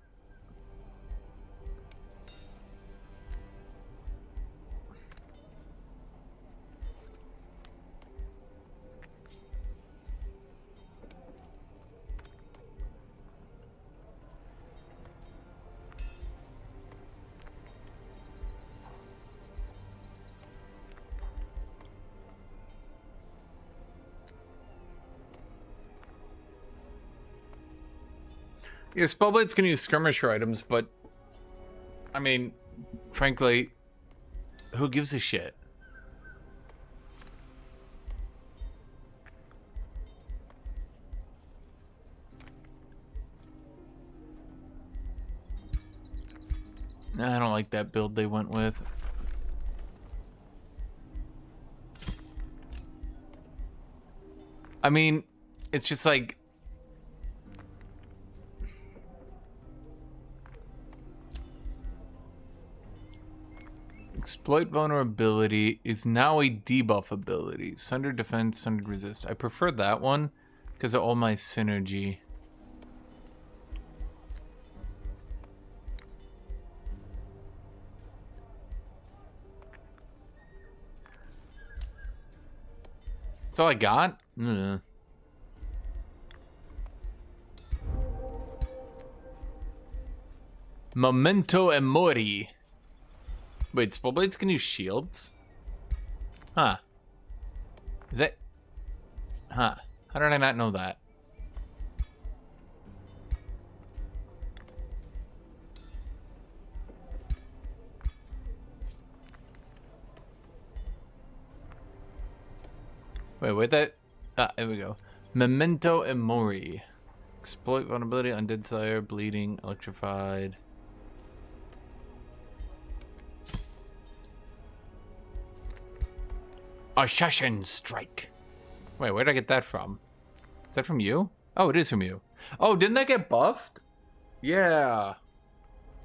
Yeah, Spellblades can use skirmisher items, but I mean, frankly, who gives a shit? I don't like that build they went with. I mean, it's just like... Exploit vulnerability is now a debuff ability. Sundered defense, sundered resist. I prefer that one because of all my synergy. That's all I got? Ugh. Memento Mori. Wait, Spellblades can use shields? Huh. Is that... Huh. How did I not know that? Wait, wait, that... Ah, here we go. Memento and Mori. Exploit vulnerability, undead sire, bleeding, electrified. Assassin strike. Wait, where'd I get that from? Is that from you? Oh, it is from you. Oh, didn't that get buffed? Yeah.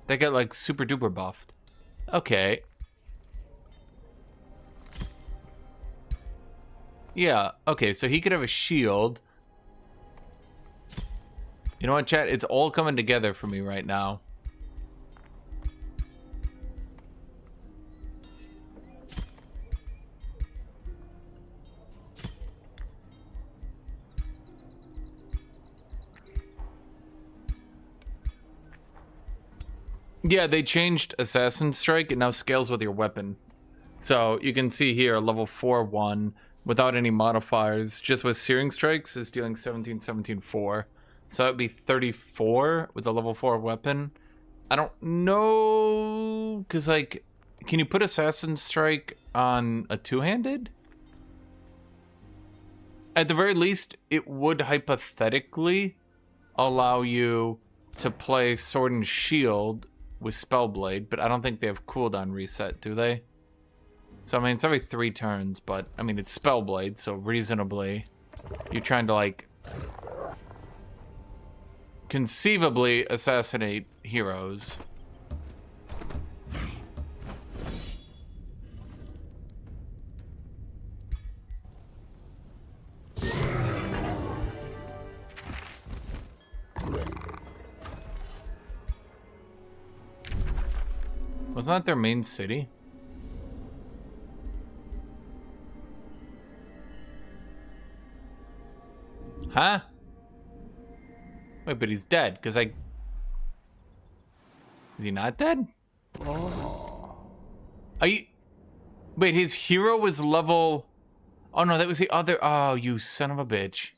They got like super duper buffed. Okay. Yeah, okay, so he could have a shield. You know what, chat? It's all coming together for me right now. Yeah, they changed Assassin Strike. It now scales with your weapon. So you can see here, level 4 1 without any modifiers, just with Searing Strikes is dealing 17, 17, 4. So that would be 34 with a level 4 weapon. I don't know, because like, can you put Assassin Strike on a two-handed? At the very least, it would hypothetically allow you to play Sword and Shield with Spellblade, but I don't think they have cooldown reset, do they? So, I mean, it's every 3 turns, but, I mean, it's Spellblade, so reasonably, you're trying to, like, conceivably assassinate heroes. Wasn't that their main city? Huh? Wait, but he's dead, because I... Is he not dead? Are you... Wait, his hero was level... Oh, no, that was the other... Oh, you son of a bitch.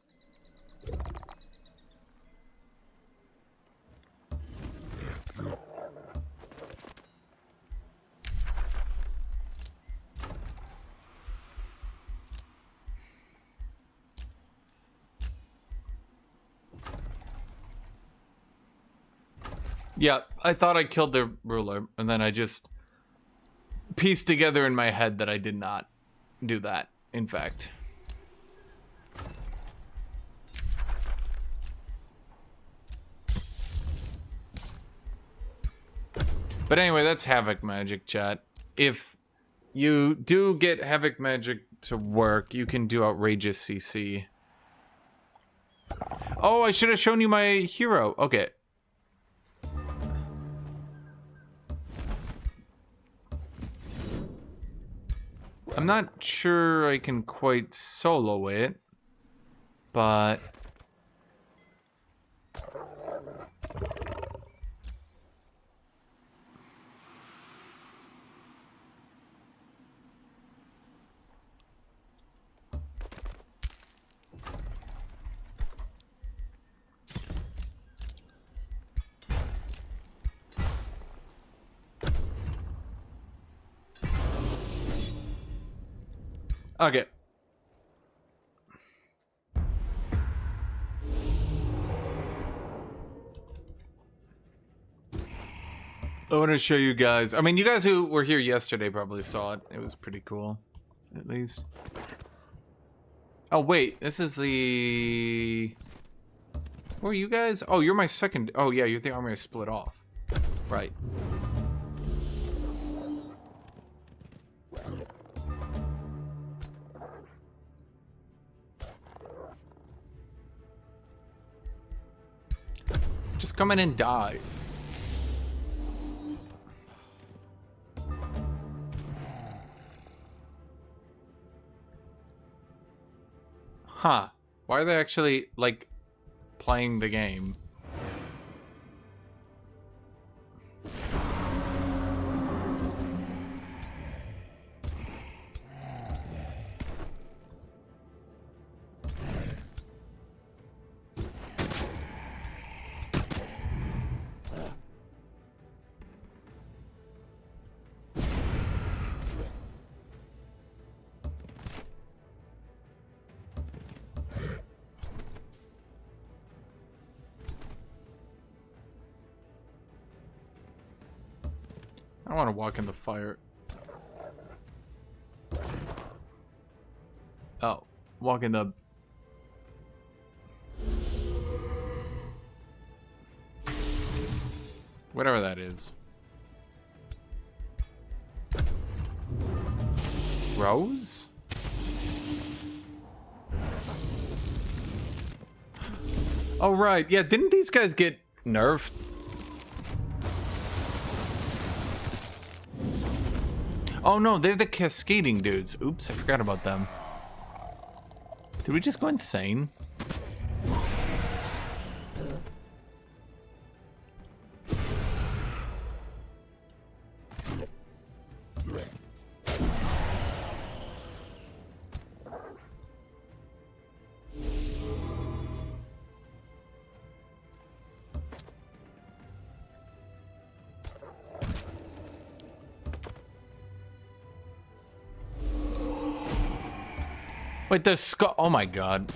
Yeah, I thought I killed the ruler, and then I just pieced together in my head that I did not do that, in fact. But anyway, that's Havoc Magic, chat. If you do get Havoc Magic to work, you can do Outrageous CC. Oh, I should have shown you my hero. Okay. I'm not sure I can quite solo it, but... Okay. I want to show you guys. I mean, you guys who were here yesterday probably saw it. It was pretty cool, at least. Oh, wait. This is the... Who are you guys? Oh, you're my second... Oh, yeah, you're the army I split off. Right. Just come in and die. Huh. Why are they actually, like, playing the game? I don't want to walk in the fire. Oh, walk in the... whatever that is. Rose? Oh, right. Yeah, didn't these guys get nerfed? Oh, no, they're the cascading dudes. Oops, I forgot about them. Did we just go insane? Wait, the skull. Oh my god.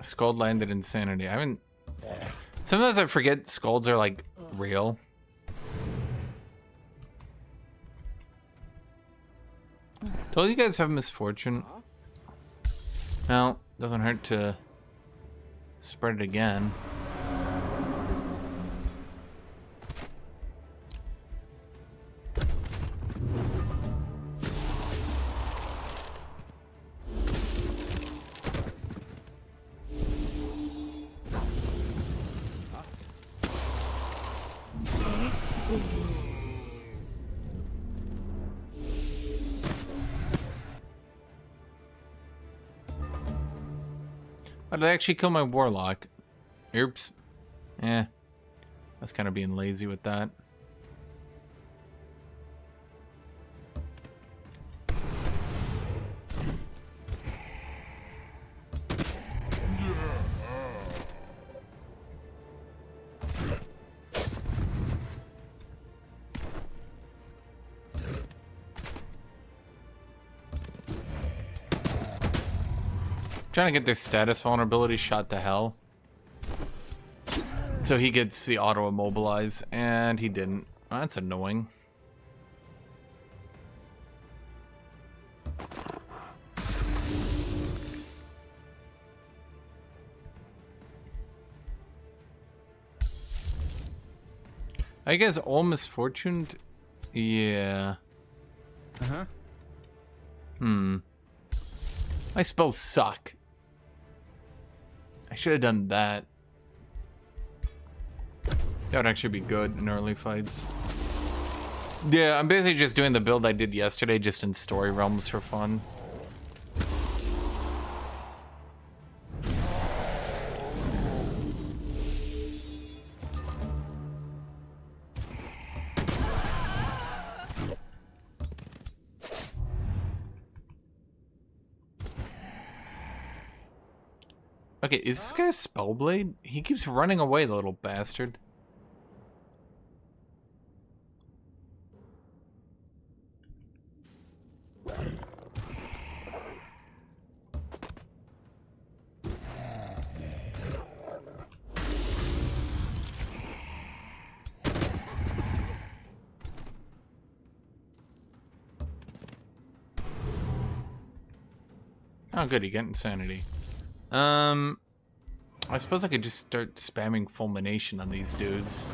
Skull landed insanity. I haven't. Sometimes I forget skulls are like real. Told you guys have misfortune. Well, doesn't hurt to spread it again. Oh, did I actually kill my warlock? Oops. Eh. I was kind of being lazy with that. Trying to get their status vulnerability shot to hell. So he gets the auto immobilize, and he didn't. Oh, that's annoying. I guess all misfortuned? Yeah. Uh-huh. My spells suck. I should have done that. That would actually be good in early fights. Yeah, I'm basically just doing the build I did yesterday, just in story realms for fun. Okay, is this guy a Spellblade? He keeps running away, the little bastard. Oh, good, he got insanity. I suppose I could just start spamming fulmination on these dudes.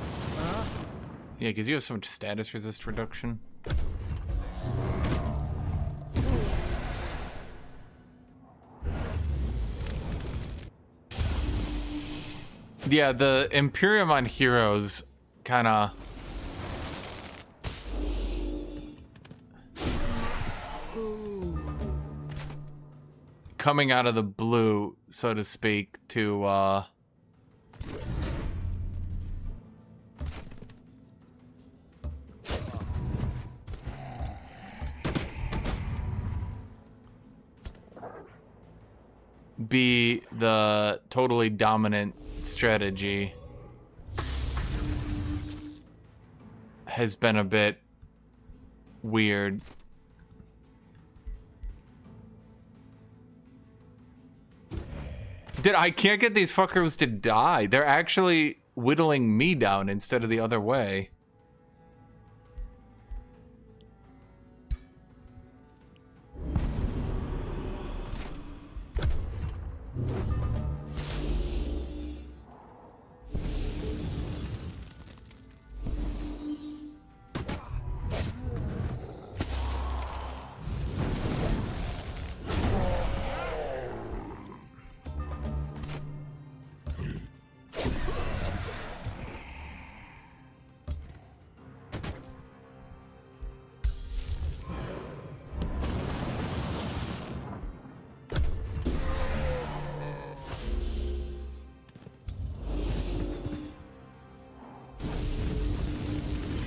Yeah, because you have so much status resist reduction. Yeah, the Imperium on heroes kind of... coming out of the blue, so to speak, to be the totally dominant strategy has been a bit weird. Dude, I can't get these fuckers to die. They're actually whittling me down instead of the other way.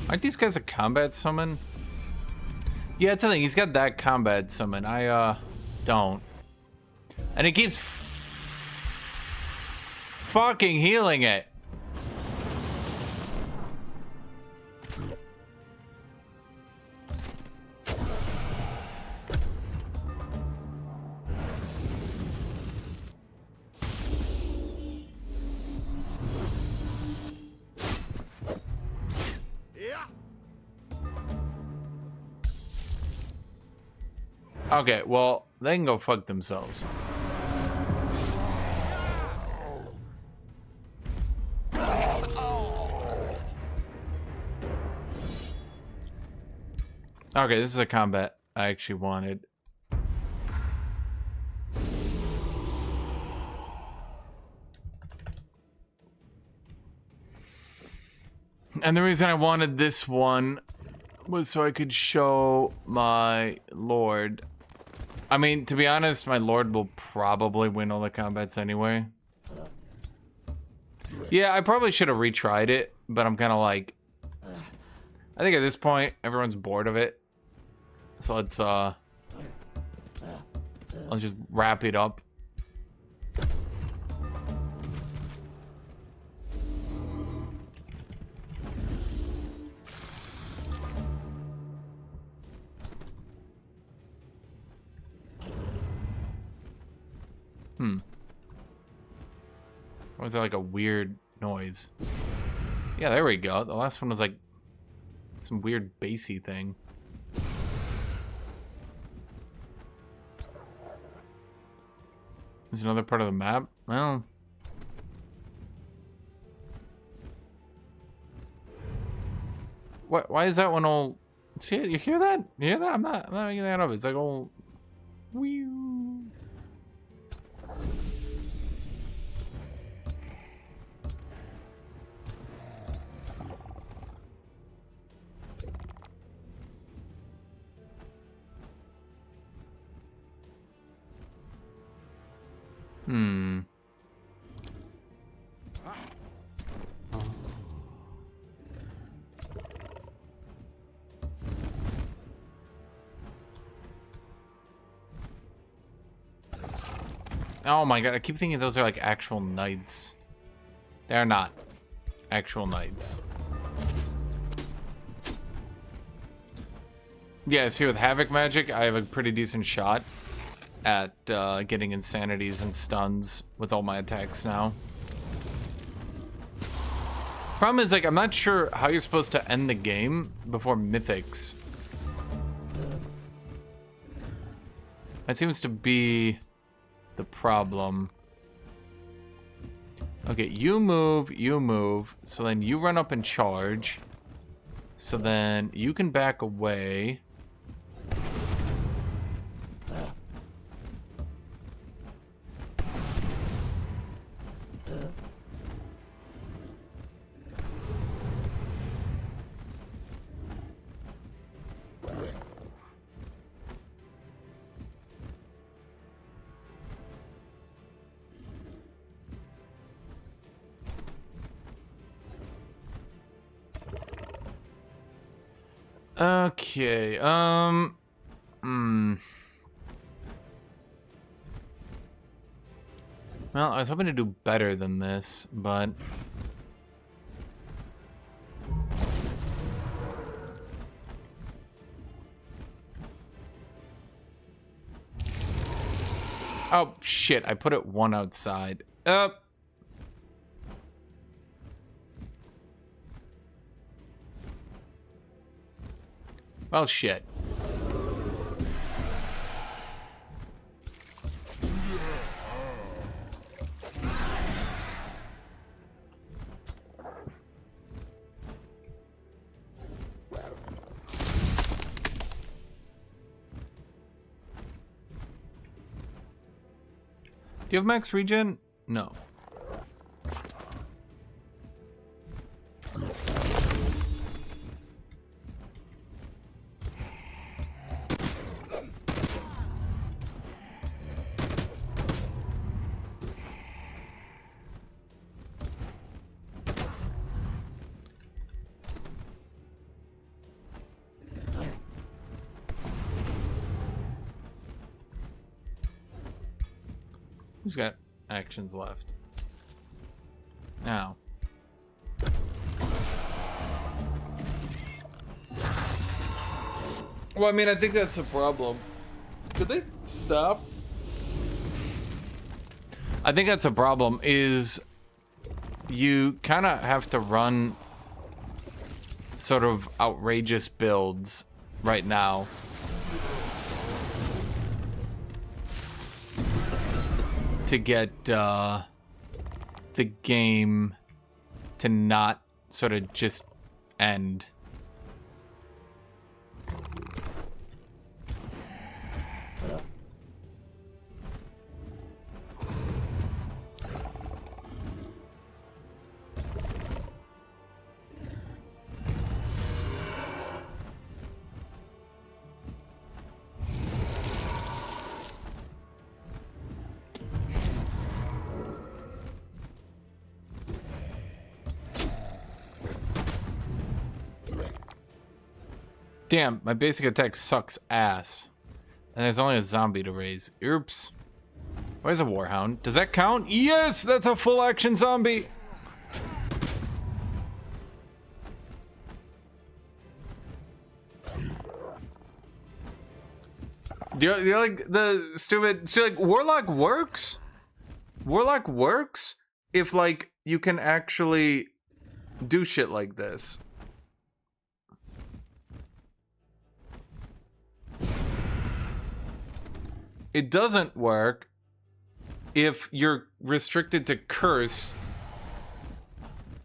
Aren't these guys a combat summon? Yeah, it's the thing. He's got that combat summon. I, don't. And it keeps fucking healing it. Okay, well, they can go fuck themselves. Okay, this is a combat I actually wanted. And the reason I wanted this one was so I could show my lord. I mean, to be honest, my lord will probably win all the combats anyway. Yeah, I probably should have retried it, but I'm kind of like... I think at this point, everyone's bored of it. So let's just wrap it up. Or was that like a weird noise? Yeah, there we go. The last one was like some weird bassy thing. There's another part of the map? Well... Why is that one all... See, you hear that? You hear that? I'm not making that up. It's like all... Whew. Oh my god, I keep thinking those are like actual knights. They're not actual knights. Yeah, see, with Havoc magic, I have a pretty decent shot at getting insanities and stuns with all my attacks now. Problem is, like, I'm not sure how you're supposed to end the game before mythics. That seems to be the problem. Okay, you move, so then you run up and charge. So then you can back away. Okay, Well, I was hoping to do better than this, but... Oh, shit, I put it one outside. Well, shit. Do you have max regen? No. Who's got actions left? Now. Well, I mean, I think that's a problem. Could they stop? I think that's a problem, is you kind of have to run sort of outrageous builds right now. To get the game to not sort of just end. Damn, my basic attack sucks ass. And there's only a zombie to raise. Oops. Where's a warhound? Does that count? Yes, that's a full action zombie. Do you like the stupid? So like Warlock works? Warlock works if like you can actually do shit like this. It doesn't work if you're restricted to curse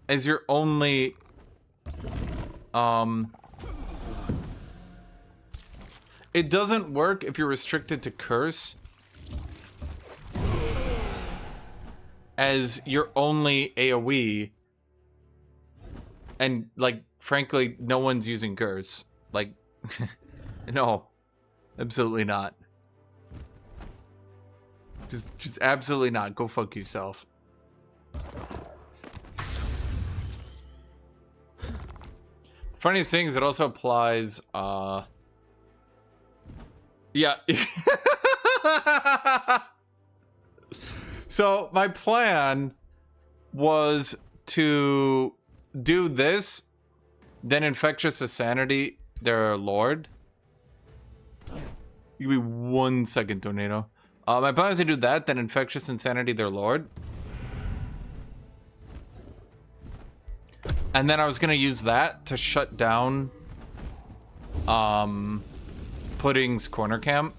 as your only it doesn't work if you're restricted to curse as your only AoE, and like frankly no one's using curse. Like no, absolutely not. Just absolutely not. Go fuck yourself. Funniest thing is it also applies, yeah. So my plan was to do this, then Infectious Insanity their lord. Give me 1 second, Tornado. My plan is to do that, then Infectious Insanity their lord. And then I was gonna use that to shut down Pudding's corner camp.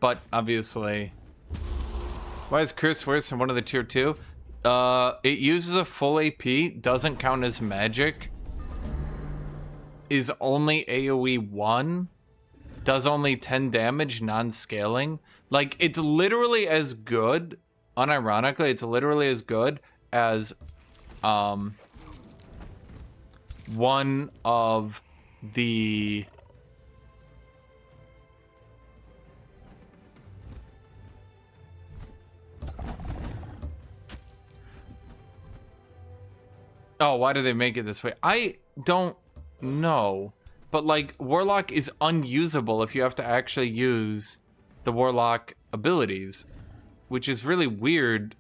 But obviously, why is Chris worse than one of the tier 2? It uses a full AP, doesn't count as magic, is only AoE 1, does only 10 damage, non-scaling. Like, it's literally as good, unironically, it's literally as good as one of the oh, why do they make it this way? I don't know. But like, Warlock is unusable if you have to actually use the Warlock abilities, which is really weird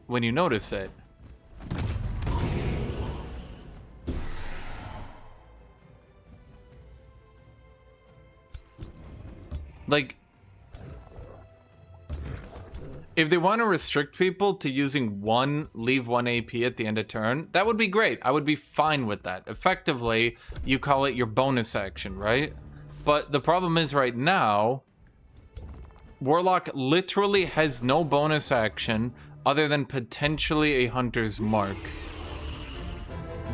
when you notice it. Like, if they want to restrict people to using leave one AP at the end of turn, that would be great. I would be fine with that. Effectively, you call it your bonus action, right? But the problem is right now, Warlock literally has no bonus action other than potentially a Hunter's Mark.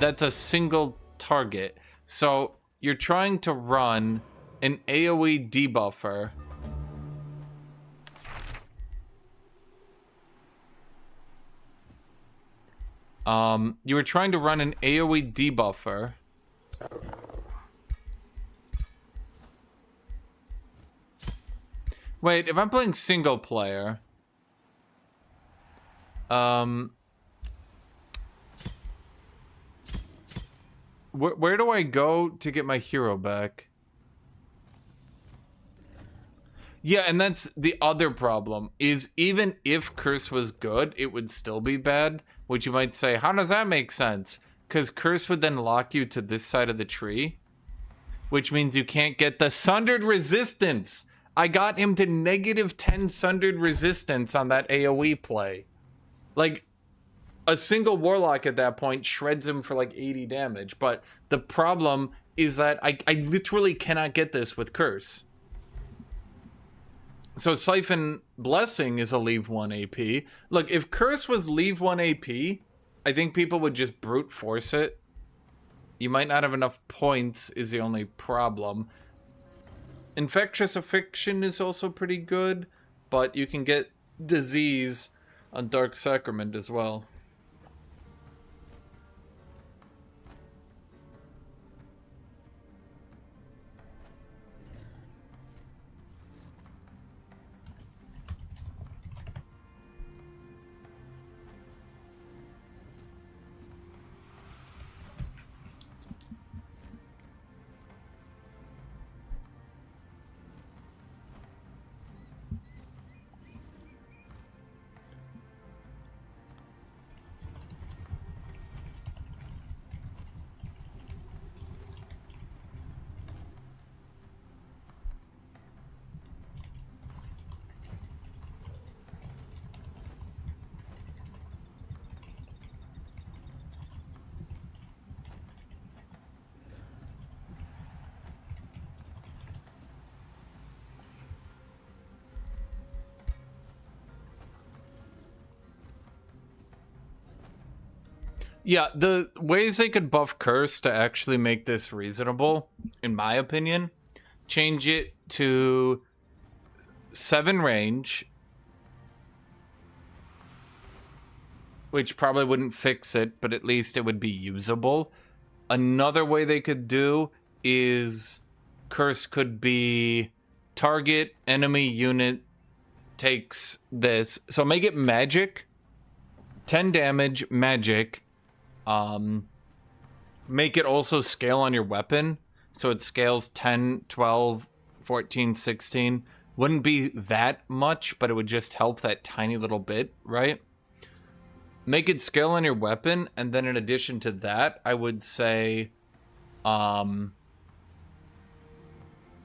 That's a single target. So you're trying to run an AoE debuffer. You were trying to run an AoE debuffer. Wait, if I'm playing single player, where do I go to get my hero back? Yeah, and that's the other problem, is even if Curse was good, it would still be bad, which you might say, how does that make sense? Because Curse would then lock you to this side of the tree, which means you can't get the Sundered Resistance. I got him to -10 Sundered Resistance on that AoE play. Like, a single Warlock at that point shreds him for like 80 damage, but the problem is that I literally cannot get this with Curse. So Siphon Blessing is a leave 1 AP. Look, if Curse was leave 1 AP, I think people would just brute force it. You might not have enough points is the only problem. Infectious Affliction is also pretty good, but you can get Disease on Dark Sacrament as well. Yeah, the ways they could buff Curse to actually make this reasonable, in my opinion, change it to 7 range, which probably wouldn't fix it, but at least it would be usable. Another way they could do is Curse could be target enemy unit takes this. So make it magic, 10 damage, magic. Make it also scale on your weapon. So it scales 10, 12, 14, 16. Wouldn't be that much, but it would just help that tiny little bit, right? Make it scale on your weapon, and then in addition to that, I would say,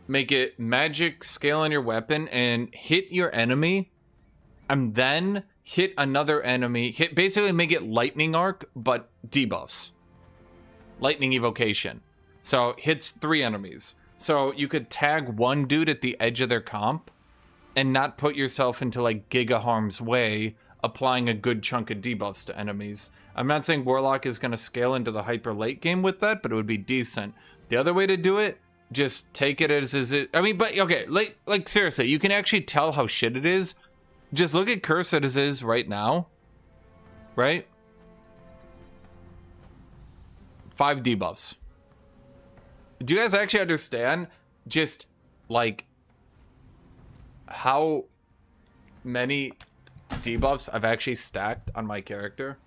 make it magic, scale on your weapon, and hit your enemy, and then hit another enemy. Basically make it lightning arc, but debuffs. Lightning evocation. So hits 3 enemies. So you could tag one dude at the edge of their comp, and not put yourself into like giga harm's way, applying a good chunk of debuffs to enemies. I'm not saying Warlock is going to scale into the hyper late game with that, but it would be decent. The other way to do it, just take it as is it. I mean, but okay, like seriously, you can actually tell how shit it is. Just look at Curse as it is right now, right? 5 debuffs. Do you guys actually understand just like how many debuffs I've actually stacked on my character?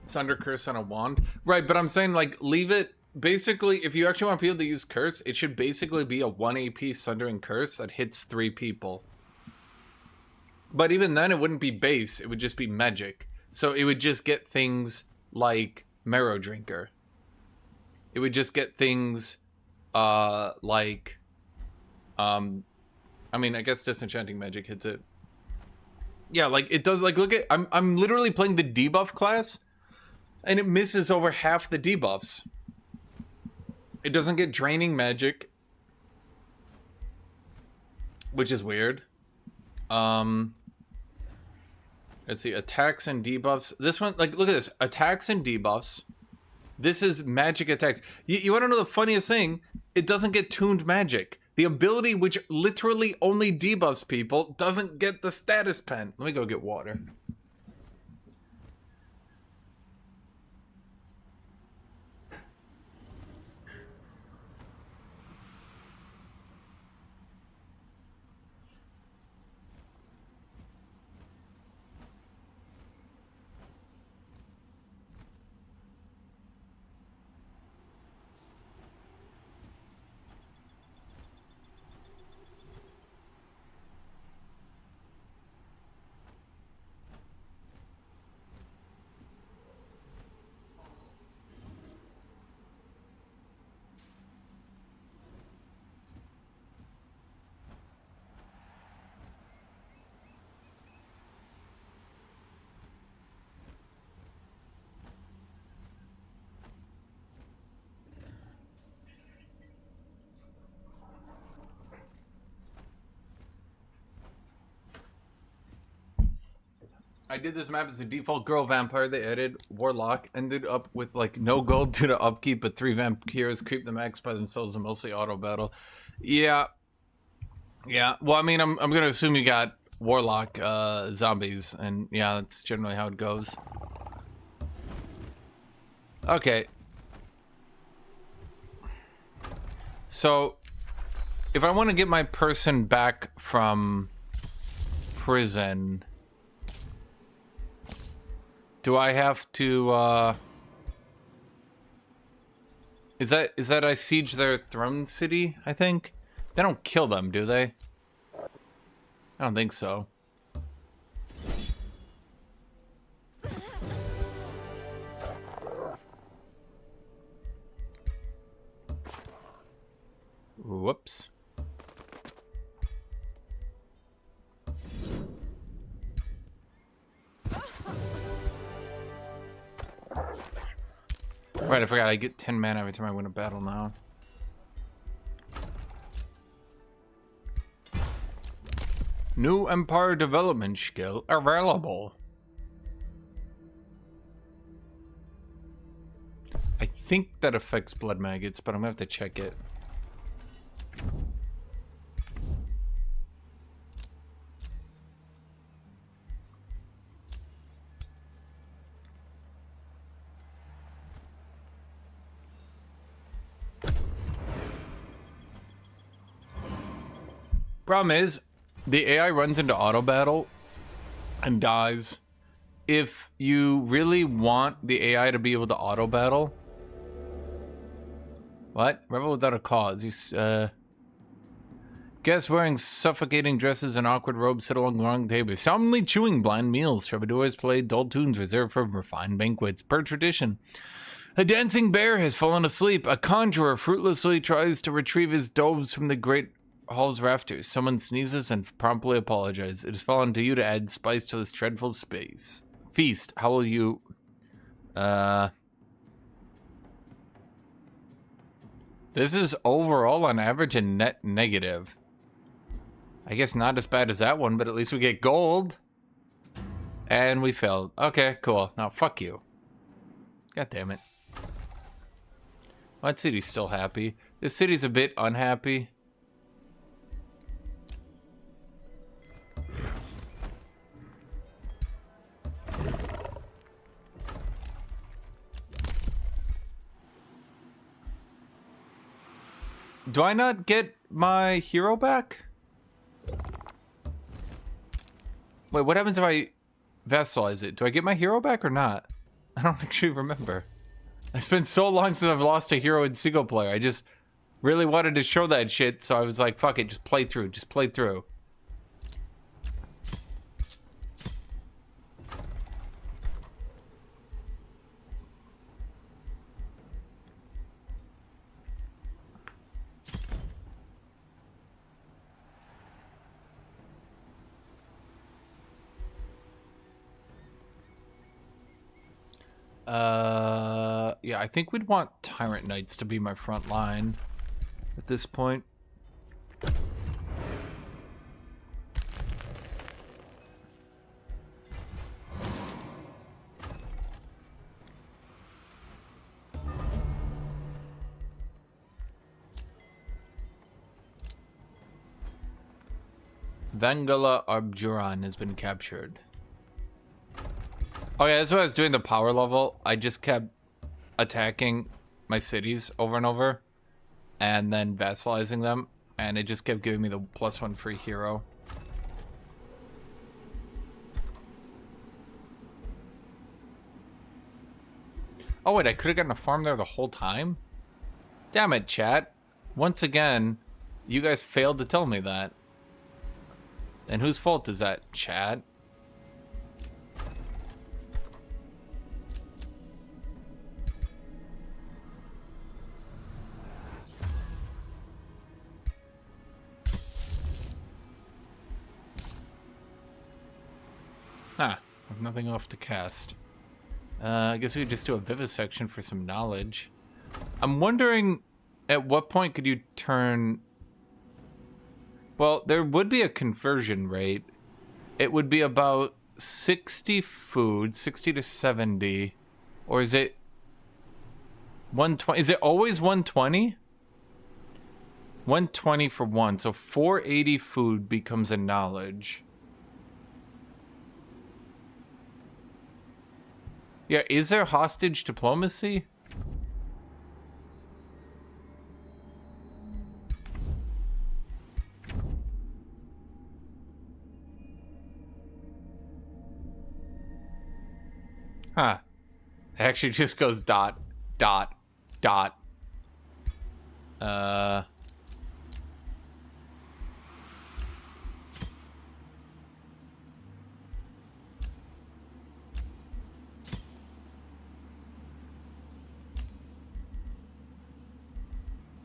Thunder Curse on a wand. Right, but I'm saying like leave it. Basically, if you actually want people to use Curse, it should basically be a 1 AP Sundering Curse that hits 3 people. But even then, it wouldn't be base. It would just be magic. So it would just get things like Marrow Drinker. It would just get things like... I mean, I guess Disenchanting Magic hits it. Yeah, like it does. Like, look at... I'm literally playing the debuff class, and it misses over half the debuffs. It doesn't get Draining Magic, which is weird. Let's see, attacks and debuffs. This one, like, look at this. Attacks and debuffs. This is magic attacks. You want to know the funniest thing? It doesn't get tuned magic. The ability which literally only debuffs people doesn't get the status pen. Let me go get water. I did this map as a default girl vampire. They added warlock. Ended up with like no gold due to upkeep, but 3 vampires creep the max by themselves and mostly auto battle. Yeah. Yeah. Well, I mean, I'm gonna assume you got warlock zombies, and yeah, that's generally how it goes. Okay. So, if I want to get my person back from prison, do I have to, is that I siege their throne city, I think? They don't kill them, do they? I don't think so. Whoops. Right, I forgot I get 10 mana every time I win a battle now. New Empire development skill available. I think that affects blood maggots, but I'm gonna have to check it. Problem is, the AI runs into auto battle and dies. If you really want the AI to be able to auto battle, what? Rebel without a cause. You guests wearing suffocating dresses and awkward robes sit along long tables, solemnly chewing bland meals. Troubadours play dull tunes reserved for refined banquets. Per tradition, a dancing bear has fallen asleep. A conjurer fruitlessly tries to retrieve his doves from the great hall's rafters. Someone sneezes and promptly apologizes. It has fallen to you to add spice to this dreadful space. Feast. How will you... This is overall on average a net negative. I guess not as bad as that one, but at least we get gold. And we failed. Okay, cool. Now, fuck you. God damn it. That city's still happy. This city's a bit unhappy. Do I not get my hero back? Wait, what happens if I vassalize it? Do I get my hero back or not? I don't actually remember. It's been so long since I've lost a hero in single player. I just really wanted to show that shit, so I was like, fuck it, just play through. Just play through. Yeah, I think we'd want Tyrant Knights to be my front line at this point. Vangala Abjuran has been captured. Oh yeah, that's what I was doing the power level. I just kept attacking my cities over and over and then vassalizing them, and it just kept giving me the +1 free hero. Oh wait, I could have gotten a farm there the whole time? Damn it, chat. Once again, you guys failed to tell me that. And whose fault is that, chat? Ah, I have nothing else to cast. I guess we could just do a vivisection for some knowledge. I'm wondering, at what point could you turn... Well, there would be a conversion rate. It would be about 60 food, 60 to 70. Or is it 120? Is it always 120? 120 for one. So 480 food becomes a knowledge. Yeah, is there hostage diplomacy? Huh. It actually just goes dot, dot, dot.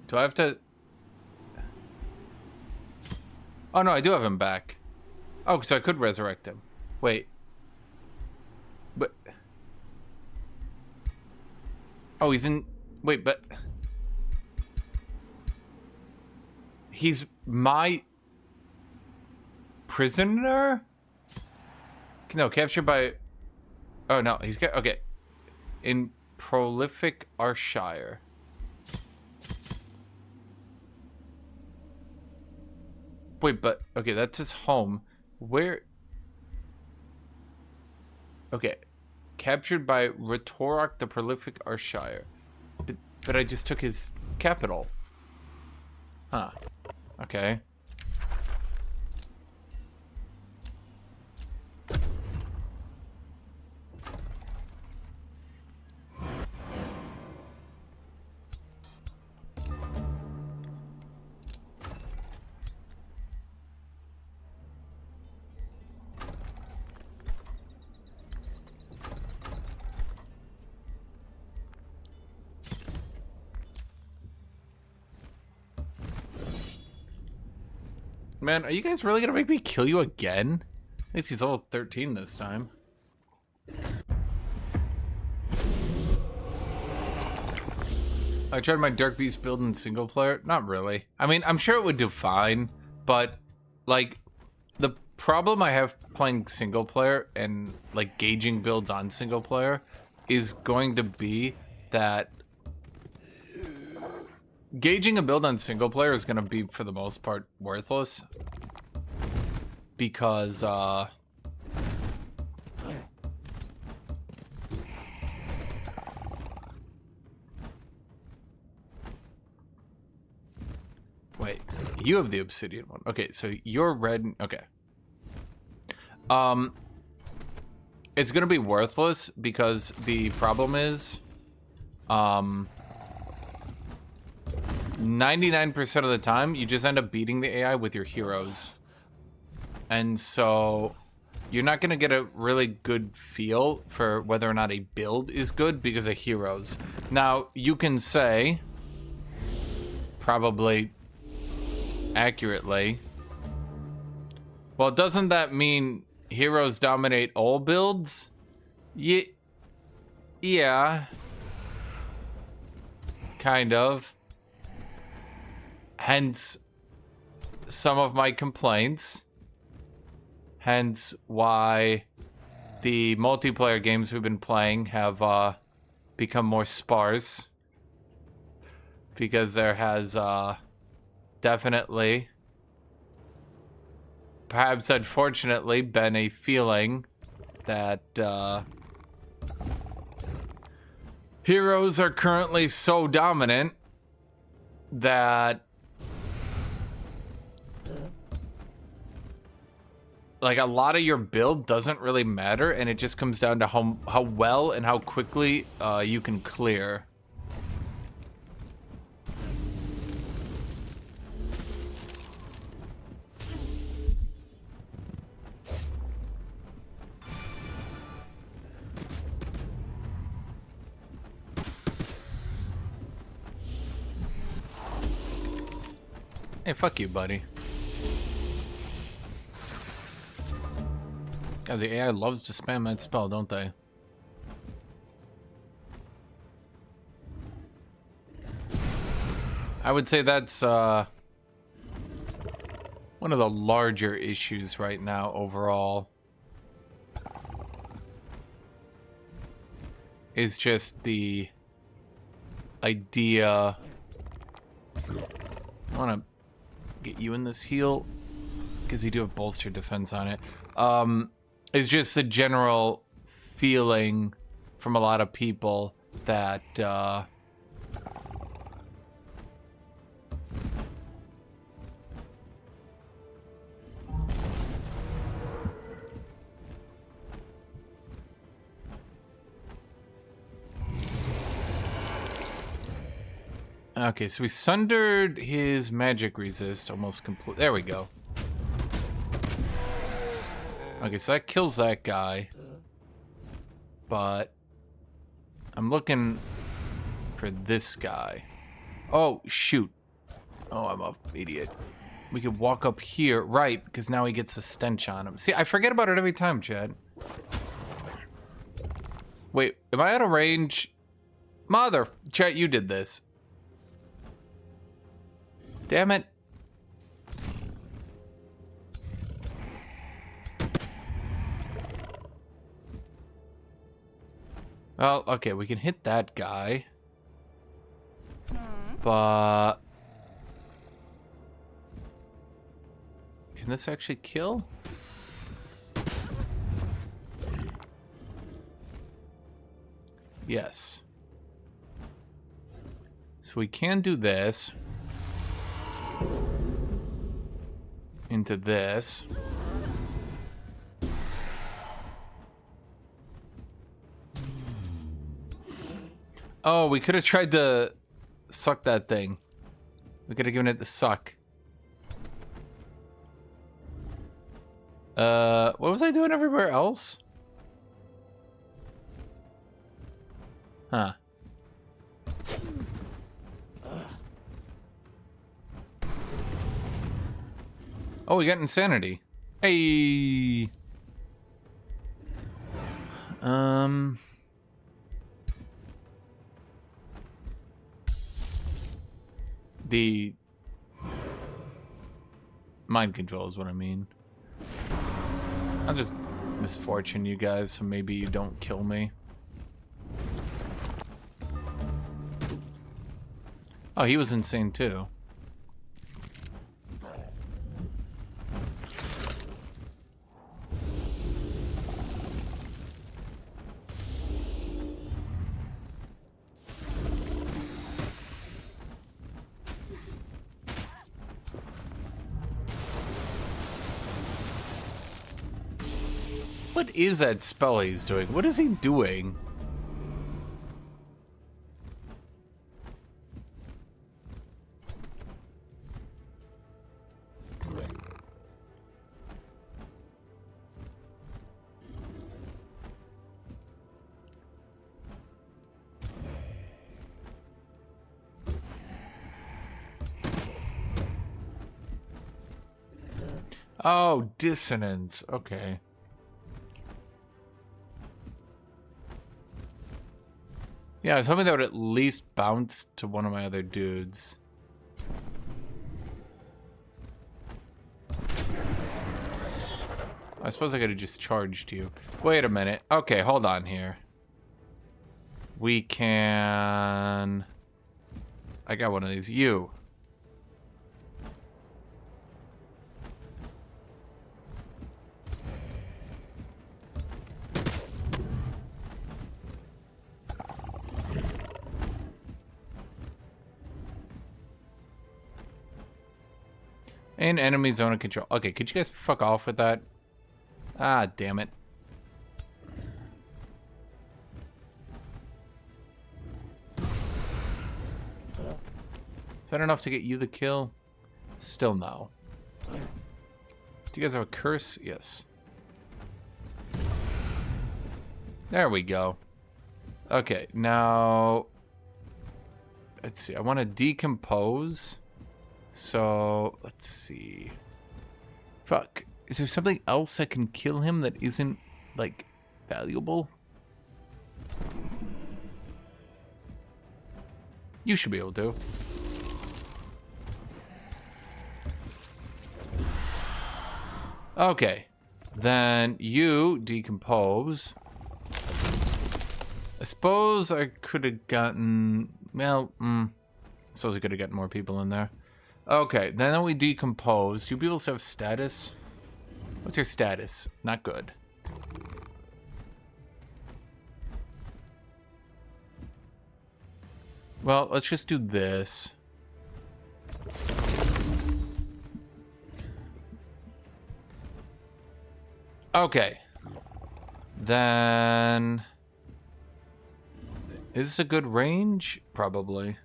Do I have to... Oh, no, I do have him back. Oh, so I could resurrect him. Wait. But... Oh, he's in... Wait, but... He's my... prisoner? No, captured by... Oh, no, he's... Okay. In prolific Arshire. Wait, but... Okay, that's his home. Where... Okay. Captured by Retorok the prolific Arshire. But I just took his capital. Huh. Okay. Man, are you guys really gonna make me kill you again? At least he's level 13 this time. I tried my Dark Beast build in single player. Not really. I mean, I'm sure it would do fine, but like the problem I have playing single player and like gauging builds on single player is going to be that gauging a build on single player is going to be, for the most part, worthless. Because, wait, you have the obsidian one. Okay, so you're red. Okay. It's going to be worthless because the problem is, 99% of the time, you just end up beating the AI with your heroes. And so, you're not going to get a really good feel for whether or not a build is good because of heroes. Now, you can say, probably accurately, well, doesn't that mean heroes dominate all builds? Yeah. Kind of. Hence, some of my complaints. Hence, why the multiplayer games we've been playing have become more sparse. Because there has definitely, perhaps unfortunately, been a feeling that heroes are currently so dominant that like a lot of your build doesn't really matter, and it just comes down to how well and how quickly you can clear. Hey, fuck you, buddy. Yeah, the AI loves to spam that spell, don't they? I would say that's one of the larger issues right now overall. is just the idea. I want to get you in this heal because you do have bolster defense on it. Is just the general feeling from a lot of people that okay, so we sundered his magic resist almost complete. There we go. Okay, so that kills that guy. But I'm looking for this guy. Oh, shoot. Oh, I'm an idiot. We could walk up here. Right, because now he gets a stench on him. See, I forget about it every time, Chad. Wait, am I out of range? Mother... Chat, you did this. Damn it. Well, okay, we can hit that guy. But... can this actually kill? Yes. So we can do this. Into this. Oh, we could have tried to suck that thing. We could have given it the suck. What was I doing everywhere else? Huh. Oh, we got insanity. Hey. The mind control is what I mean. I'll just misfortune you guys, so maybe you don't kill me. Oh, he was insane too. What is that spell he's doing? What is he doing? Oh, dissonance. Okay. Yeah, I was hoping that would at least bounce to one of my other dudes. I suppose I could have just charged you. Wait a minute. Okay, hold on here. We can... I got one of these. You. In enemy zone of control. Okay, could you guys fuck off with that? Ah, damn it. Is that enough to get you the kill? Still no. Do you guys have a curse? Yes. There we go. Okay, now... let's see. I want to decompose. So, let's see. Fuck. Is there something else that can kill him that isn't, like, valuable? You should be able to. Okay. Then you decompose. I suppose I could have gotten... Well, I suppose I could have gotten more people in there. Okay, then we decompose. Do people still have status? What's your status? Not good. Well, let's just do this. Okay. Then... Is this a good range? Probably.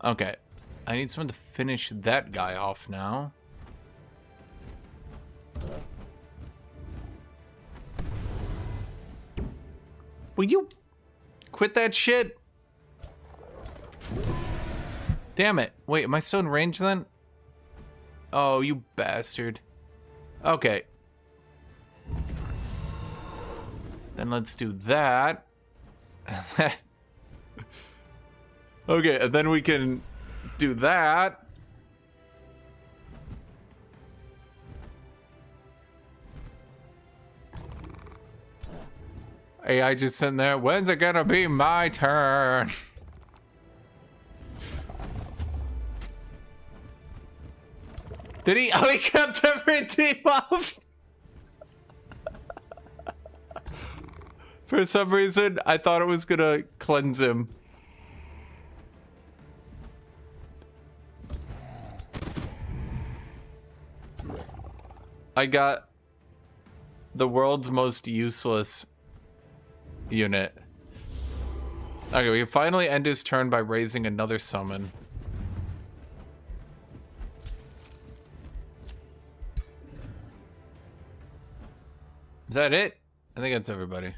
Okay. I need someone to finish that guy off now. Will you quit that shit? Damn it. Wait, am I still in range then? Oh, you bastard. Okay. Then let's do that. Okay, and then we can do that. AI just sitting there. When's it gonna be my turn? Did he? Oh, he kept everything off. For some reason, I thought it was gonna cleanse him. I got the world's most useless unit. Okay, we can finally end his turn by raising another summon. Is that it? I think that's everybody.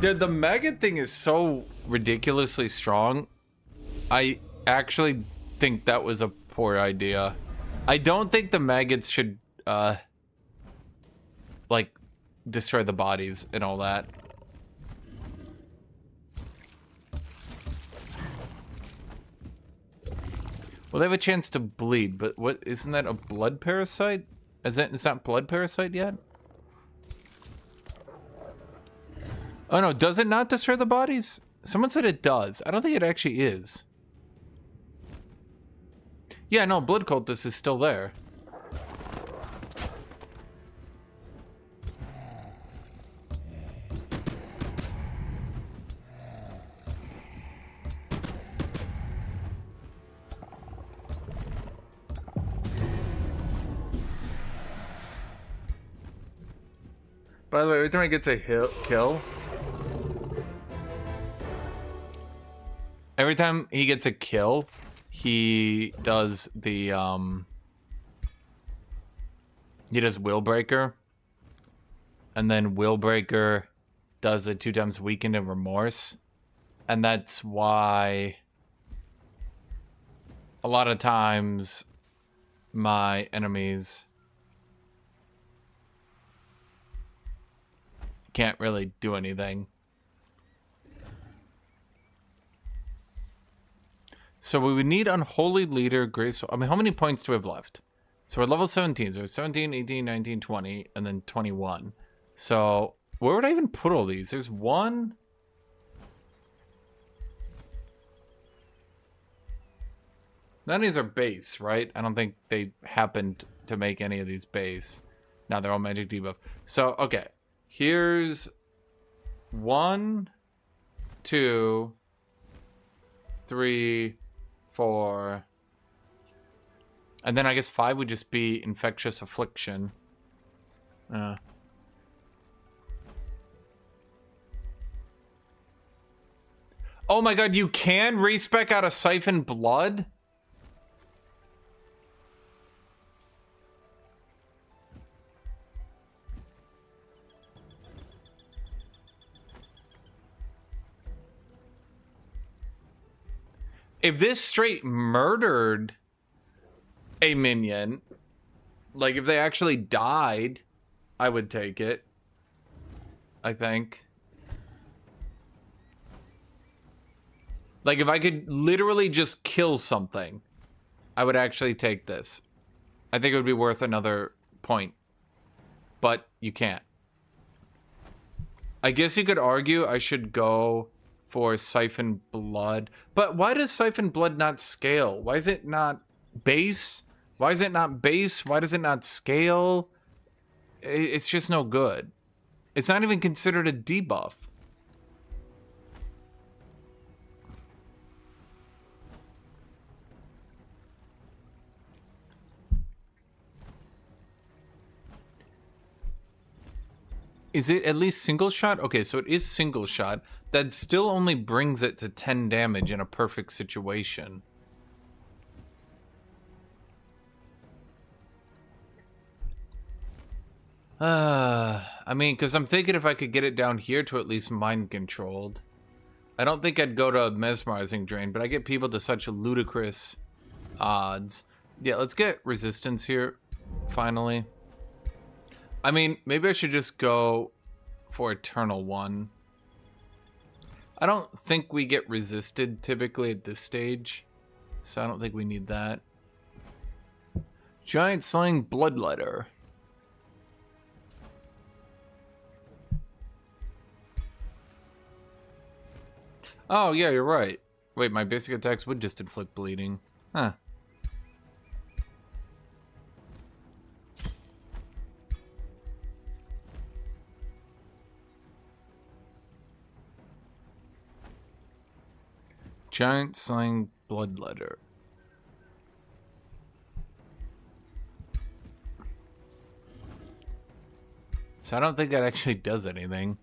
Dude, the maggot thing is so ridiculously strong. I actually think that was a poor idea. I don't think the maggots should, like, destroy the bodies and all that. Well, they have a chance to bleed, but what, isn't that a blood parasite? It's not blood parasite yet? Oh no, does it not destroy the bodies? Someone said it does. I don't think it actually is. Yeah, no, blood cultist is still there. By the way, every time I get to kill, every time he gets a kill, he does the, he does Willbreaker. And then Willbreaker does it 2 times Weakened and Remorse. And that's why a lot of times my enemies can't really do anything. So we would need Unholy Leader, Graceful... I mean, how many points do we have left? So we're level 17. So 17, 18, 19, 20, and then 21. So where would I even put all these? There's one... None of these are base, right? I don't think they happened to make any of these base. Now they're all magic debuff. So, okay. Here's 1, 2, 3, 4, and then I guess 5 would just be Infectious Affliction. Oh my god, you can respec out of Siphon Blood? If this straight murdered a minion, like if they actually died, I would take it. I think. Like, if I could literally just kill something, I would actually take this. I think it would be worth another point. But you can't. I guess you could argue I should go for Siphon Blood. But why does Siphon Blood not scale? Why is it not base? Why is it not base? Why does it not scale? It's just no good. It's not even considered a debuff. Is it at least single shot? Okay, so it is single shot. That still only brings it to 10 damage in a perfect situation. I mean, because I'm thinking if I could get it down here to at least mind controlled. I don't think I'd go to mesmerizing drain, but I get people to such ludicrous odds. Yeah, let's get resistance here, finally. I mean, maybe I should just go for Eternal One. I don't think we get resisted typically at this stage, so I don't think we need that. Giant Slaying Bloodletter. Oh, yeah, you're right. Wait, my basic attacks would just inflict bleeding. Huh. Giant Slaying Bloodletter. So I don't think that actually does anything.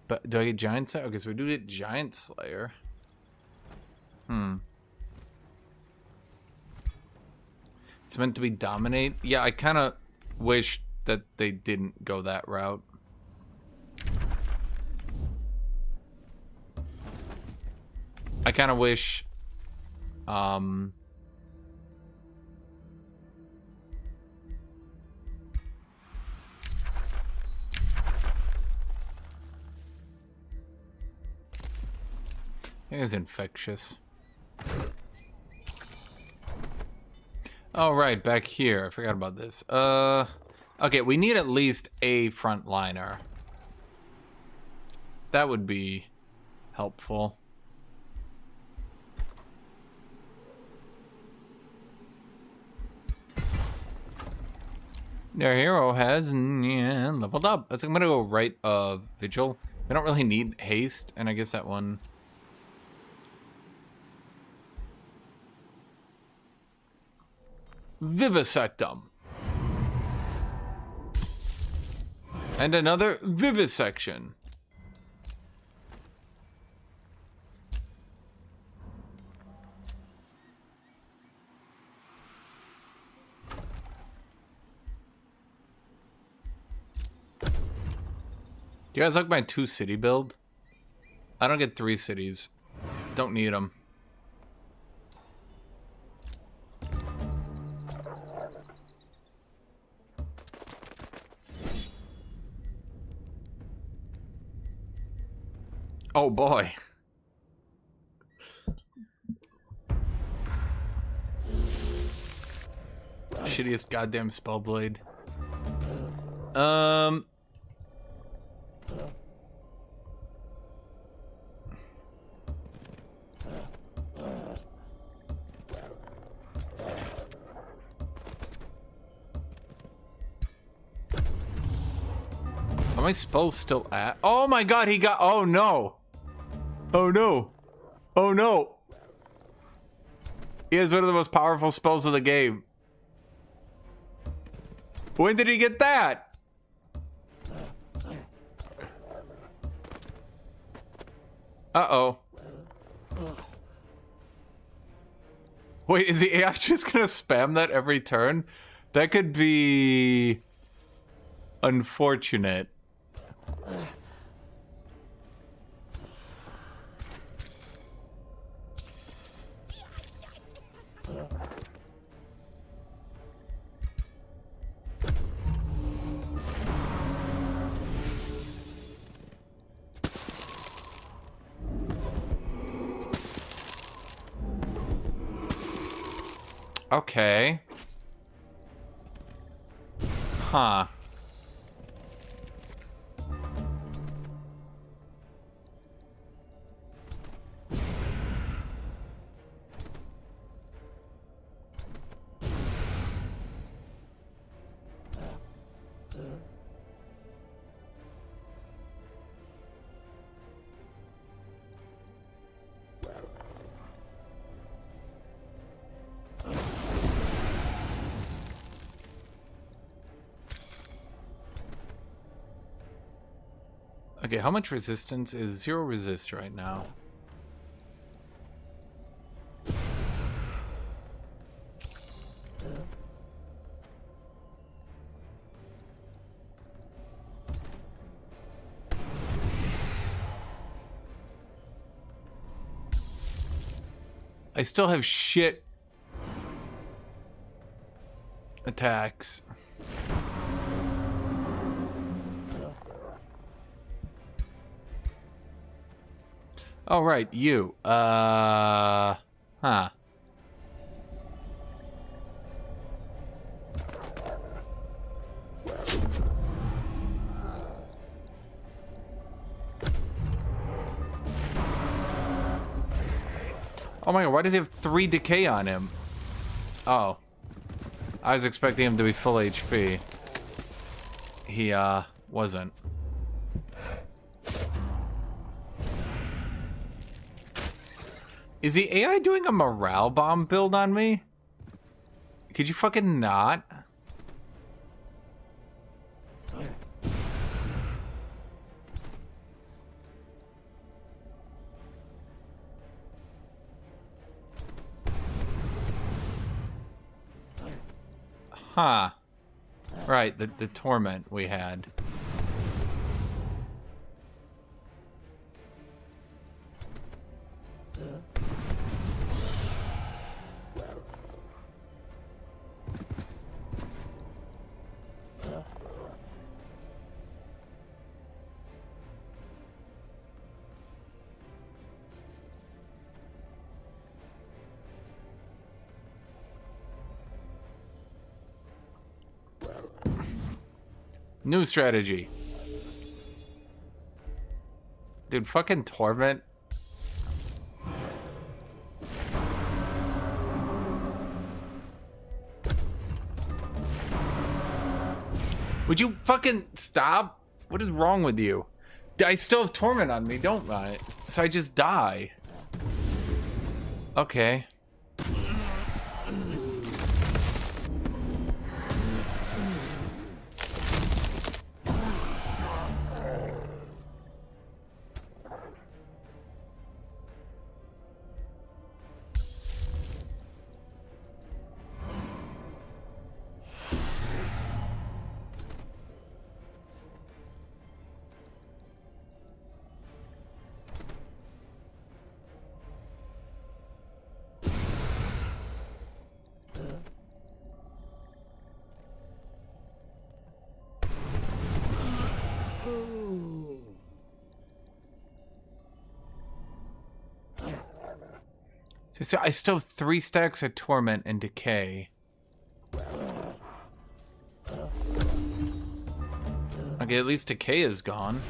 But do I get Giant Slayer? Okay, so we do get Giant Slayer. It's meant to be Dominate. Yeah, I kind of wish that they didn't go that route. I kind of wish... It is infectious. Oh, right, back here. I forgot about this. Okay, we need at least a frontliner. That would be helpful. Their hero has leveled up. I'm gonna go right Vigil. We don't really need haste, and I guess that one... Vivisectum. And another Vivisection. Do you guys like my 2-city build? I don't get 3 cities. Don't need them. Oh boy. Shittiest goddamn Spellblade. Are my spells still at? Oh my god, he got... Oh no. Oh no. Oh no. He has one of the most powerful spells of the game. When did he get that? Uh-oh. Wait, is he actually just gonna spam that every turn? That could be... unfortunate. Okay. Huh. Okay, how much resistance is 0 resist right now? I still have shit attacks. Oh, right, you. Huh. Oh my god, why does he have 3 decay on him? Oh. I was expecting him to be full HP. He, wasn't. Is the AI doing a morale bomb build on me? Could you fucking not? Huh. Right, the torment we had. New strategy. Dude, fucking torment. Would you fucking stop? What is wrong with you? I still have torment on me, don't I? So I just die. Okay. So I still have 3 stacks of torment and decay. Okay, at least decay is gone.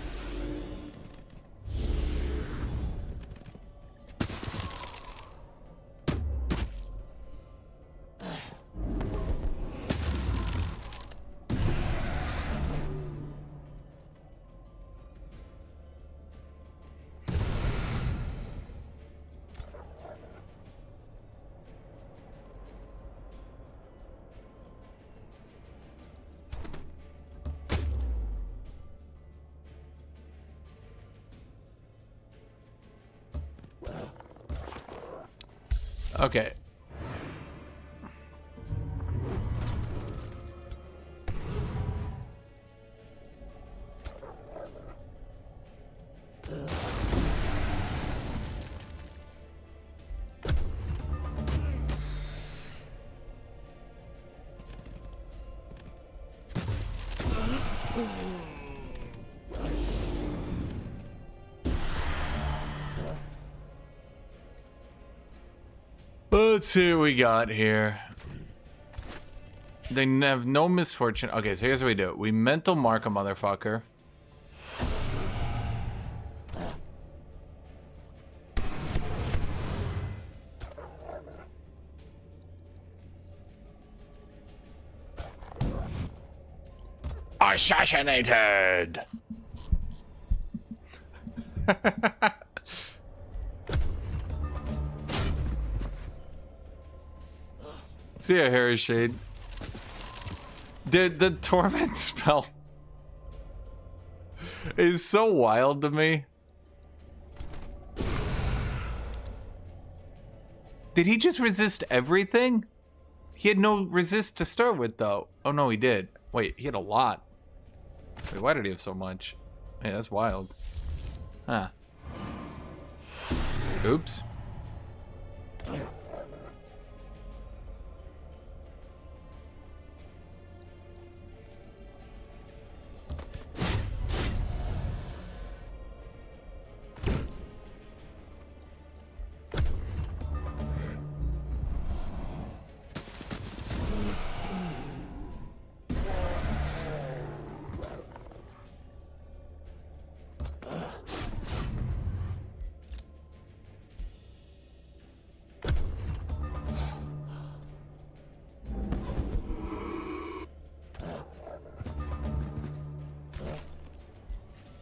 Okay. Let's see what we got here. They have no misfortune. Okay, so here's what we do. We mental mark a motherfucker. Assassinated! See ya, Harry Shade. Dude, the torment spell is so wild to me. Did he just resist everything? He had no resist to start with, though. Oh, no, he did. Wait, he had a lot. Wait, why did he have so much? Hey, that's wild. Huh. Oops.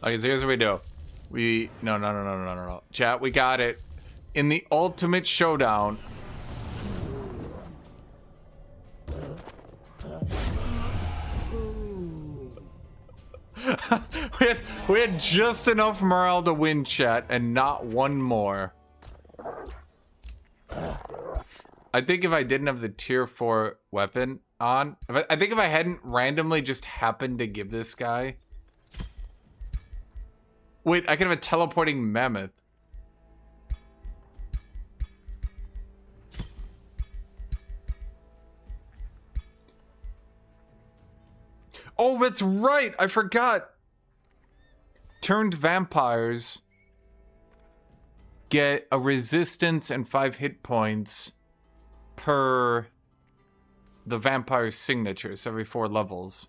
Okay, so here's what we do. No. Chat, we got it. In the ultimate showdown. we had just enough morale to win, chat, and not one more. I think if I didn't have the tier 4 weapon on, I think if I hadn't randomly just happened to give this guy. Wait, I could have a teleporting mammoth. Oh, that's right. I forgot. Turned vampires get a resistance and 5 hit points per the vampire's signature, so every 4 levels.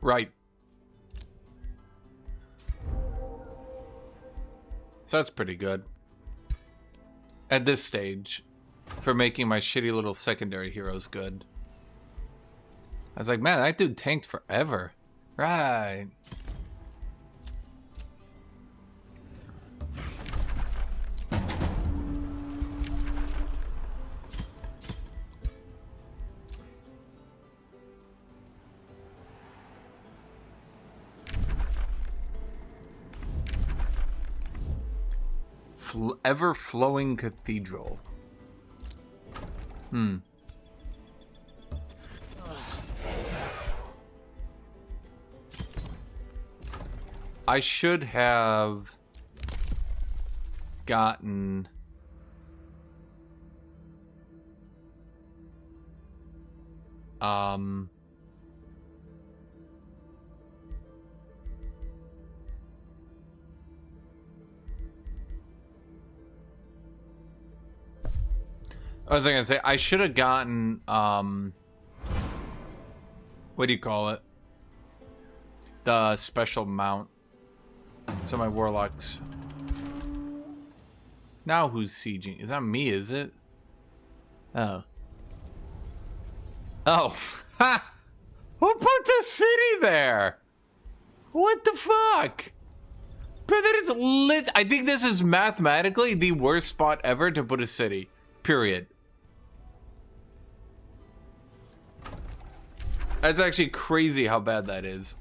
Right. So that's pretty good. At this stage, for making my shitty little secondary heroes good. I was like, man, that dude tanked forever. Right. Ever-flowing cathedral. I should have gotten I was gonna say I should have gotten what do you call it? The special mount. So my warlocks. Now who's sieging? Is that me, is it? Oh. Oh. Ha! Who put the city there? What the fuck? Bro, that is lit. I think this is mathematically the worst spot ever to put a city. Period. That's actually crazy how bad that is.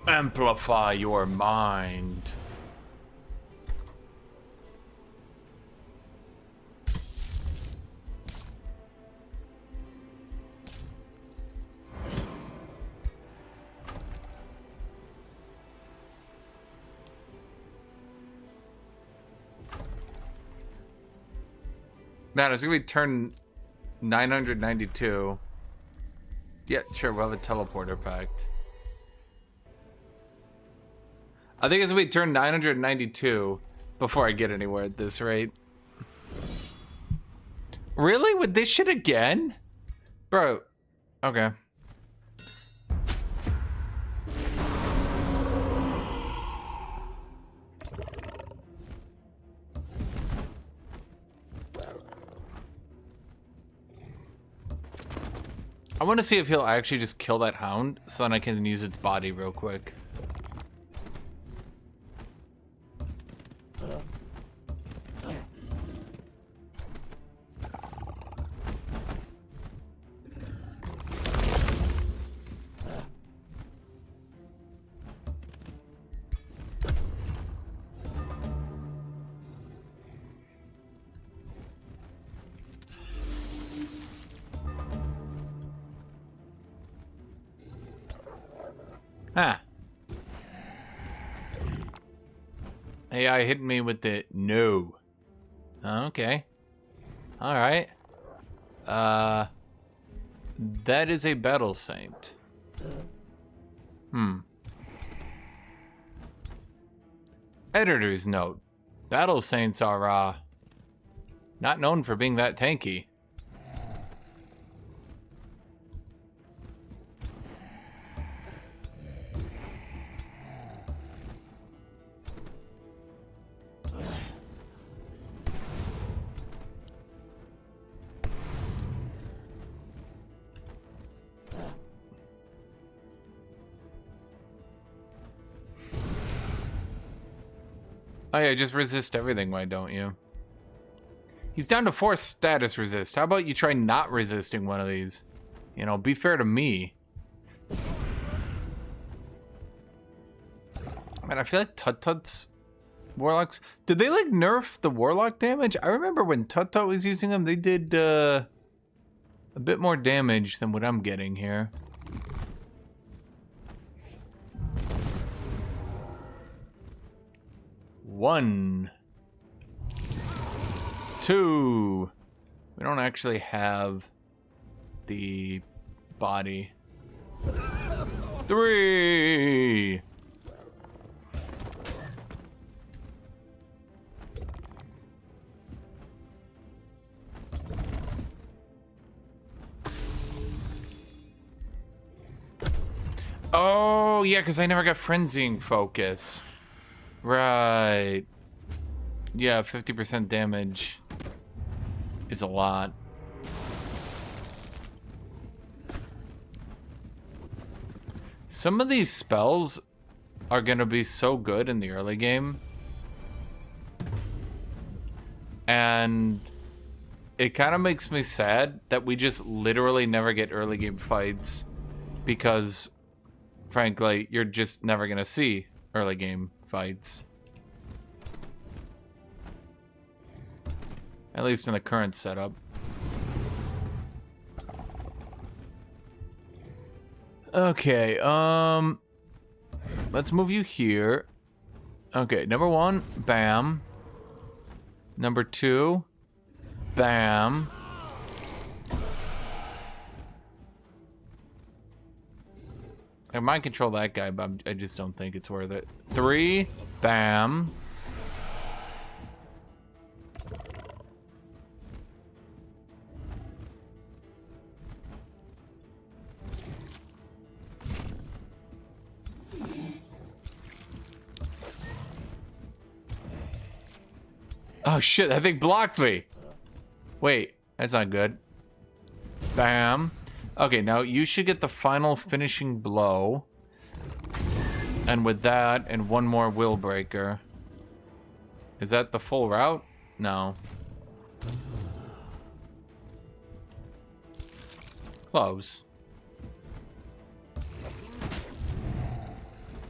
Amplify your mind. Man, it's gonna be turn 992. Yeah, sure, we'll have a teleporter pact. I think it's gonna be turn 992 before I get anywhere at this rate. Really? With this shit again? Bro. Okay. I want to see if he'll actually just kill that hound so then I can use its body real quick. Huh. AI hit me with the no. Okay. Alright. That is a battle saint. Editor's note. Battle saints are, not known for being that tanky. Oh yeah, just resist everything, why don't you? He's down to 4 status resist. How about you try not resisting one of these? You know, be fair to me. Man, I feel like Tut-Tut's warlocks... Did they, like, nerf the warlock damage? I remember when Tut-Tut was using them, they did, a bit more damage than what I'm getting here. One. 2. We don't actually have the body. 3. Oh, yeah, because I never got frenzying focus. Right. Yeah, 50% damage is a lot. Some of these spells are gonna be so good in the early game. And it kind of makes me sad that we just literally never get early game fights because, frankly, you're just never gonna see early game fights. At least in the current setup. Okay, let's move you here. Okay, number 1, bam. Number 2, bam. I might control that guy, but I just don't think it's worth it. 3, bam. Oh shit, that thing blocked me. Wait, that's not good. Bam. Okay, now you should get the final finishing blow. And with that, and one more will breaker. Is that the full route? No. Close.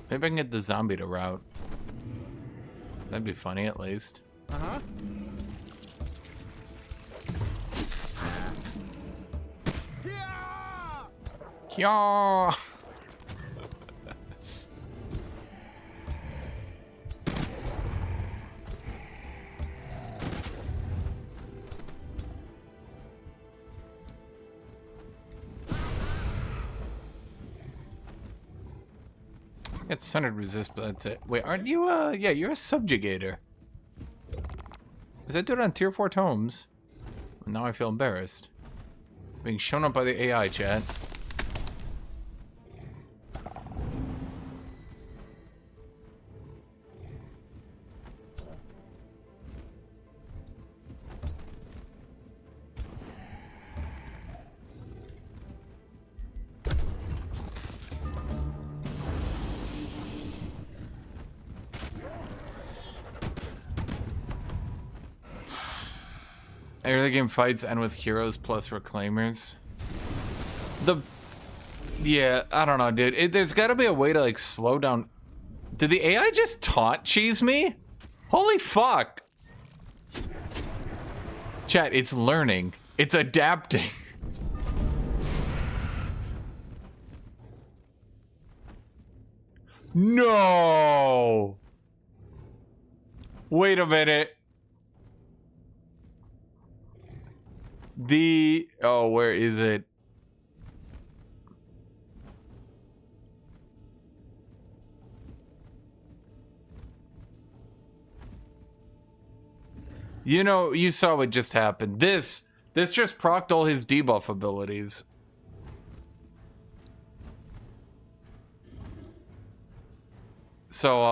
Maybe I can get the zombie to route. That'd be funny at least. Uh-huh. Yeah. Got centered resist, but that's it. Wait, aren't you, yeah, you're a subjugator. Is that dude on tier 4 tomes? Now I feel embarrassed. Being shown up by the AI, chat. Early game fights end with heroes plus reclaimers. Yeah, I don't know, dude. There's got to be a way to like slow down. Did the AI just taunt cheese me? Holy fuck! Chat, it's learning. It's adapting. No! Wait a minute. Oh, where is it? You know, you saw what just happened. This just procced all his debuff abilities. So,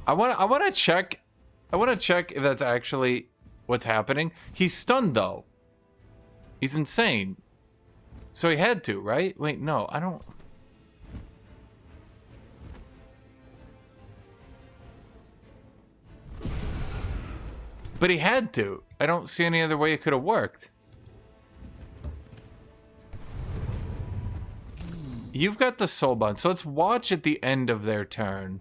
I want to check if that's actually what's happening. He's stunned though. He's insane. So he had to, right? Wait, no, I don't. But he had to. I don't see any other way it could have worked. You've got the soulbound, so let's watch at the end of their turn.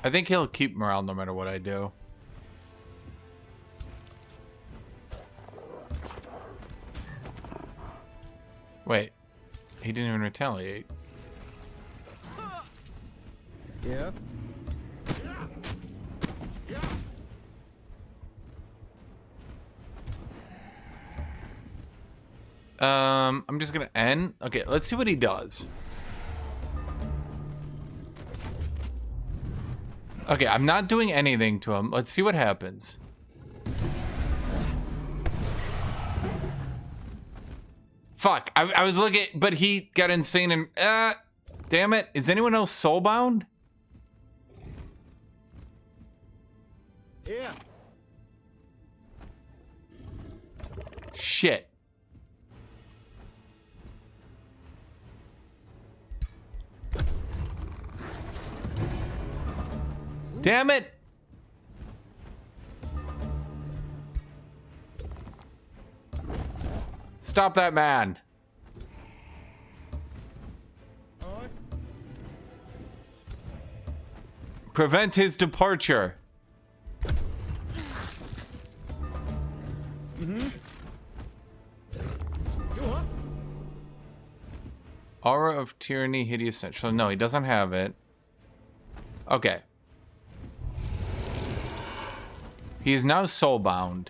I think he'll keep morale no matter what I do. Wait, he didn't even retaliate. Yeah. I'm just gonna end. Okay, let's see what he does. Okay, I'm not doing anything to him. Let's see what happens. Fuck, I was looking, but he got insane and... damn it. Is anyone else soulbound? Yeah. Shit. Damn it! Stop that man. Prevent his departure. Aura of Tyranny, Hideous Central. No, he doesn't have it. Okay. He is now soulbound.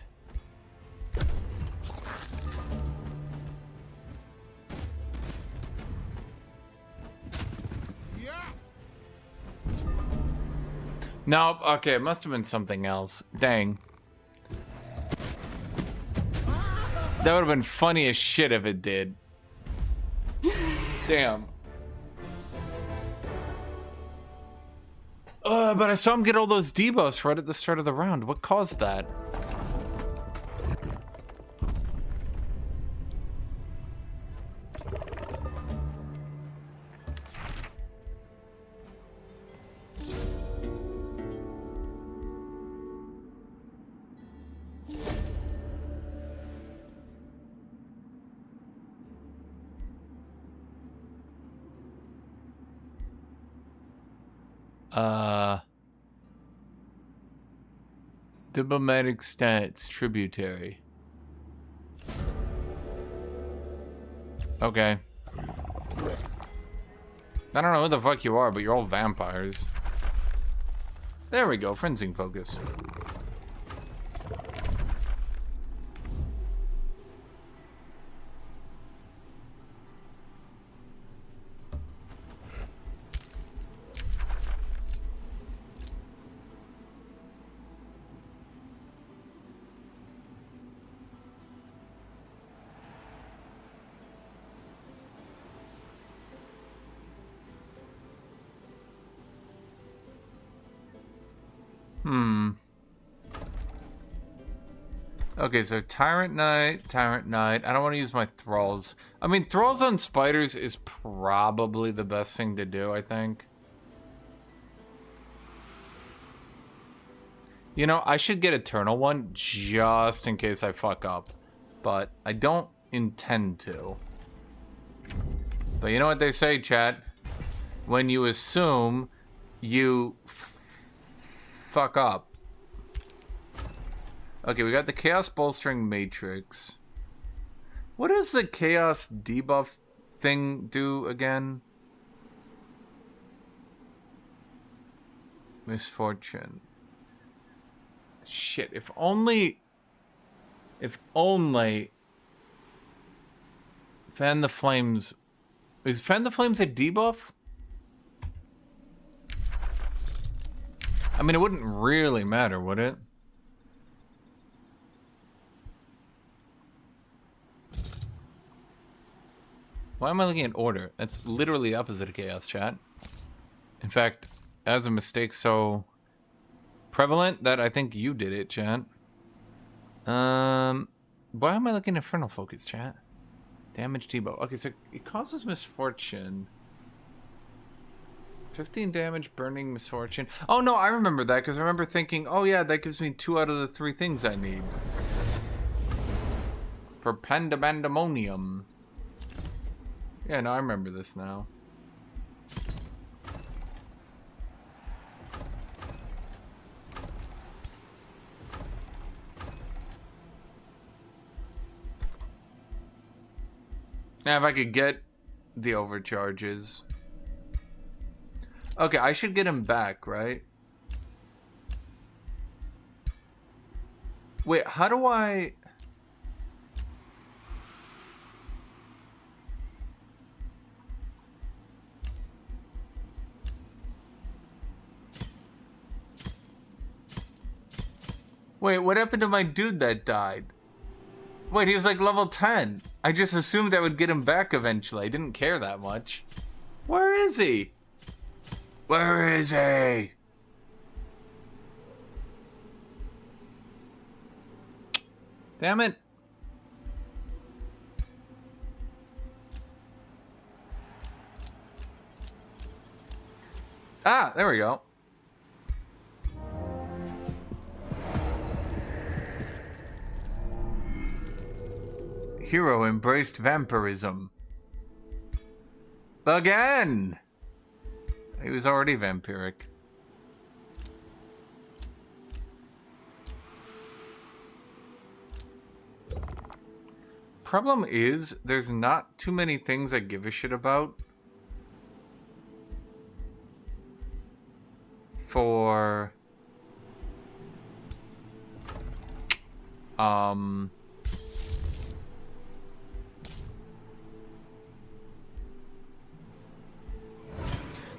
Nope. Okay, it must have been something else. Dang. That would have been funny as shit if it did. Damn. But I saw him get all those debuffs right at the start of the round. What caused that? Diplomatic stats, tributary. Okay. I don't know who the fuck you are, but you're all vampires. There we go, frenziing focus. Okay, so Tyrant Knight. I don't want to use my Thralls. I mean, Thralls on Spiders is probably the best thing to do, I think. You know, I should get Eternal one just in case I fuck up. But I don't intend to. But you know what they say, chat? When you assume, you fuck up. Okay, we got the Chaos Bolstering Matrix. What does the Chaos debuff thing do again? Misfortune. Shit, if only... Fan the Flames... Is Fan the Flames a debuff? I mean, it wouldn't really matter, would it? Why am I looking at order? That's literally opposite of chaos, chat. In fact, as a mistake so prevalent that I think you did it, chat. Why am I looking at Infernal Focus, chat? Damage debuff. Okay, so it causes misfortune. 15 damage, burning, misfortune. Oh no, I remember that because I remember thinking, oh yeah, that gives me 2 out of the 3 things I need. For Pandemonium. Yeah, no, I remember this now. Now, if I could get the overcharges. Okay, I should get him back, right? Wait, how do I... Wait, what happened to my dude that died? Wait, he was like level 10. I just assumed that would get him back eventually. I didn't care that much. Where is he? Where is he? Damn it. Ah, there we go. Hero embraced vampirism. Again! He was already vampiric. Problem is, there's not too many things I give a shit about. For...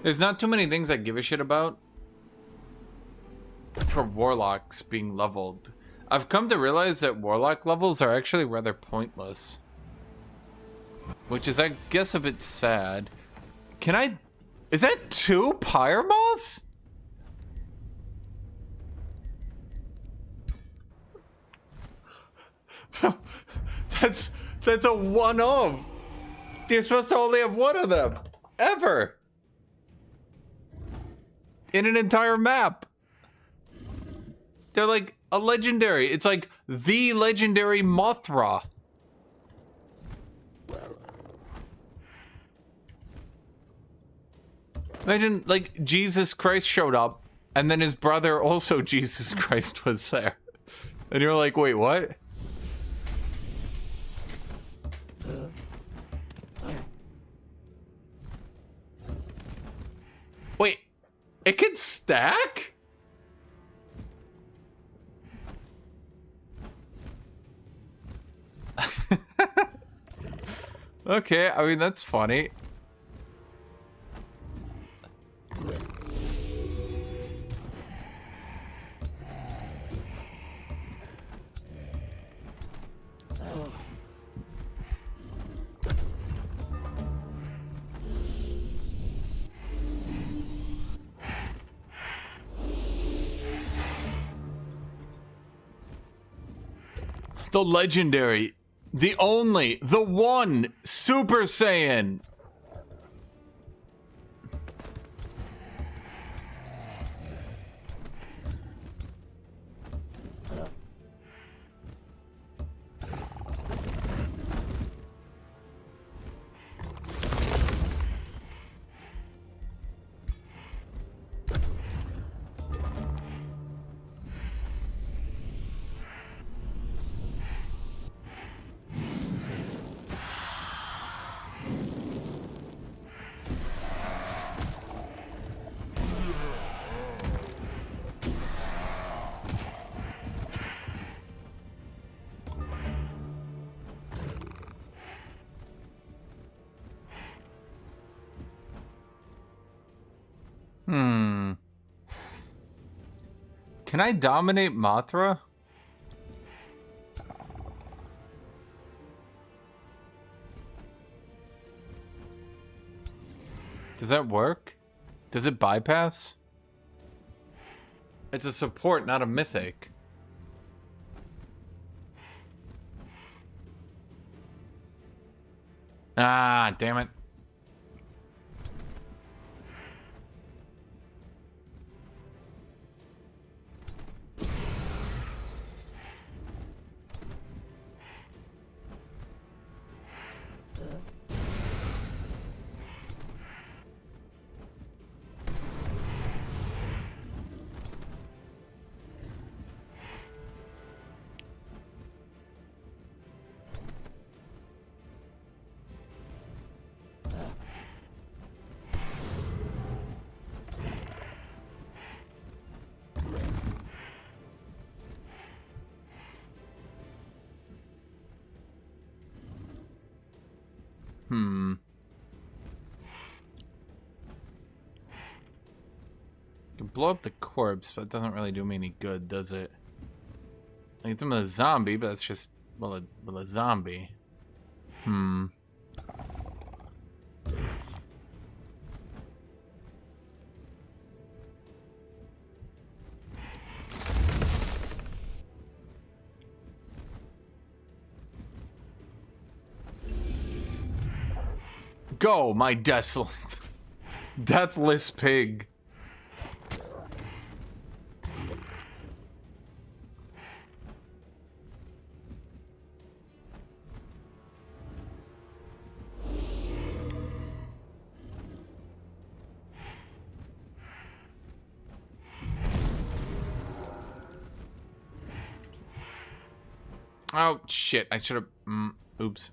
There's not too many things I give a shit about for warlocks being leveled. I've come to realize that warlock levels are actually rather pointless. Which is, I guess, a bit sad. Can I... Is that 2 pyre moths? That's a one of. You're supposed to only have 1 of them. Ever. In an entire map. They're like a legendary. It's like the legendary Mothra. Imagine, like, Jesus Christ showed up, and then his brother, also Jesus Christ, was there. And you're like, wait, what? Wait, it can stack? Okay, I mean, that's funny. The legendary, the only, the one Super Saiyan. Can I dominate Mothra? Does that work? Does it bypass? It's a support, not a mythic. Ah, damn it. Can blow up the corpse, but it doesn't really do me any good, does it? Like, it's a zombie, but it's just, well, a zombie. Go, my desolate, deathless pig. Oh, shit. I should have... oops.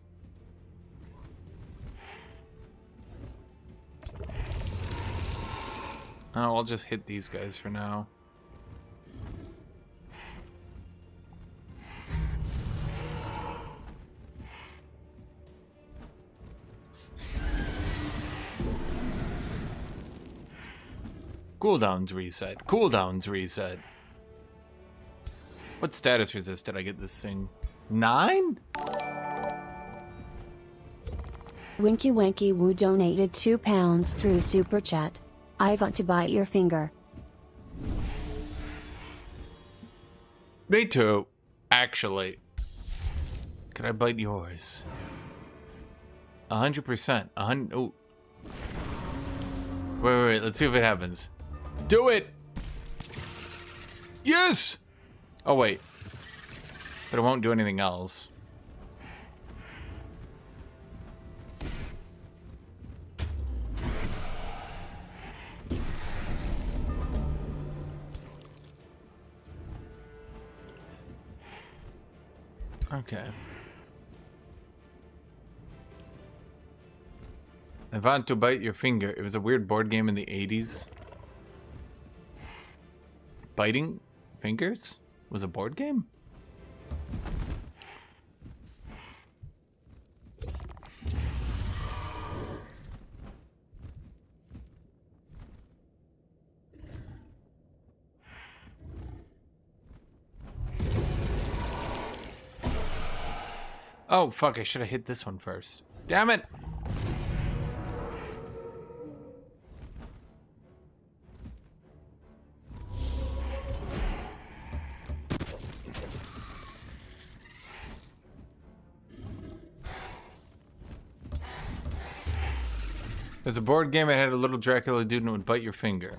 Oh, I'll just hit these guys for now. Cooldowns reset. Cooldowns reset. What status resist did I get this thing? 9? Winky Wanky Woo donated £2 through Super Chat. I want to bite your finger. Me too, actually. Could I bite yours? 100%. 100. Oh. Wait. Let's see if it happens. Do it! Yes! Oh, wait. But it won't do anything else. Okay. I want to bite your finger. It was a weird board game in the 80s. Biting fingers was a board game? Oh, fuck, I should have hit this one first. Damn it! There's a board game that had a little Dracula dude and it would bite your finger.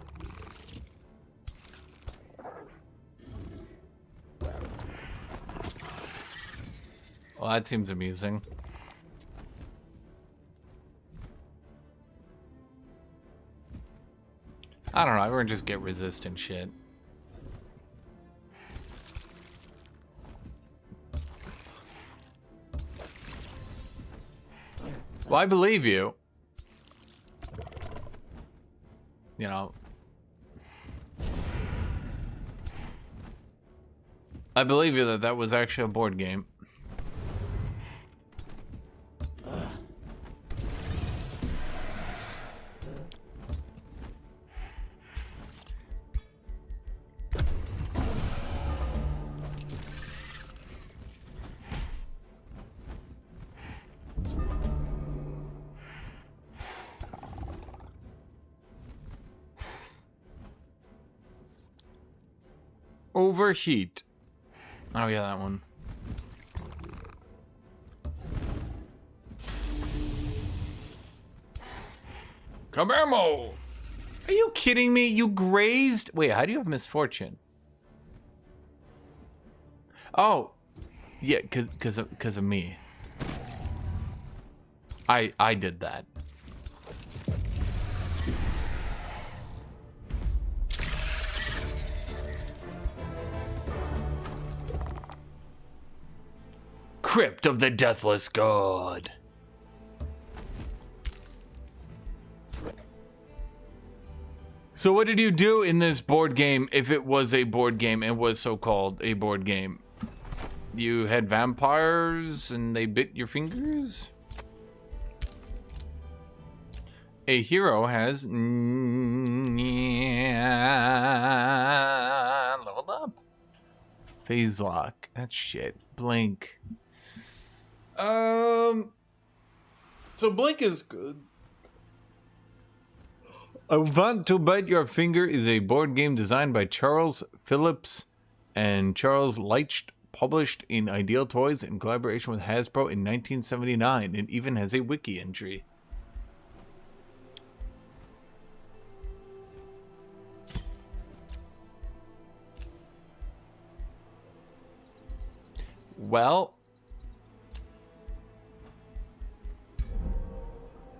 Well, that seems amusing. I don't know, everyone just get resistant shit. Well, I believe you. You know. I believe you that that was actually a board game. Overheat. Oh yeah, that one. Kabamo! Are you kidding me? You grazed? Wait, how do you have misfortune? Oh, yeah, cause of me. I did that. Crypt of the Deathless God. So what did you do in this board game, if it was a board game and was so-called a board game? You had vampires and they bit your fingers? A hero has leveled up. Phase lock. That's shit. Blink. So Blink is good. I Want to Bite Your Finger is a board game designed by Charles Phillips and Charles Leicht, published in Ideal Toys in collaboration with Hasbro in 1979. It even has a wiki entry. Well,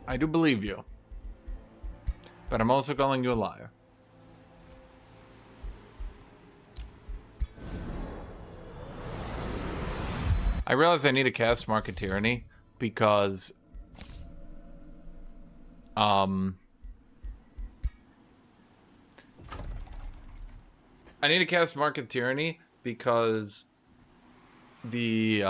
I do believe you, but I'm also calling you a liar. I realize I need to cast Market Tyranny because I need to cast Market Tyranny because the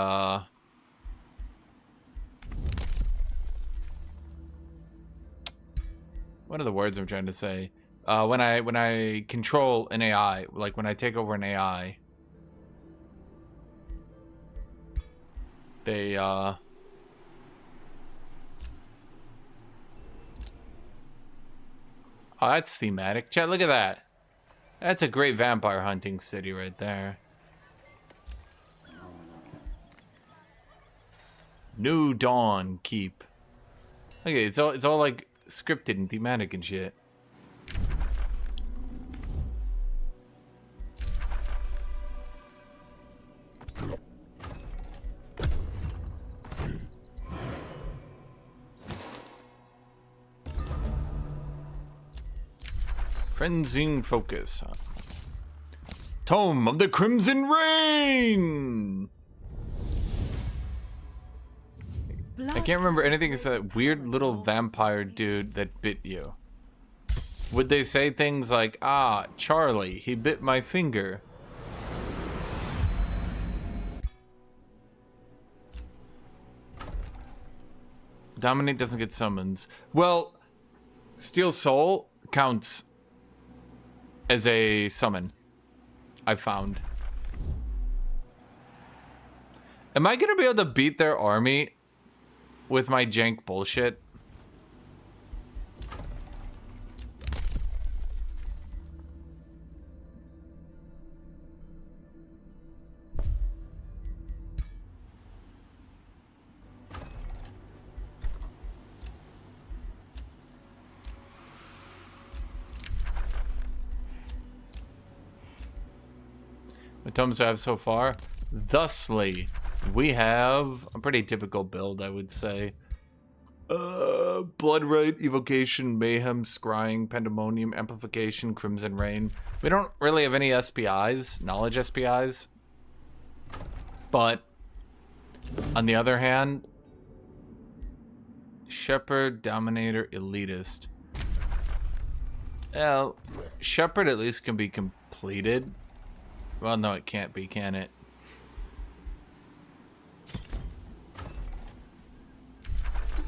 what are the words I'm trying to say? When I control an AI, like when I take over an AI, they oh, that's thematic. Chat, look at that. That's a great vampire hunting city right there. New Dawn Keep. Okay, it's all like scripted and thematic and shit. Frenzying focus. Tome of the Crimson Rain. I can't remember anything except that weird little vampire dude that bit you. Would they say things like, ah, Charlie, he bit my finger? Dominate doesn't get summons. Well, Steel Soul counts as a summon, I found. Am I gonna be able to beat their army with my jank bullshit? What tomes do I have so far? Thusly, we have a pretty typical build, I would say. Blood Rite, Evocation, Mayhem, Scrying, Pandemonium, Amplification, Crimson Rain. We don't really have any SPIs, knowledge SPIs. But, on the other hand, Shepherd, Dominator, Elitist. Well, Shepherd at least can be completed. Well, no, it can't be, can it?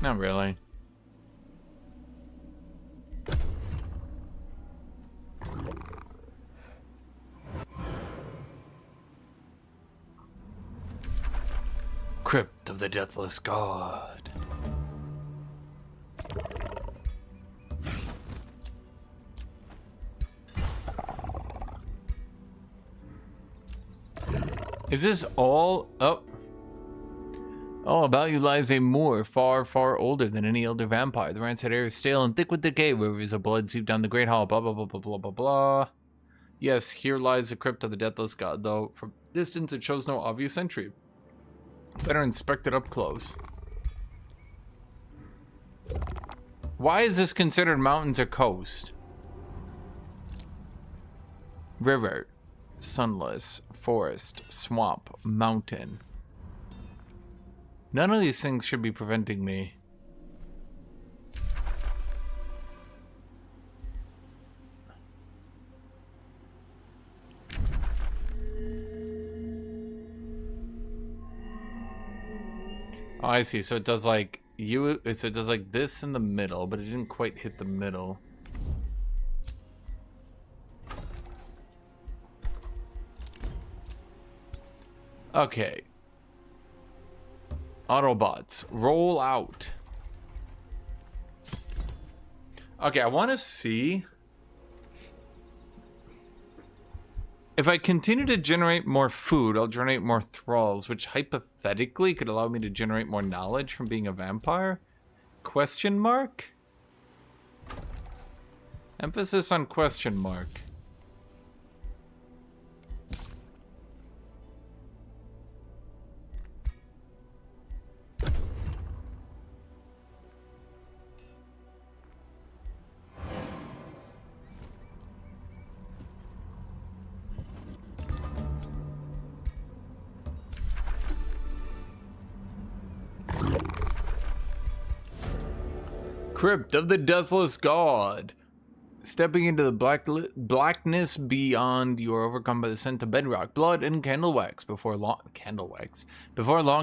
Not really. Crypt of the Deathless God. Is this all? Oh. All about you lies a Moor, far, far older than any elder vampire. The rancid air is stale and thick with decay. Rivers of blood seep down the great hall. Blah, blah, blah, blah, blah, blah, blah. Yes, here lies the crypt of the Deathless God, though from distance it shows no obvious entry. Better inspect it up close. Why is this considered mountains or coast? River, sunless, forest, swamp, mountain. None of these things should be preventing me. Oh, I see. So it does like so it does like this in the middle, but it didn't quite hit the middle. Okay. Autobots, roll out. Okay, I want to see if I continue to generate more food, I'll generate more thralls, which hypothetically could allow me to generate more knowledge from being a vampire? Question mark? Emphasis on question mark. Crypt of the Deathless God. Stepping into the blackness beyond, you are overcome by the scent of bedrock, blood, and candle wax. Before long,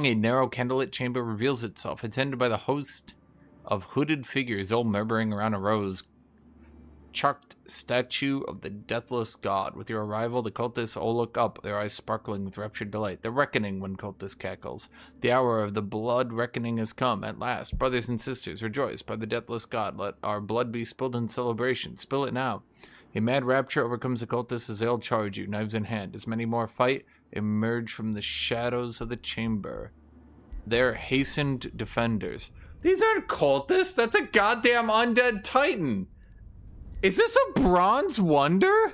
a narrow candlelit chamber reveals itself. It's ended by the host of hooded figures, all murmuring around a rose chucked statue of the Deathless God. With your arrival, the cultists all look up, their eyes sparkling with raptured delight. The reckoning, one cultist cackles. The hour of the blood reckoning has come, at last. Brothers and sisters, rejoice by the Deathless God. Let our blood be spilled in celebration. Spill it now. A mad rapture overcomes the cultists as they all charge you, knives in hand. As many more fight, emerge from the shadows of the chamber. They're hastened defenders. These aren't cultists. That's a goddamn undead titan. Is this a bronze wonder?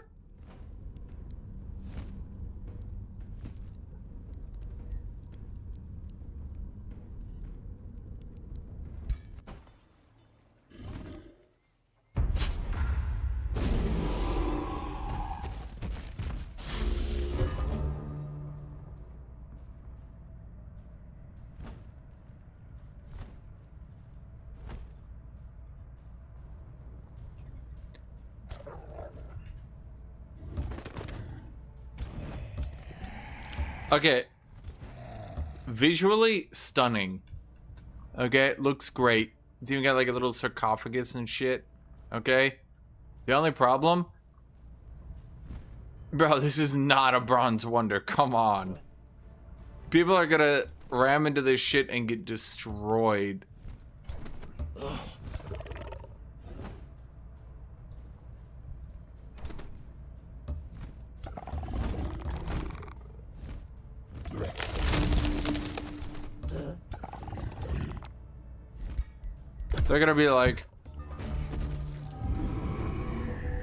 Okay. Visually stunning. Okay, it looks great. It's even got like a little sarcophagus and shit. Okay? The only problem? Bro, this is not a bronze wonder. Come on. People are gonna ram into this shit and get destroyed. Ugh. They're gonna be like,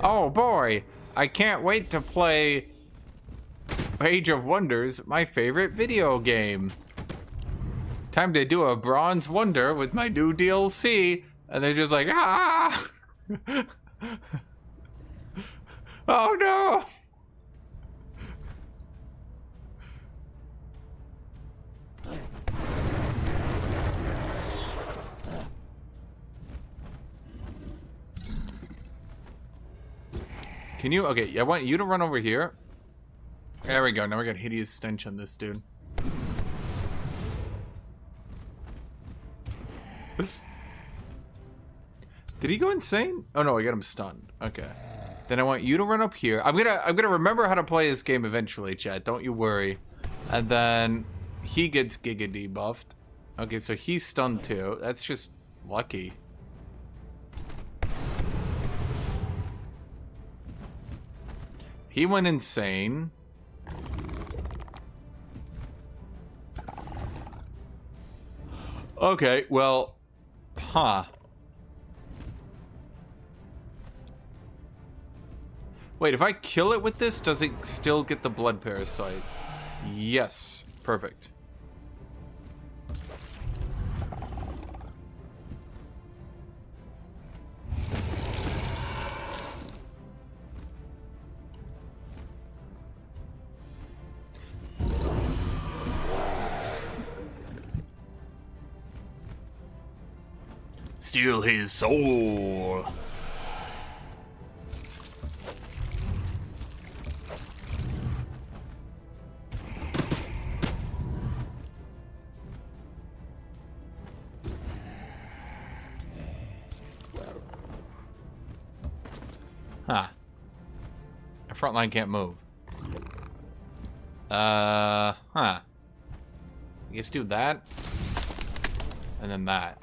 oh boy, I can't wait to play Age of Wonders, my favorite video game. Time to do a bronze wonder with my new DLC. And they're just like, ah! Oh no! Can you? Okay, I want you to run over here. There we go. Now we got hideous stench on this dude. Did he go insane? Oh no, I got him stunned. Okay. Then I want you to run up here. I'm gonna remember how to play this game eventually, chat. Don't you worry. And then he gets Giga debuffed. Okay, so he's stunned too. That's just lucky. He went insane. Okay, well, huh. Wait, if I kill it with this, does it still get the blood parasite? Yes, perfect. Steal his soul. Huh. Our front line can't move. Huh. I guess do that. And then that.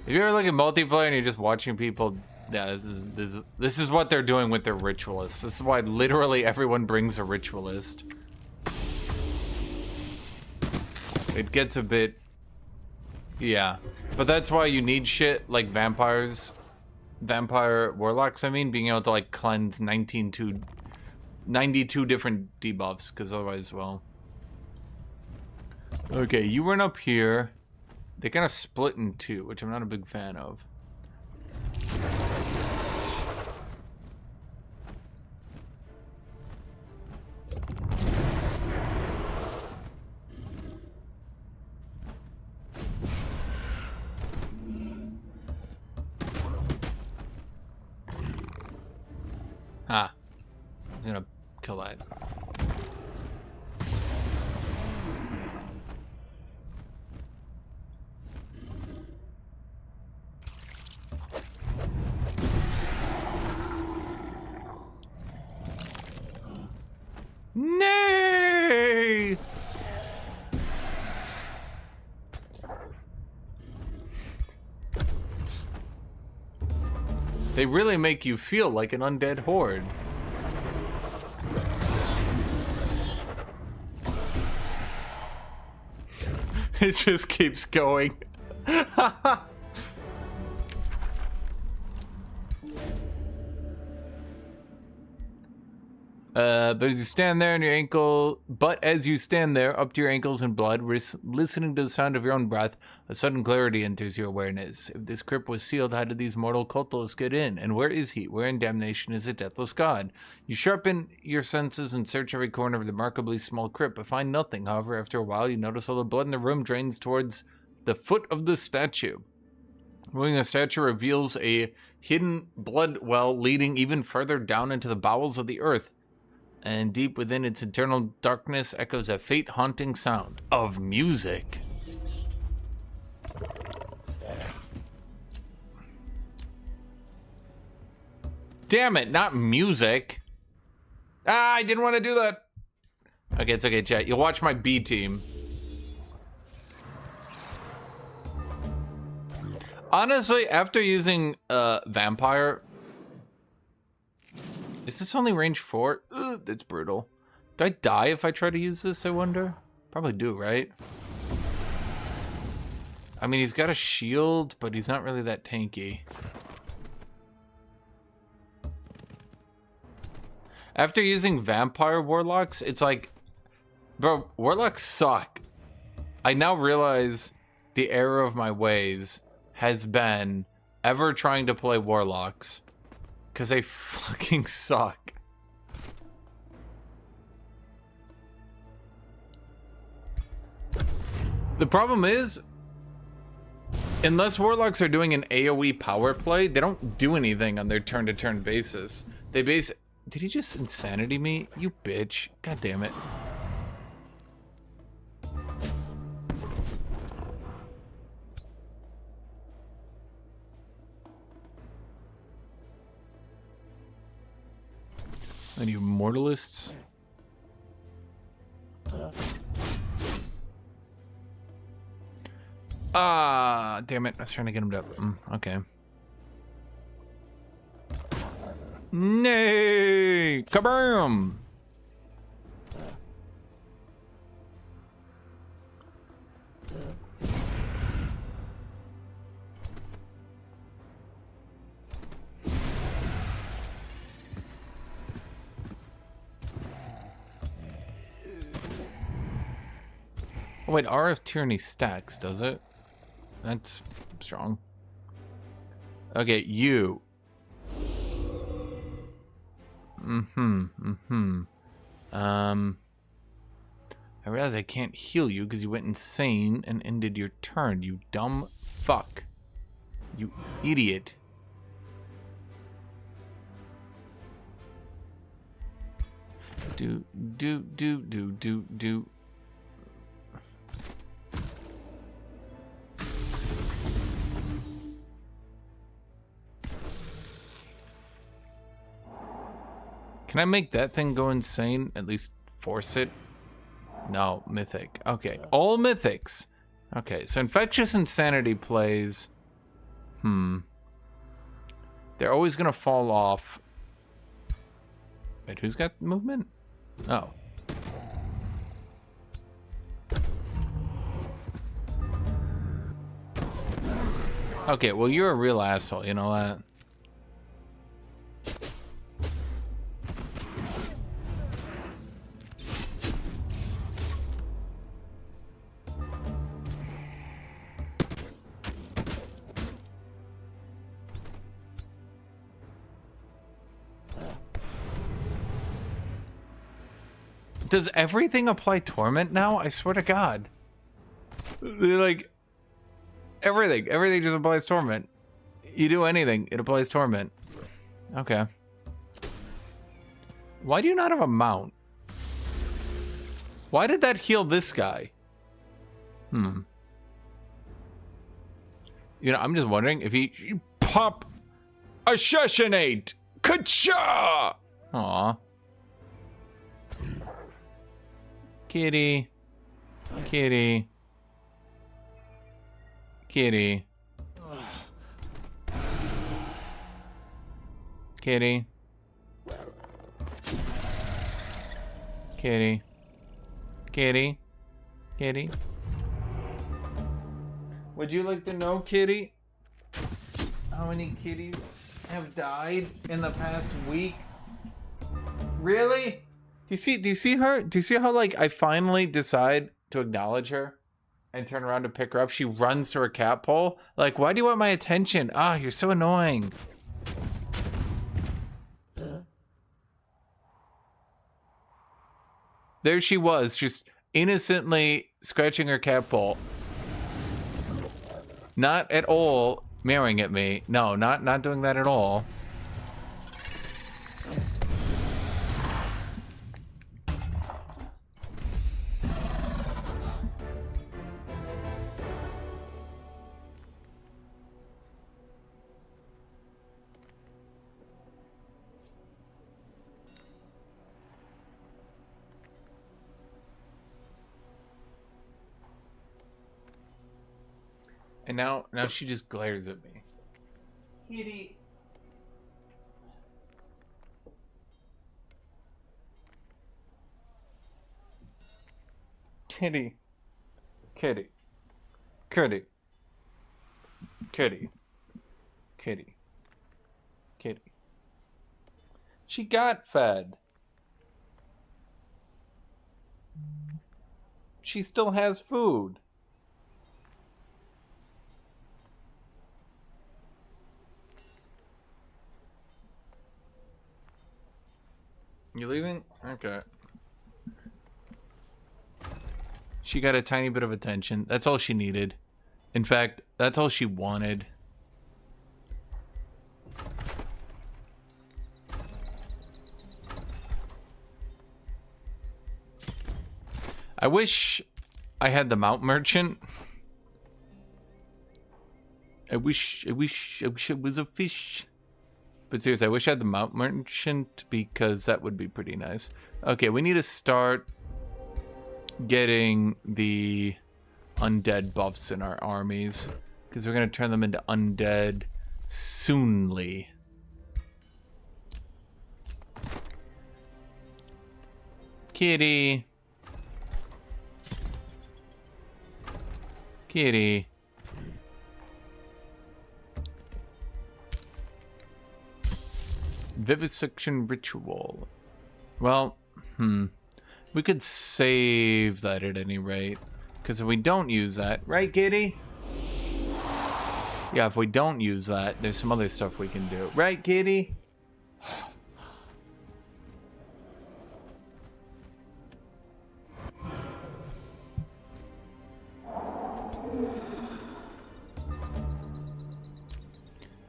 If you ever look at multiplayer and you're just watching people, yeah, this is what they're doing with their ritualists. This is why literally everyone brings a ritualist. It gets a bit, yeah, but that's why you need shit like vampire warlocks. I mean, being able to like cleanse 92 different debuffs, because otherwise, well. Okay, you run up here. They kind of split in two, which I'm not a big fan of. Ah, I'm gonna kill that. Nay! They really make you feel like an undead horde. It just keeps going. But as you stand there in your ankle, up to your ankles in blood, listening to the sound of your own breath, a sudden clarity enters your awareness. If this crypt was sealed, how did these mortal cultists get in? And where is he? Where in damnation is the deathless god? You sharpen your senses and search every corner of the remarkably small crypt, but find nothing. However, after a while, you notice all the blood in the room drains towards the foot of the statue. Moving the statue reveals a hidden blood well leading even further down into the bowels of the earth. And deep within its eternal darkness echoes a fate-haunting sound of music. Damn it, not music. Ah, I didn't want to do that. Okay, it's okay, chat. You'll watch my B team. Honestly, after using Vampire... Is this only range 4? Ugh, that's brutal. Do I die if I try to use this, I wonder? Probably do, right? I mean, he's got a shield, but he's not really that tanky. After using Vampire Warlocks, it's like... Bro, Warlocks suck. I now realize the error of my ways has been ever trying to play Warlocks. Because they fucking suck. The problem is, unless Warlocks are doing an AoE power play, they don't do anything on their turn-to-turn basis. They base... Did he just insanity me? You bitch. God damn it. And you mortalists? Ah, damn it. I was trying to get him to... okay. Nay! Kabam! Oh, wait, RF Tyranny stacks, does it? That's strong. Okay, you. I realize I can't heal you because you went insane and ended your turn, you dumb fuck. You idiot. Do. Can I make that thing go insane? At least force it? No, mythic. Okay, all mythics. Okay, so Infectious Insanity plays... They're always gonna fall off. Wait, who's got movement? Oh. Okay, well, you're a real asshole, you know that? Does everything apply torment now? I swear to God. Like, everything just applies torment. You do anything, it applies torment. Okay. Why do you not have a mount? Why did that heal this guy? You know, I'm just wondering if he pop assassinate. Ka-cha! Aw. Kitty. Kitty. Kitty. Kitty. Kitty. Kitty. Kitty. Would you like to know, Kitty, how many kitties have died in the past week? Really? Do you see her? Do you see how, like, I finally decide to acknowledge her and turn around to pick her up? She runs to her cat pole. Like, why do you want my attention? Ah, you're so annoying. There she was, just innocently scratching her cat pole. Not at all meowing at me. No, not doing that at all. And now she just glares at me. Kitty. Kitty. Kitty. Kitty. Kitty. Kitty. Kitty. She got fed. She still has food. You leaving? Okay. She got a tiny bit of attention. That's all she needed. In fact, that's all she wanted. I wish I had the mount merchant. I wish it was a fish. But seriously, I wish I had the mount merchant because that would be pretty nice. Okay, we need to start getting the undead buffs in our armies because we're going to turn them into undead soonly. Kitty. Kitty. Vivisection ritual. Well, we could save that at any rate. Because if we don't use that... Right, Kitty? Yeah, if we don't use that, there's some other stuff we can do. Right, Kitty?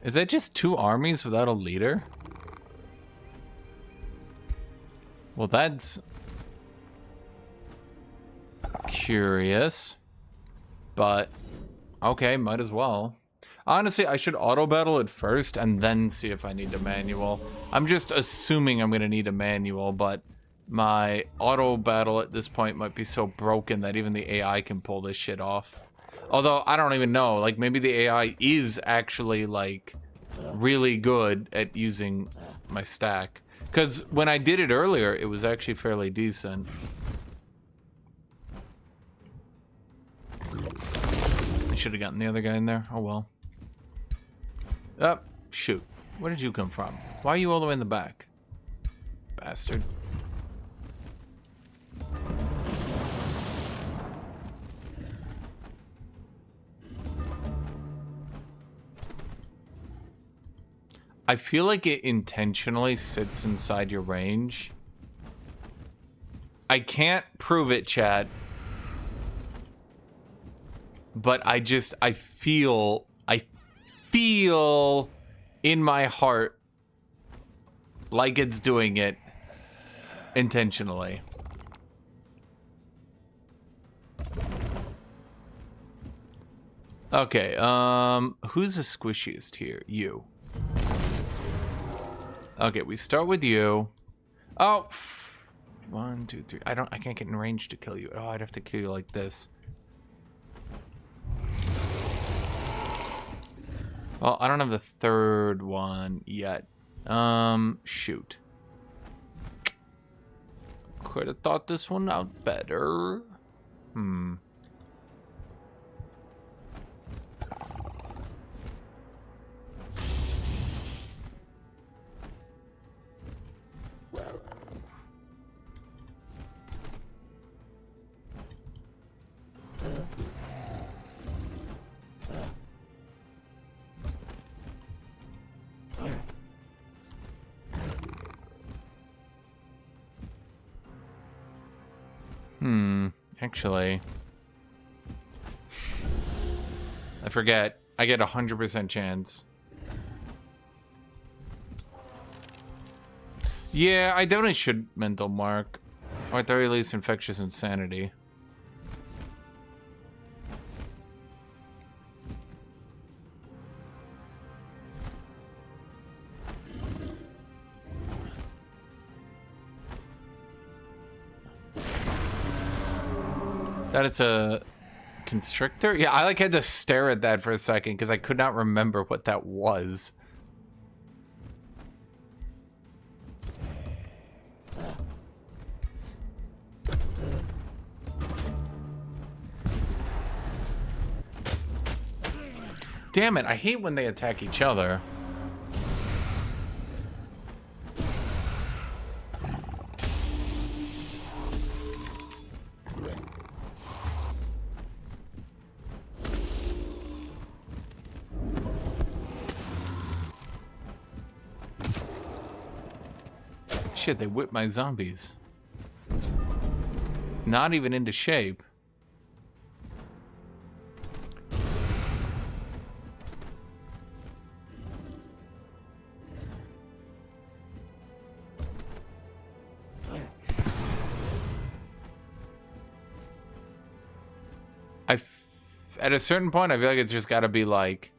Is that just 2 armies without a leader? Well, that's curious, but okay, might as well. Honestly, I should auto battle it first and then see if I need a manual. I'm just assuming I'm gonna need a manual, but my auto battle at this point might be so broken that even the AI can pull this shit off. Although, I don't even know, like maybe the AI is actually like really good at using my stack. Because when I did it earlier, it was actually fairly decent. I should have gotten the other guy in there. Oh well. Oh, shoot. Where did you come from? Why are you all the way in the back? Bastard. I feel like it intentionally sits inside your range. I can't prove it, chat. But I feel in my heart like it's doing it intentionally. Okay, who's the squishiest here? You. Okay, we start with you. Oh, 1, 2, 3. I can't get in range to kill you. Oh, I'd have to kill you like this. Well, I don't have the third one yet. Shoot. Could have thought this one out better. Actually, I forget. I get 100% chance. Yeah, I definitely should mental mark. Or at the very least, infectious insanity. That is a Constrictor? Yeah, I like had to stare at that for a second because I could not remember what that was. Damn it, I hate when they attack each other. Shit, they whipped my zombies. Not even into shape. At a certain point, I feel like it's just got to be like...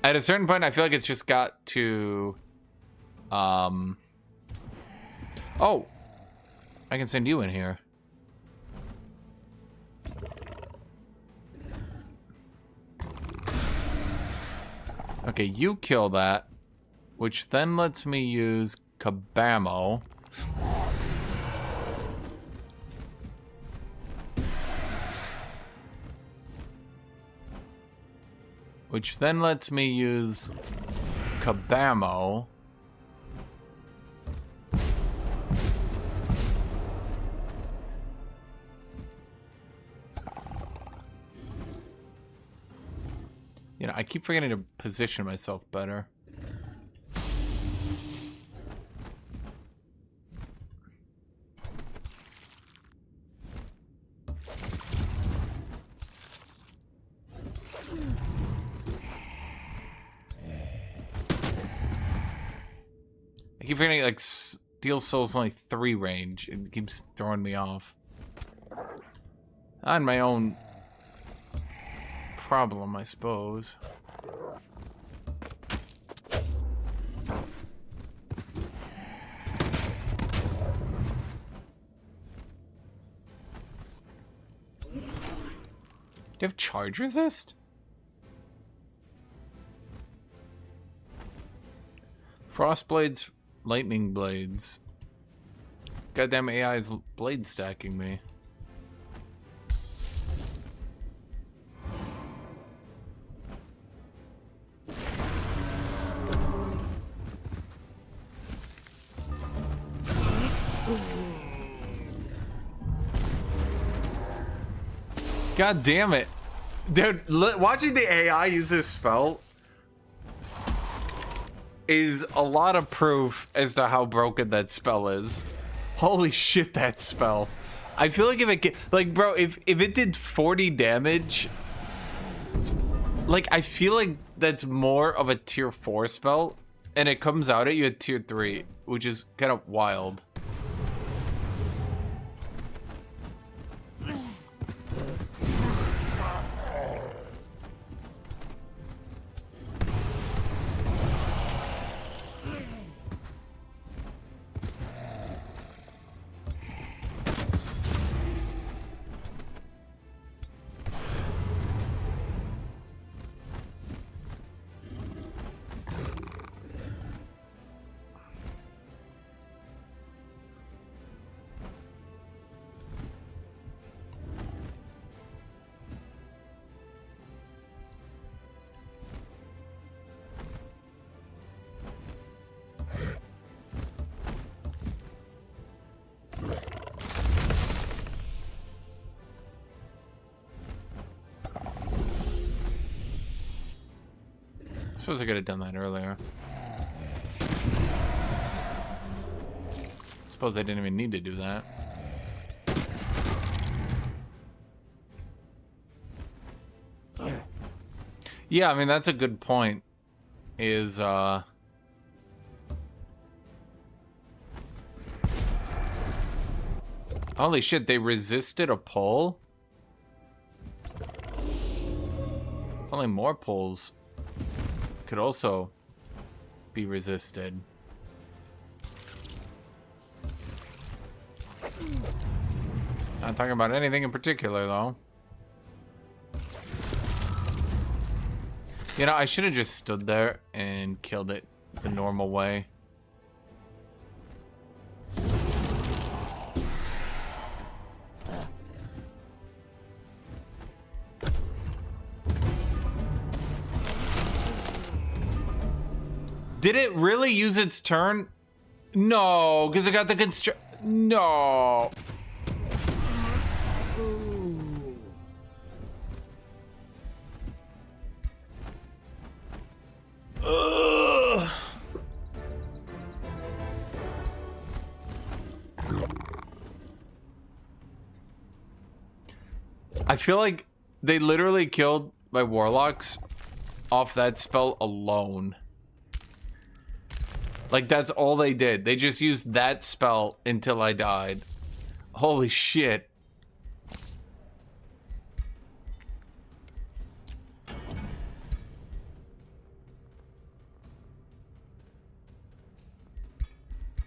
At a certain point, I feel like it's just got to... Oh! I can send you in here. Okay, you kill that. Which then lets me use Kabamo. Which then lets me use Kabamo. You know, I keep forgetting to position myself better. I keep forgetting, like, Steel Soul's only 3 range. It keeps throwing me off. On my own problem, I suppose. Do you have charge resist? Frost blades, lightning blades. Goddamn AI is blade stacking me. God damn it. Dude, watching the AI use this spell is a lot of proof as to how broken that spell is. Holy shit, that spell. I feel like if it like, bro, if it did 40 damage, like, I feel like that's more of a tier 4 spell, and it comes out at you at tier 3, which is kind of wild. I suppose I could have done that earlier. Suppose I didn't even need to do that. Yeah, I mean, that's a good point. Is, holy shit, they resisted a pull? Only more pulls could also be resisted. Not talking about anything in particular, though. You know, I should have just stood there and killed it the normal way. Did it really use its turn? No, because it got the constraint. No. Ugh. I feel like they literally killed my warlocks off that spell alone. Like, that's all they did. They just used that spell until I died. Holy shit.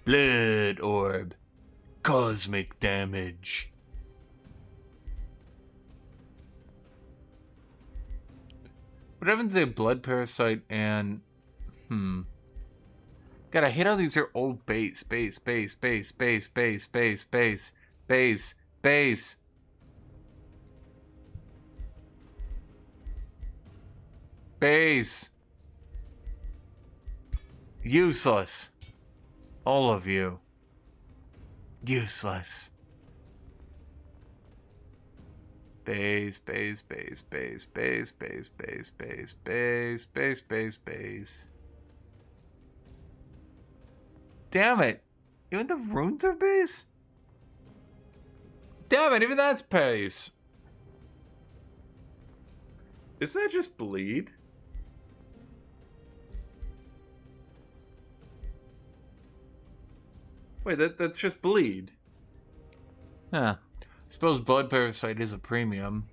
Blood orb. Cosmic damage. What happened to the blood parasite and... God, I hate how these are old base. Base. Useless. All of you. Useless. Base. Damn it. Even the runes are base? Damn it, even that's base. Is that just bleed? Wait, that's just bleed. Huh. Suppose blood parasite is a premium.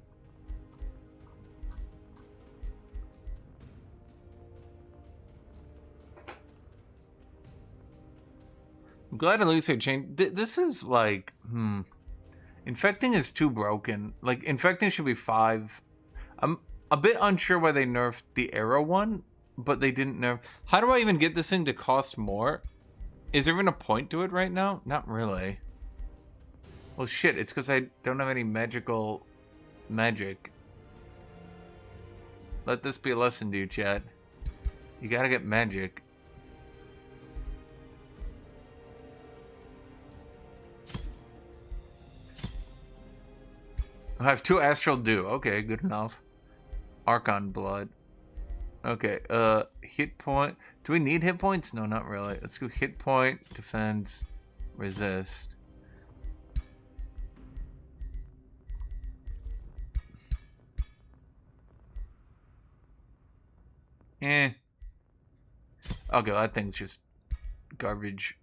I'm glad at least they changed. This is like, Infecting is too broken. Like, infecting should be 5. I'm a bit unsure why they nerfed the arrow one, but they didn't nerf. How do I even get this thing to cost more? Is there even a point to it right now? Not really. Well, shit, it's because I don't have any magic. Let this be a lesson to you, chat. You gotta get magic. I have 2 astral dew. Okay, good enough. Archon blood. Okay, hit point. Do we need hit points? No, not really. Let's go hit point, defense, resist. Okay, that thing's just garbage.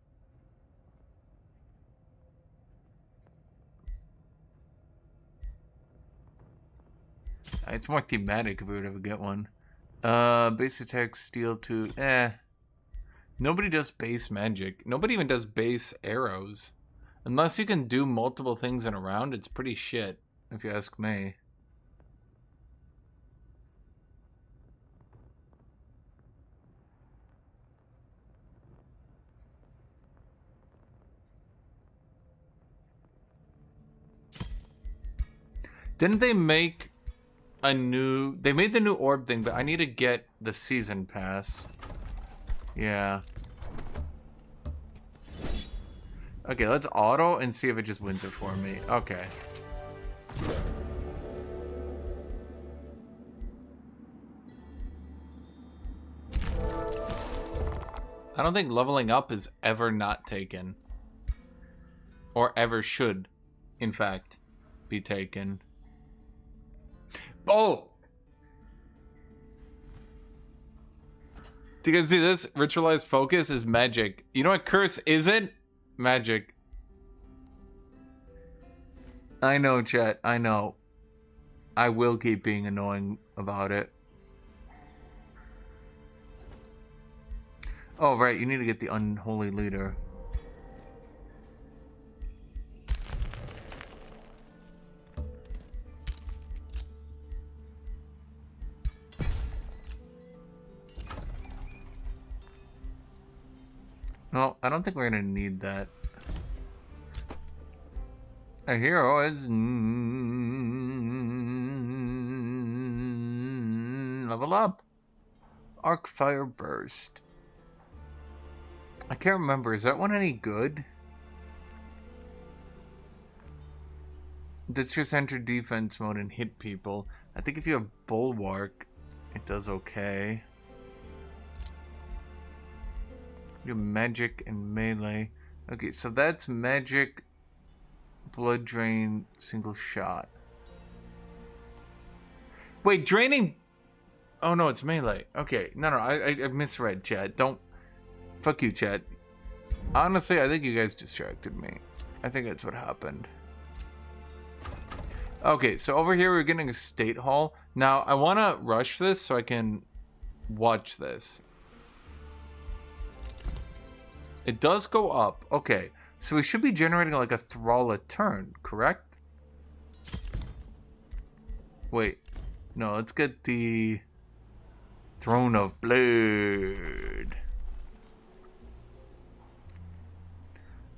It's more thematic if we would ever get one. Base attack, steel 2. Nobody does base magic. Nobody even does base arrows. Unless you can do multiple things in a round, it's pretty shit, if you ask me. Didn't they make a new... They made the new orb thing, but I need to get the season pass. Yeah. Okay, let's auto and see if it just wins it for me. Okay. I don't think leveling up is ever not taken. Or ever should, in fact, be taken. Oh! Do you guys see this? Ritualized focus is magic. You know what curse isn't? Magic. I know, chat. I know. I will keep being annoying about it. Oh, right. You need to get the unholy leader. No, I don't think we're gonna need that. A hero is level up. Arc Fire Burst. I can't remember. Is that one any good? Let's just enter defense mode and hit people. I think if you have Bulwark, it does okay. You have magic and melee. Okay, so that's magic, blood drain, single shot. Wait, draining. Oh no, it's melee. Okay, no, I misread, chat. Don't. Fuck you, chat. Honestly, I think you guys distracted me. I think that's what happened. Okay, so over here we're getting a state hall. Now, I want to rush this so I can watch this. It does go up. Okay, so we should be generating like a thrall a turn, correct? Wait. No, let's get the Throne of Blood.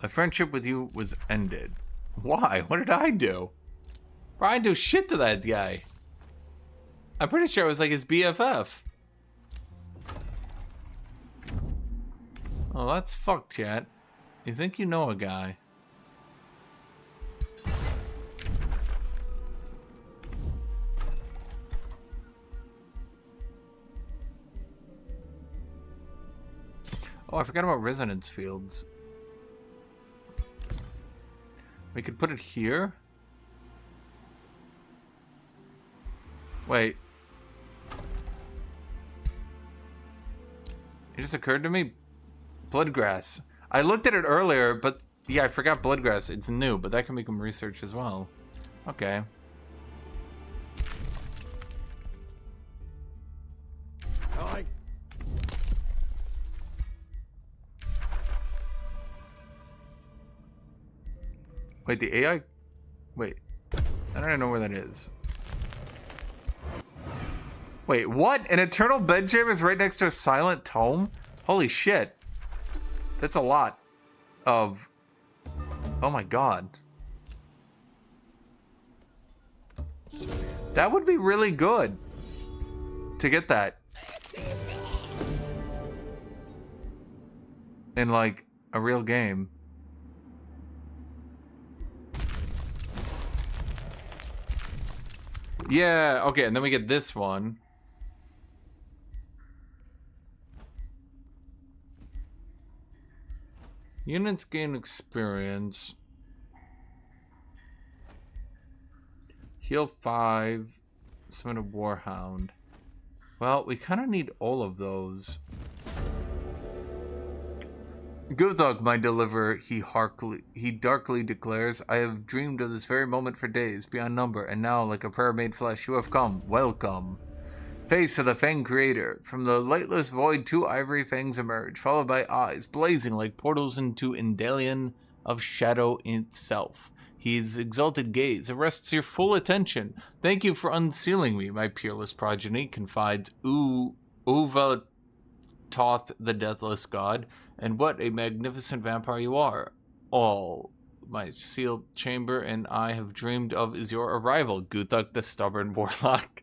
My friendship with you was ended. Why? What did I do? Bro, I didn't do shit to that guy. I'm pretty sure I was like his BFF. Oh, that's fucked, chat. You think you know a guy. Oh, I forgot about resonance fields. We could put it here. Wait. It just occurred to me. Bloodgrass. I looked at it earlier, but yeah, I forgot Bloodgrass. It's new, but that can become research as well. Okay. Wait, the AI? Wait. I don't know where that is. Wait, what? An eternal bedchamber is right next to a silent tome? Holy shit. That's a lot of... Oh my god. That would be really good to get that. In like a real game. Yeah, okay, and then we get this one. Units gain experience. Heal 5. Summon a Warhound. Well, we kind of need all of those. Guthuk, my deliverer, he darkly declares, I have dreamed of this very moment for days, beyond number, and now, like a prayer made flesh, you have come. Welcome. Face of the Fang Creator. From the lightless void, 2 ivory fangs emerge, followed by eyes blazing like portals into Indalion of shadow itself. His exalted gaze arrests your full attention. Thank you for unsealing me, my peerless progeny, confides Uva Toth, the deathless god. And what a magnificent vampire you are. All my sealed chamber and I have dreamed of is your arrival, Guthuk, the stubborn warlock.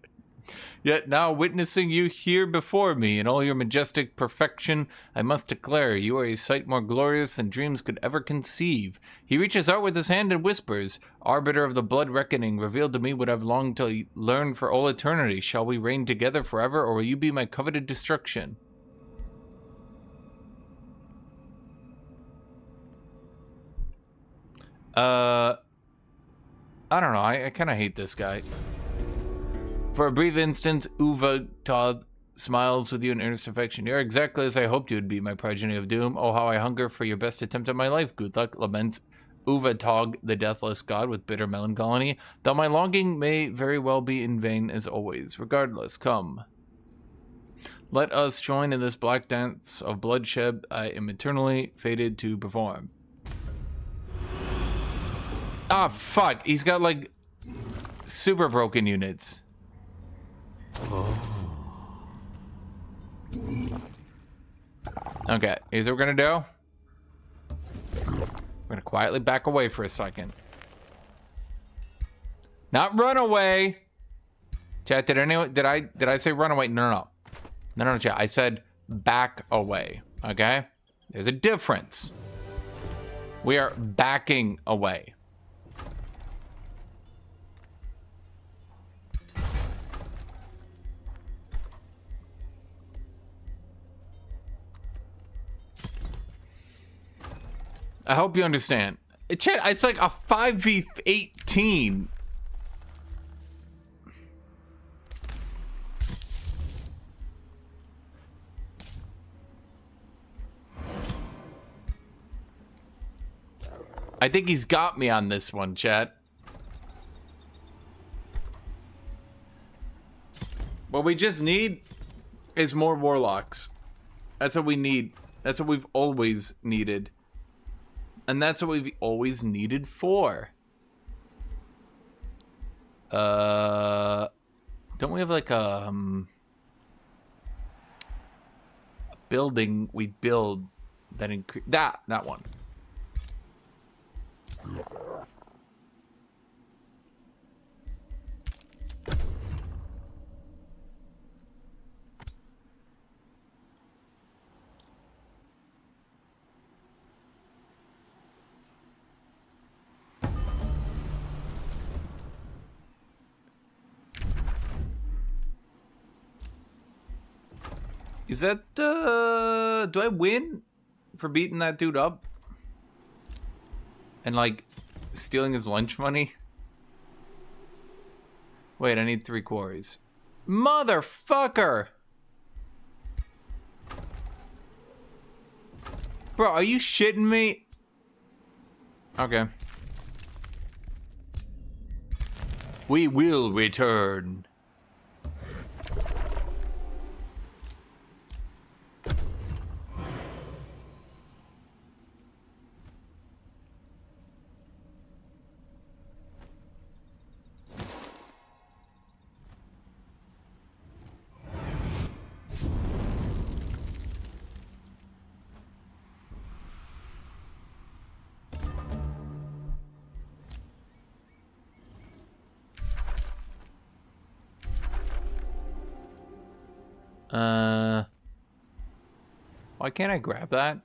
Yet now, witnessing you here before me in all your majestic perfection, I must declare you are a sight more glorious than dreams could ever conceive. He reaches out with his hand and whispers, Arbiter of the blood reckoning, reveal to me what I've longed to learn for all eternity. Shall we reign together forever, or will you be my coveted destruction? I don't know. I kind of hate this guy. For a brief instant, Uva Todd smiles with you in earnest affection. You're exactly as I hoped you would be, my progeny of doom. Oh, how I hunger for your best attempt at my life, Guthuk, laments Uvatog, the deathless god, with bitter melancholy. Though my longing may very well be in vain as always. Regardless, come. Let us join in this black dance of bloodshed I am eternally fated to perform. Ah, fuck. He's got, like, super broken units. Okay, here's what we're gonna do. We're gonna quietly back away for a second. Not run away. Chat, did I say run away? No, chat. I said back away. Okay? There's a difference. We are backing away. I hope you understand. Chat, it's like a 5v18. I think he's got me on this one, chat. What we just need is more warlocks. That's what we need. That's what we've always needed. And that's what we've always needed for. Don't we have like a building we build that increase that one. Is that, do I win for beating that dude up? And, like, stealing his lunch money? Wait, I need 3 quarries. Motherfucker! Bro, are you shitting me? Okay. We will return. Why can't I grab that?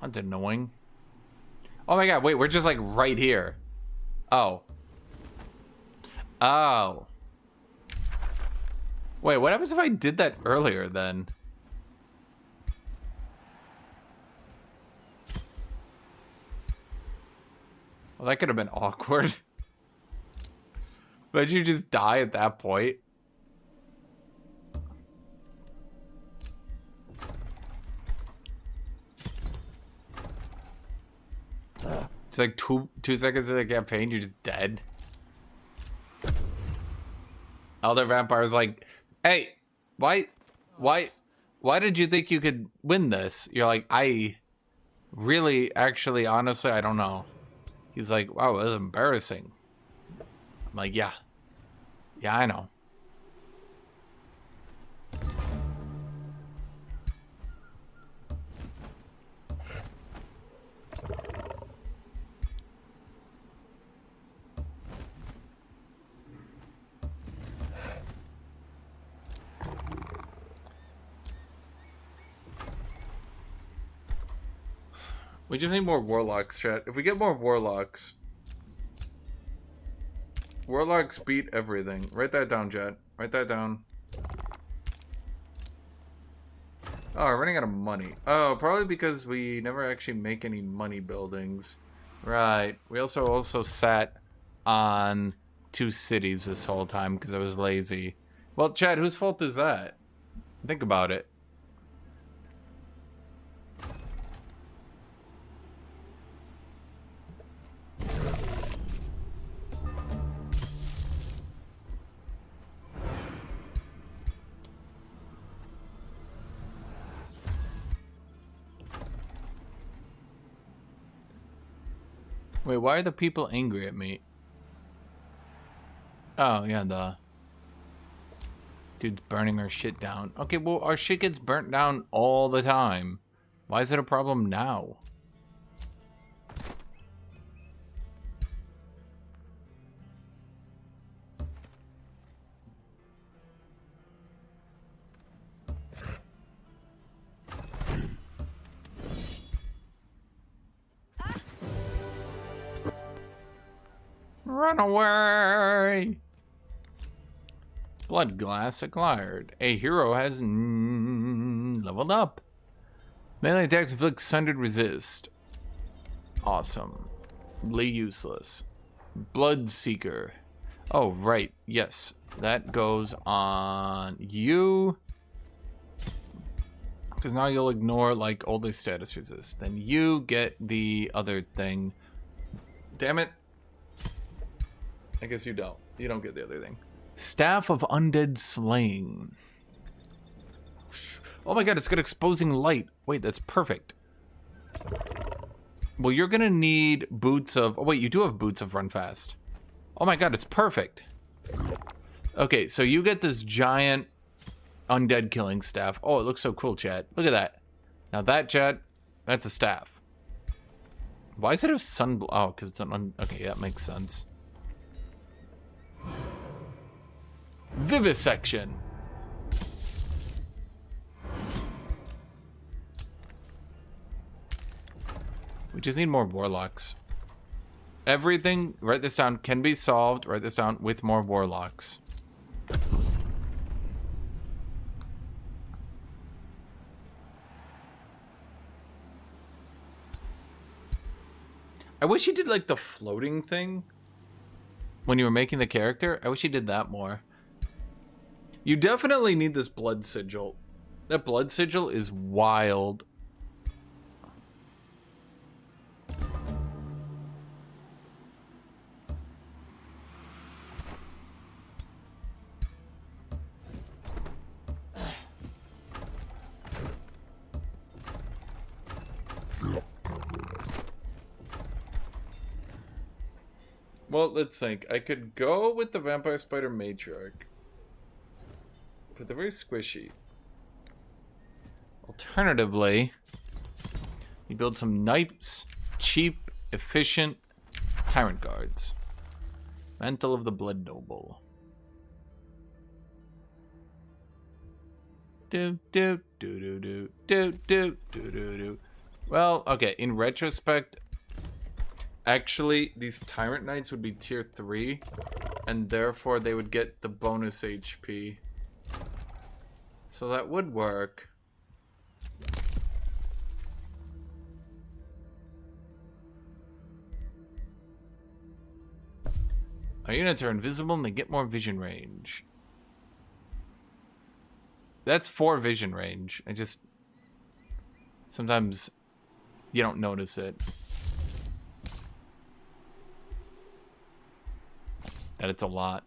That's annoying. Oh my god, wait, we're just like right here. Oh. Oh. Wait, what happens if I did that earlier then? Well, that could have been awkward. But you just die at that point. It's like two seconds of the campaign, you're just dead. Elder Vampire's like, hey, why did you think you could win this? You're like, I really, actually, honestly, I don't know. He's like, wow, it was embarrassing. I'm like, yeah. Yeah, I know. We just need more warlocks, chat. If we get more warlocks... Warlocks beat everything. Write that down, chat. Write that down. Oh, we're running out of money. Oh, probably because we never actually make any money buildings. Right. We also sat on 2 cities this whole time because I was lazy. Well, chat, whose fault is that? Think about it. Wait, why are the people angry at me? Oh, yeah, duh. Dude's burning our shit down. Okay, well, our shit gets burnt down all the time. Why is it a problem now? Run away! Blood glass acquired. A hero has leveled up. Melee attacks inflict sundered resist. Awesome. Lee useless. Blood seeker. Oh, right. Yes. That goes on you. Because now you'll ignore, like, older status resist. Then you get the other thing. Damn it. I guess you don't. You don't get the other thing. Staff of Undead Slaying. Oh my god, it's got exposing light. Wait, that's perfect. Well, you're gonna need boots of... Oh wait, you do have boots of Run Fast. Oh my god, it's perfect. Okay, so you get this giant undead killing staff. Oh, it looks so cool, chat. Look at that. Now that, chat, that's a staff. Why does it have sun... Oh, because it's an... Okay, that makes sense. Vivisection. We just need more warlocks. Everything, write this down, can be solved, write this down, with more warlocks. I wish you did like the floating thing when you were making the character. I wish you did that more. You definitely need this blood sigil. That blood sigil is wild. Well, let's think. I could go with the Vampire Spider Matriarch. But they're very squishy. Alternatively, you build some nice, cheap, efficient Tyrant Guards. Mantle of the Blood Noble. Do do do do do do do do do do. Well, okay, in retrospect, actually, these Tyrant Knights would be tier 3, and therefore they would get the bonus HP. So that would work. Our units are invisible and they get more vision range. That's 4 vision range. I just... Sometimes you don't notice it. That it's a lot.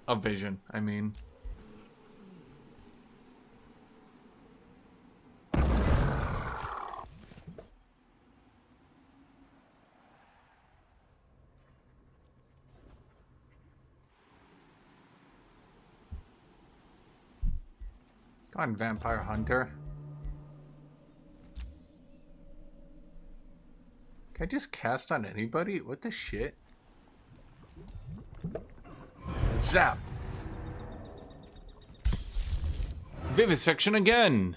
Of vision, I mean. Come on, Vampire Hunter. Can I just cast on anybody? What the shit? Zap! Vivisection again!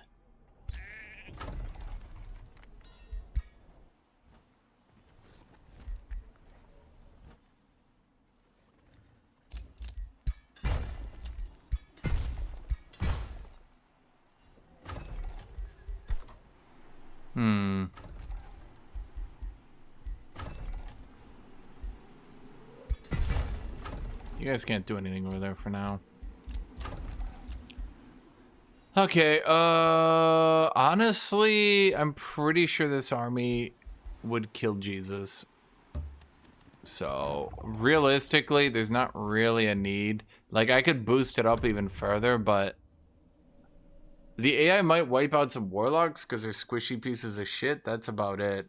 You guys can't do anything over there for now. Okay, honestly, I'm pretty sure this army would kill Jesus. So, realistically, there's not really a need. Like, I could boost it up even further, but the AI might wipe out some warlocks because they're squishy pieces of shit. That's about it.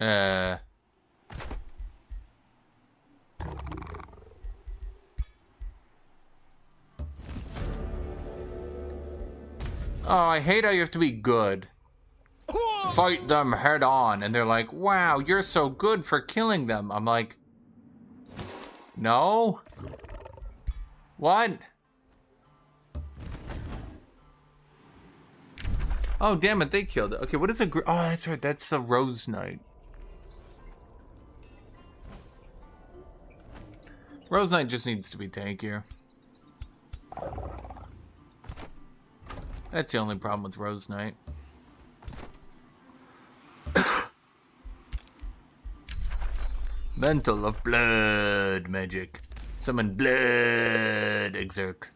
Oh, I hate how you have to be good. Fight them head on. And they're like, wow, you're so good for killing them. I'm like, no? What? Oh, damn it, they killed it. Okay, what is a... Oh, that's right, that's the Rose Knight. Rose Knight just needs to be tankier. That's the only problem with Rose Knight. Mantle of Blood magic. Summon Blood Exarch.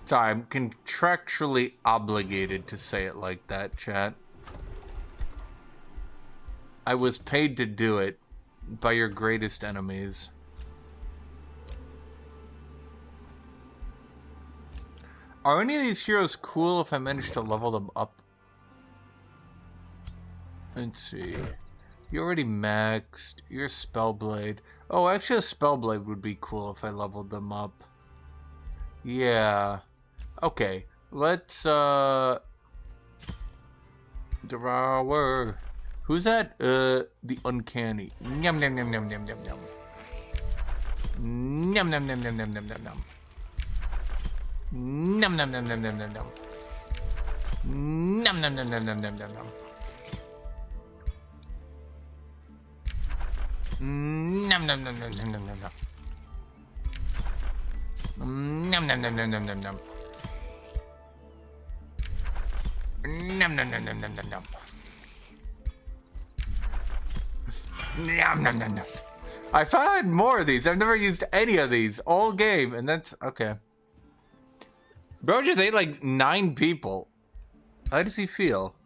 Sorry, I'm contractually obligated to say it like that, chat. I was paid to do it by your greatest enemies. Are any of these heroes cool if I manage to level them up? Let's see. You already maxed. You're Spellblade. Oh, actually a Spellblade would be cool if I leveled them up. Yeah. Okay. Let's, Devour. Who's that? The Uncanny. Yum, yum, yum, yum, yum, yum, yum. Yum, yum, yum, yum, yum, yum, yum, yum. Num num num num num num num. Num num num num num num num num. Num num num num num num num num. Num num num num num num num. Num num num num num num num. Num num num num. I thought I had more of these. I've never used any of these all game, and that's okay. Bro just ate like 9 people. How does he feel?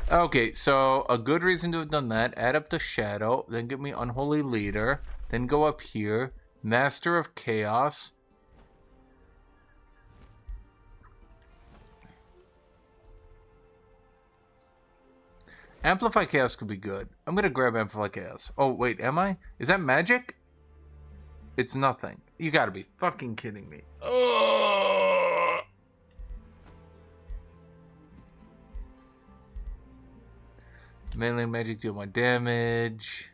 Okay, so a good reason to have done that. Add up the Shadow, then give me Unholy Leader, then go up here. Master of Chaos. Amplify Chaos could be good. I'm gonna grab Amplify Chaos. Oh, wait, am I? Is that magic? It's nothing. You gotta be fucking kidding me. Oh. Melee magic deal more damage.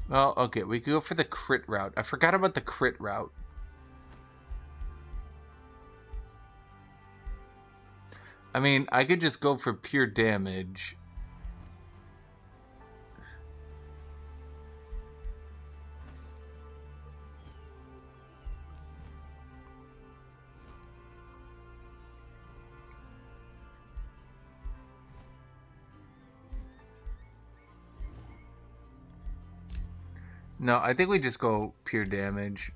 Well, okay, we could go for the crit route. I forgot about the crit route. I mean, I could just go for pure damage. No, I think we just go pure damage.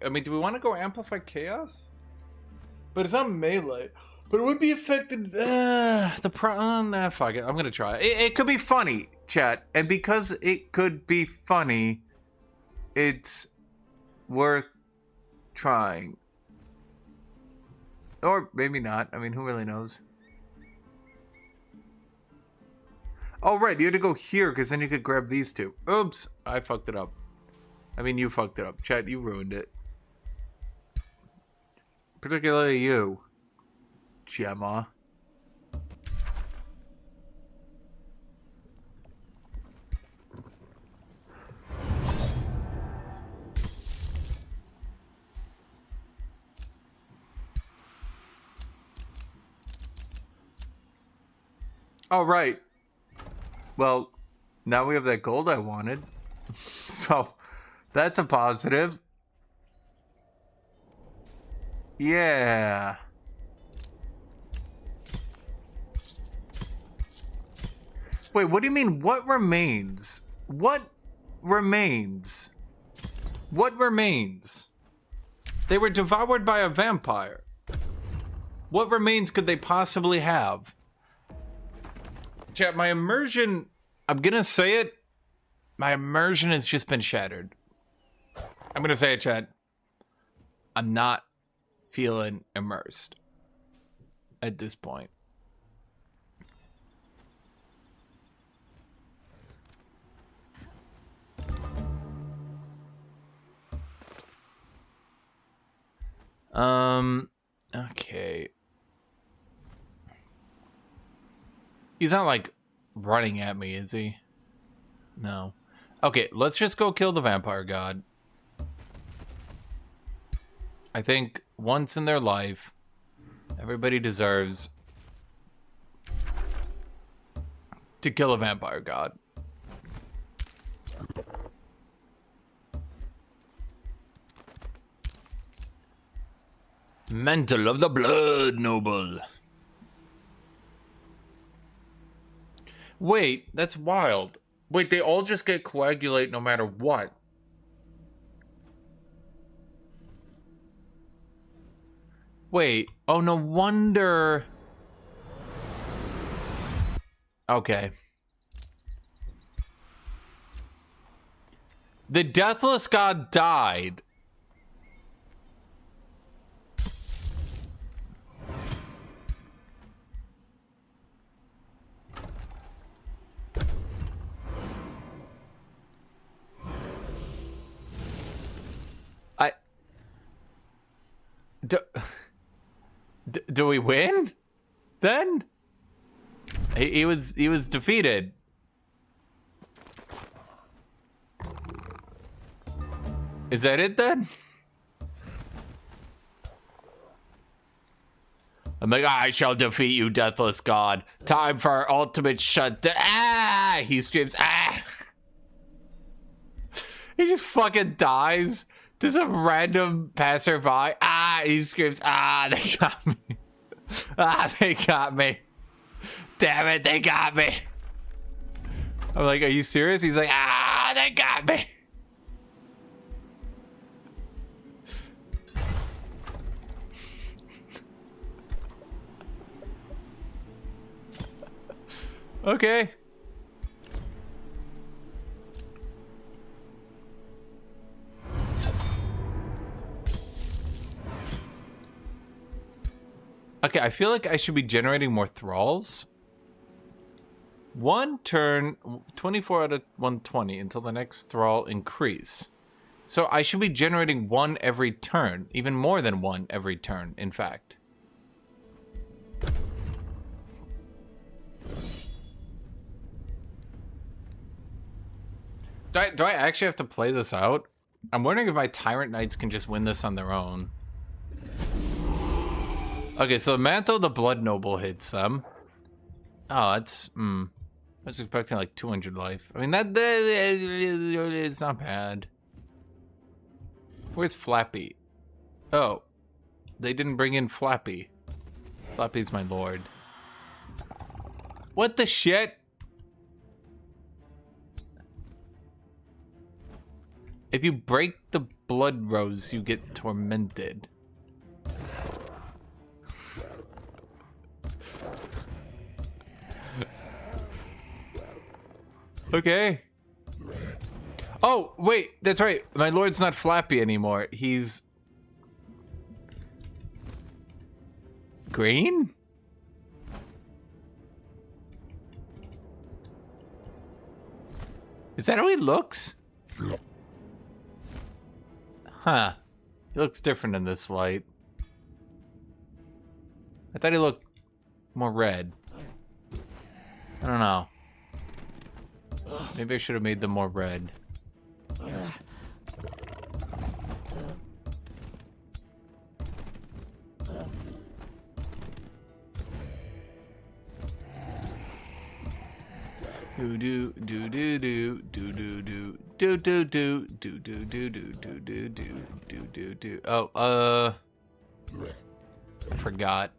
I mean, do we want to go Amplify Chaos? But it's not melee. But it would be affected. Nah, fuck it. I'm gonna try. It could be funny, chat. And because it could be funny, it's worth trying. Or maybe not. I mean, who really knows? Oh, right. You had to go here because then you could grab these two. Oops. I fucked it up. I mean, you fucked it up. Chat, you ruined it. Particularly you, Gemma. All right. Well, now we have that gold I wanted. So, that's a positive. Yeah. Wait, what do you mean, what remains? What remains? What remains? They were devoured by a vampire. What remains could they possibly have? Chat, my immersion, I'm gonna say it, my immersion has just been shattered. I'm gonna say it, chat. I'm not feeling immersed at this point. Okay. He's not like running at me, is he? No. Okay, let's just go kill the vampire god. I think once in their life, everybody deserves to kill a vampire god. Mantle of the Blood Noble. Wait, that's wild. Wait, they all just get coagulate no matter what. Wait, oh, no wonder. Okay. The Deathless God died. Do we win? Then? He was defeated. Is that it then? I'm like, I shall defeat you, Deathless God. Time for our ultimate shutdown. Ah! He screams, ah! He just fucking dies to some random passerby. Ah! He screams, ah! They got me. Ah! They got me. Damn it! They got me. I'm like, are you serious? He's like, ah! They got me. Okay. Okay, I feel like I should be generating more thralls. One turn, 24 out of 120 until the next thrall increase. So I should be generating one every turn, even more than one every turn, in fact. Do I actually have to play this out? I'm wondering if my Tyrant Knights can just win this on their own. Okay, so the Mantle of the Blood Noble hits them. Oh, that's... I was expecting like 200 life. I mean, that it's not bad. Where's Flappy? Oh, they didn't bring in Flappy. Flappy's my lord. What the shit? If you break the blood rose, you get tormented. Okay. Oh, wait, that's right. My lord's not Flappy anymore. He's... green? Is that how he looks? Huh. He looks different in this light. I thought he looked more red. I don't know. Maybe I should have made them more red. Do do do do do do do do do do do do do do do do do do do. Oh, I forgot.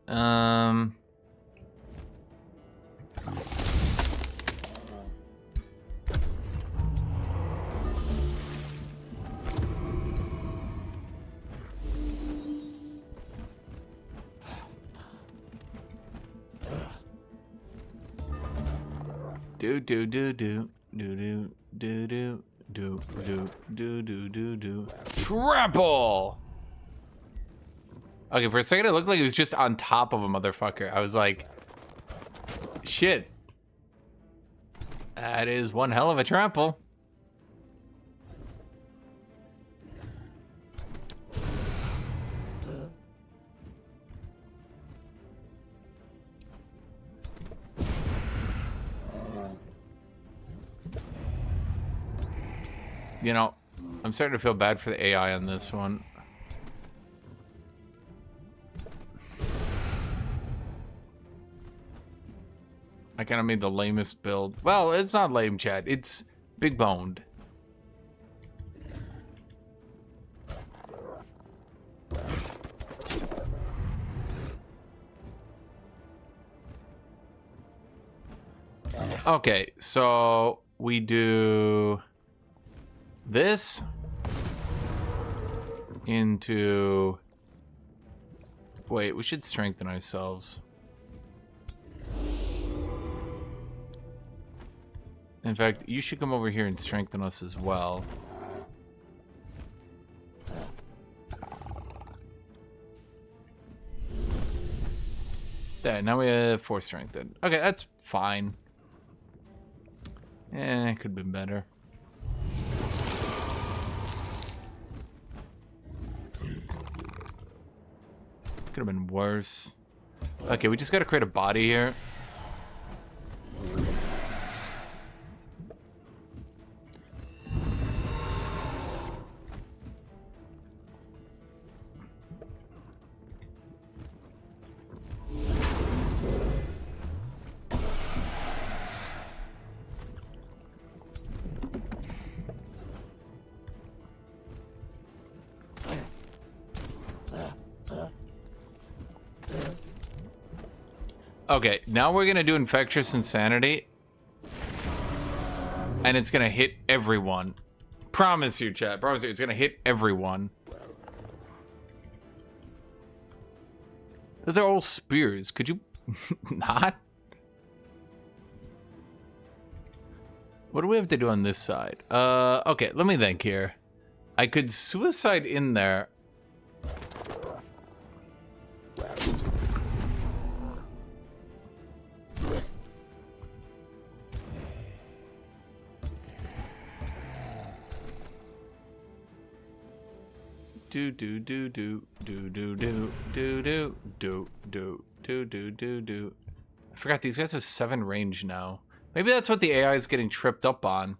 Do do do do do do do do do do do do do do. Trample. Okay, for a second it looked like it was just on top of a motherfucker. I was like, shit. That is one hell of a trample. You know, I'm starting to feel bad for the AI on this one. I kind of made the lamest build. Well, it's not lame, chat. It's big boned. Okay, so we do this into... Wait, we should strengthen ourselves. In fact, you should come over here and strengthen us as well. There, now we have 4 strengthened. Okay, that's fine. It could have been better. Could have been worse. Okay, we just gotta create a body here. Okay, now we're gonna do Infectious Insanity. And it's gonna hit everyone. Promise you, chat. Promise you, it's gonna hit everyone. Those are all spears. Could you not? What do we have to do on this side? Okay, let me think here. I could suicide in there. Do do do do do do do do do do do do do do do. I forgot these guys have 7 range now. Maybe that's what the AI is getting tripped up on.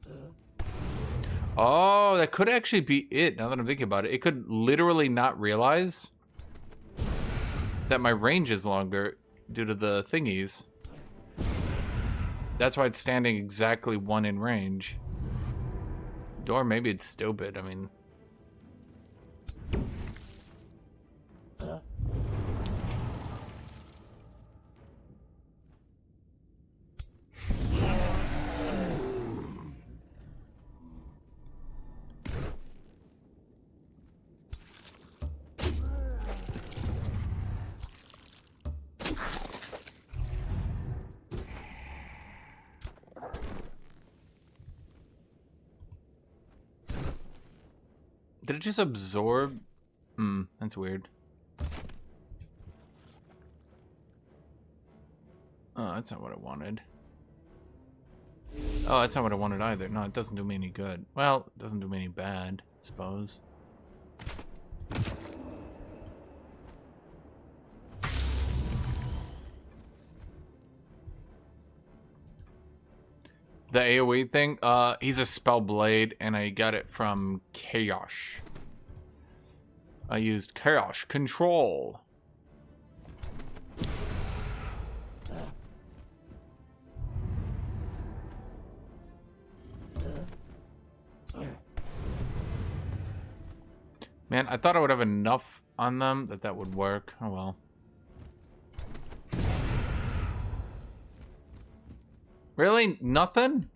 Oh, that could actually be it. Now that I'm thinking about it, it could literally not realize that my range is longer due to the thingies. That's why it's standing exactly 1 in range. Or maybe it's stupid. I mean. Did it just absorb? That's weird. Oh, that's not what I wanted. Oh, that's not what I wanted either. No, it doesn't do me any good. Well, it doesn't do me any bad, I suppose. The AoE thing, he's a Spellblade, and I got it from Chaos. I used Chaos Control. Man, I thought I would have enough on them that would work. Oh well. Really? Nothing?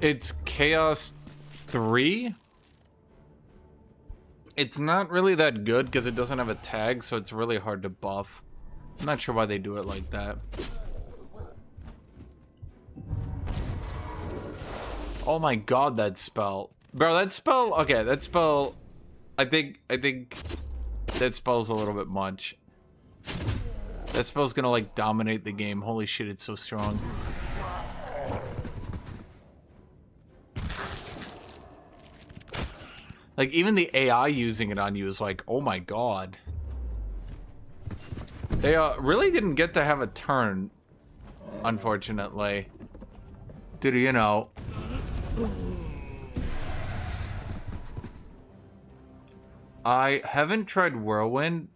It's Chaos 3? It's not really that good because it doesn't have a tag, so it's really hard to buff. I'm not sure why they do it like that. Oh my god, that spell. Bro, that spell, okay, that spell, I think that spell's a little bit much. That spell's gonna, like, dominate the game. Holy shit, it's so strong. Like, even the AI using it on you is like, oh my god. They really didn't get to have a turn, unfortunately. Did you know? I haven't tried Whirlwind.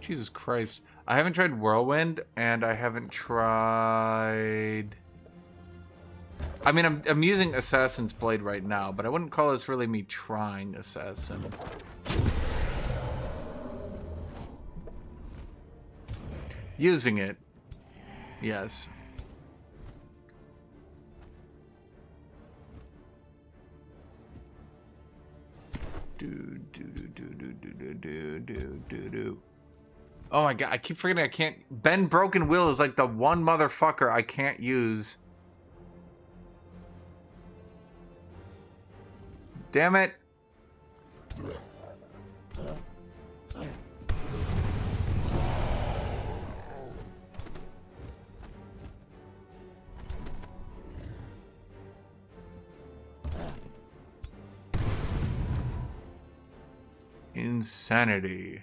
Jesus Christ. I haven't tried Whirlwind, and I haven't tried... I mean, I'm using Assassin's Blade right now, but I wouldn't call this really me trying Assassin. Using it. Yes. Oh my god, I keep forgetting I can't... Ben Broken Will is like the one motherfucker I can't use. Damn it. Insanity.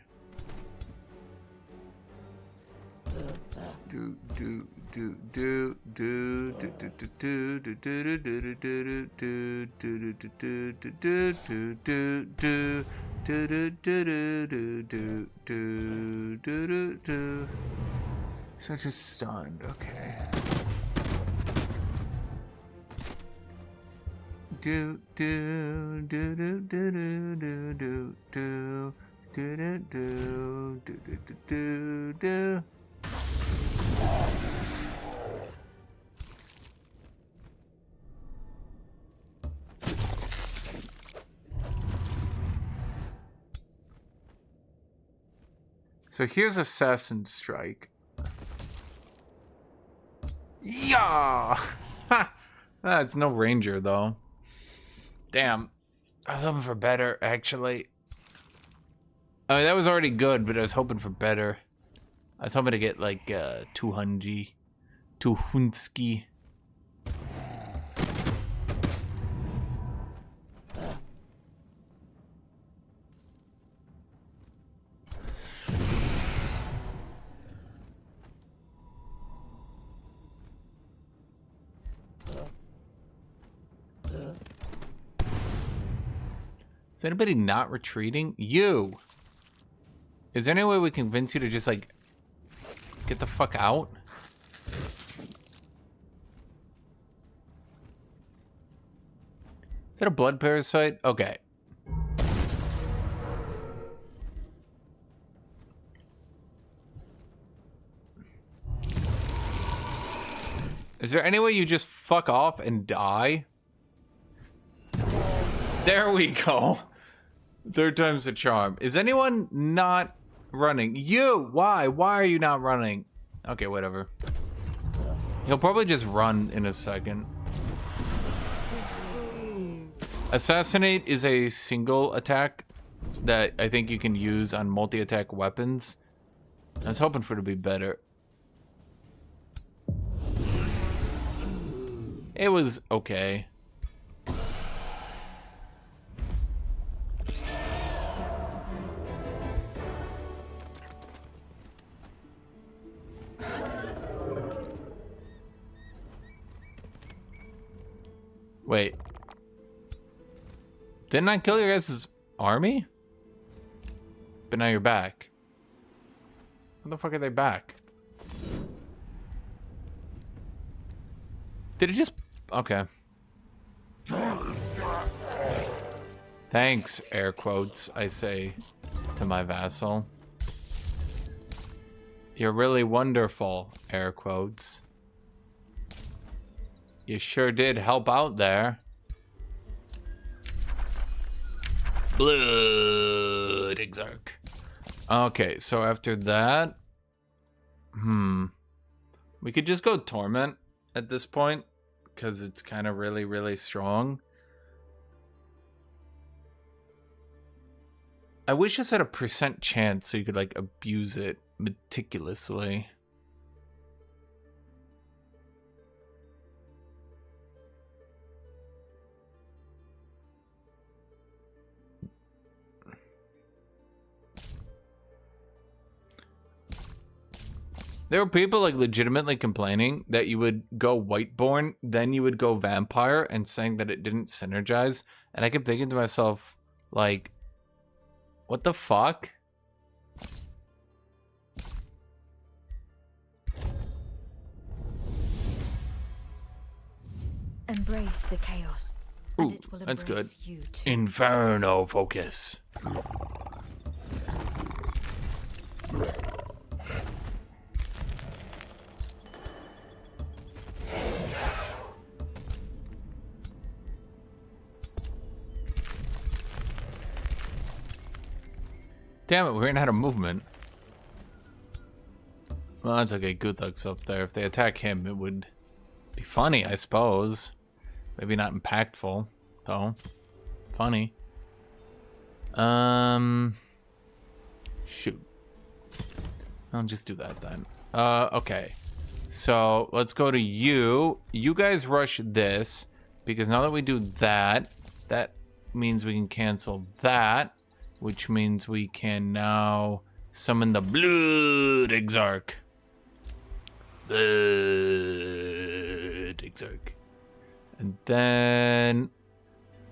Such a stunned, okay. Do do do do do do do do do do do do do do do. So here's Assassin Strike. Yeah! That's no ranger though. Damn. I was hoping for better, actually. I mean, that was already good, but I was hoping for better. I was hoping to get like 200. 200. Is anybody not retreating? You! Is there any way we can convince you to just, like, get the fuck out? Is that a blood parasite? Okay. Is there any way you just fuck off and die? There we go. Third time's the charm. Is anyone not running? You! Why? Why are you not running? Okay, whatever. He'll probably just run in a second. Assassinate is a single attack that I think you can use on multi-attack weapons. I was hoping for it to be better. It was okay. Wait. Didn't I kill your guys' army? But now you're back. How the fuck are they back? Did it just... Okay. The Thanks, air quotes, I say to my vassal. You're really wonderful, air quotes. You sure did help out there. Blood exarch. Okay, so after that, we could just go torment at this point because it's kind of really, really strong. I wish this had a % chance so you could like abuse it meticulously. There were people like legitimately complaining that you would go Whiteborn, then you would go Vampire, and saying that it didn't synergize. And I kept thinking to myself, like, what the fuck? Embrace the chaos. And Ooh, it will that's good. embrace you too. Inferno focus. Damn it, we ran out of movement. Well, that's okay. Guthuk's up there. If they attack him, it would be funny, I suppose. Maybe not impactful, though. Funny. Shoot. I'll just do that then. Okay. So, let's go to you. You guys rush this, because now that we do that, that means we can cancel that. Which means we can now summon the Blood Exarch. Blood Exarch. And then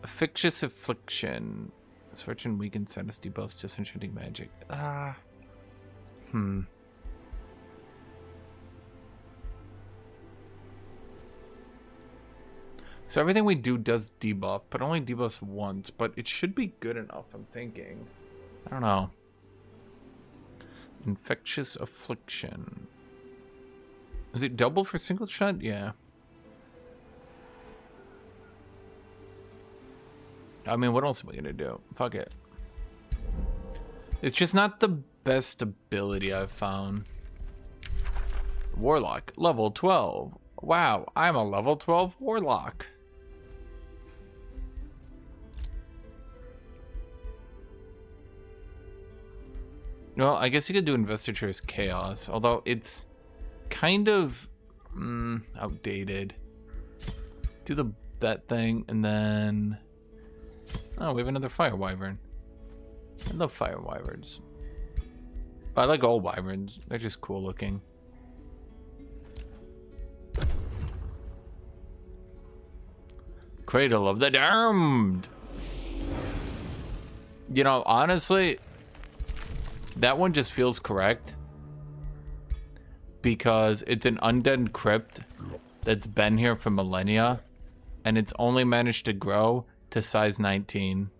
Fictitious Affliction. Misfortune weakens status debuffs, just enchanting magic. So everything we do does debuff, but only debuffs once. But it should be good enough, I'm thinking. I don't know. Infectious Affliction. Is it double for single shot? Yeah. I mean, what else am I gonna do? Fuck it. It's just not the best ability I've found. Warlock, level 12. Wow, I'm a level 12 Warlock. Well, I guess you could do Investiture's Chaos, although it's kind of outdated. Do that thing, and then... Oh, we have another Fire Wyvern. I love Fire Wyverns. I like all Wyverns. They're just cool looking. Cradle of the Damned! You know, honestly... That one just feels correct because it's an undead crypt that's been here for millennia and it's only managed to grow to size 19.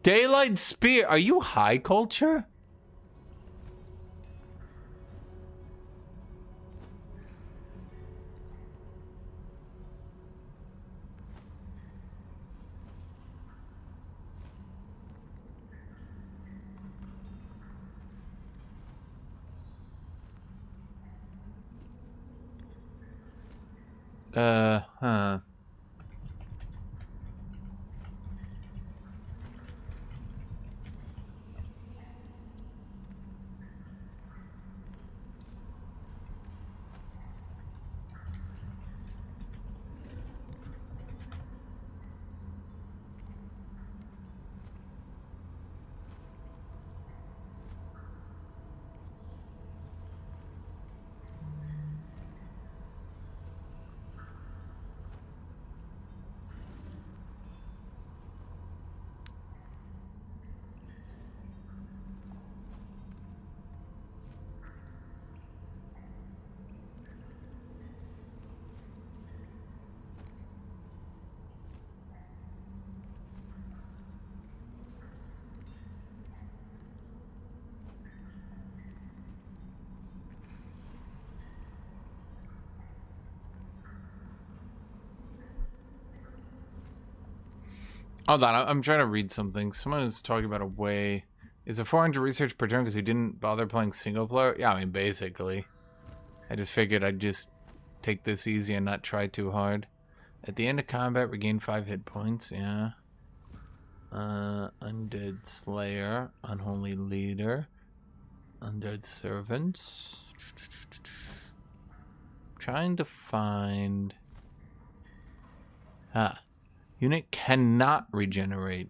Daylight Spear, are you high culture? Huh. Hold on, I'm trying to read something. Someone was talking about a way. Is it 400 research per turn because he didn't bother playing single player? Yeah, I mean, basically. I just figured I'd just take this easy and not try too hard. At the end of combat, regain 5 hit points. Yeah. Undead Slayer, Unholy Leader, Undead Servants. Trying to find. Unit cannot regenerate.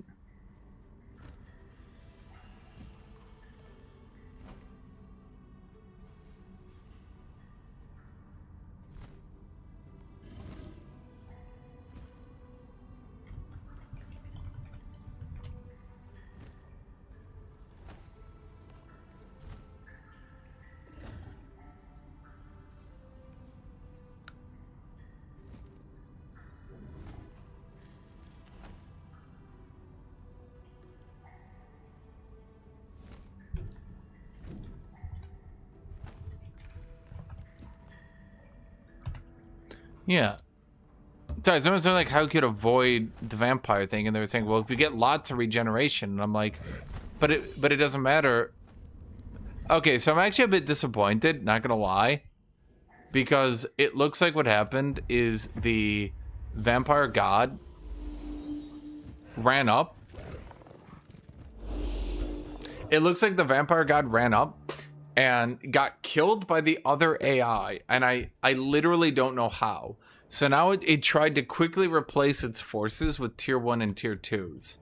Yeah. Sorry, someone said like how you could avoid the vampire thing, and they were saying, well, if you get lots of regeneration, and I'm like, but it doesn't matter. Okay, so I'm actually a bit disappointed, not gonna lie, because it looks like what happened is the vampire god ran up. It looks like the vampire god ran up and got killed by the other AI, and I literally don't know how. So now it tried to quickly replace its forces with tier 1 and tier 2s.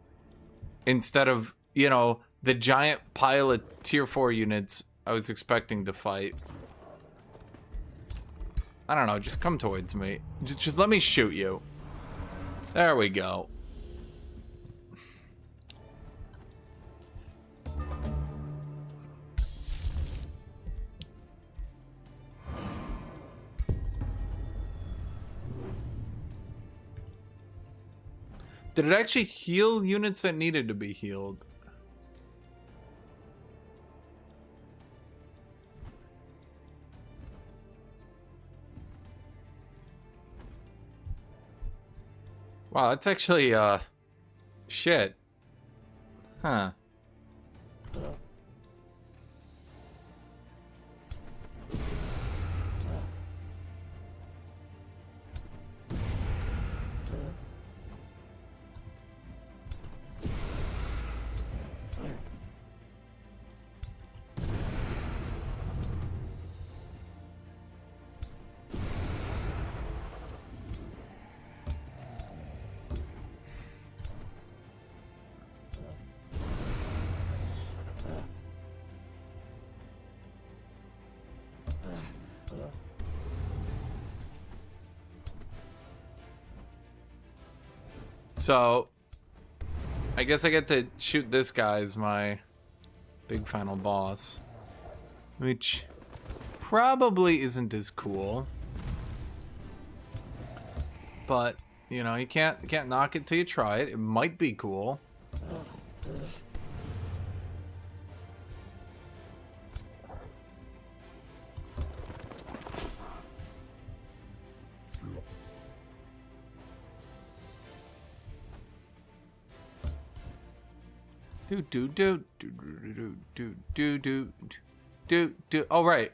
Instead of, you know, the giant pile of tier 4 units I was expecting to fight. I don't know, just come towards me. Just let me shoot you. There we go. Did it actually heal units that needed to be healed? Wow, that's actually, shit. Huh. So, I guess I get to shoot this guy as my big final boss, which probably isn't as cool. But, you know, you can't knock it till you try it. It might be cool. Oh, right.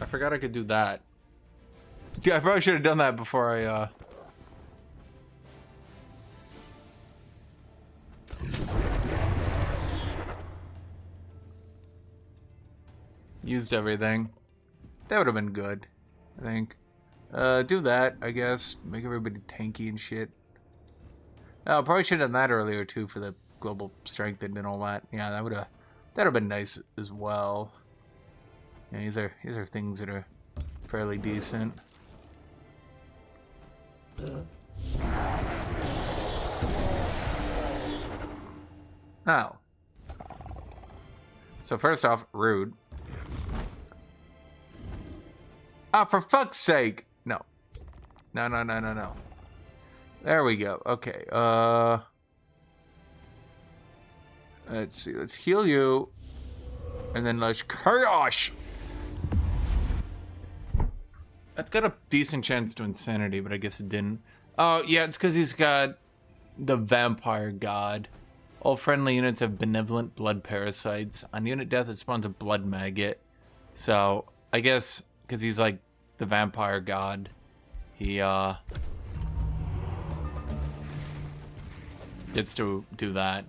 I forgot I could do that. Dude, I probably should have done that before I, used everything. That would have been good, I think. Do that, I guess. Make everybody tanky and shit. Oh, probably should have done that earlier too for the global strength and all that. Yeah, that'd have been nice as well. Yeah, these are things that are fairly decent. Oh. So first off, rude. Ah, for fuck's sake! No. No. There we go. Okay. Let's see. Let's heal you. And then let's chaos. That's got a decent chance to insanity, but I guess it didn't. Oh, yeah, it's because he's got the vampire god. All friendly units have benevolent blood parasites. On unit death, it spawns a blood maggot. So, I guess, because he's like the vampire god, he, gets to do that.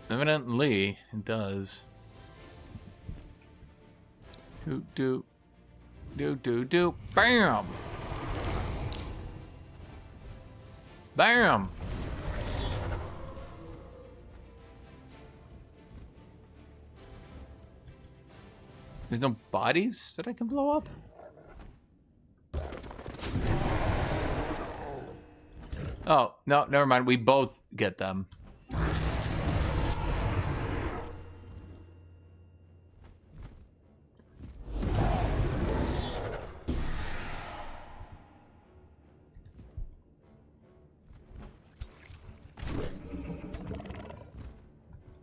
Evidently, it does. Do. Bam! Bam! There's no bodies that I can blow up? Oh, no, never mind. We both get them.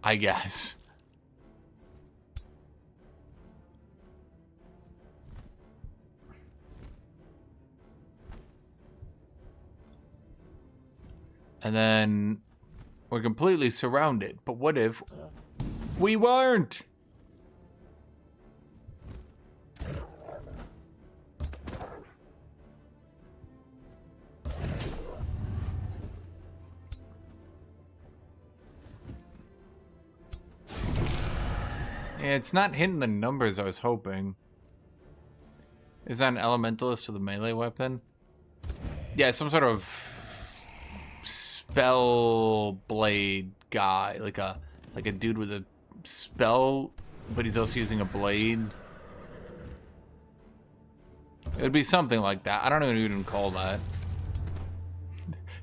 I guess. And then we're completely surrounded. But what if we weren't? Yeah, it's not hitting the numbers I was hoping. Is that an elementalist with a melee weapon? Yeah, some sort of spell blade guy, like a dude with a spell, but he's also using a blade. It would be something like that. I don't know what you even call that.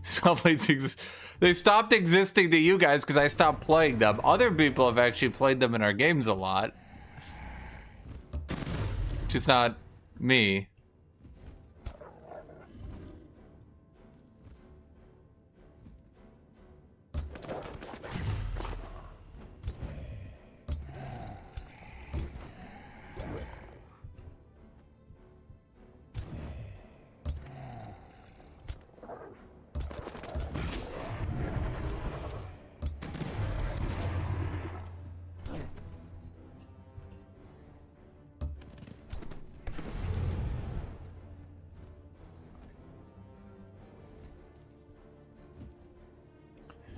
Spell blades they stopped existing to you guys because I stopped playing them. Other people have actually played them in our games a lot. Just not me.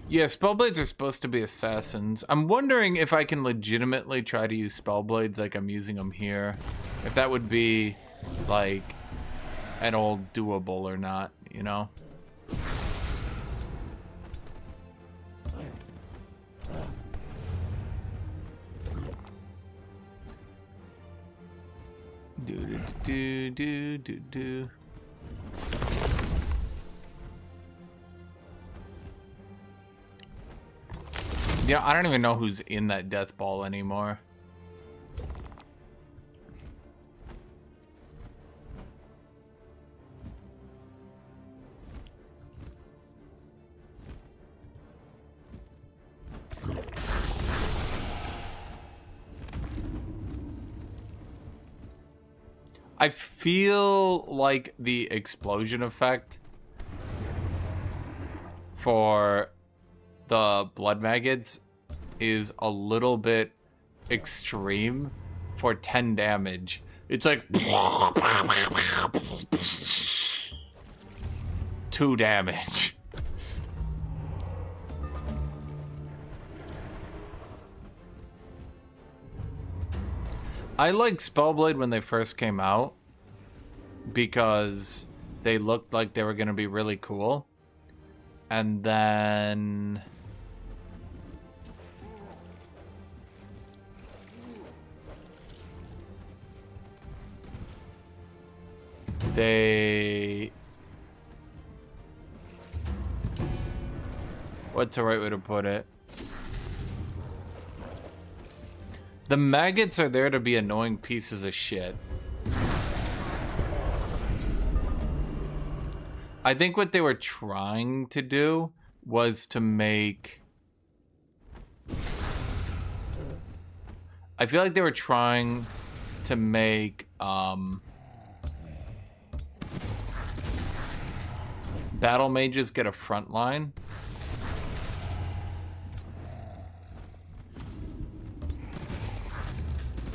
Yeah, spellblades are supposed to be assassins. I'm wondering if I can legitimately try to use spellblades like I'm using them here. If that would be, like, at all doable or not, you know? Do. You know, I don't even know who's in that death ball anymore. I feel like the explosion effect for the blood maggots is a little bit extreme for 10 damage. It's like 2 damage. I liked Spellblade when they first came out because they looked like they were going to be really cool. And then They... What's the right way to put it? The maggots are there to be annoying pieces of shit. I think what they were trying to do was to make... I feel like they were trying to make, battle mages get a front line.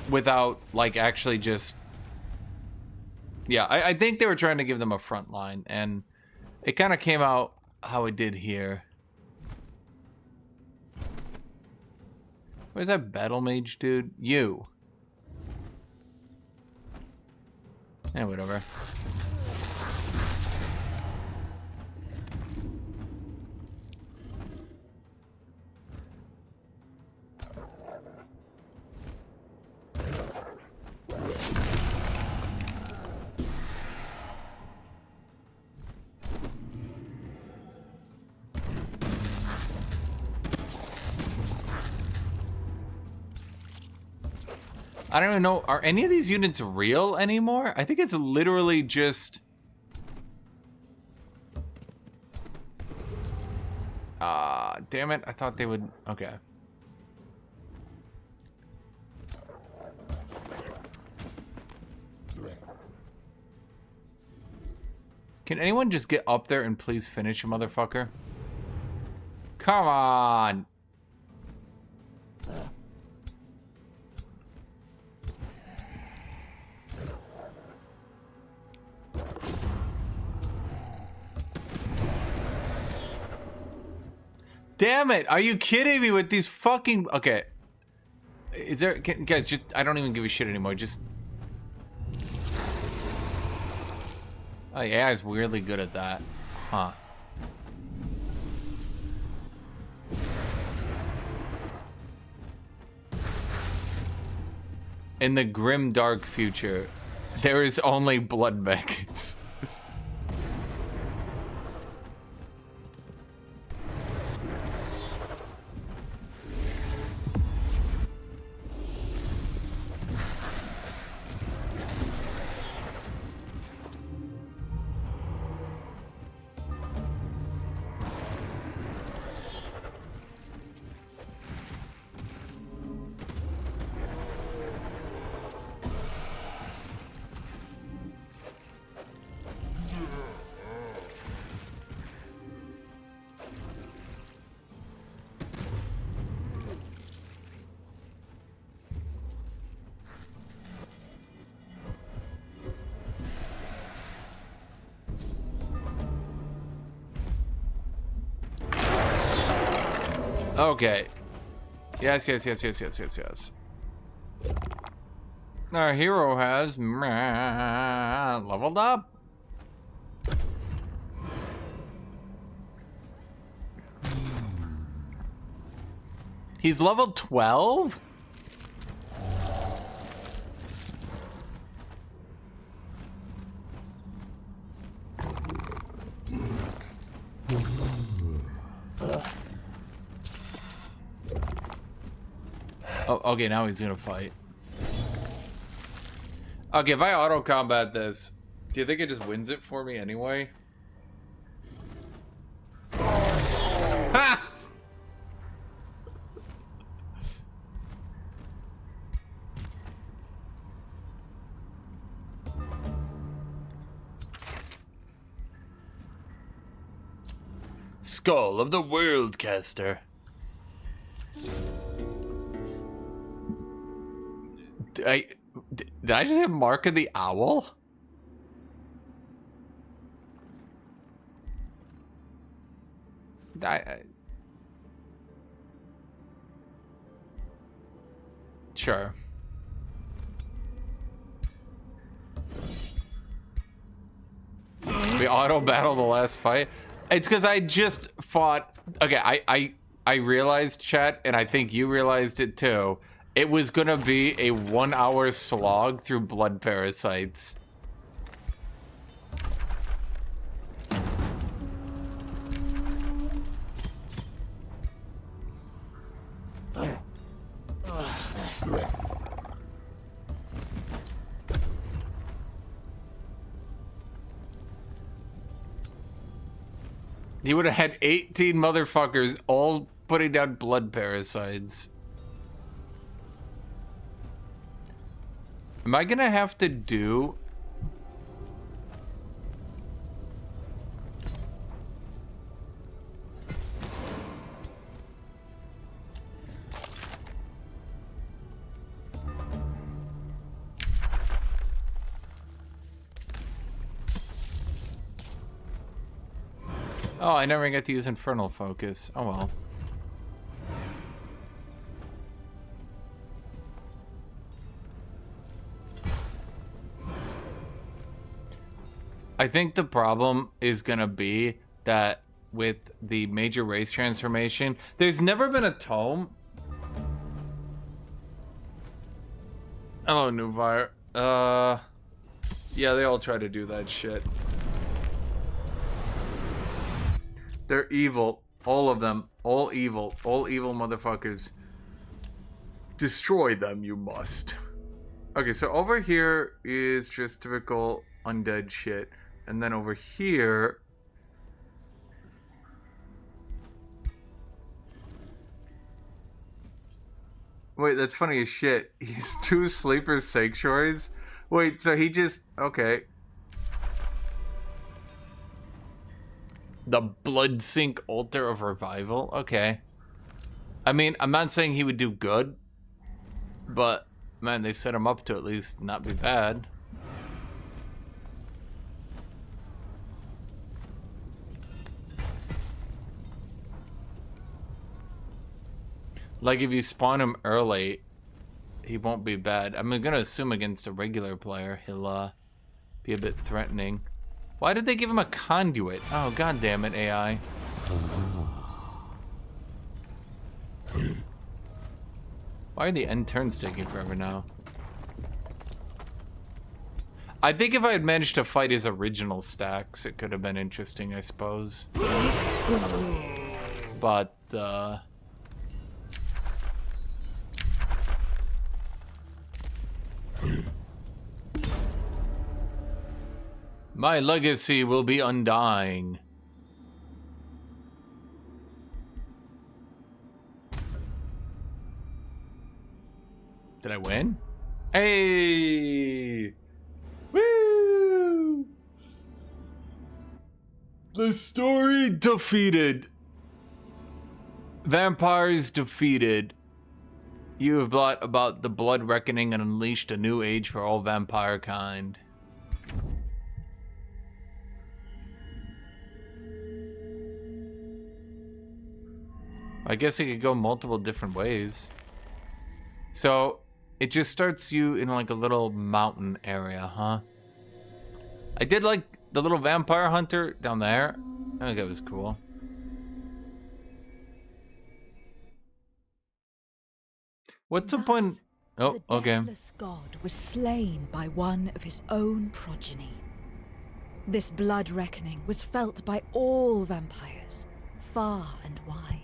Without, like, actually just... Yeah, I think they were trying to give them a front line, and it kind of came out how it did here. Where's that battle mage dude? You. Eh, whatever. I don't even know, are any of these units real anymore? I think it's literally just... damn it, I thought they would... Okay. Can anyone just get up there and please finish a motherfucker? Come on! Damn it! Are you kidding me with these fucking... Okay. Is there... guys, just... I don't even give a shit anymore. Just... Oh, yeah, it's weirdly good at that. Huh. In the grim, dark future, there is only blood maggots. Okay. Yes. Our hero has leveled up. He's level 12? Oh, okay, now he's gonna fight. Okay, if I auto-combat this, do you think it just wins it for me anyway? Ha! Skull of the Worldcaster. Did I just have Mark of the Owl? Sure. We auto battle the last fight. It's because I just fought. Okay, I realized, chat, and I think you realized it too. It was gonna be a 1 hour slog through blood parasites. He would have had 18 motherfuckers all putting down blood parasites. Am I gonna have to do... Oh, I never got to use Infernal Focus. Oh well. I think the problem is gonna be that with the major race transformation, there's never been a tome. Oh, Nuvire. Yeah, they all try to do that shit. They're evil. All of them. All evil. All evil motherfuckers. Destroy them, you must. Okay, so over here is just typical undead shit. And then over here... Wait, that's funny as shit. He's 2 sleeper sanctuaries? Wait, so he just... Okay. The Blood Sink Altar of Revival? Okay. I mean, I'm not saying he would do good. But, man, they set him up to at least not be bad. Like, if you spawn him early, he won't be bad. I'm gonna assume against a regular player, he'll be a bit threatening. Why did they give him a conduit? Oh, god damn it, AI. Why are the end turns taking forever now? I think if I had managed to fight his original stacks, it could have been interesting, I suppose. But, my legacy will be undying. Did I win? Hey! Woo! The story defeated. Vampires defeated. You have brought about the blood reckoning and unleashed a new age for all vampire kind. I guess it could go multiple different ways. So, it just starts you in like a little mountain area, huh? I did like the little vampire hunter down there. I think that was cool. What's the point? Oh, the okay. deathless god was slain by one of his own progeny. This blood reckoning was felt by all vampires, far and wide.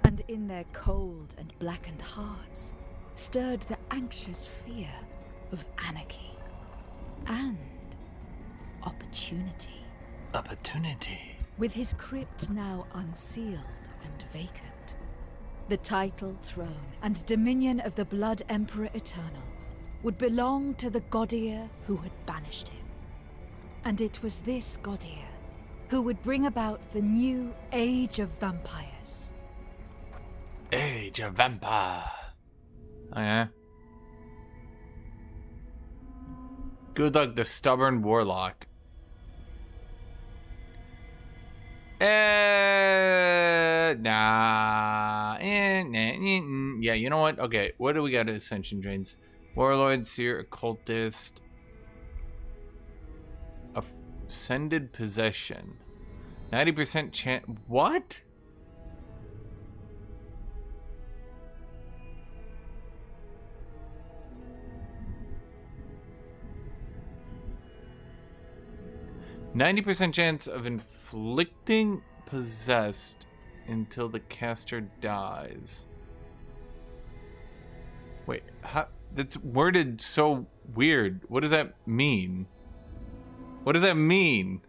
And in their cold and blackened hearts stirred the anxious fear of anarchy and opportunity. Opportunity. With his crypt now unsealed and vacant, the title, throne, and dominion of the Blood Emperor Eternal would belong to the Godir who had banished him. And it was this Godir who would bring about the new Age of Vampires. Age of Vampire. Oh, yeah. Guthuk the Stubborn Warlock. Nah. Yeah, you know what? Okay, what do we got? Ascension Drains. Warlord, Seer, Occultist. Ascended Possession. 90% chance. What? %90 chance of inflicting possessed until the caster dies. Wait, how? That's worded so weird. What does that mean? What does that mean?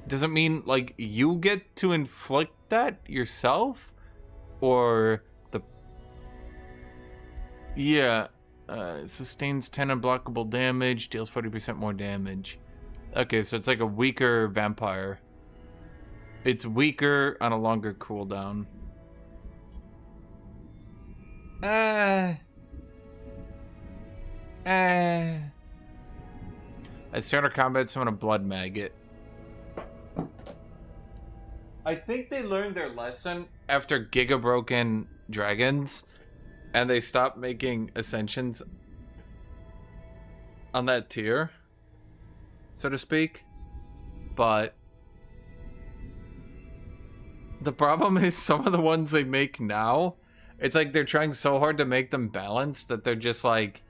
does it mean, like, you get to inflict that yourself? Or the... Yeah. Sustains 10 unblockable damage, deals 40% more damage. Okay, so it's like a weaker vampire. It's weaker on a longer cooldown. At start of combat, summon a blood maggot. I think they learned their lesson after Giga Broken Dragons, and they stopped making ascensions on that tier, so to speak. But the problem is some of the ones they make now, it's like they're trying so hard to make them balanced that they're just like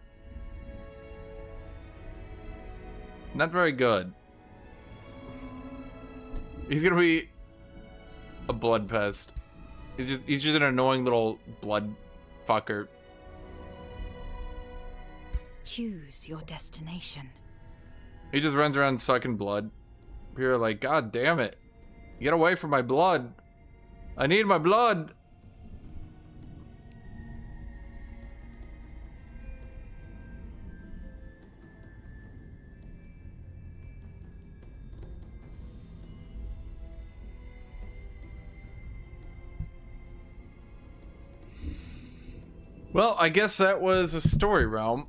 not very good. He's gonna be a blood pest. He's just an annoying little blood fucker. Choose your destination. He just runs around sucking blood. You're like, God damn it. Get away from my blood. I need my blood. Well, I guess that was a story realm.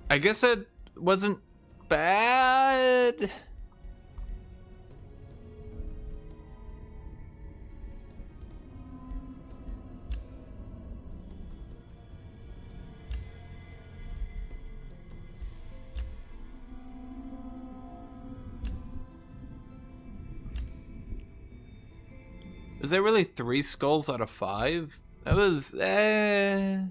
I guess it wasn't bad. Is that really 3 skulls out of 5? That was, I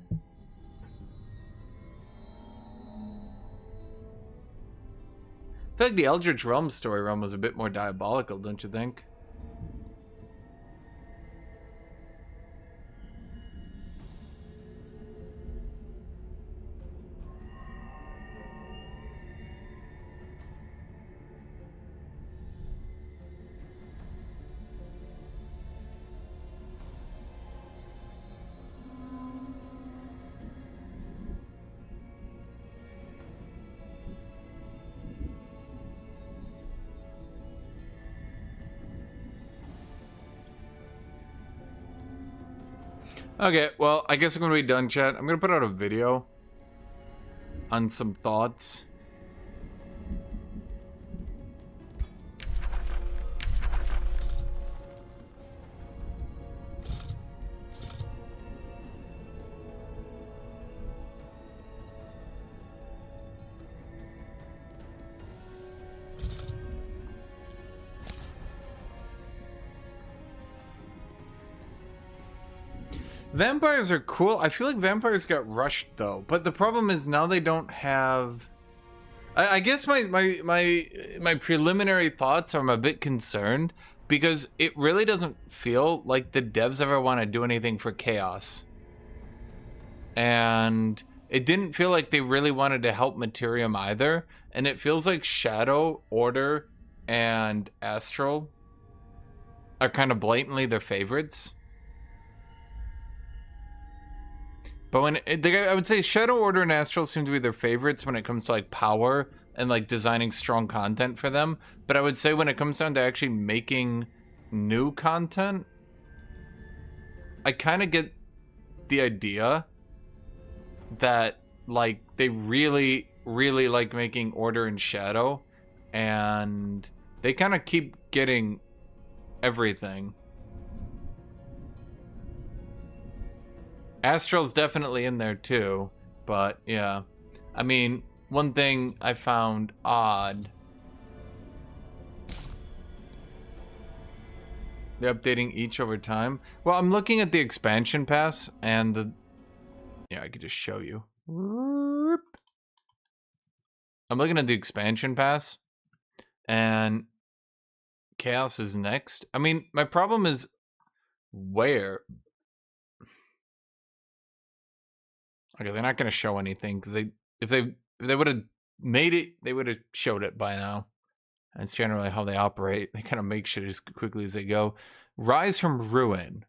feel like the Eldritch Realm story realm was a bit more diabolical, don't you think? Okay, well, I guess I'm gonna be done, chat. I'm gonna put out a video on some thoughts. Vampires are cool. I feel like vampires got rushed though, but the problem is now they don't have. I guess my preliminary thoughts are I'm a bit concerned because it really doesn't feel like the devs ever want to do anything for chaos, and it didn't feel like they really wanted to help Materium either. And it feels like Shadow, Order, and Astral are kind of blatantly their favorites. But when I would say Shadow Order and Astral seem to be their favorites when it comes to like power and like designing strong content for them. But I would say when it comes down to actually making new content, I kind of get the idea that like they really like making Order and Shadow, and they kind of keep getting everything. Astral's definitely in there too, but yeah. I mean, one thing I found odd. They're updating each over time. Well, I'm looking at the expansion pass and the... Yeah, I could just show you. I'm looking at the expansion pass and Chaos is next. I mean, my problem is where... Okay, they're not going to show anything because if they would have made it, they would have showed it by now. That's generally how they operate. They kind of make shit as quickly as they go. Rise from Ruin.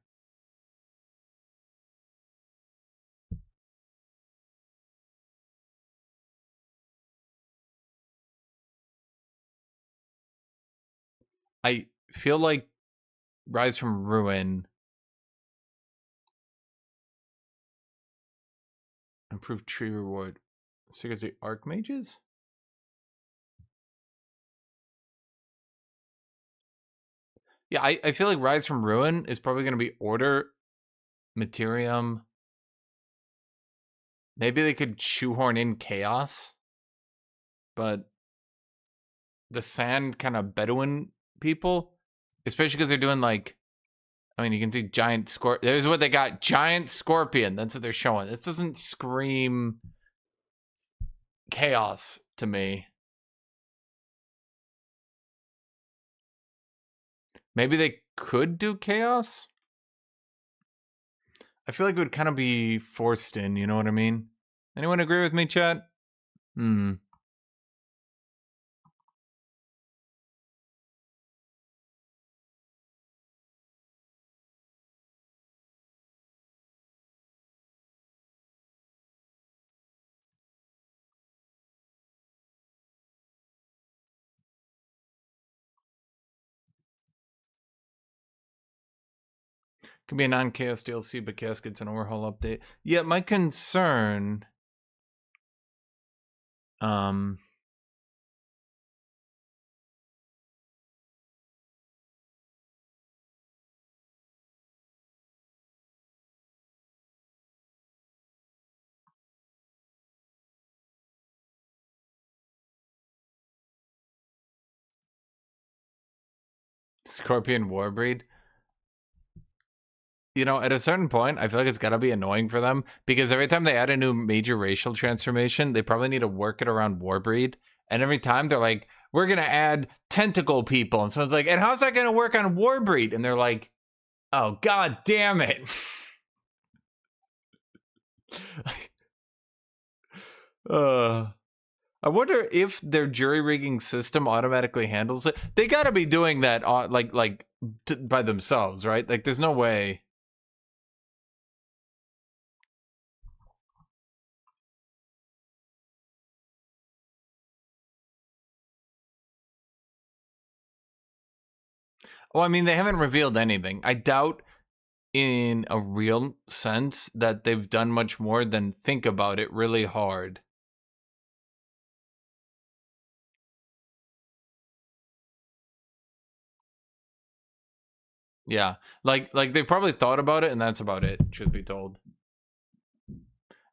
I feel like Rise from Ruin. Improved tree reward. So you guys are Archmages? Yeah, I feel like Rise from Ruin is probably going to be Order, Materium. Maybe they could shoehorn in Chaos. But the Sand kind of Bedouin people, especially because they're doing like, I mean, you can see giant scorpion. There's what they got. Giant scorpion. That's what they're showing. This doesn't scream chaos to me. Maybe they could do chaos. I feel like it would kind of be forced in. You know what I mean? Anyone agree with me, chat? Could be a non-chaos DLC, but chaos gets an overhaul update. Yeah, my concern... Scorpion Warbreed. You know, at a certain point, I feel like it's got to be annoying for them because every time they add a new major racial transformation, they probably need to work it around Warbreed. And every time they're like, we're going to add tentacle people. And someone's like, and how's that going to work on Warbreed? And they're like, oh, god damn it. I wonder if their jury rigging system automatically handles it. They got to be doing that by themselves, right? Like, there's no way. Well, I mean, they haven't revealed anything. I doubt in a real sense that they've done much more than think about it really hard. Yeah, like they probably thought about it and that's about it, truth be told.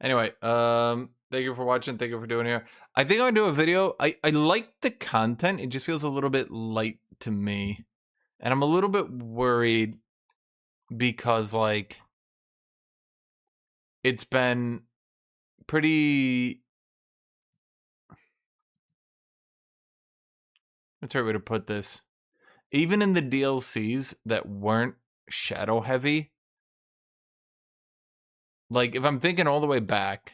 Anyway, thank you for watching. Thank you for doing here. I think I'll do a video. I like the content. It just feels a little bit light to me. And I'm a little bit worried because, like, it's been pretty... What's the right way to put this? Even in the DLCs that weren't shadow heavy, like, if I'm thinking all the way back,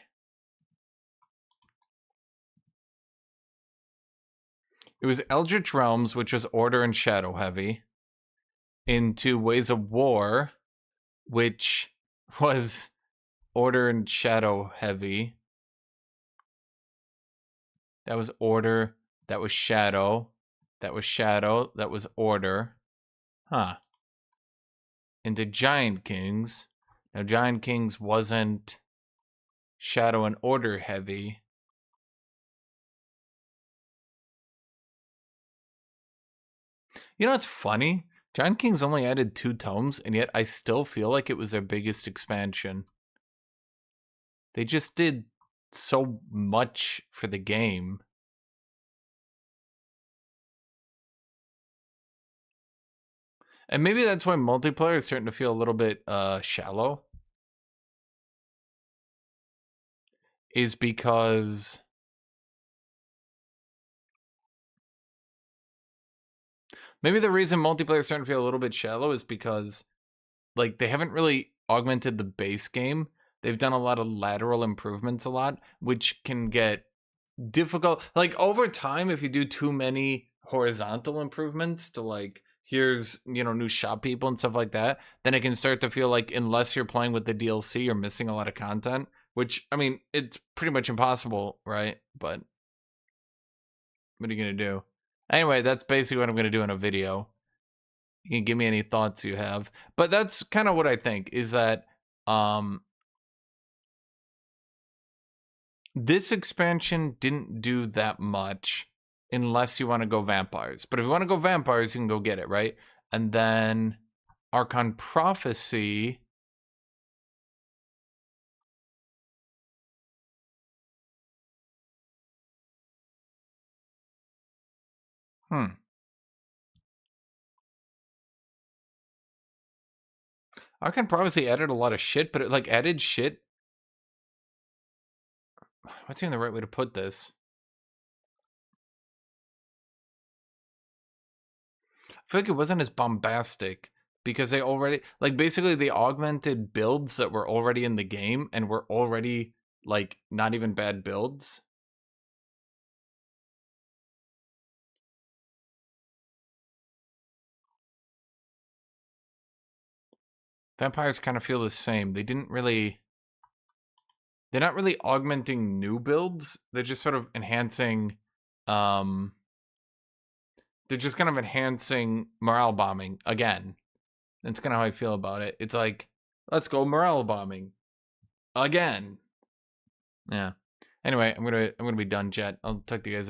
it was Eldritch Realms, which was Order and Shadow heavy, into Ways of War, which was Order and Shadow heavy. That was Order, that was Shadow, that was Shadow, that was Order. Huh. Into Giant Kings. Now, Giant Kings wasn't Shadow and Order heavy. You know, it's funny. Giant Kings only added 2 tomes, and yet I still feel like it was their biggest expansion. They just did so much for the game. And maybe that's why multiplayer is starting to feel a little bit shallow. Is because maybe the reason multiplayer is starting to feel a little bit shallow is because, like, they haven't really augmented the base game. They've done a lot of lateral improvements a lot, which can get difficult. Like, over time, if you do too many horizontal improvements to like, here's, you know, new shop people and stuff like that, then it can start to feel like unless you're playing with the DLC, you're missing a lot of content, which, I mean, it's pretty much impossible, right? But what are you going to do? Anyway, that's basically what I'm going to do in a video. You can give me any thoughts you have. But that's kind of what I think, is that this expansion didn't do that much unless you want to go vampires. But if you want to go vampires, you can go get it, right? And then Archon Prophecy. Archon Prophecy added a lot of shit, but it like added shit. What's even the right way to put this? I feel like it wasn't as bombastic because they already, like, basically they augmented builds that were already in the game and were already like not even bad builds. Vampires kind of feel the same. They're not really augmenting new builds. They're just sort of enhancing, they're just kind of enhancing morale bombing again. That's kind of how I feel about it. It's like, let's go morale bombing again. Yeah. Anyway, I'm gonna be done, chat. I'll talk to you guys in a